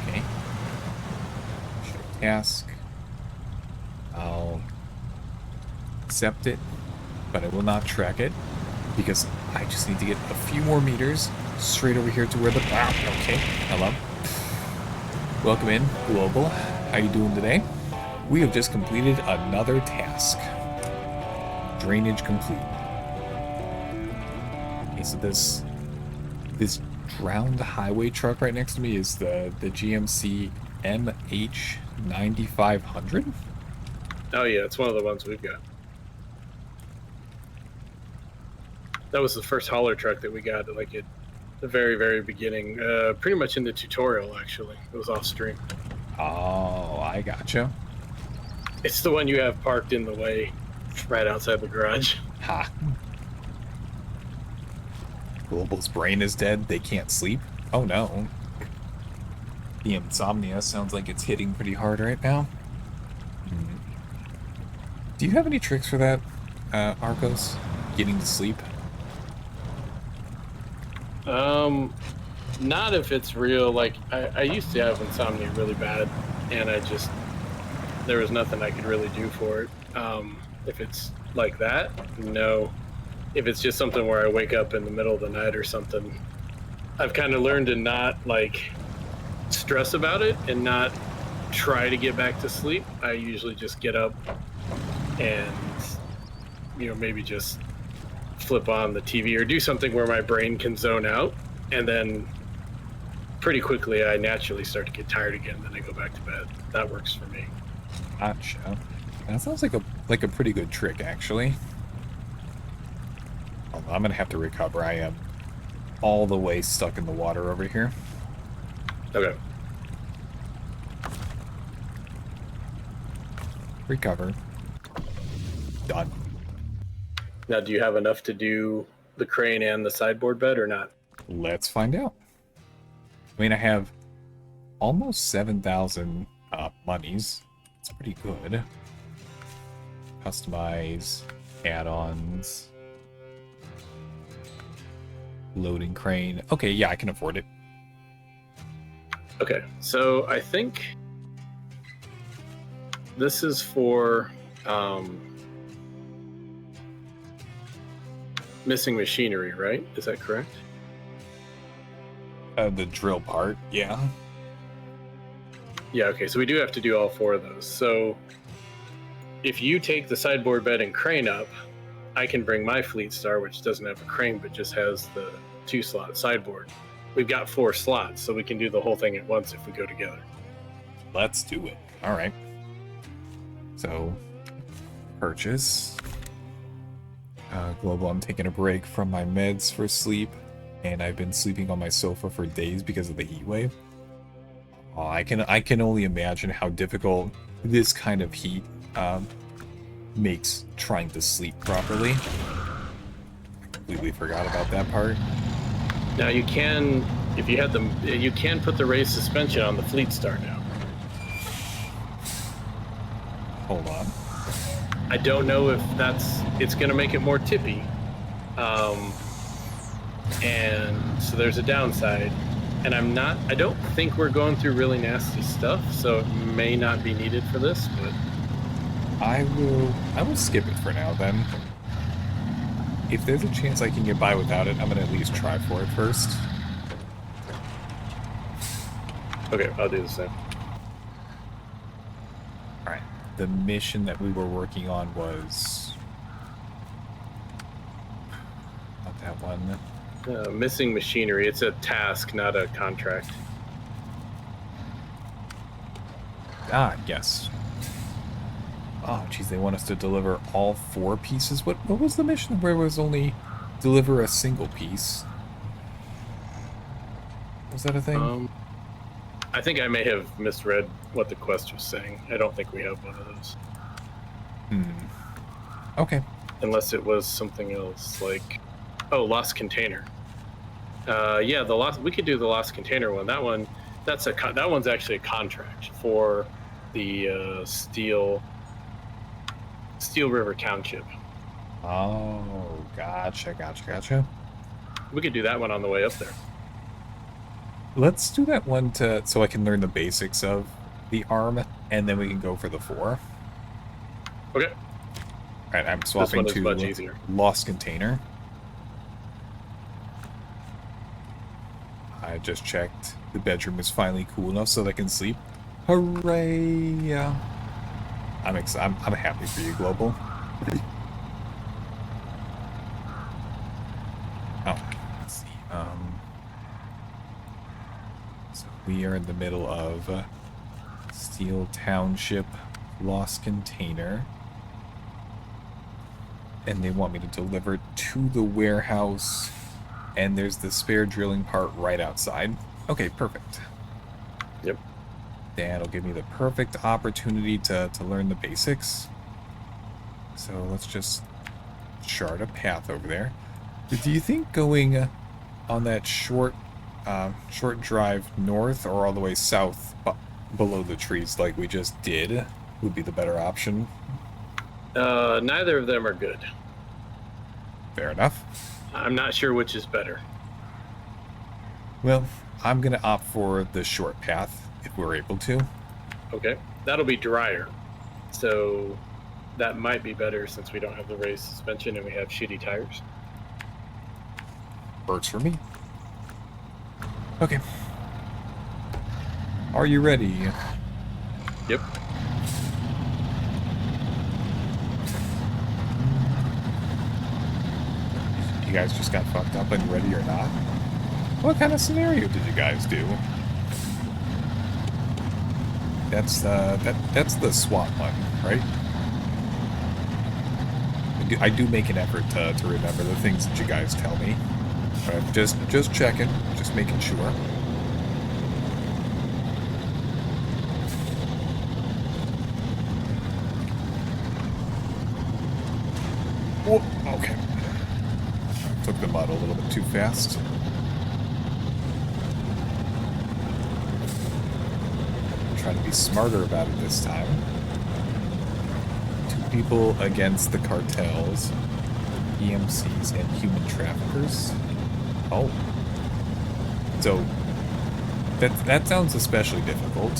[SPEAKER 1] Okay. Show task. I'll accept it, but I will not track it because I just need to get a few more meters straight over here to where the... Ah, okay. Hello. Welcome in, Global. How you doing today? We have just completed another task. Drainage complete. Okay, so this drowned highway truck right next to me is the GMC MH9500.
[SPEAKER 2] Oh yeah, it's one of the ones we've got. That was the first hauler truck that we got, like at the very, very beginning. Pretty much in the tutorial, actually. It was off stream.
[SPEAKER 1] Oh, I gotcha.
[SPEAKER 2] It's the one you have parked in the way, right outside the garage.
[SPEAKER 1] Ha. Global's brain is dead. They can't sleep. Oh no. The insomnia sounds like it's hitting pretty hard right now. Do you have any tricks for that, Arkos? Getting to sleep?
[SPEAKER 2] Not if it's real. Like, I used to have insomnia really bad, and there was nothing I could really do for it. If it's like that, no. If it's just something where I wake up in the middle of the night or something, I've kind of learned to not, like, stress about it and not try to get back to sleep. I usually just get up and, maybe just flip on the TV or do something where my brain can zone out, and then pretty quickly I naturally start to get tired again, then I go back to bed. That works for me.
[SPEAKER 1] Gotcha. That sounds like a pretty good trick, actually. Oh, I'm gonna have to recover. I am all the way stuck in the water over here.
[SPEAKER 2] Okay.
[SPEAKER 1] Recover. Done.
[SPEAKER 2] Now, do you have enough to do the crane and the sideboard bed or not?
[SPEAKER 1] Let's find out. I mean, I have almost 7,000 monies. It's pretty good. Customize, add-ons, loading crane. Okay, yeah, I can afford it.
[SPEAKER 2] Okay, so I think this is for missing machinery, right? Is that correct?
[SPEAKER 1] The drill part, yeah.
[SPEAKER 2] Yeah, okay, so we do have to do all 4 of those. So if you take the sideboard bed and crane up, I can bring my Fleet Star, which doesn't have a crane but just has the 2-slot sideboard. We've got 4 slots, so we can do the whole thing at once if we go together.
[SPEAKER 1] Let's do it. All right. So, purchase. Global, I'm taking a break from my meds for sleep, and I've been sleeping on my sofa for days because of the heat wave. Oh, I can only imagine how difficult this kind of heat makes trying to sleep properly. I completely forgot about that part.
[SPEAKER 2] Now you can, if you had you can put the raised suspension on the Fleet Star now.
[SPEAKER 1] Hold on.
[SPEAKER 2] I don't know if it's going to make it more tippy. And so there's a downside. And I don't think we're going through really nasty stuff, so it may not be needed for this, but
[SPEAKER 1] I will skip it for now then. If there's a chance I can get by without it, I'm gonna at least try for it first.
[SPEAKER 2] Okay, I'll do the same.
[SPEAKER 1] All right. The mission that we were working on was not that one.
[SPEAKER 2] Missing machinery. It's a task, not a contract.
[SPEAKER 1] Ah, yes. Oh, geez, they want us to deliver all 4 pieces. What was the mission where it was only deliver a single piece? Was that a thing?
[SPEAKER 2] I think I may have misread what the quest was saying. I don't think we have one of those.
[SPEAKER 1] Okay.
[SPEAKER 2] Unless it was something else, like, oh, lost container. Yeah, the lost. We could do the lost container one. That one's actually a contract for the Steel River Township.
[SPEAKER 1] Oh, gotcha.
[SPEAKER 2] We could do that one on the way up there.
[SPEAKER 1] Let's do that one so I can learn the basics of the arm, and then we can go for the 4.
[SPEAKER 2] Okay.
[SPEAKER 1] All right, I'm swapping
[SPEAKER 2] this one is much
[SPEAKER 1] to
[SPEAKER 2] easier.
[SPEAKER 1] Lost Container. I just checked. The bedroom is finally cool enough so that I can sleep. Hooray! I'm excited. I'm happy for you, Global. Oh, let's see. So we are in the middle of Steel Township, Lost Container, and they want me to deliver to the warehouse. And there's the spare drilling part right outside. Okay, perfect.
[SPEAKER 2] Yep.
[SPEAKER 1] That'll give me the perfect opportunity to learn the basics. So let's just chart a path over there. Do you think going on that short drive north or all the way south below the trees like we just did would be the better option?
[SPEAKER 2] Neither of them are good.
[SPEAKER 1] Fair enough.
[SPEAKER 2] I'm not sure which is better.
[SPEAKER 1] Well, I'm going to opt for the short path if we're able to.
[SPEAKER 2] Okay. That'll be drier. So that might be better since we don't have the raised suspension and we have shitty tires.
[SPEAKER 1] Works for me. Okay. Are you ready?
[SPEAKER 2] Yep.
[SPEAKER 1] You guys just got fucked up and ready or not? What kind of scenario did you guys do? That's the SWAT one, right? I do make an effort to remember the things that you guys tell me. But just checking, just making sure. Whoa, okay. Took the mud a little bit too fast. Trying to be smarter about it this time. 2 people against the cartels, EMCs, and human traffickers. Oh. So, that sounds especially difficult.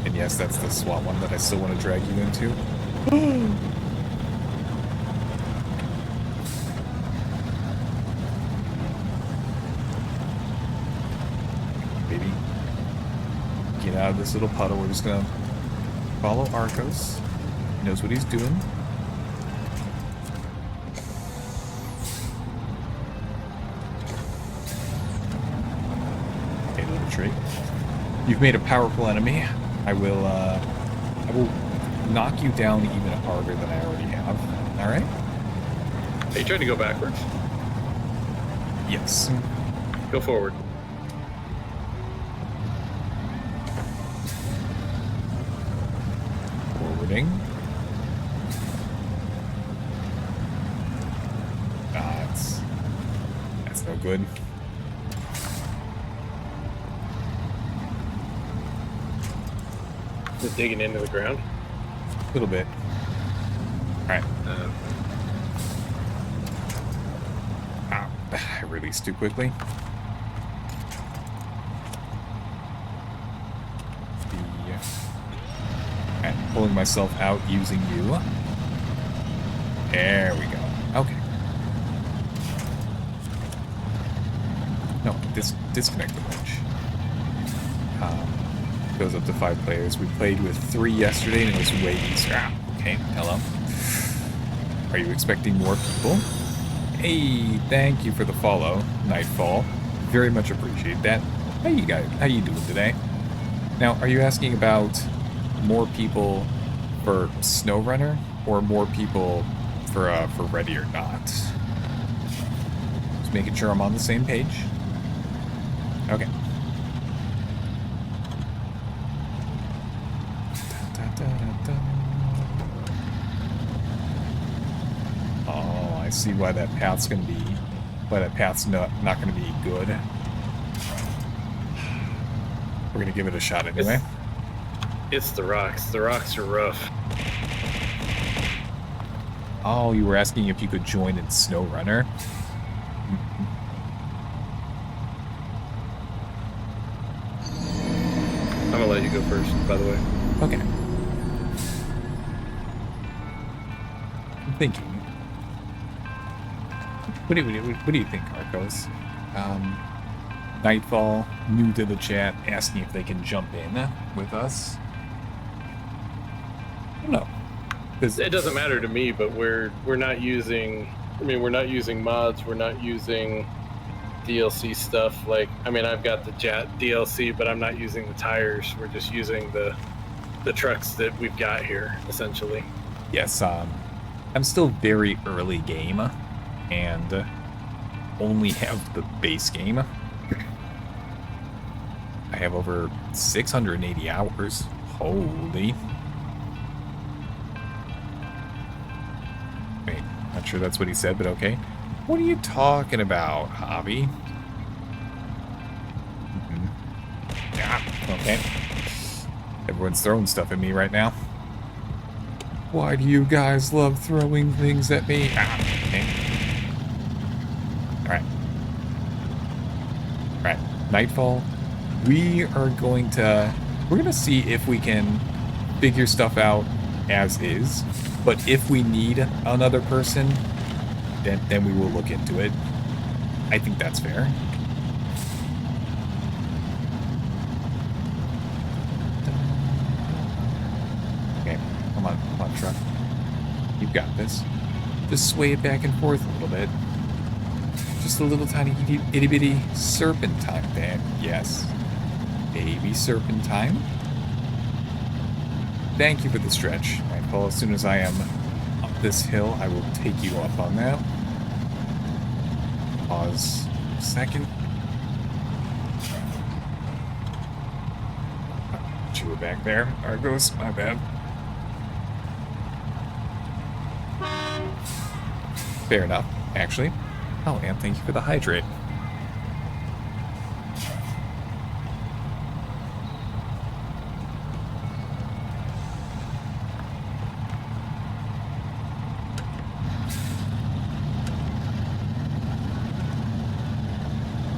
[SPEAKER 1] And yes, that's the SWAT one that I still want to drag you into. Baby. Get out of this little puddle. We're just gonna follow Arkos. He knows what he's doing. Okay, little trick. You've made a powerful enemy. I will knock you down even harder than I already have. All right?
[SPEAKER 2] Are you trying to go backwards?
[SPEAKER 1] Yes.
[SPEAKER 2] Go forward.
[SPEAKER 1] Forwarding. That's no good.
[SPEAKER 2] Just digging into the ground.
[SPEAKER 1] A little bit. All right. Ow. I released too quickly. Alright, pulling myself out using you. There we go. Okay. No, disconnect the winch. Goes up to 5 players. We played with 3 yesterday, and it was way easier. Okay, hello. Are you expecting more people? Hey, thank you for the follow, Nightfall. Very much appreciate that. How you guys? How you doing today? Now, are you asking about more people for Snowrunner or more people for Ready or Not? Just making sure I'm on the same page. Okay. Oh, I see why that path's gonna be. Why that path's not gonna be good. We're gonna give it a shot anyway.
[SPEAKER 2] It's the rocks. The rocks are rough.
[SPEAKER 1] Oh, you were asking if you could join in Snowrunner?
[SPEAKER 2] I'm gonna let you go first, by the way.
[SPEAKER 1] Okay. I'm thinking. What do you think, Arkos? Nightfall, new to the chat, asking if they can jump in with us. I don't know.
[SPEAKER 2] It doesn't matter to me, but we're not using. I mean, we're not using mods. We're not using DLC stuff. Like, I mean, I've got the Jet DLC, but I'm not using the tires. We're just using the trucks that we've got here, essentially.
[SPEAKER 1] Yes. I'm still very early game, and only have the base game. I have over 680 hours. Holy. Wait, not sure that's what he said, but okay. What are you talking about, Hobby? Yeah, okay. Everyone's throwing stuff at me right now. Why do you guys love throwing things at me? Okay. Alright. Alright, Nightfall. We're going to see if we can figure stuff out as is. But if we need another person, then we will look into it. I think that's fair. Okay, come on, truck. You've got this. Just sway it back and forth a little bit. Just a little tiny itty bitty serpentine there. Yes. Baby serpentine. Thank you for the stretch. Nightfall, as soon as I am up this hill, I will take you up on that. Pause a second. You were back there. Arkos, my bad. Fair enough, actually. Oh, and thank you for the hydrate.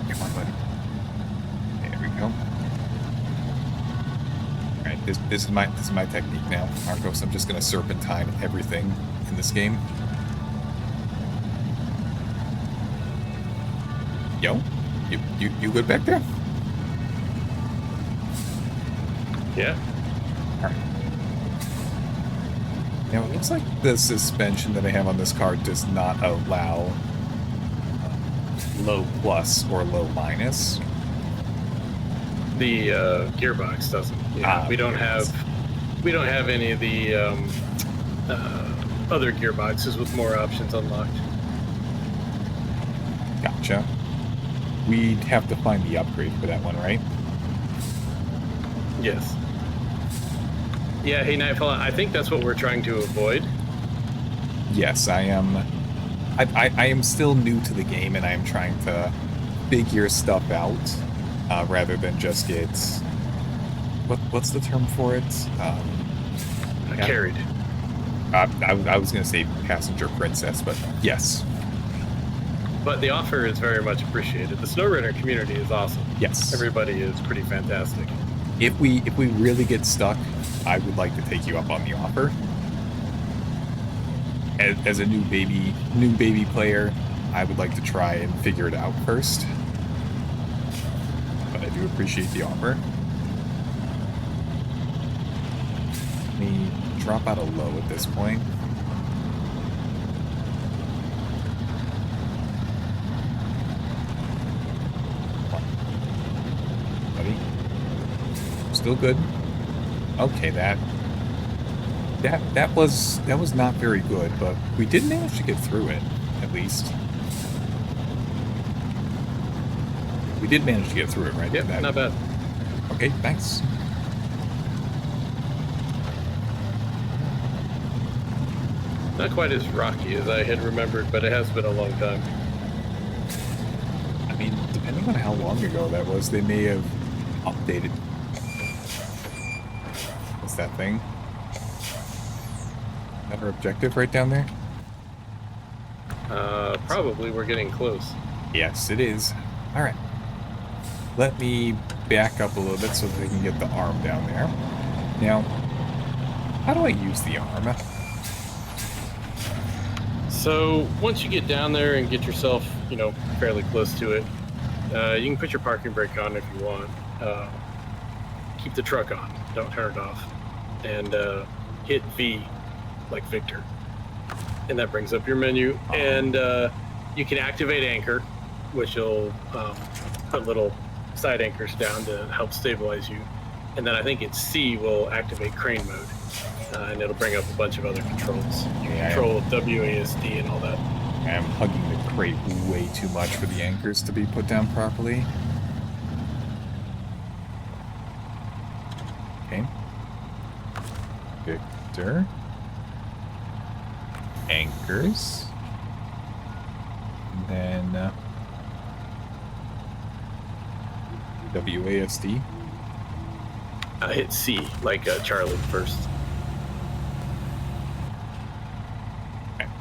[SPEAKER 1] Come on, buddy. There we go. All right, this is my technique now, Arkos. I'm just gonna serpentine everything in this game. Yo, you good back there?
[SPEAKER 2] Yeah.
[SPEAKER 1] All right. Now it looks like the suspension that I have on this car does not allow low plus or low minus.
[SPEAKER 2] The gearbox doesn't. Yeah, we don't have any of the other gearboxes with more options unlocked.
[SPEAKER 1] Gotcha. We'd have to find the upgrade for that one, right?
[SPEAKER 2] Yes. Yeah, hey Nightfall, I think that's what we're trying to avoid.
[SPEAKER 1] Yes, I am. I am still new to the game, and I am trying to figure stuff out rather than just get what's the term for it?
[SPEAKER 2] Carried.
[SPEAKER 1] I was gonna say passenger princess, but yes.
[SPEAKER 2] But the offer is very much appreciated. The Snowrunner community is awesome.
[SPEAKER 1] Yes.
[SPEAKER 2] Everybody is pretty fantastic.
[SPEAKER 1] If we really get stuck, I would like to take you up on the offer. As a new baby player, I would like to try and figure it out first. But I do appreciate the offer. drop out of low at this point. Buddy. Still good. Okay, that was not very good, but we did manage to get through it, at least. We did manage to get through it, right?
[SPEAKER 2] Yep, not bad.
[SPEAKER 1] Okay, thanks.
[SPEAKER 2] Not quite as rocky as I had remembered, but it has been a long time.
[SPEAKER 1] I mean, depending on how long ago that was, they may have updated. What's that thing? Another objective right down there?
[SPEAKER 2] Probably we're getting close.
[SPEAKER 1] Yes, it is. Alright. Let me back up a little bit so that I can get the arm down there. Now, how do I use the arm?
[SPEAKER 2] So once you get down there and get yourself, fairly close to it, you can put your parking brake on if you want. Keep the truck on. Don't turn it off. And hit V like Victor. And that brings up your menu. And you can activate anchor, which will put little side anchors down to help stabilize you. And then I think it's C will activate crane mode. And it'll bring up a bunch of other controls. You can control WASD and all that.
[SPEAKER 1] I'm hugging the crate way too much for the anchors to be put down properly. Okay. Victor. Anchors. And then WASD.
[SPEAKER 2] Hit C, like Charlie first.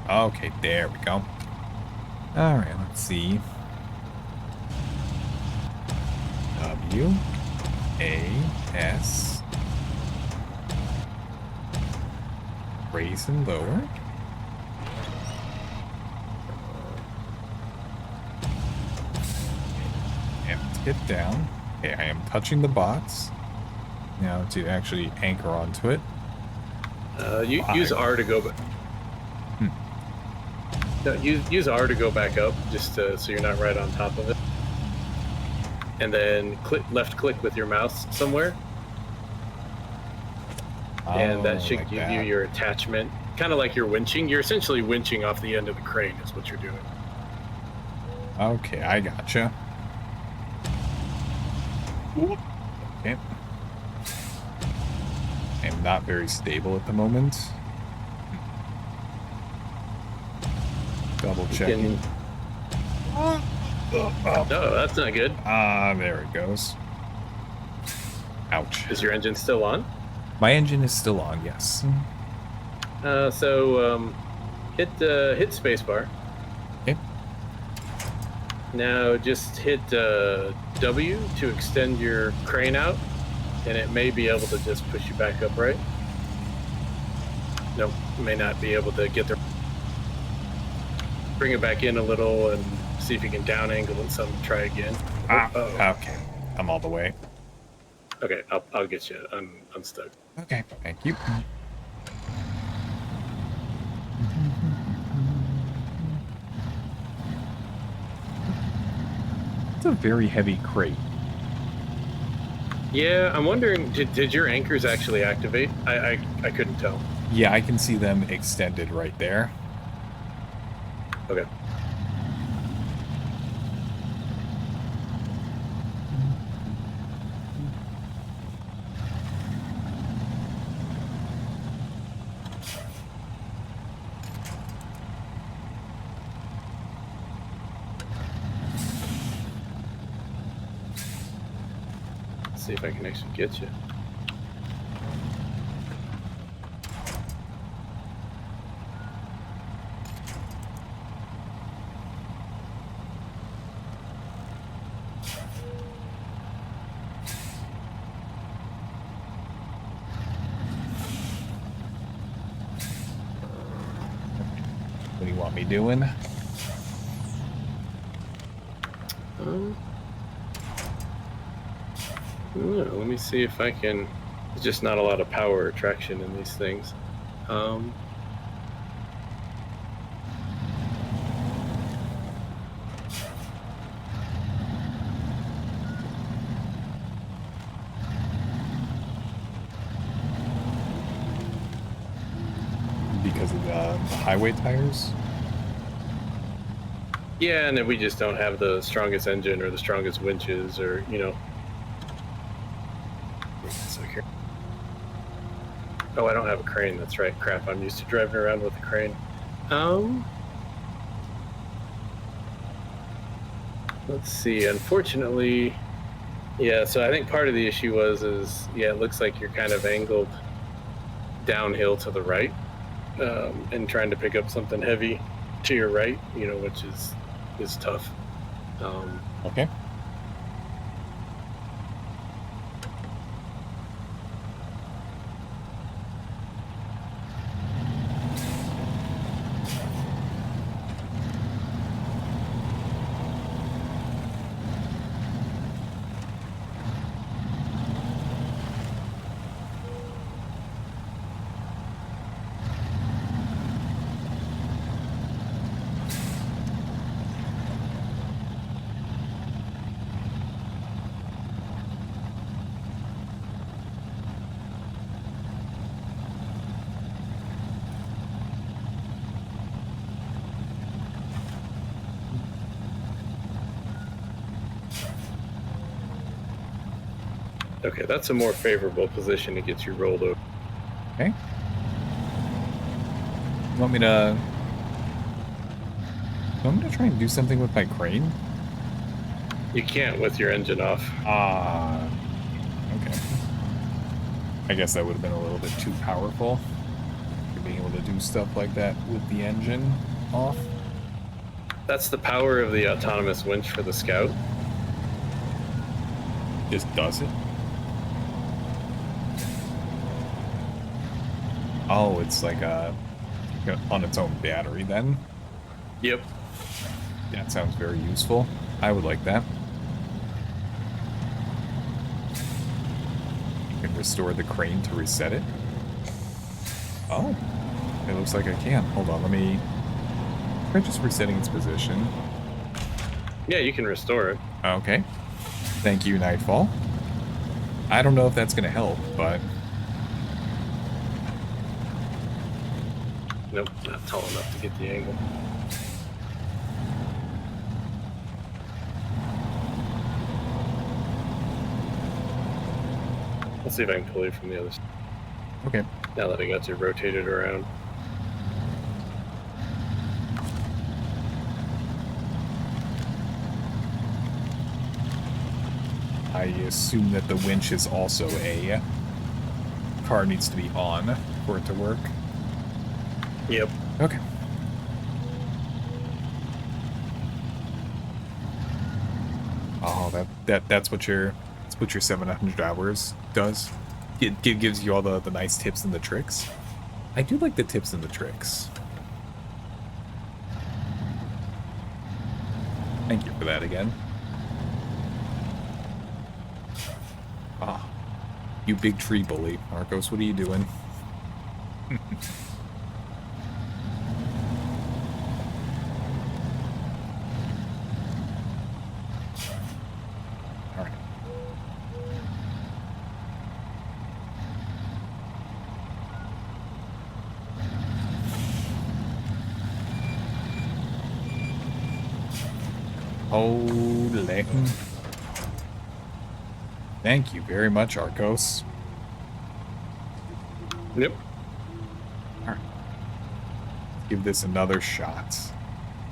[SPEAKER 1] Okay, there we go. Alright, let's see. W A S. Raise and lower. And let's get down. Okay, I am touching the box. Now to actually anchor onto it.
[SPEAKER 2] Use R to go back. No, use R to go back up, just so you're not right on top of it. And then left click with your mouse somewhere. And that should give you your attachment. Kind of like you're winching. You're essentially winching off the end of the crane is what you're doing.
[SPEAKER 1] Okay, I gotcha. Okay. I'm not very stable at the moment. Double checking.
[SPEAKER 2] No, that's not good.
[SPEAKER 1] There it goes. Ouch.
[SPEAKER 2] Is your engine still on?
[SPEAKER 1] My engine is still on, yes.
[SPEAKER 2] So hit spacebar.
[SPEAKER 1] Okay.
[SPEAKER 2] Now just hit W to extend your crane out, and it may be able to just push you back upright. Nope, may not be able to get there. Bring it back in a little and see if you can down angle it some. Try again.
[SPEAKER 1] Okay. I'm all the way.
[SPEAKER 2] Okay, I'll get you unstuck.
[SPEAKER 1] Okay, thank you. It's a very heavy crate.
[SPEAKER 2] Yeah, I'm wondering, did your anchors actually activate? I couldn't tell.
[SPEAKER 1] Yeah, I can see them extended right there.
[SPEAKER 2] Okay. Let's see if I can actually get you.
[SPEAKER 1] What do you want me doing?
[SPEAKER 2] Let me see if I can. There's just not a lot of power or traction in these things. Um,
[SPEAKER 1] Because of the highway tires?
[SPEAKER 2] yeah, and then we just don't have the strongest engine or the strongest winches or, you know. So here. Oh, I don't have a crane. That's right. Crap, I'm used to driving around with a crane. Let's see. Unfortunately, yeah, so I think part of the issue is, yeah, it looks like you're kind of angled downhill to the right, and trying to pick up something heavy to your right, you know, which is tough.
[SPEAKER 1] Okay.
[SPEAKER 2] Okay, that's a more favorable position to get you rolled over.
[SPEAKER 1] Okay. You want me to... I'm going to try and do something with my crane?
[SPEAKER 2] You can't with your engine off.
[SPEAKER 1] Okay. I guess that would have been a little bit too powerful for being able to do stuff like that with the engine off.
[SPEAKER 2] That's the power of the autonomous winch for the Scout.
[SPEAKER 1] Just does it. Oh, it's like on its own battery then.
[SPEAKER 2] Yep.
[SPEAKER 1] That sounds very useful. I would like that. You can restore the crane to reset it. Oh, it looks like I can. Hold on, let me try just resetting its position.
[SPEAKER 2] Yeah, you can restore it.
[SPEAKER 1] Okay. Thank you, Nightfall. I don't know if that's going to help, but...
[SPEAKER 2] Nope, not tall enough to get the angle. Let's see if I can pull you from the other side.
[SPEAKER 1] Okay.
[SPEAKER 2] Now that I got you rotated around.
[SPEAKER 1] I assume that the winch is also a car needs to be on for it to work.
[SPEAKER 2] Yep.
[SPEAKER 1] Okay. Oh, that's what your 700 hours does. It gives you all the nice tips and the tricks. I do like the tips and the tricks. Thank you for that again. Ah, you big tree bully, Arkos. What are you doing? All right. Holy. Thank you very much, Arkos.
[SPEAKER 2] Yep.
[SPEAKER 1] Alright. Give this another shot.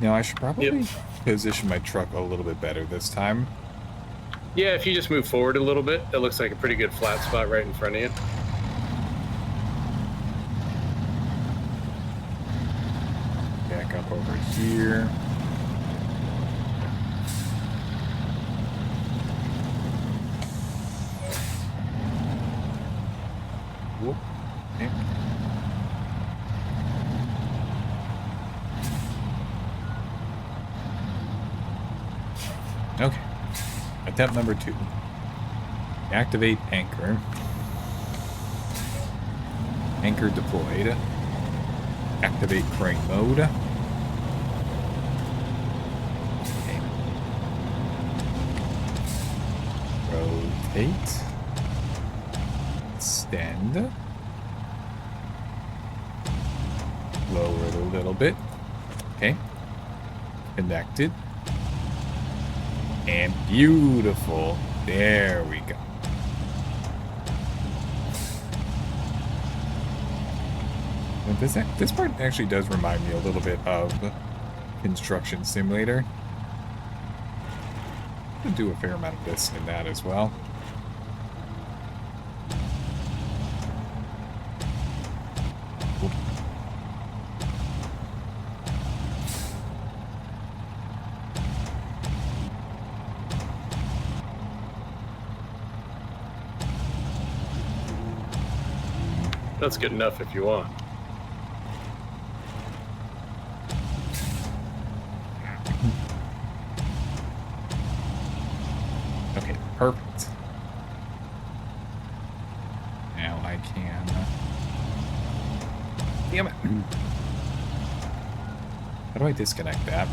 [SPEAKER 1] Now, I should probably position my truck a little bit better this time.
[SPEAKER 2] Yeah, if you just move forward a little bit, it looks like a pretty good flat spot right in front of you.
[SPEAKER 1] Back up over here. Whoop. Okay. Okay. Attempt number 2. Activate anchor. Anchor deployed. Activate crane mode. Okay. Rotate. Extend. Lower it a little bit. Okay. Connected. And beautiful. There we go. And this part actually does remind me a little bit of Construction Simulator. I'm gonna do a fair amount of this in that as well.
[SPEAKER 2] That's good enough if you want.
[SPEAKER 1] Okay, perfect. Now I can... Damn it. How do I disconnect that?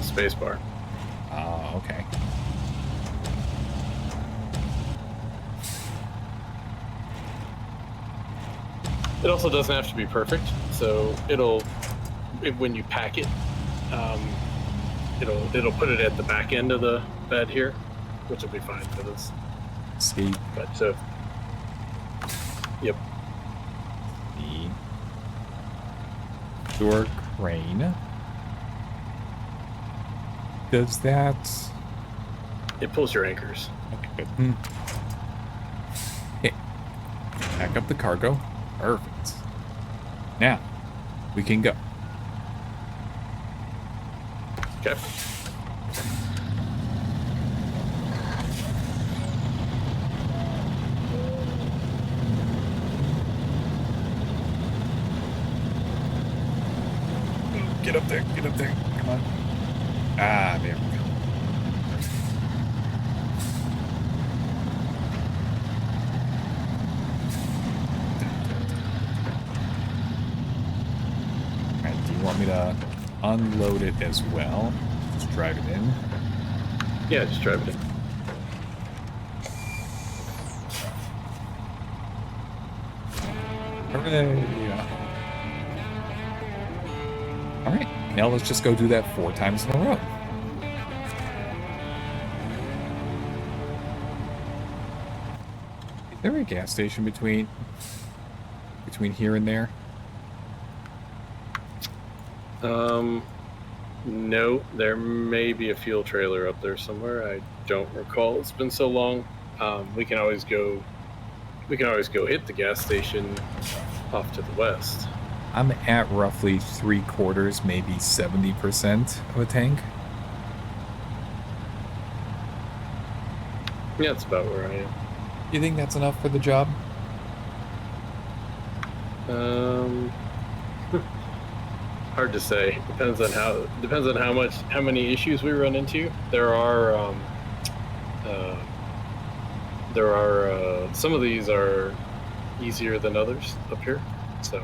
[SPEAKER 2] Spacebar.
[SPEAKER 1] Oh, okay.
[SPEAKER 2] It also doesn't have to be perfect, so when you pack it, it'll put it at the back end of the bed here, which will be fine for this.
[SPEAKER 1] See.
[SPEAKER 2] But so, yep.
[SPEAKER 1] The door crane. Does that?
[SPEAKER 2] It pulls your anchors.
[SPEAKER 1] Okay, good. Okay. Back up the cargo. Perfect. Now, we can go.
[SPEAKER 2] Okay.
[SPEAKER 1] Get up there. Get up there. Come on. Ah, there we go. Want me to unload it as well? Just drive it in.
[SPEAKER 2] Yeah, just drive it in.
[SPEAKER 1] Hooray! Alright, now let's just go do that 4 times in a row. Is there a gas station between here and there?
[SPEAKER 2] No, there may be a fuel trailer up there somewhere. I don't recall. It's been so long. We can always go hit the gas station off to the west.
[SPEAKER 1] I'm at roughly 3/4, maybe 70% of a tank.
[SPEAKER 2] Yeah, that's about where I am.
[SPEAKER 1] You think that's enough for the job?
[SPEAKER 2] Hard to say. Depends on how many issues we run into. There are some of these are easier than others up here. So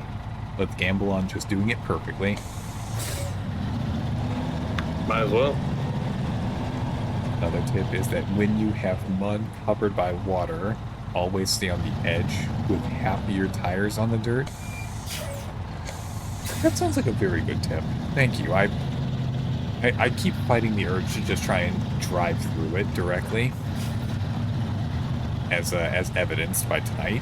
[SPEAKER 1] Let's gamble on just doing it perfectly.
[SPEAKER 2] might as well.
[SPEAKER 1] Another tip is that when you have mud covered by water, always stay on the edge with half of your tires on the dirt. That sounds like a very good tip. Thank you. I keep fighting the urge to just try and drive through it directly, as evidenced by tonight.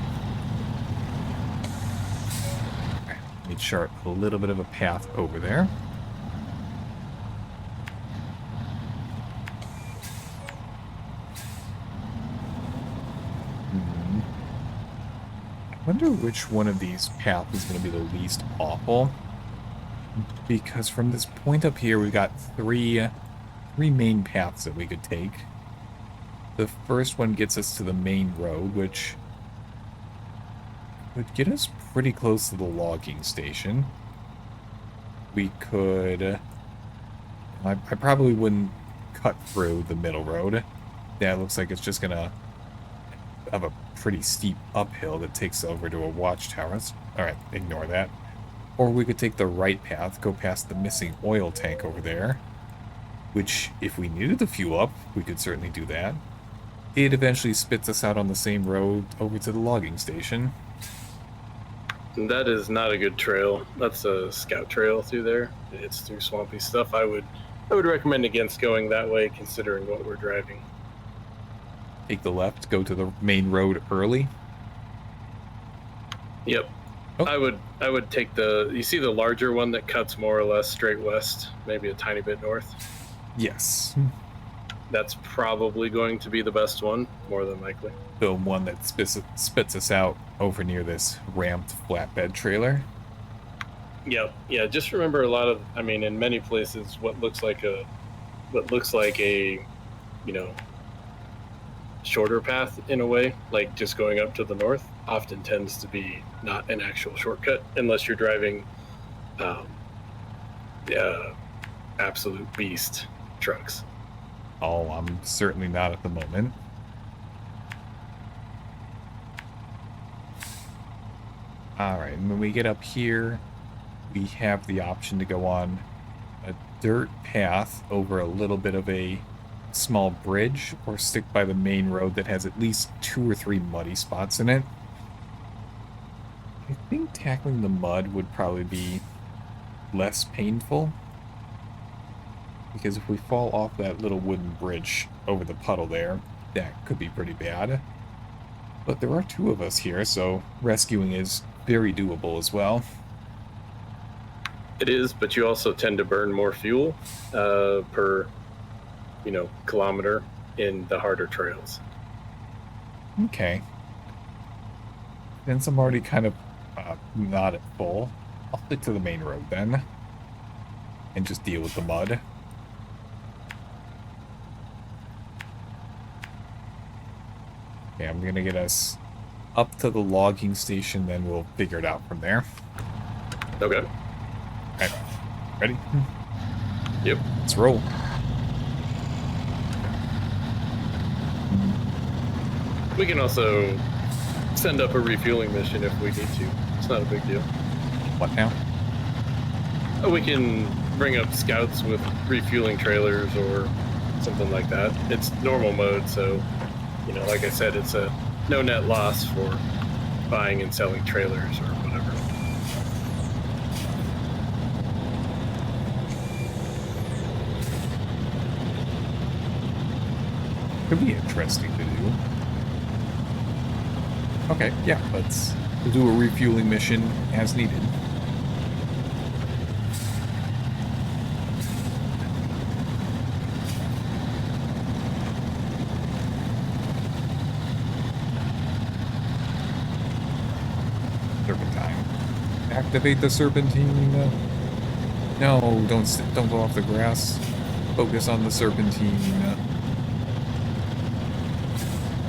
[SPEAKER 1] Let me chart a little bit of a path over there. I wonder which one of these paths is going to be the least awful. Because from this point up here, we've got three main paths that we could take. The first one gets us to the main road, which would get us pretty close to the logging station. We could... I probably wouldn't cut through the middle road. That looks like it's just going to have a pretty steep uphill that takes over to a watchtower. Alright, ignore that. Or we could take the right path, go past the missing oil tank over there. Which, if we needed to fuel up, we could certainly do that. It eventually spits us out on the same road over to the logging station.
[SPEAKER 2] That is not a good trail. That's a scout trail through there. It's through swampy stuff. I would recommend against going that way, considering what we're driving.
[SPEAKER 1] Take the left, go to the main road early.
[SPEAKER 2] Yep.
[SPEAKER 1] Oh.
[SPEAKER 2] I would take you see the larger one that cuts more or less straight west, maybe a tiny bit north?
[SPEAKER 1] Yes.
[SPEAKER 2] That's probably going to be the best one, more than likely.
[SPEAKER 1] The one that spits us out over near this ramped flatbed trailer.
[SPEAKER 2] Yep. Yeah, just remember in many places what looks like a shorter path in a way, like just going up to the north, often tends to be not an actual shortcut unless you're driving absolute beast trucks.
[SPEAKER 1] Oh, I'm certainly not at the moment. Alright, and when we get up here, we have the option to go on a dirt path over a little bit of a small bridge, or stick by the main road that has at least 2 or 3 muddy spots in it. I think tackling the mud would probably be less painful, because if we fall off that little wooden bridge over the puddle there, that could be pretty bad. But there are 2 of us here, so rescuing is very doable as well.
[SPEAKER 2] It is, but you also tend to burn more fuel per kilometer in the harder trails.
[SPEAKER 1] Okay. Since I'm already kind of not at full, I'll stick to the main road then, and just deal with the mud. Okay, I'm gonna get us up to the logging station, then we'll figure it out from there.
[SPEAKER 2] Okay.
[SPEAKER 1] Okay. Ready?
[SPEAKER 2] Yep.
[SPEAKER 1] Let's roll.
[SPEAKER 2] We can also send up a refueling mission if we need to. It's not a big deal.
[SPEAKER 1] What now?
[SPEAKER 2] We can bring up scouts with refueling trailers or something like that. It's normal mode, so, like I said, it's a no net loss for buying and selling trailers or whatever.
[SPEAKER 1] Could be interesting to do. Okay, yeah, we'll do a refueling mission as needed. Serpentine. Activate the serpentine. No, don't go off the grass. Focus on the serpentine.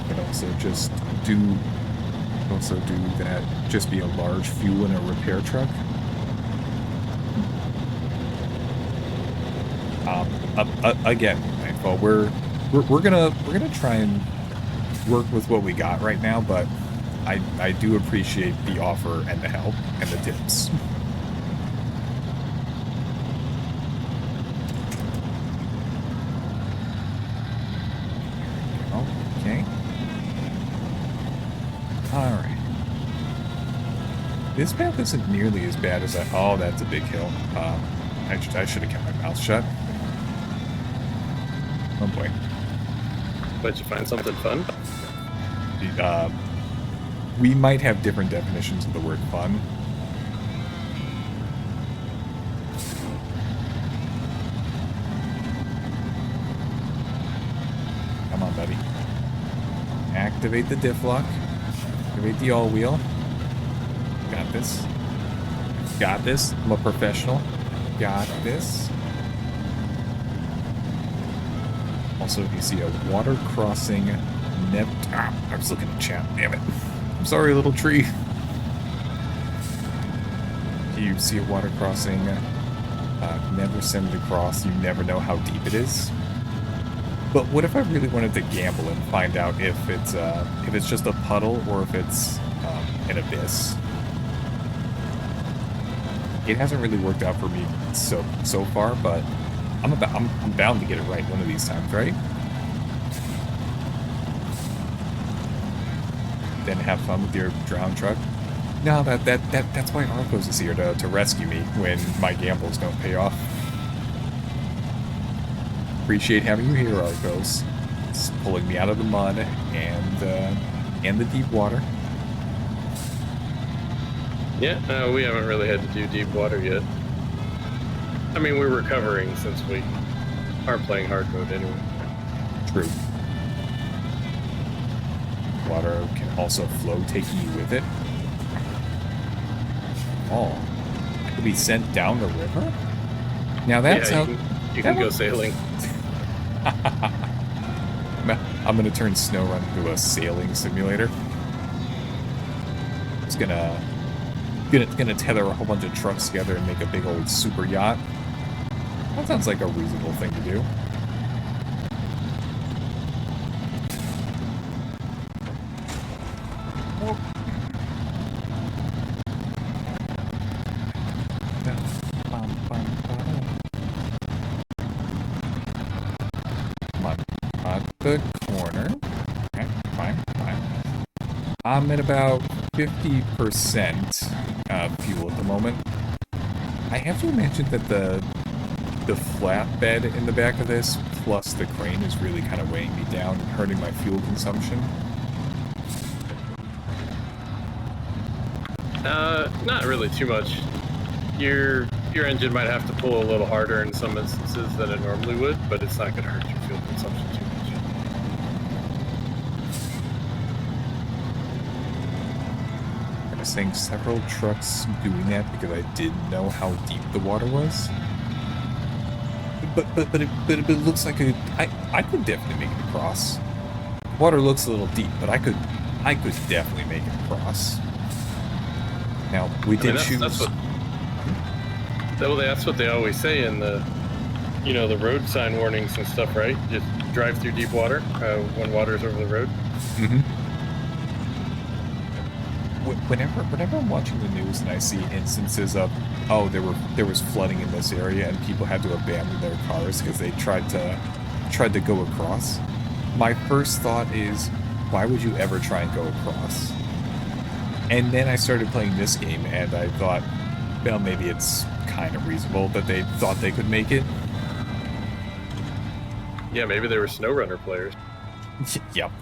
[SPEAKER 1] Could also do that. Just be a large fuel in a repair truck. Again, Nightfall, we're gonna try and work with what we got right now, but I do appreciate the offer and the help and the tips. Okay. Alright. This path isn't nearly as bad as oh, that's a big hill. I should have kept my mouth shut. Oh boy.
[SPEAKER 2] Did you find something fun?
[SPEAKER 1] We might have different definitions of the word fun. Come on, buddy. Activate the diff lock. Activate the all wheel. Got this. Got this. I'm a professional. Got this. Also, if you see a water crossing, I was looking at chat. Damn it. I'm sorry, little tree. If you see a water crossing, never send it across. You never know how deep it is. But what if I really wanted to gamble and find out if it's just a puddle or if it's an abyss? It hasn't really worked out for me so far, but I'm bound to get it right one of these times, right? Then have fun with your drowned truck. No, that's why Arkos is here to rescue me when my gambles don't pay off. Appreciate having you here, Arkos. It's pulling me out of the mud and the deep water.
[SPEAKER 2] Yeah, we haven't really had to do deep water yet. I mean, we're recovering since we aren't playing hard mode anyway.
[SPEAKER 1] True. Water can also flow, taking you with it. Oh, it could be sent down the river? Now that's how...
[SPEAKER 2] You can go sailing.
[SPEAKER 1] I'm gonna turn Snowrunner into a sailing simulator. It's gonna tether a whole bunch of trucks together and make a big old super yacht. That sounds like a reasonable thing to do. Come on, at the corner. Okay, fine. I'm at about 50% fuel at the moment. I have to imagine that the flatbed in the back of this, plus the crane, is really kind of weighing me down and hurting my fuel consumption.
[SPEAKER 2] Not really too much. Your engine might have to pull a little harder in some instances than it normally would, but it's not going to hurt your fuel consumption too much.
[SPEAKER 1] I was saying several trucks doing that because I didn't know how deep the water was. But it looks like I could definitely make it across. Water looks a little deep, but I could definitely make it across. Now we did choose.
[SPEAKER 2] That's what they always say in the, the road sign warnings and stuff, right? Just drive through deep water when water's over the road.
[SPEAKER 1] Mm-hmm. Whenever I'm watching the news and I see instances of, oh, there was flooding in this area and people had to abandon their cars because they tried to go across, my first thought is, why would you ever try and go across? And then I started playing this game and I thought, well, maybe it's kind of reasonable that they thought they could make it.
[SPEAKER 2] Yeah, maybe they were Snowrunner players.
[SPEAKER 1] Yep.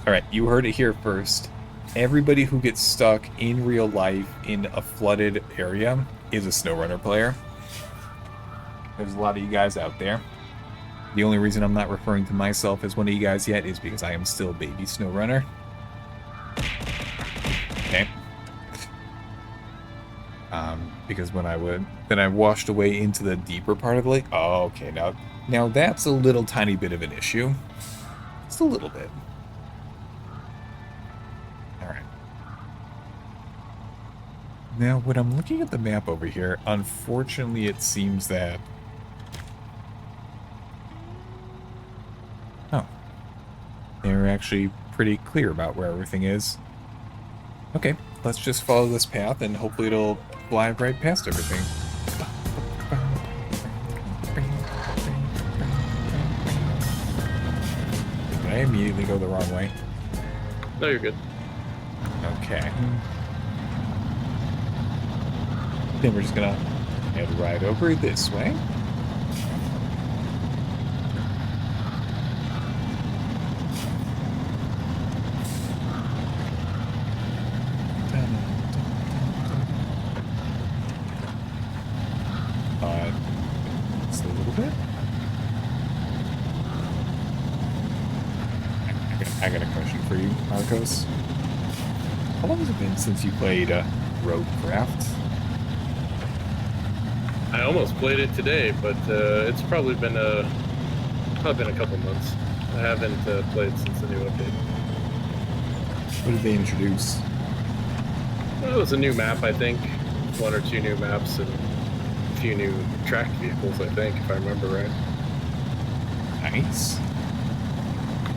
[SPEAKER 1] Alright, you heard it here first. Everybody who gets stuck in real life in a flooded area is a Snowrunner player. There's a lot of you guys out there. The only reason I'm not referring to myself as one of you guys yet is because I am still baby Snowrunner. Okay. Because when I washed away into the deeper part of the lake. Oh, okay, now that's a little tiny bit of an issue. Just a little bit. Alright. Now, when I'm looking at the map over here, unfortunately it seems that... Oh. They're actually pretty clear about where everything is. Okay, let's just follow this path and hopefully it'll fly right past everything. Did I immediately go the wrong way?
[SPEAKER 2] No, you're good.
[SPEAKER 1] Okay. Then we're just gonna head right over this way. Just a little bit. I got a question for you, Arkos. How long has it been since you played Roadcraft?
[SPEAKER 2] I almost played it today, but it's probably been a couple months. I haven't played since the new update.
[SPEAKER 1] What did they introduce?
[SPEAKER 2] Well, it was a new map, I think. 1 or 2 new maps and a few new tracked vehicles, I think, if I remember right.
[SPEAKER 1] Nice.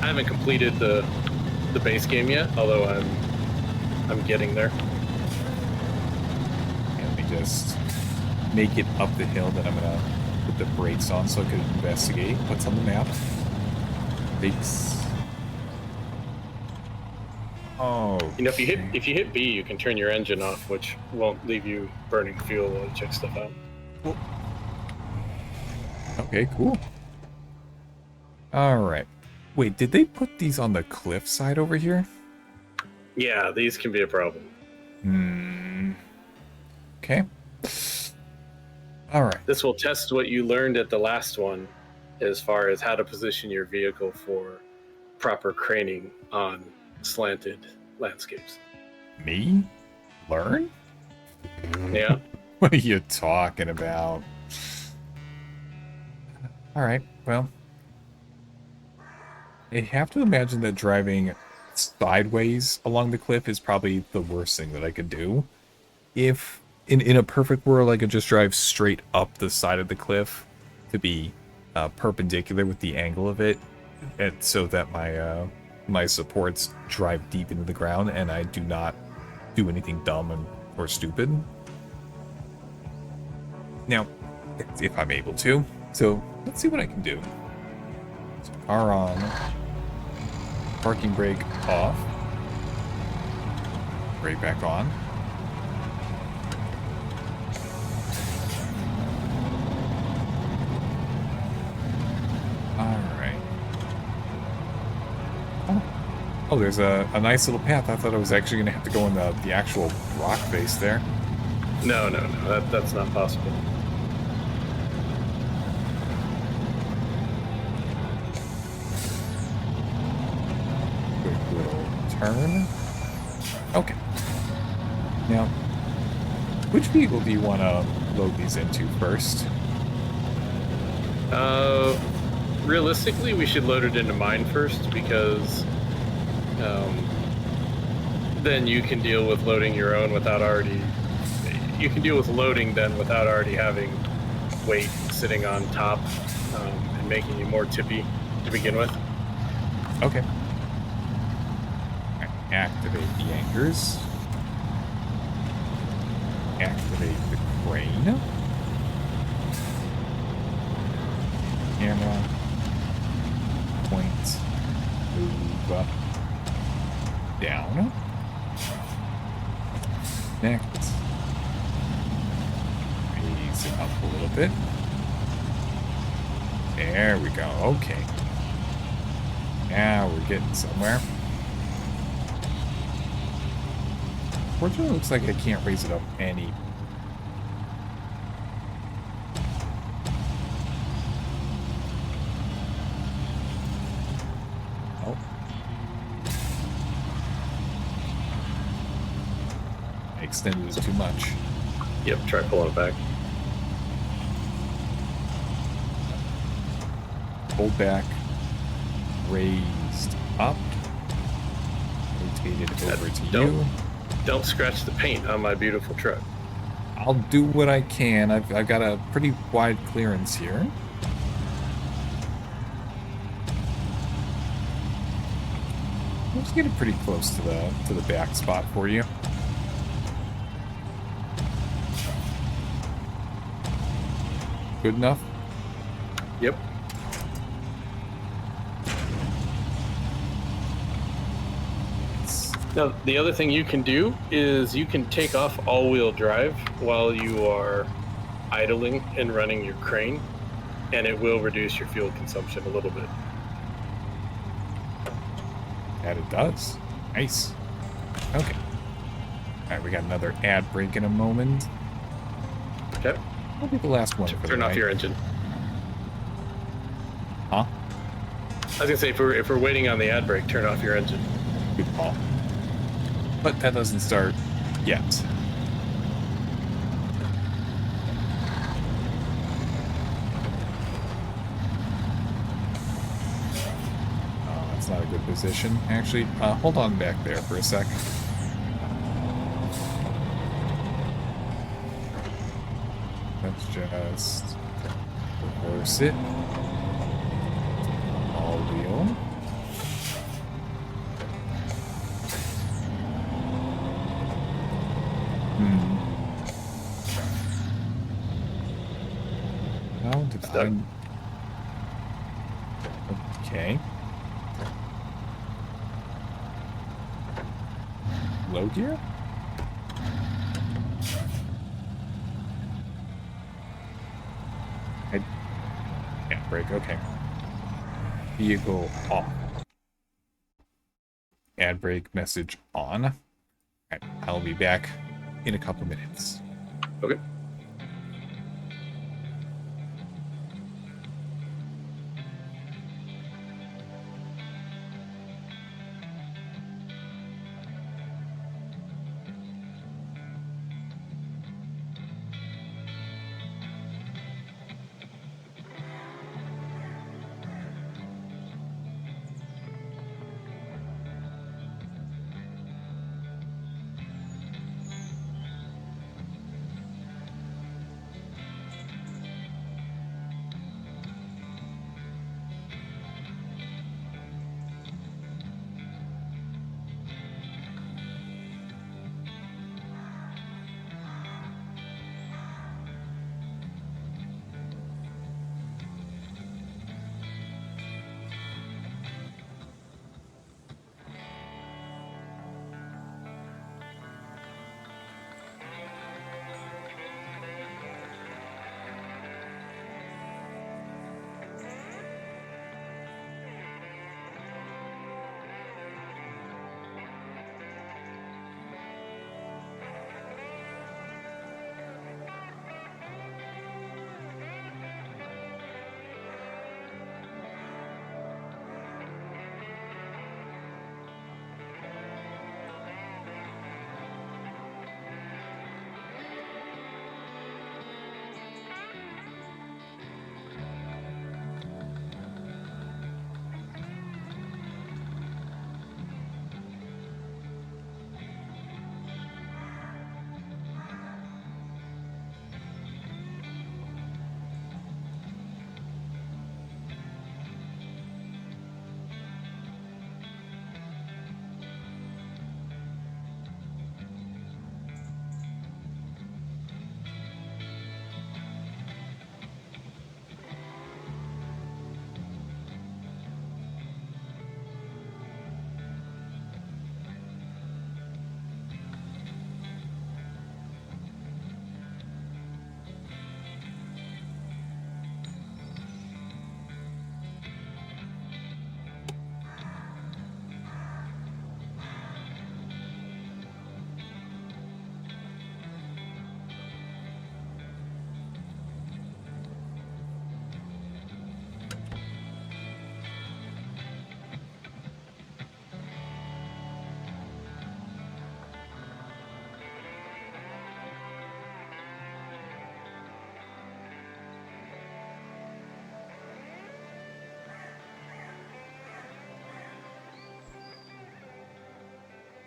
[SPEAKER 2] I haven't completed the base game yet, although I'm getting there.
[SPEAKER 1] Yeah, just make it up the hill, then I'm gonna put the brakes on so I can investigate what's on the map. Brakes. Oh.
[SPEAKER 2] You know, if you hit B, you can turn your engine off, which won't leave you burning fuel while you check stuff out.
[SPEAKER 1] Cool. Okay, cool. All right. Wait, did they put these on the cliff side over here?
[SPEAKER 2] Yeah, these can be a problem.
[SPEAKER 1] Okay. All right.
[SPEAKER 2] This will test what you learned at the last one as far as how to position your vehicle for proper craning on slanted landscapes.
[SPEAKER 1] Me? Learn?
[SPEAKER 2] Yeah.
[SPEAKER 1] What are you talking about? All right, well, I have to imagine that driving sideways along the cliff is probably the worst thing that I could do. If, in a perfect world, I could just drive straight up the side of the cliff to be perpendicular with the angle of it, and so that my supports drive deep into the ground and I do not do anything dumb or stupid. Now, if I'm able to. So, let's see what I can do. So, car on. Parking brake off. Brake back on. Alright. Oh, there's a nice little path. I thought I was actually going to have to go in the actual rock face there.
[SPEAKER 2] No, that's not possible.
[SPEAKER 1] Turn. Okay. Now, which vehicle do you want to load these into first?
[SPEAKER 2] Realistically, we should load it into mine first because then you can deal with loading your own without already. You can deal with loading then without already having weight sitting on top and making you more tippy to begin with.
[SPEAKER 1] Okay. Activate the anchors. Activate the crane. Camera. Point. Move up. Down. Next. Raise it up a little bit. There we go. Okay. Now we're getting somewhere. Fortunately, it looks like I can't raise it up any. Oh. I extended it too much.
[SPEAKER 2] Yep, try pulling it back.
[SPEAKER 1] Pulled back. Raised up. Rotated over to you.
[SPEAKER 2] Don't scratch the paint on my beautiful truck.
[SPEAKER 1] I'll do what I can. I've got a pretty wide clearance here. I'm just getting pretty close to the back spot for you. Good enough?
[SPEAKER 2] Yep. Now, the other thing you can do is you can take off all-wheel drive while you are idling and running your crane, and it will reduce your fuel consumption a little bit.
[SPEAKER 1] That it does. Nice. Okay. Alright, we got another ad break in a moment.
[SPEAKER 2] Okay.
[SPEAKER 1] That'll be the last one.
[SPEAKER 2] Turn off your engine.
[SPEAKER 1] Huh?
[SPEAKER 2] I was gonna say, if we're waiting on the ad break, turn off your engine.
[SPEAKER 1] Good call. But that doesn't start yet. Oh, that's not a good position. Actually, hold on back there for a sec. Let's just reverse it. All wheel.
[SPEAKER 2] stuck.
[SPEAKER 1] Okay. Low gear? I can't brake. Okay. Vehicle off. Add brake message on. All right, I'll be back in a couple minutes.
[SPEAKER 2] Okay.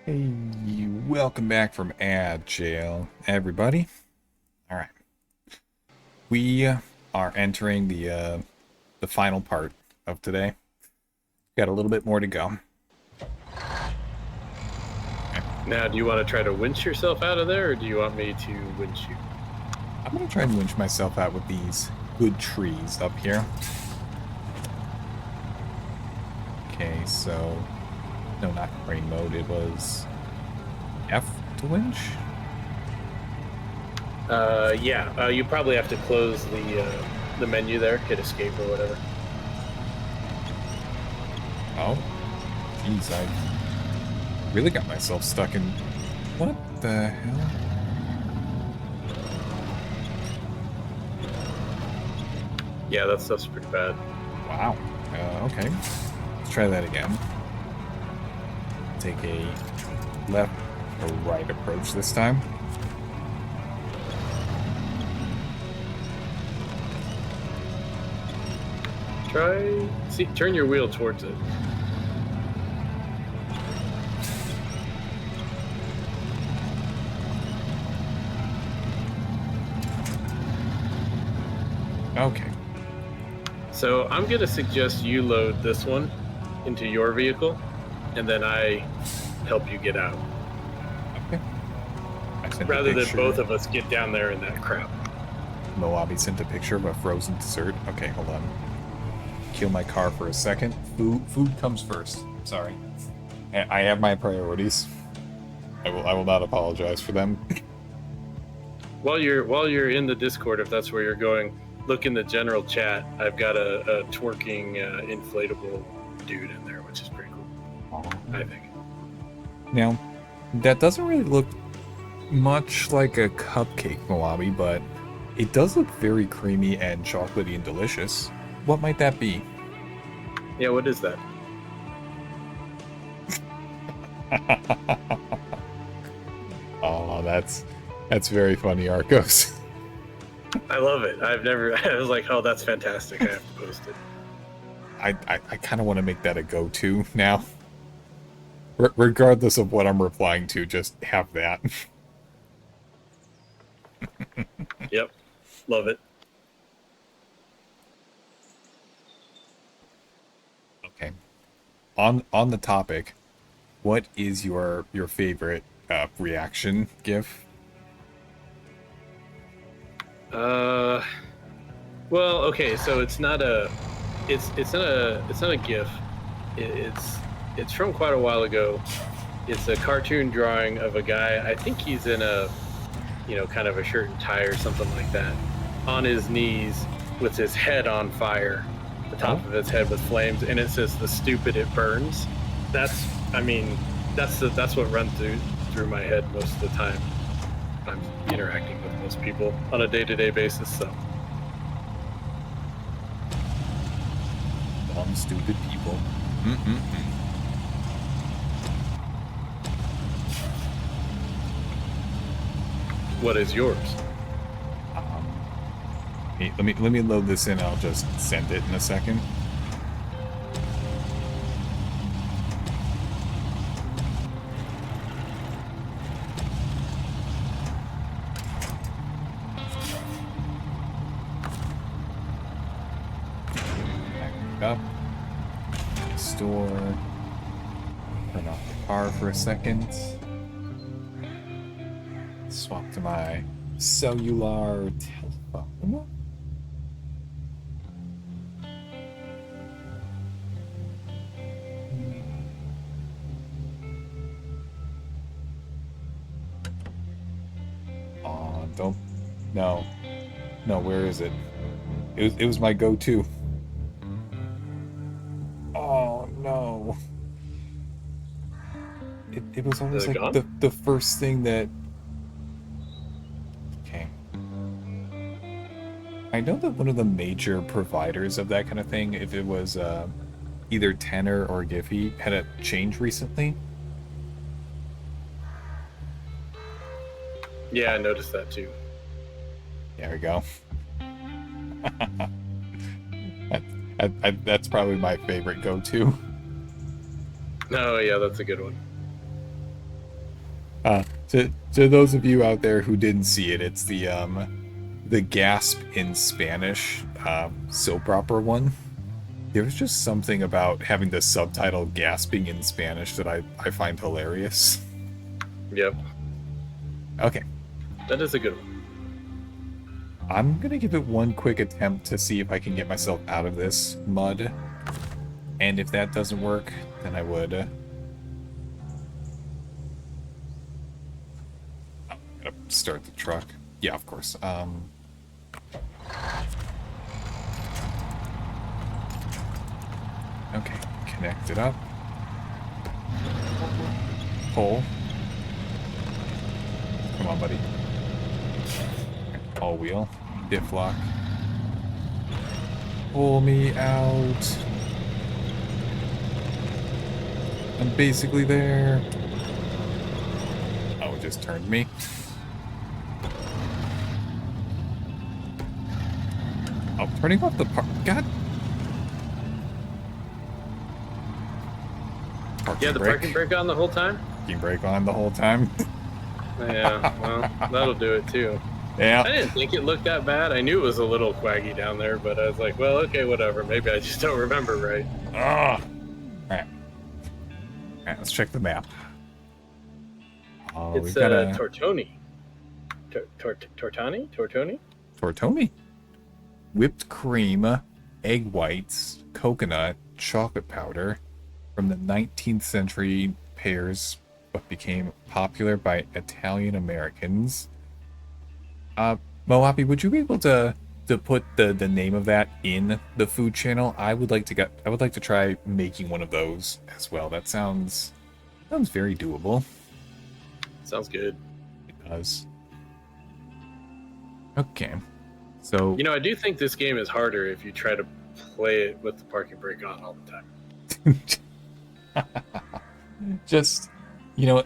[SPEAKER 1] Hey, welcome back from ad jail, everybody. All right, we are entering the final part of today. Got a little bit more to go.
[SPEAKER 2] Now, do you want to try to winch yourself out of there, or do you want me to winch you?
[SPEAKER 1] I'm gonna try and winch myself out with these good trees up here. Okay, so no, not crane mode. It was F to winch.
[SPEAKER 2] Yeah. You probably have to close the menu there, hit escape or whatever.
[SPEAKER 1] Oh, jeez, I really got myself stuck in. What the hell?
[SPEAKER 2] Yeah, that stuff's pretty bad.
[SPEAKER 1] Wow. Okay. Let's try that again. Take a left or right approach this time.
[SPEAKER 2] Turn your wheel towards it.
[SPEAKER 1] Okay.
[SPEAKER 2] So I'm going to suggest you load this one into your vehicle, and then I help you get out.
[SPEAKER 1] Okay.
[SPEAKER 2] Rather than both of us get down there in that crap.
[SPEAKER 1] Moabi sent a picture of a frozen dessert. Okay, hold on. Kill my car for a second. Food comes first. Sorry. I have my priorities. I will not apologize for them.
[SPEAKER 2] While you're in the Discord, if that's where you're going, look in the general chat. I've got a twerking inflatable dude in there, which is pretty cool. I think.
[SPEAKER 1] Now, that doesn't really look much like a cupcake, Moabi, but it does look very creamy and chocolatey and delicious. What might that be?
[SPEAKER 2] Yeah, what is that?
[SPEAKER 1] Oh, that's very funny, Arkos.
[SPEAKER 2] I love it. I was like, oh, that's fantastic. I have to post it.
[SPEAKER 1] I kind of want to make that a go-to now. Regardless of what I'm replying to, just have that.
[SPEAKER 2] Yep. Love it.
[SPEAKER 1] Okay. On the topic, what is your favorite reaction GIF?
[SPEAKER 2] Well, okay, so it's not a GIF. It's from quite a while ago. It's a cartoon drawing of a guy. I think he's in a, kind of a shirt and tie or something like that, on his knees with his head on fire, the top of his head with flames, and it says, "The stupid, it burns." That's what runs through my head most of the time. I'm interacting with most people on a day-to-day basis, so.
[SPEAKER 1] Dumb, stupid people.
[SPEAKER 2] What is yours?
[SPEAKER 1] Let me load this in. I'll just send it in a second. Up. Store. Turn off the car for a second. Swap to my cellular telephone. Oh, don't. No. No, where is it? It was my go-to. Oh, no. It was always like the first thing that... Okay. I know that one of the major providers of that kind of thing, if it was either Tenor or Giphy, had a change recently.
[SPEAKER 2] Yeah, I noticed that too.
[SPEAKER 1] There we go. That's probably my favorite go-to.
[SPEAKER 2] Oh, yeah, that's a good one.
[SPEAKER 1] To those of you out there who didn't see it, it's the gasp in Spanish soap opera one. There was just something about having the subtitle gasping in Spanish that I find hilarious.
[SPEAKER 2] Yep.
[SPEAKER 1] Okay.
[SPEAKER 2] That is a good one.
[SPEAKER 1] I'm gonna give it one quick attempt to see if I can get myself out of this mud. And if that doesn't work, then I would... I'm gonna start the truck. Yeah, of course. Okay, connect it up. Pull. Come on, buddy. All wheel. Diff lock. Pull me out. I'm basically there. Oh, it just turned me. Oh, turning off the park. God.
[SPEAKER 2] Yeah, the parking brake on the whole time?
[SPEAKER 1] Parking brake on the whole time.
[SPEAKER 2] Yeah, well, that'll do it too.
[SPEAKER 1] Yeah.
[SPEAKER 2] I didn't think it looked that bad. I knew it was a little quaggy down there, but I was like, well, okay, whatever. Maybe I just don't remember right.
[SPEAKER 1] Ah. Alright, let's check the map. Oh,
[SPEAKER 2] It's
[SPEAKER 1] we've got
[SPEAKER 2] Tortoni. Tortoni?
[SPEAKER 1] tortoni. Whipped cream, egg whites, coconut, chocolate powder from the 19th century pairs what became popular by Italian Americans. Moapi, would you be able to put the name of that in the food channel? I would like to try making one of those as well. That sounds very doable.
[SPEAKER 2] Sounds good.
[SPEAKER 1] It does. Okay. So
[SPEAKER 2] You know, I do think this game is harder if you try to play it with the parking brake on all the time.
[SPEAKER 1] just, you know,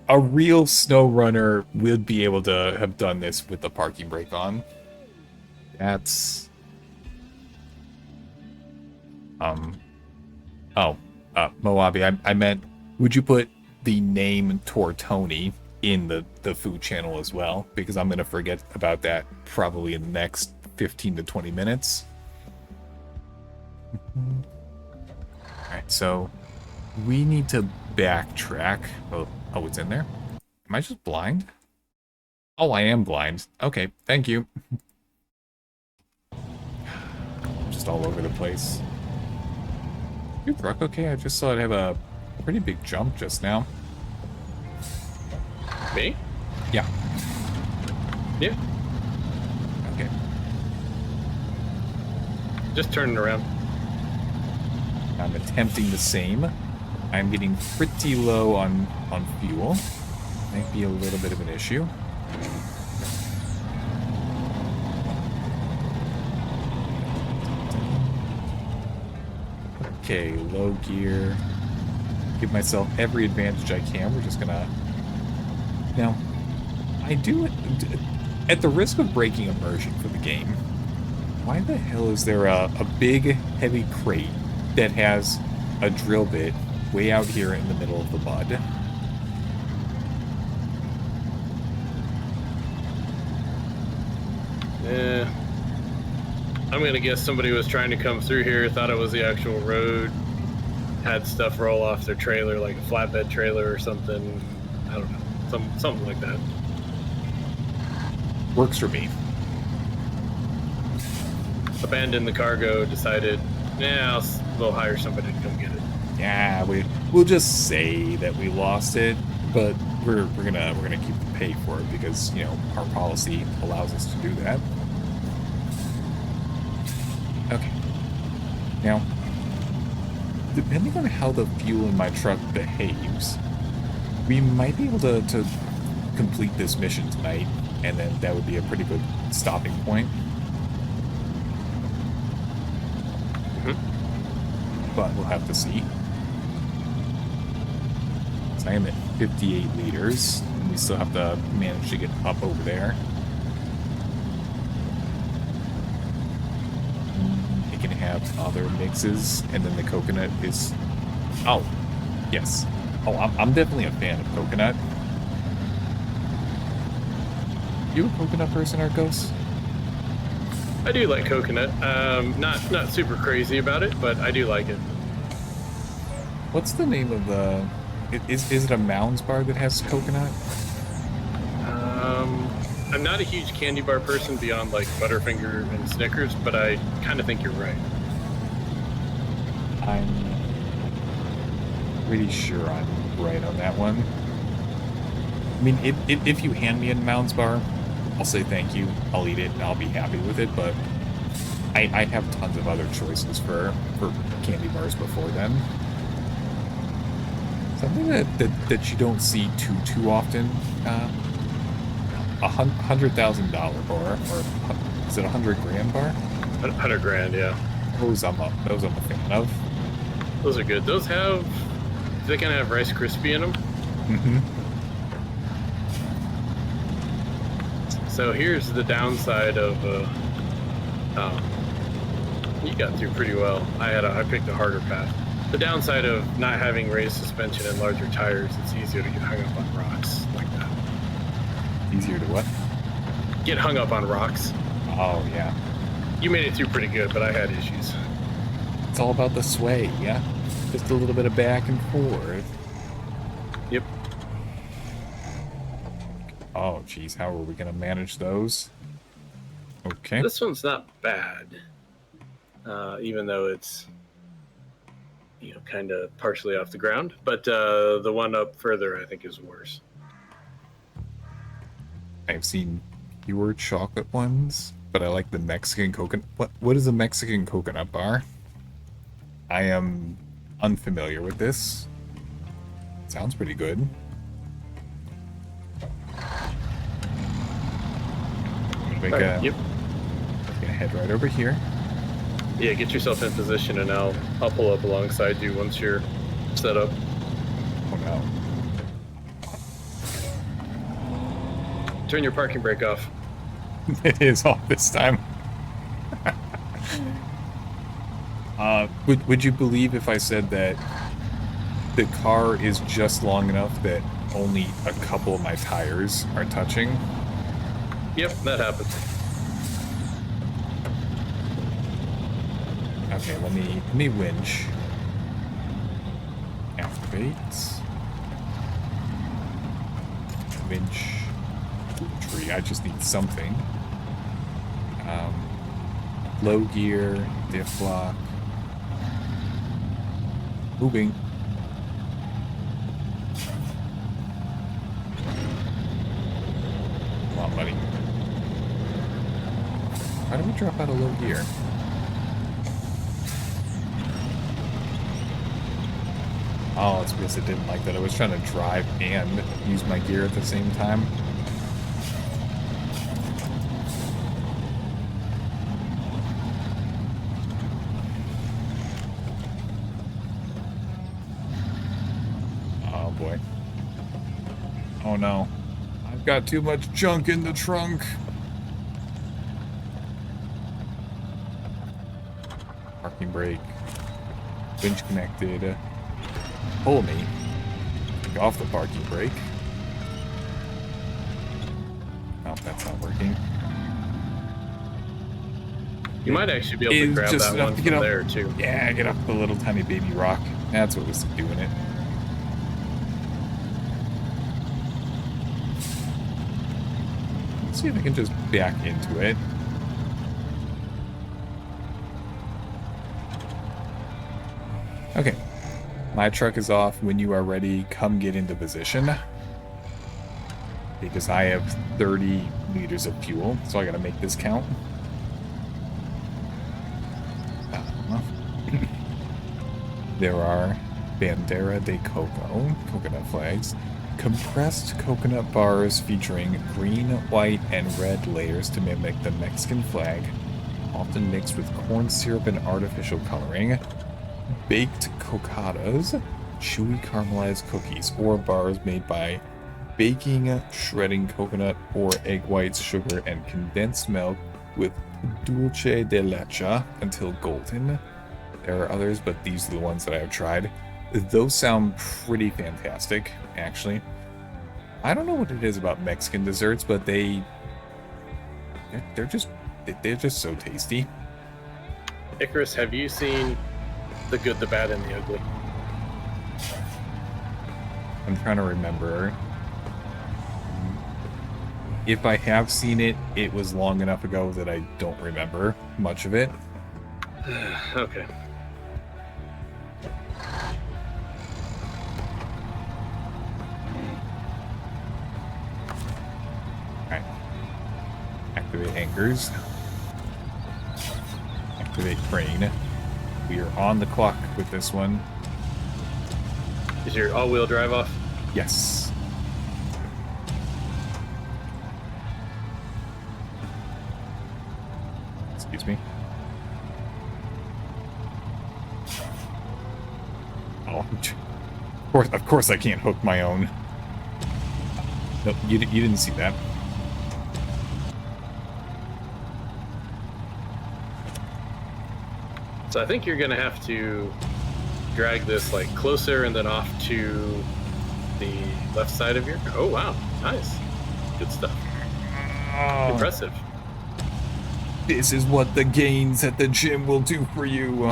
[SPEAKER 1] a real Snowrunner would be able to have done this with the parking brake on. That's Moabi, I meant, would you put the name Tortoni in the food channel as well? Because I'm gonna forget about that probably in the next 15 to 20 minutes. Alright, so we need to backtrack. Oh, it's in there? Am I just blind? Oh, I am blind. Okay, thank you. Just all over the place. Your truck okay? I just saw it have a pretty big jump just now.
[SPEAKER 2] Me?
[SPEAKER 1] Yeah.
[SPEAKER 2] Yeah.
[SPEAKER 1] Okay.
[SPEAKER 2] Just turning around.
[SPEAKER 1] I'm attempting the same. I'm getting pretty low on fuel. Might be a little bit of an issue. Okay, low gear. Give myself every advantage I can. We're just gonna... Now, I do... At the risk of breaking immersion for the game, why the hell is there a big, heavy crate that has a drill bit way out here in the middle of the mud?
[SPEAKER 2] I'm gonna guess somebody was trying to come through here, thought it was the actual road, had stuff roll off their trailer, like a flatbed trailer or something. I don't know, something like that.
[SPEAKER 1] Works for me.
[SPEAKER 2] Abandoned the cargo, decided, yeah, we'll hire somebody to come get it.
[SPEAKER 1] Yeah, we'll just say that we lost it, but we're gonna keep the pay for it because, you know, our policy allows us to do that. Okay. Now, depending on how the fuel in my truck behaves, we might be able to complete this mission tonight, and then that would be a pretty good stopping point. But we'll have to see. So I am at 58 liters, and we still have to manage to get up over there. It can have other mixes, and then the coconut is... Oh, yes. Oh, I'm definitely a fan of coconut. You a coconut person, Arkos?
[SPEAKER 2] I do like coconut. Not super crazy about it, but I do like it.
[SPEAKER 1] What's the name of the... Is it a Mounds bar that has coconut?
[SPEAKER 2] I'm not a huge candy bar person beyond like Butterfinger and Snickers, but I kind of think you're right.
[SPEAKER 1] I'm pretty sure I'm right on that one. I mean, if you hand me a Mounds bar, I'll say thank you, I'll eat it, and I'll be happy with it, but I have tons of other choices for candy bars before then. Something that you don't see too often, $100,000 bar, or is it $100,000 bar?
[SPEAKER 2] 100 grand, yeah.
[SPEAKER 1] Those I'm a fan of.
[SPEAKER 2] Those are good. Those have, they kind of have Rice Krispie in them.
[SPEAKER 1] Mm-hmm.
[SPEAKER 2] So here's the downside of, you got through pretty well. I picked a harder path. The downside of not having raised suspension and larger tires, it's easier to get hung up on rocks like that.
[SPEAKER 1] Easier to what?
[SPEAKER 2] Get hung up on rocks.
[SPEAKER 1] Oh, yeah.
[SPEAKER 2] You made it through pretty good, but I had issues.
[SPEAKER 1] It's all about the sway, yeah? Just a little bit of back and forth.
[SPEAKER 2] Yep.
[SPEAKER 1] Oh, geez, how are we going to manage those? Okay.
[SPEAKER 2] This one's not bad, even though it's kind of partially off the ground. But the one up further, I think, is worse.
[SPEAKER 1] I've seen fewer chocolate ones, but I like the Mexican coconut. What is a Mexican coconut bar? I am unfamiliar with this. Sounds pretty good.
[SPEAKER 2] Yep.
[SPEAKER 1] Gonna head right over here.
[SPEAKER 2] Yeah, get yourself in position, and I'll pull up alongside you once you're set up.
[SPEAKER 1] Oh no.
[SPEAKER 2] Turn your parking brake off.
[SPEAKER 1] It is off this time. Would you believe if I said that the car is just long enough that only a couple of my tires are touching?
[SPEAKER 2] Yep, that happens.
[SPEAKER 1] Okay, let me winch. Activate. Winch. Tree. I just need something. Low gear, diff lock. Moving. Come on, buddy. How do we drop out of low gear? Oh, it's because it didn't like that. I was trying to drive and use my gear at the same time. Oh boy. Oh no. I've got too much junk in the trunk. Parking brake. Winch connected. Pull me. Take off the parking brake. Oh, that's not working.
[SPEAKER 2] You might actually be able to grab that one from there, too.
[SPEAKER 1] Yeah, get off the little tiny baby rock. That's what was doing it. Let's see if I can just back into it. Okay. My truck is off. When you are ready, come get into position. Because I have 30 liters of fuel, so I gotta make this count. There are Bandera de Coco, coconut flags, compressed coconut bars featuring green, white, and red layers to mimic the Mexican flag, often mixed with corn syrup and artificial coloring. Baked cocadas, chewy caramelized cookies or bars made by baking, shredding coconut or egg whites, sugar, and condensed milk with dulce de leche until golden. There are others, but these are the ones that I have tried. Those sound pretty fantastic, actually. I don't know what it is about Mexican desserts, but they're just so tasty.
[SPEAKER 2] Icarus, have you seen The Good, the Bad, and the Ugly?
[SPEAKER 1] I'm trying to remember. If I have seen it, it was long enough ago that I don't remember much of it.
[SPEAKER 2] Okay.
[SPEAKER 1] Alright. Activate anchors. Activate crane. We are on the clock with this one.
[SPEAKER 2] Is your all-wheel drive off?
[SPEAKER 1] Yes. Excuse me. Oh, of course I can't hook my own. Nope, you didn't see that.
[SPEAKER 2] So I think you're going to have to drag this like closer and then off to the left side of your... Oh, wow. Nice. Good stuff.
[SPEAKER 1] Oh,
[SPEAKER 2] Impressive.
[SPEAKER 1] this is what the gains at the gym will do for you.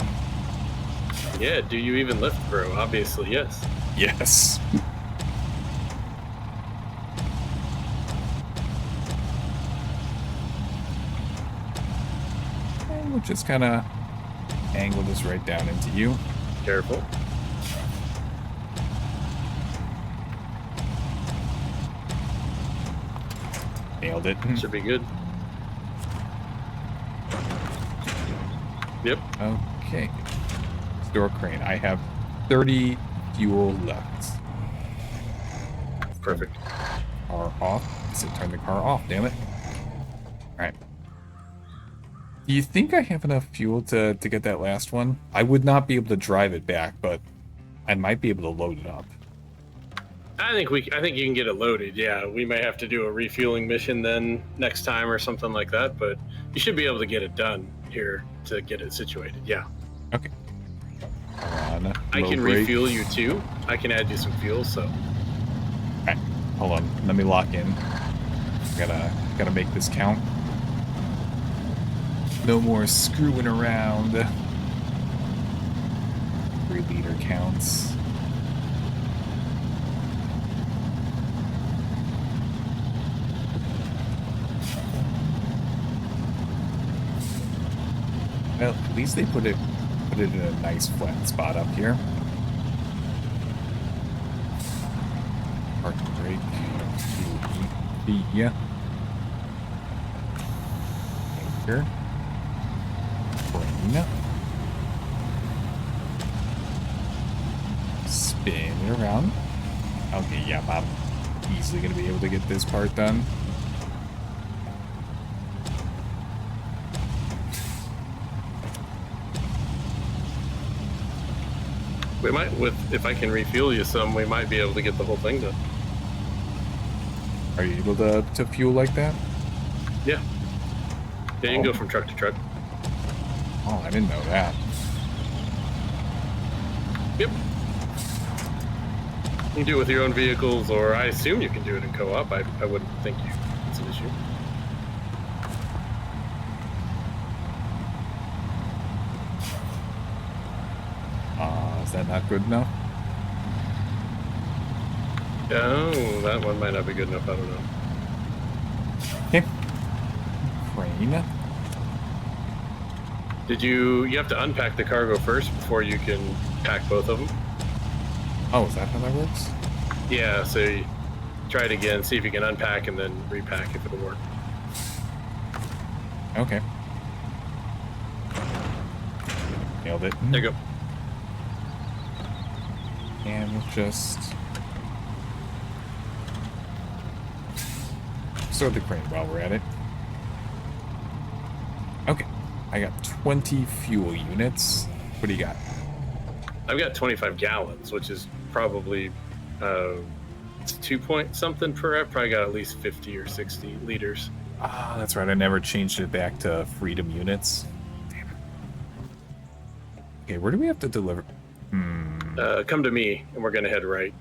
[SPEAKER 2] Yeah, do you even lift, bro? Obviously, yes.
[SPEAKER 1] Yes. we'll just kind of angle this right down into you.
[SPEAKER 2] Careful.
[SPEAKER 1] Nailed it.
[SPEAKER 2] Should be good. Yep.
[SPEAKER 1] Okay. Store crane. I have 30 fuel left.
[SPEAKER 2] Perfect.
[SPEAKER 1] Car off. I said turn the car off, damn it. Alright. Do you think I have enough fuel to get that last one? I would not be able to drive it back, but I might be able to load it up.
[SPEAKER 2] I think you can get it loaded. Yeah, we may have to do a refueling mission then next time or something like that, but you should be able to get it done here to get it situated. Yeah.
[SPEAKER 1] Okay. Hold on.
[SPEAKER 2] I can
[SPEAKER 1] brake.
[SPEAKER 2] refuel you too. I can add you some fuel, so.
[SPEAKER 1] Alright. Hold on. Let me lock in. Gotta make this count. No more screwing around. 3-liter counts. Well, at least they put it in a nice flat spot up here. Park and brake. Yeah. Anchor. Brain. Spin it around. Okay, yeah, I'm easily gonna be able to get this part done.
[SPEAKER 2] We might, if I can refuel you some, we might be able to get the whole thing done.
[SPEAKER 1] Are you able to fuel like that?
[SPEAKER 2] Yeah. Yeah, you can go from truck to truck.
[SPEAKER 1] Oh, I didn't know that.
[SPEAKER 2] Yep. You can do it with your own vehicles, or I assume you can do it in co-op. I wouldn't think it's an issue.
[SPEAKER 1] Is that not good enough?
[SPEAKER 2] Oh, that one might not be good enough. I don't know.
[SPEAKER 1] Okay. Crane.
[SPEAKER 2] You have to unpack the cargo first before you can pack both of them?
[SPEAKER 1] Oh, is that how that works?
[SPEAKER 2] Yeah, so you try it again, see if you can unpack and then repack if it'll work.
[SPEAKER 1] Okay. Nailed it.
[SPEAKER 2] There you go.
[SPEAKER 1] And we'll just start the crane while we're at it. Okay. I got 20 fuel units. What do you got?
[SPEAKER 2] I've got 25 gallons, which is probably it's 2 point something per. I've probably got at least 50 or 60 liters.
[SPEAKER 1] Ah, that's right. I never changed it back to freedom units. Damn it. Okay, where do we have to deliver?
[SPEAKER 2] Come to me, and we're gonna head right.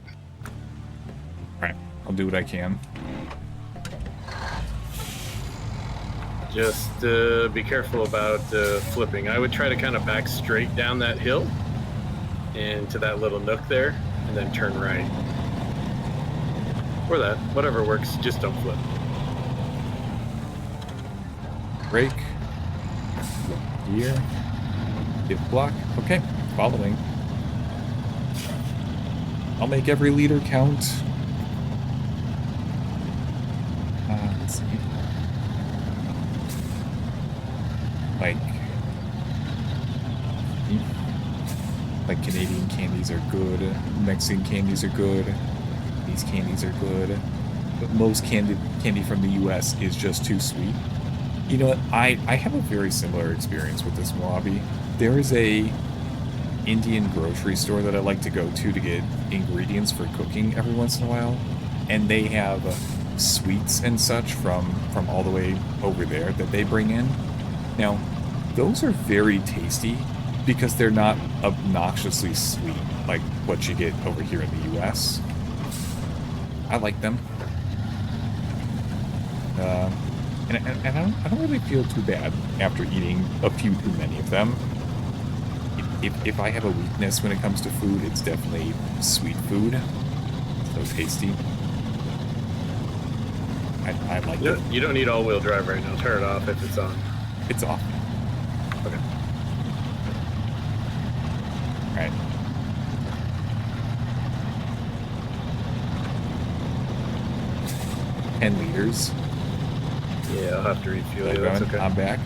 [SPEAKER 1] Alright, I'll do what I can.
[SPEAKER 2] Just be careful about flipping. I would try to kind of back straight down that hill into that little nook there, and then turn right. Or that, whatever works, just don't flip.
[SPEAKER 1] Brake. Gear. Hit block. Okay, following. I'll make every liter count. Let's see. Like Canadian candies are good. Mexican candies are good. These candies are good. But most candy from the US is just too sweet. You know what? I have a very similar experience with this Mojave. There is a Indian grocery store that I like to go to get ingredients for cooking every once in a while, and they have sweets and such from all the way over there that they bring in. Now, those are very tasty because they're not obnoxiously sweet like what you get over here in the US. I like them. And I don't really feel too bad after eating a few too many of them. If I have a weakness when it comes to food, it's definitely sweet food. So tasty. I like it.
[SPEAKER 2] You don't need all-wheel drive right now. Turn it off if it's on.
[SPEAKER 1] It's off.
[SPEAKER 2] Okay.
[SPEAKER 1] All right. $10 liters.
[SPEAKER 2] Yeah, I'll have to refuel
[SPEAKER 1] Still
[SPEAKER 2] you. That's
[SPEAKER 1] going.
[SPEAKER 2] okay.
[SPEAKER 1] I'm back.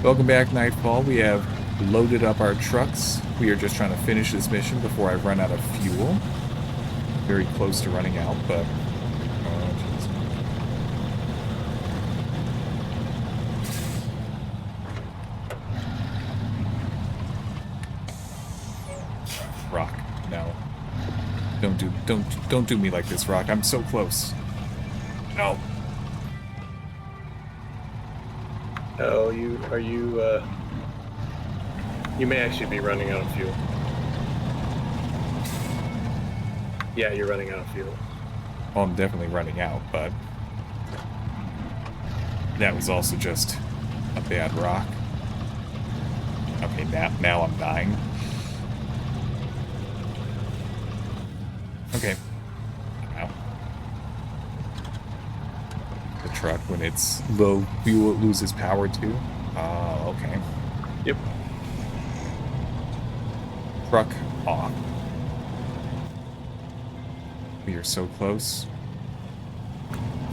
[SPEAKER 1] Welcome back, Nightfall. We have loaded up our trucks. We are just trying to finish this mission before I run out of fuel. Very close to running out, but... Oh, jeez. Rock, no. Don't do me like this, Rock. I'm so close. No.
[SPEAKER 2] Oh, you may actually be running out of fuel. Yeah, you're running out of fuel.
[SPEAKER 1] Well, I'm definitely running out, but that was also just a bad rock. Okay, now I'm dying. Okay. Wow. The truck, when it's low fuel, it loses power too. Oh, okay.
[SPEAKER 2] Yep.
[SPEAKER 1] Truck off. We are so close.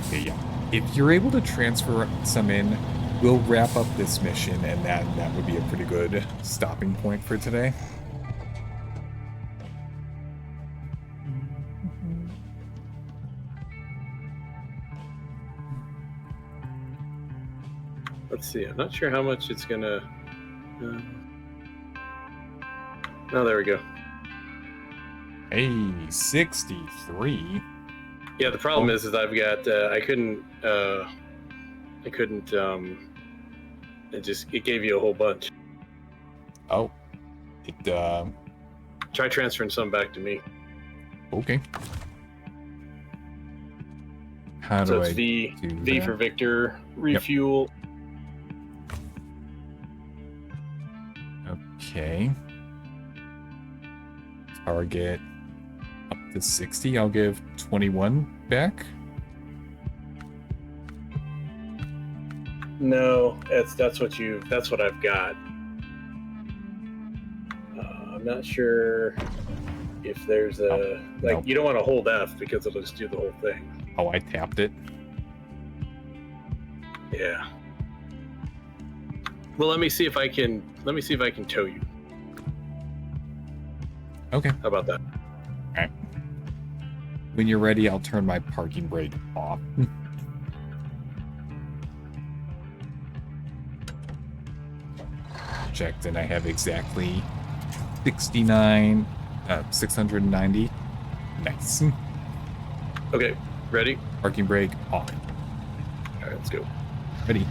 [SPEAKER 1] Okay, yeah. If you're able to transfer some in, we'll wrap up this mission, and that would be a pretty good stopping point for today.
[SPEAKER 2] Let's see. I'm not sure how much it's gonna. Oh, there we go.
[SPEAKER 1] Hey, 63.
[SPEAKER 2] Yeah, the problem is I've got I couldn't it gave you a whole bunch.
[SPEAKER 1] Oh, it
[SPEAKER 2] Try transferring some back to me.
[SPEAKER 1] okay. How
[SPEAKER 2] So
[SPEAKER 1] do
[SPEAKER 2] it's
[SPEAKER 1] I
[SPEAKER 2] V
[SPEAKER 1] do
[SPEAKER 2] for
[SPEAKER 1] that?
[SPEAKER 2] Victor, refuel.
[SPEAKER 1] Okay. Target up to 60. I'll give 21 back.
[SPEAKER 2] No, that's what I've got. I'm not sure if there's a
[SPEAKER 1] nope.
[SPEAKER 2] You don't want to hold F because it'll just do the whole thing.
[SPEAKER 1] Oh, I tapped it.
[SPEAKER 2] Yeah. Well, let me see if I can tow you.
[SPEAKER 1] Okay.
[SPEAKER 2] How about that?
[SPEAKER 1] All right. When you're ready, I'll turn my parking brake off. Checked, and I have exactly 690. Nice.
[SPEAKER 2] Okay, ready?
[SPEAKER 1] Parking brake off.
[SPEAKER 2] All right, let's go.
[SPEAKER 1] Ready.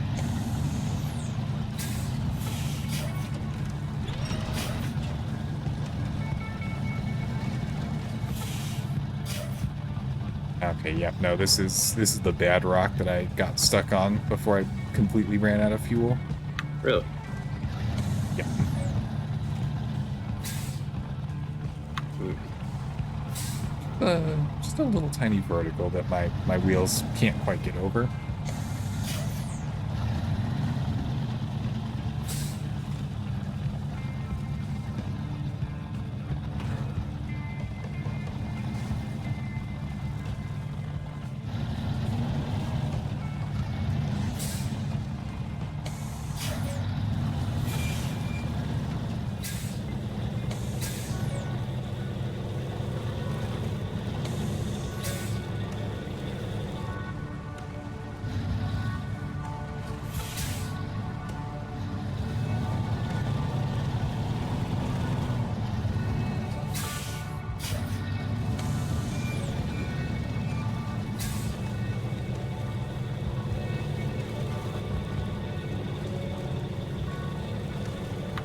[SPEAKER 1] Okay, yep. No, this is the bad rock that I got stuck on before I completely ran out of fuel.
[SPEAKER 2] Really?
[SPEAKER 1] Yep. Just a little tiny vertical that my wheels can't quite get over.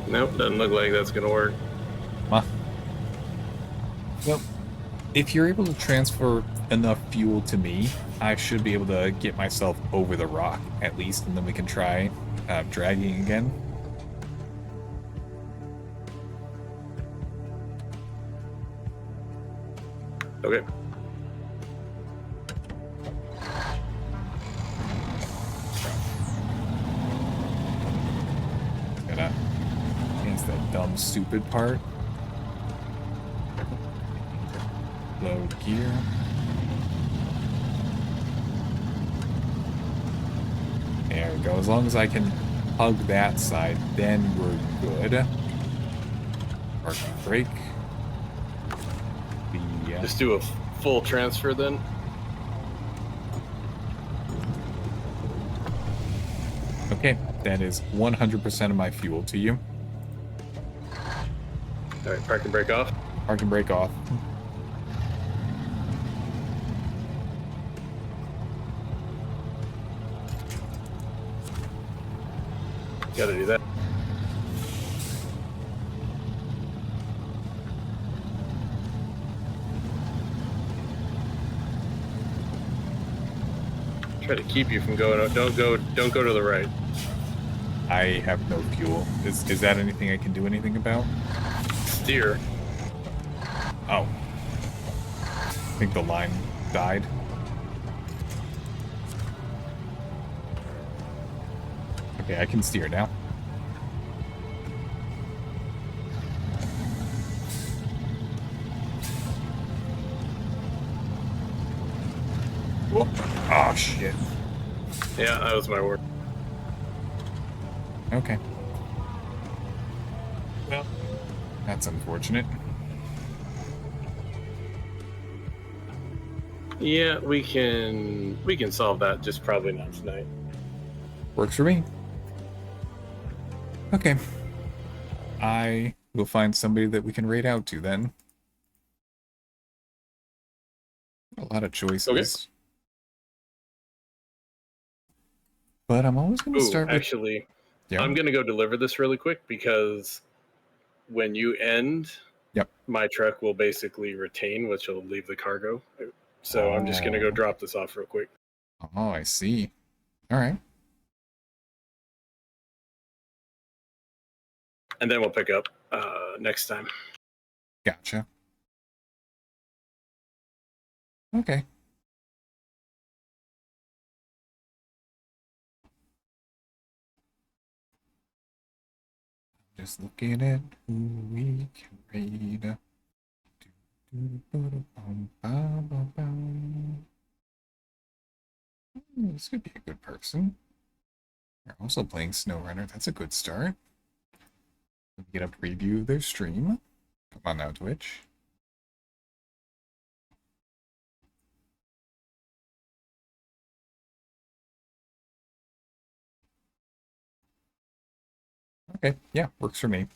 [SPEAKER 2] Nope, doesn't look like that's gonna work.
[SPEAKER 1] Huh. Well, if you're able to transfer enough fuel to me, I should be able to get myself over the rock, at least, and then we can try dragging again.
[SPEAKER 2] Okay.
[SPEAKER 1] Gonna dumb, stupid part. Load gear. There we go. As long as I can hug that side, then we're good. Parking brake.
[SPEAKER 2] Just do a full transfer then.
[SPEAKER 1] Okay, that is 100% of my fuel to you.
[SPEAKER 2] All right, park and brake off.
[SPEAKER 1] Park and brake off.
[SPEAKER 2] Got to do that. Try to keep you from going. Don't go to the right.
[SPEAKER 1] I have no fuel. Is that anything I can do anything about?
[SPEAKER 2] Steer.
[SPEAKER 1] Oh. I think the line died. Okay, I can steer now. Whoop. Oh, shit.
[SPEAKER 2] Yeah, that was my word.
[SPEAKER 1] Okay. Well, that's unfortunate.
[SPEAKER 2] Yeah, we can solve that, just probably not tonight.
[SPEAKER 1] Works for me. Okay. I will find somebody that we can raid out to then. A lot of choices.
[SPEAKER 2] Okay.
[SPEAKER 1] But I'm always going to start with...
[SPEAKER 2] Actually,
[SPEAKER 1] yeah.
[SPEAKER 2] I'm going to go deliver this really quick because when you end,
[SPEAKER 1] yep,
[SPEAKER 2] my truck will basically retain, which will leave the cargo. So I'm just going to go drop this off real quick.
[SPEAKER 1] Oh, I see. All right.
[SPEAKER 2] And then we'll pick up next time.
[SPEAKER 1] Gotcha. Okay. Just looking at who we can raid. This could be a good person. We're also playing Snowrunner. That's a good start. We get a preview of their stream. Come on now, Twitch. Okay, yeah, works for me.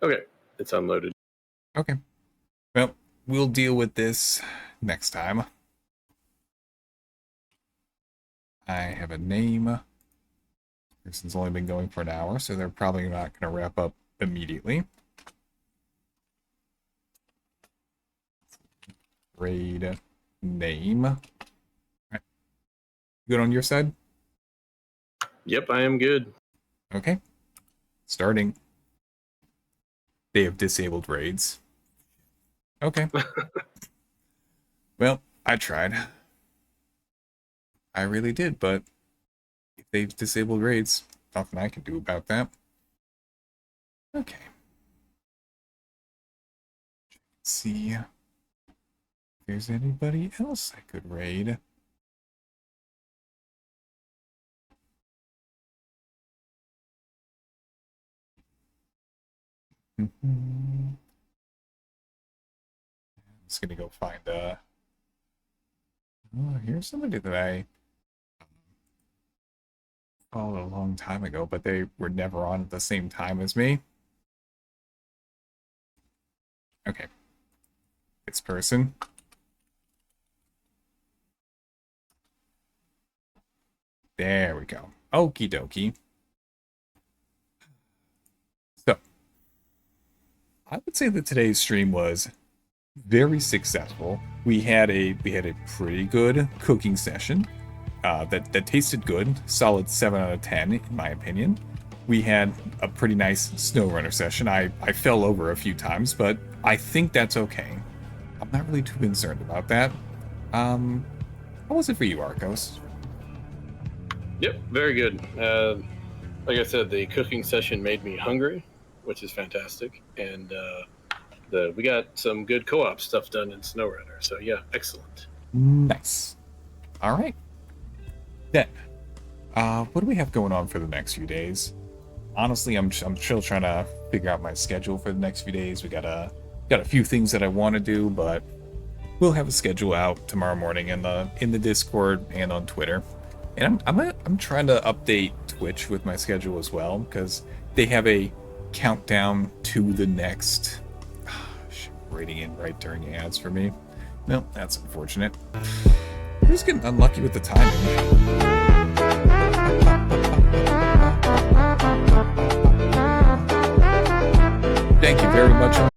[SPEAKER 2] Okay, it's unloaded.
[SPEAKER 1] Okay. Well, we'll deal with this next time. I have a name. Person's only been going for an hour, so they're probably not going to wrap up immediately. Raid name. All right. Good on your side?
[SPEAKER 2] Yep, I am good.
[SPEAKER 1] Okay. Starting. They have disabled raids. Okay. Well, I tried. I really did, but if they've disabled raids, nothing I can do about that. Okay. Let's see if there's anybody else I could raid. I'm just gonna go find oh, here's somebody that I followed a long time ago, but they were never on at the same time as me. Okay. This person. There we go. Okie dokie. So, I would say that today's stream was very successful. We had a pretty good cooking session that tasted good. Solid 7 out of 10 in my opinion. We had a pretty nice Snowrunner session. I fell over a few times, but I think that's okay. I'm not really too concerned about that. How was it for you, Arkos?
[SPEAKER 2] Yep, very good. Like I said, the cooking session made me hungry, which is fantastic, and we got some good co-op stuff done in Snowrunner. So yeah, excellent.
[SPEAKER 1] Nice. All right. Then, what do we have going on for the next few days? Honestly, I'm still trying to figure out my schedule for the next few days. We got a few things that I want to do, but we'll have a schedule out tomorrow morning in the Discord and on Twitter. And I'm trying to update Twitch with my schedule as well, because they have a countdown to the next. Rating in right during ads for me. No, that's unfortunate. I'm just getting unlucky with the timing. Thank you very much.